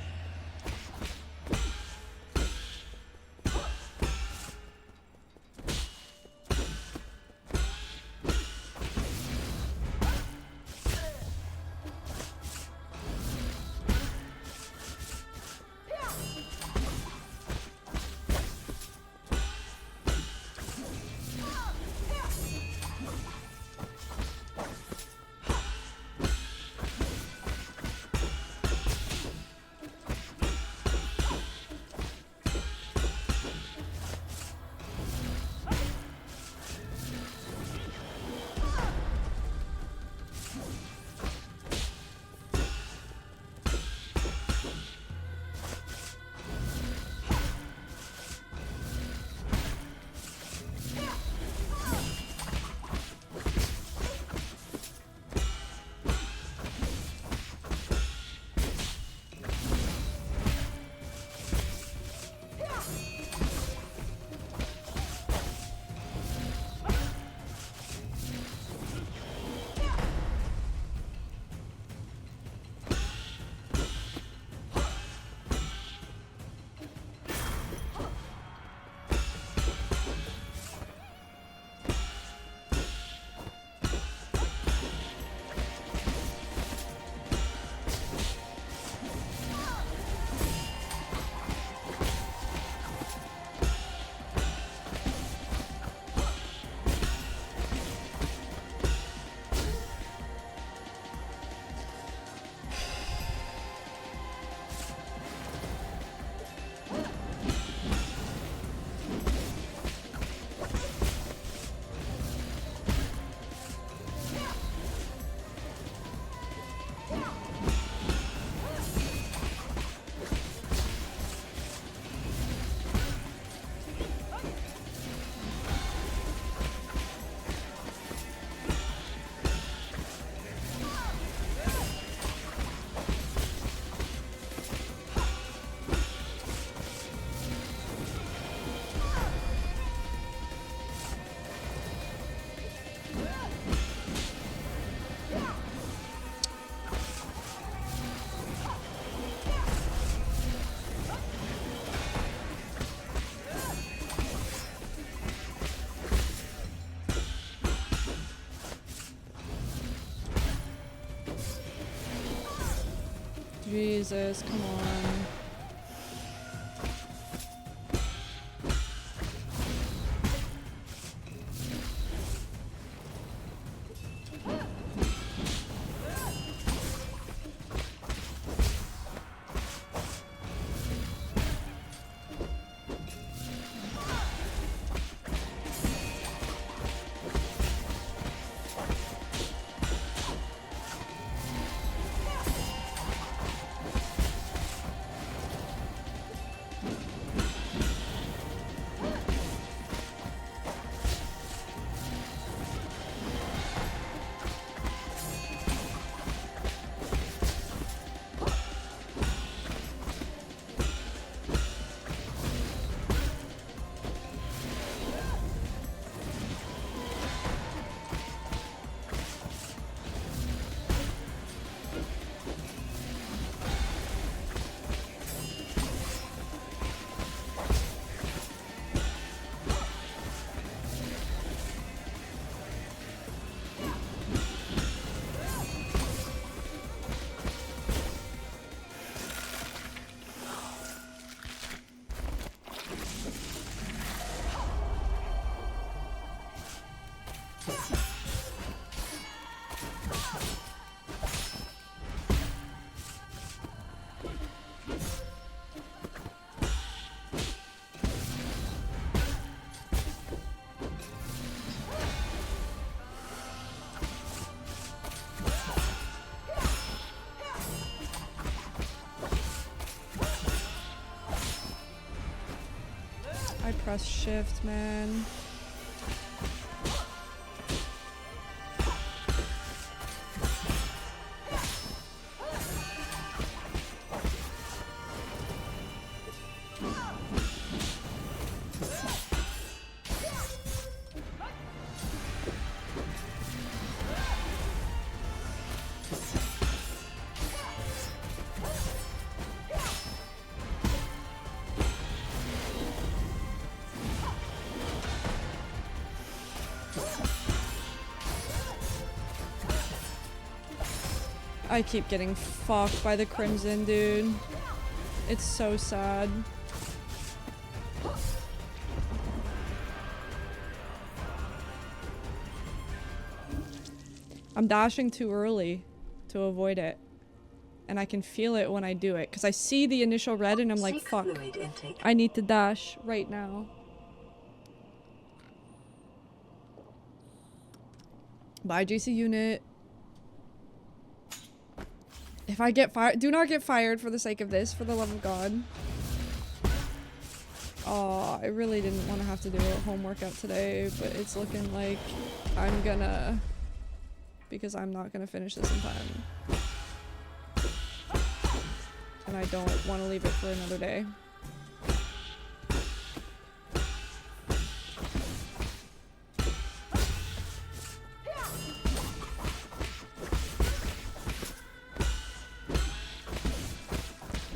Jesus, come on. I press shift, man. I keep getting fucked by the Crimson, dude. It's so sad. I'm dashing too early to avoid it. And I can feel it when I do it. Because I see the initial red and I'm like, Seek fuck. fluid intake. I need to dash right now. Bye, GC unit. If I get fired, do not get fired for the sake of this, for the love of God. Oh, I really didn't want to have to do a home workout today, but it's looking like I'm gonna, because I'm not gonna finish this in time. And I don't want to leave it for another day.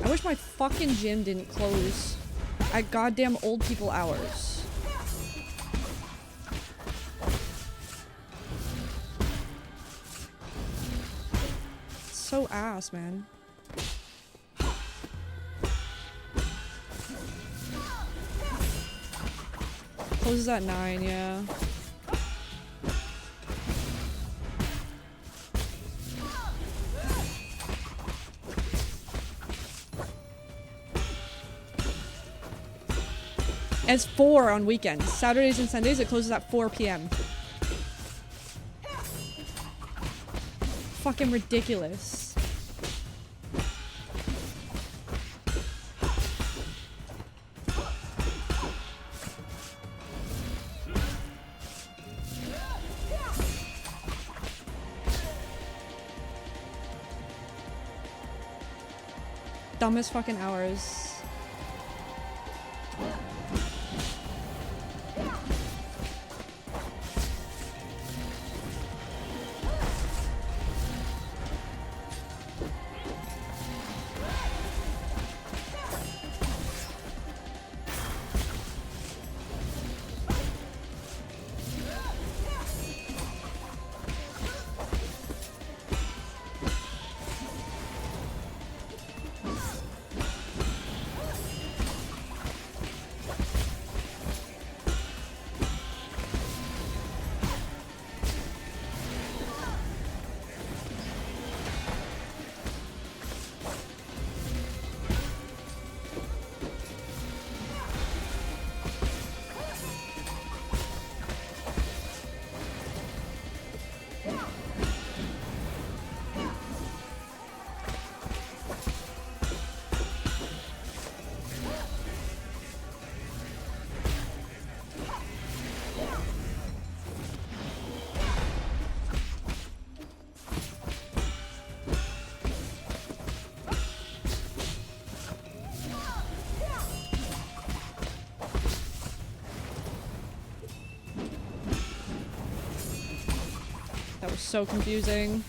I wish my fucking gym didn't close at goddamn old people hours. It's so ass, man. Closes at 9, yeah. And it's 4 on weekends. Saturdays and Sundays, it closes at 4 p.m. Fucking ridiculous. Dumbest fucking hours. That was so confusing.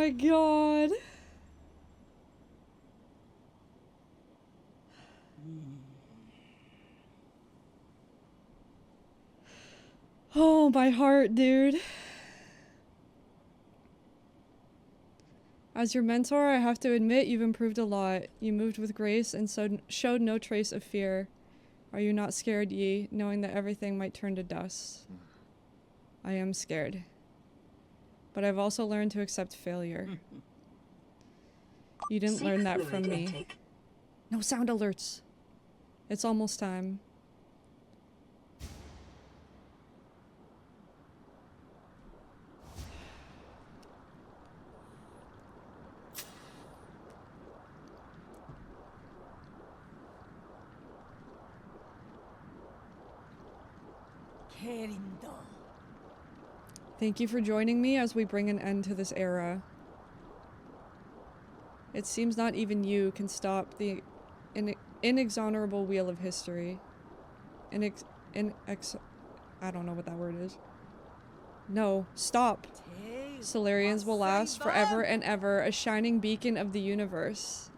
my god. Oh, my heart, dude. As your mentor, I have to admit you've improved a lot. You moved with grace and showed no trace of fear. Are you not scared, Yi, knowing that everything might turn to dust? I am scared. But I've also learned to accept failure. You didn't learn that from me. No sound alerts. It's almost time. Thank you for joining me as we bring an end to this era. It seems not even you can stop the inexorable wheel of history. I don't know what that word is. No, stop. Solarians will last forever and ever, a shining beacon of the universe.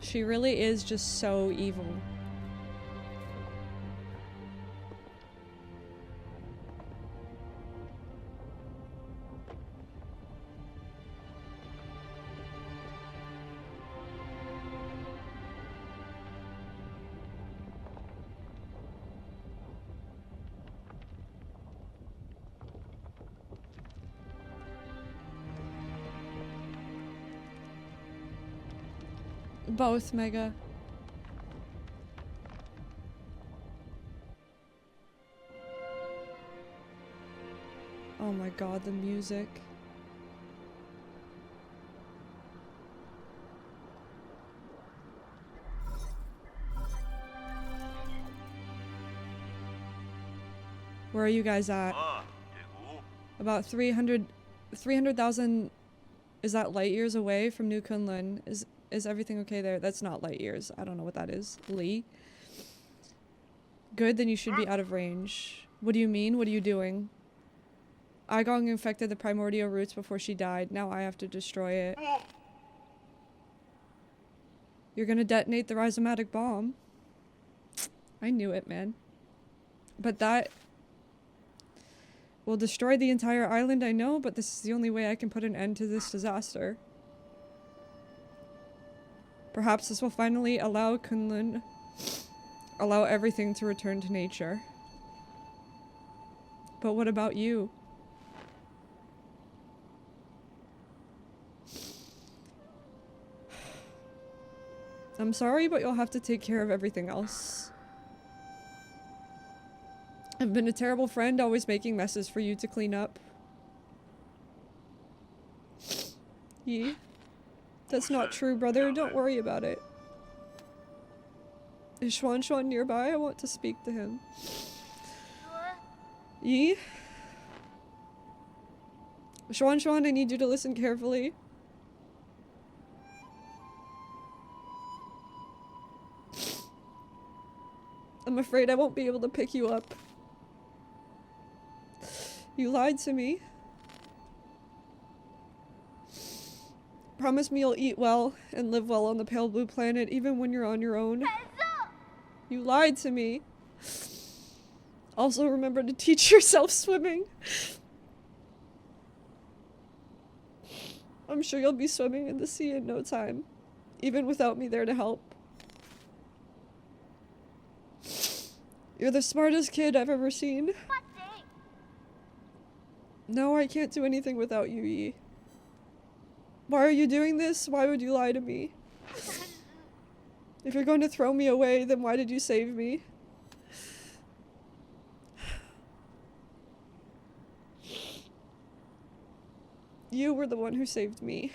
She really is just so evil. Both, Mega. Oh my god, the music. Where are you guys at? About 300,000. Is that light years away from New Kunlun? Is everything okay there? That's not light years. I don't know what that is. Lee? Good, then you should be out of range. What do you mean? What are you doing? Igong infected the primordial roots before she died. Now I have to destroy it. You're gonna detonate the rhizomatic bomb. I knew it, man. But that will destroy the entire island, I know, but this is the only way I can put an end to this disaster. Perhaps this will finally allow Kunlun, allow everything to return to nature. But what about you? I'm sorry, but you'll have to take care of everything else. I've been a terrible friend, always making messes for you to clean up. Yi? That's not true, brother. Don't worry about it. Is Xuan nearby? I want to speak to him. Yi? Xuan, I need you to listen carefully. I'm afraid I won't be able to pick you up. You lied to me. Promise me you'll eat well and live well on the pale blue planet even when you're on your own. You lied to me. Also remember to teach yourself swimming. I'm sure you'll be swimming in the sea in no time, even without me there to help. You're the smartest kid I've ever seen. No, I can't do anything without you, Yi. Why are you doing this? Why would you lie to me? If you're going to throw me away, then why did you save me? You were the one who saved me.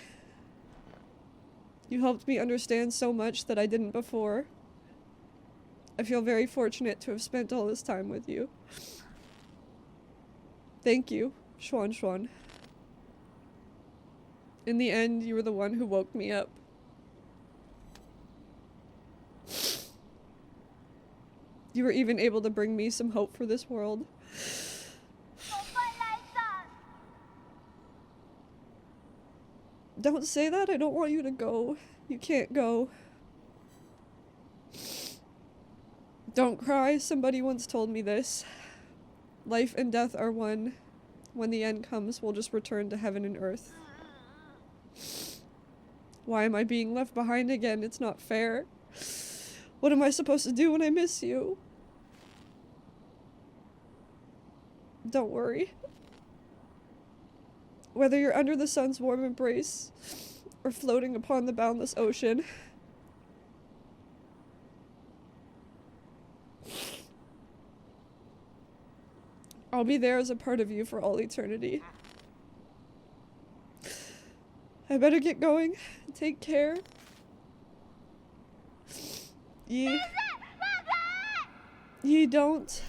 You helped me understand so much that I didn't before. I feel very fortunate to have spent all this time with you. Thank you, Schwan Schwan. In the end, you were the one who woke me up. You were even able to bring me some hope for this world. Don't say that. I don't want you to go. You can't go. Don't cry. Somebody once told me this. Life and death are one. When the end comes, we'll just return to heaven and earth. Why am I being left behind again? It's not fair. What am I supposed to do when I miss you? Don't worry. Whether you're under the sun's warm embrace or floating upon the boundless ocean, I'll be there as a part of you for all eternity. I better get going. Take care. Ye don't.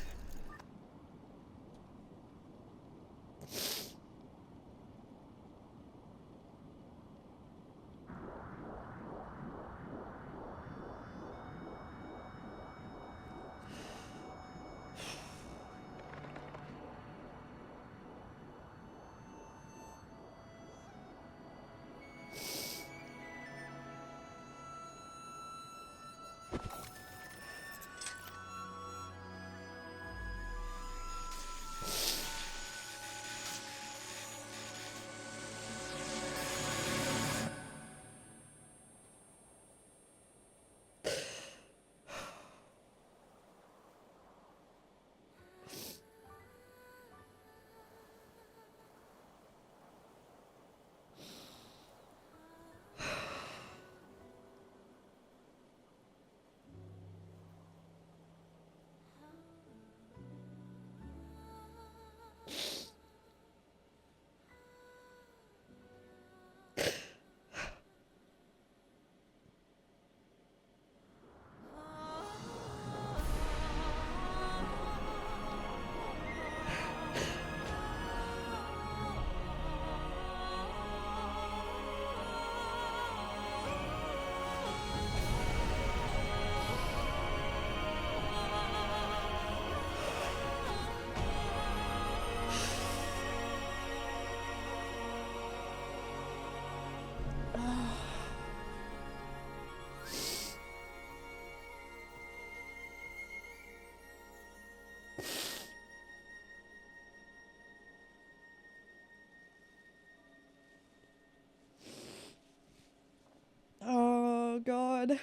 Oh God.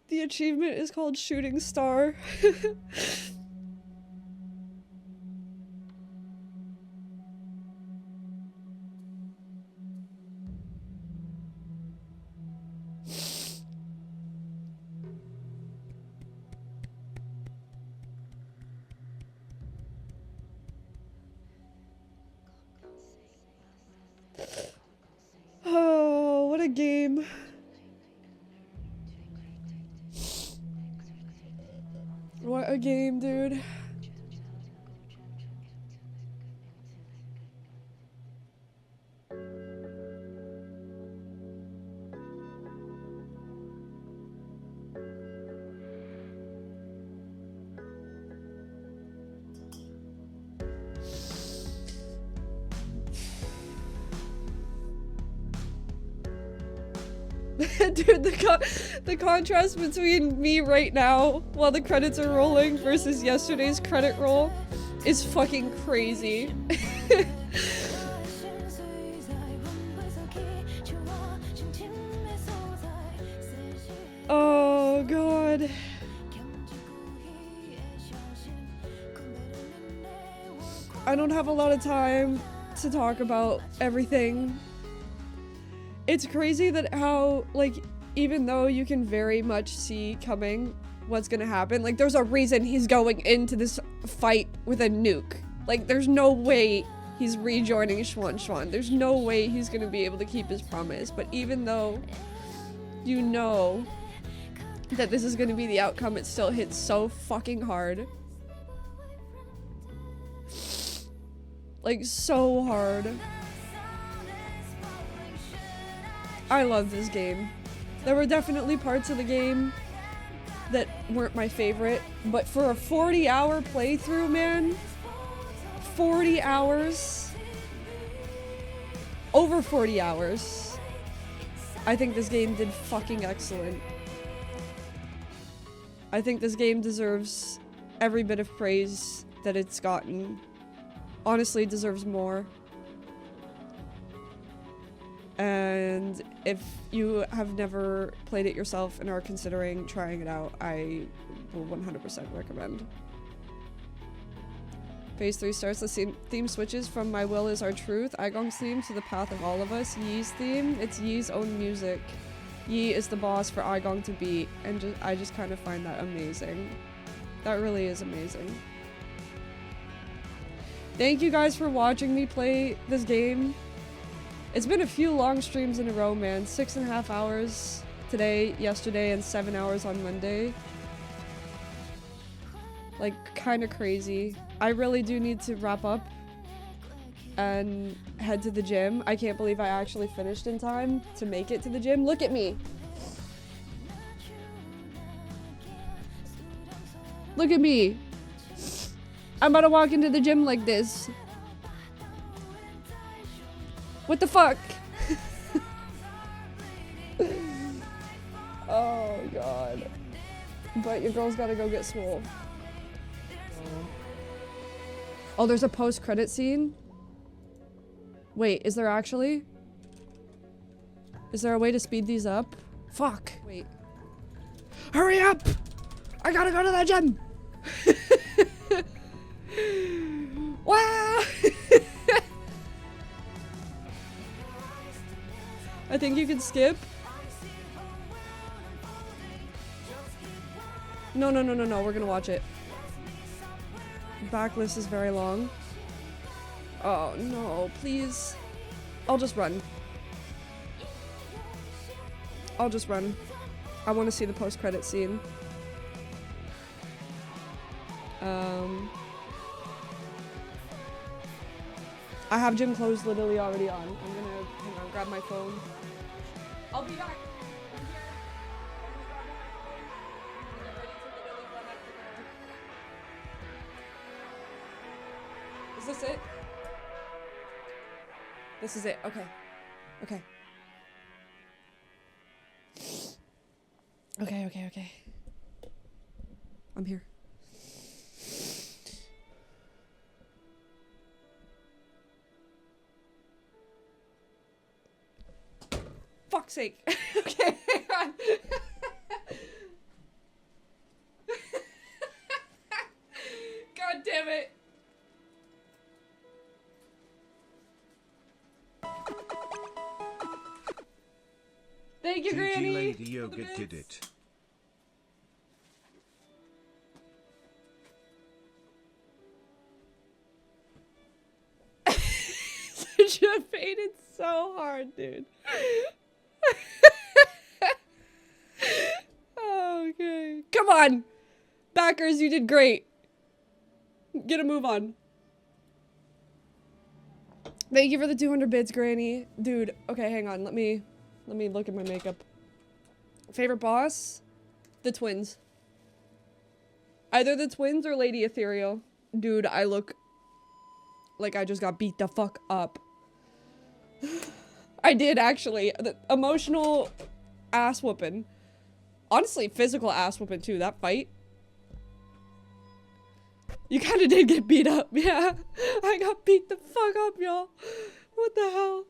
The achievement is called Shooting Star. Oh, what a game. What a game, dude. Dude, the contrast between me right now while the credits are rolling versus yesterday's credit roll is fucking crazy. Oh God. I don't have a lot of time to talk about everything. It's crazy that how, like, even though you can very much see coming what's gonna happen, like, there's a reason he's going into this fight with a nuke. Like, there's no way he's rejoining Schwan Schwan. There's no way he's gonna be able to keep his promise. But even though you know that this is gonna be the outcome, it still hits so fucking hard. Like, so hard. I love this game. There were definitely parts of the game that weren't my favorite, but for a 40-hour playthrough, man, 40 hours, over 40 hours, I think this game did fucking excellent. I think this game deserves every bit of praise that it's gotten. Honestly, it deserves more. And if you have never played it yourself and are considering trying it out, I will 100% recommend. Phase 3 starts. The theme switches from My Will Is Our Truth, Aigong's theme, to The Path of All of Us, Yi's theme. It's Yi's own music. Yi is the boss for Aigong to beat, and I just kind of find that amazing. That really is amazing. Thank you guys for watching me play this game. It's been a few long streams in a row, man. 6.5 hours today, yesterday, and 7 hours on Monday. Like, kind of crazy. I really do need to wrap up and head to the gym. I can't believe I actually finished in time to make it to the gym. Look at me. Look at me. I'm about to walk into the gym like this. What the fuck? Oh god. But your girl's gotta go get swole. Oh, there's a post-credit scene? Wait, is there actually? Is there a way to speed these up? Fuck. Wait. Hurry up! I gotta go to the gym! Wow! I think you can skip. No, we're gonna watch it. Backlist is very long. Oh no, please. I'll just run. I'll just run. I want to see the post-credit scene. I have gym clothes literally already on. I'm gonna, hang on, grab my phone. I'll be back. Is this it? This is it. Okay. Okay. Okay. I'm here. Fuck's sake. Okay, hang on. God damn it. Thank you, GG Granny. Lady Yoga did it. You faded so hard, dude. Okay. Come on. Backers, you did great. Get a move on. Thank you for the 200 bits, Granny. Dude, okay, hang on. Let me look at my makeup. Favorite boss? The twins. Either the twins or Lady Ethereal. Dude, I look like I just got beat the fuck up. I did, actually. The emotional ass whooping. Honestly, physical ass whooping too. That fight. You kind of did get beat up. Yeah. I got beat the fuck up, y'all. What the hell?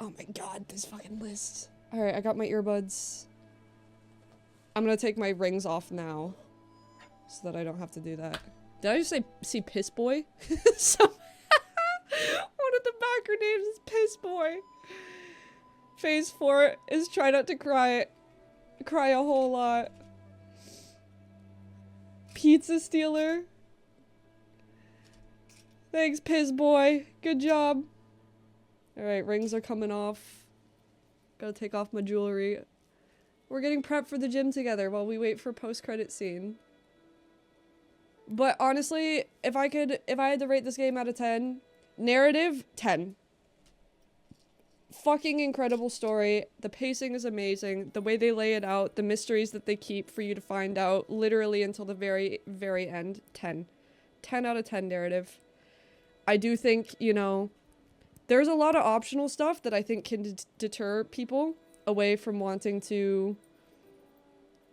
Oh my god, this fucking list. Alright, I got my earbuds. I'm gonna take my rings off now. So that I don't have to do that. Did I just say see Piss Boy? So one of the backer names is Piss Boy. Phase 4 is try not to cry. Cry a whole lot. Pizza Stealer. Thanks, Piss Boy. Good job. Alright, rings are coming off. Gotta take off my jewelry. We're getting prepped for the gym together while we wait for post-credit scene. But honestly, if I had to rate this game out of 10, narrative, 10. Fucking incredible story. The pacing is amazing. The way they lay it out, the mysteries that they keep for you to find out literally until the very, very end, 10. 10 out of 10 narrative. I do think, you know, there's a lot of optional stuff that I think can deter people away from wanting to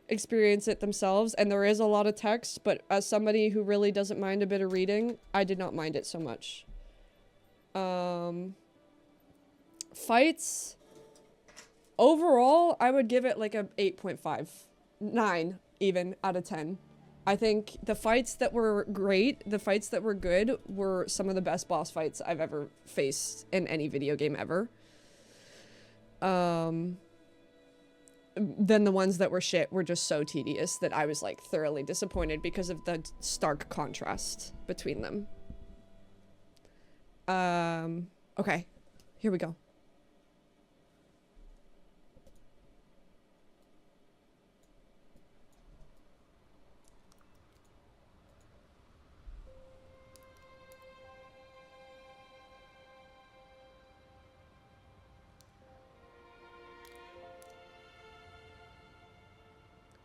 experience it themselves, and there is a lot of text, but as somebody who really doesn't mind a bit of reading, I did not mind it so much. Fights, overall, I would give it like a 8.5. 9 even out of 10. I think the fights that were great, the fights that were good, were some of the best boss fights I've ever faced in any video game ever. Then the ones that were shit were just so tedious that I was like thoroughly disappointed because of the stark contrast between them. Okay, here we go.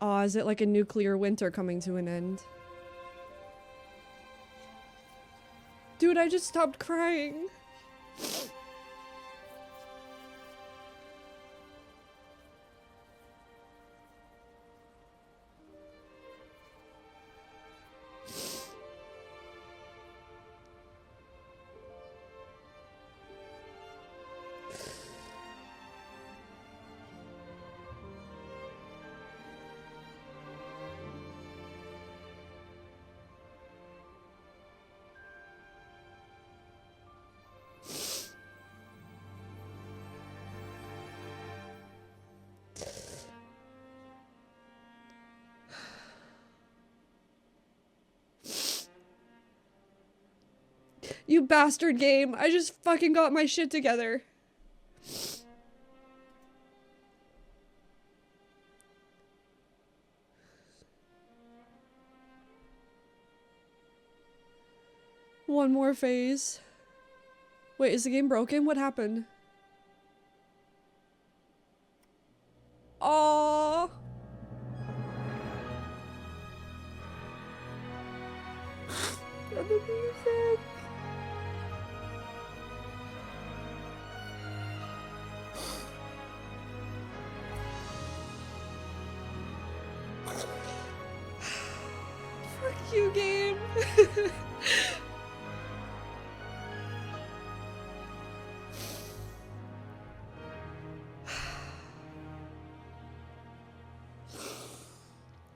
Aw, is it like a nuclear winter coming to an end? Dude, I just stopped crying. You bastard game. I just fucking got my shit together. One more phase. Wait, is the game broken? What happened? Aww. And the music. Fuck you, game.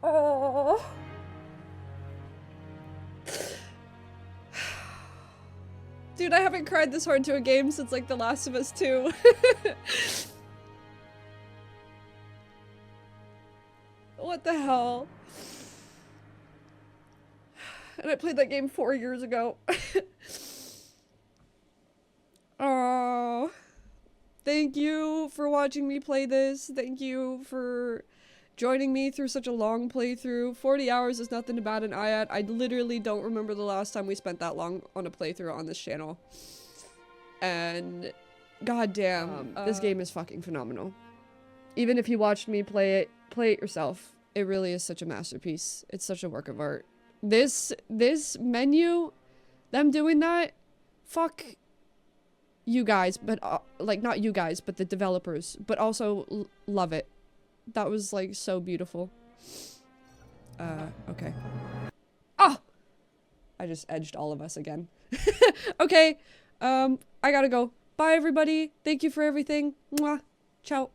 Oh. Dude, I haven't cried this hard to a game since like The Last of Us 2. What the hell? And I played that game 4 years ago. Oh, thank you for watching me play this. Thank you for joining me through such a long playthrough. 40 hours is nothing to bat an eye at. I literally don't remember the last time we spent that long on a playthrough on this channel. And goddamn, this game is fucking phenomenal. Even if you watched me play it yourself. It really is such a masterpiece. It's such a work of art. This menu, them doing that, fuck you guys, but like not you guys, but the developers, but also love it. That was like so beautiful. Okay. Oh! I just edged all of us again. Okay, I gotta go. Bye everybody. Thank you for everything. Mwah. Ciao.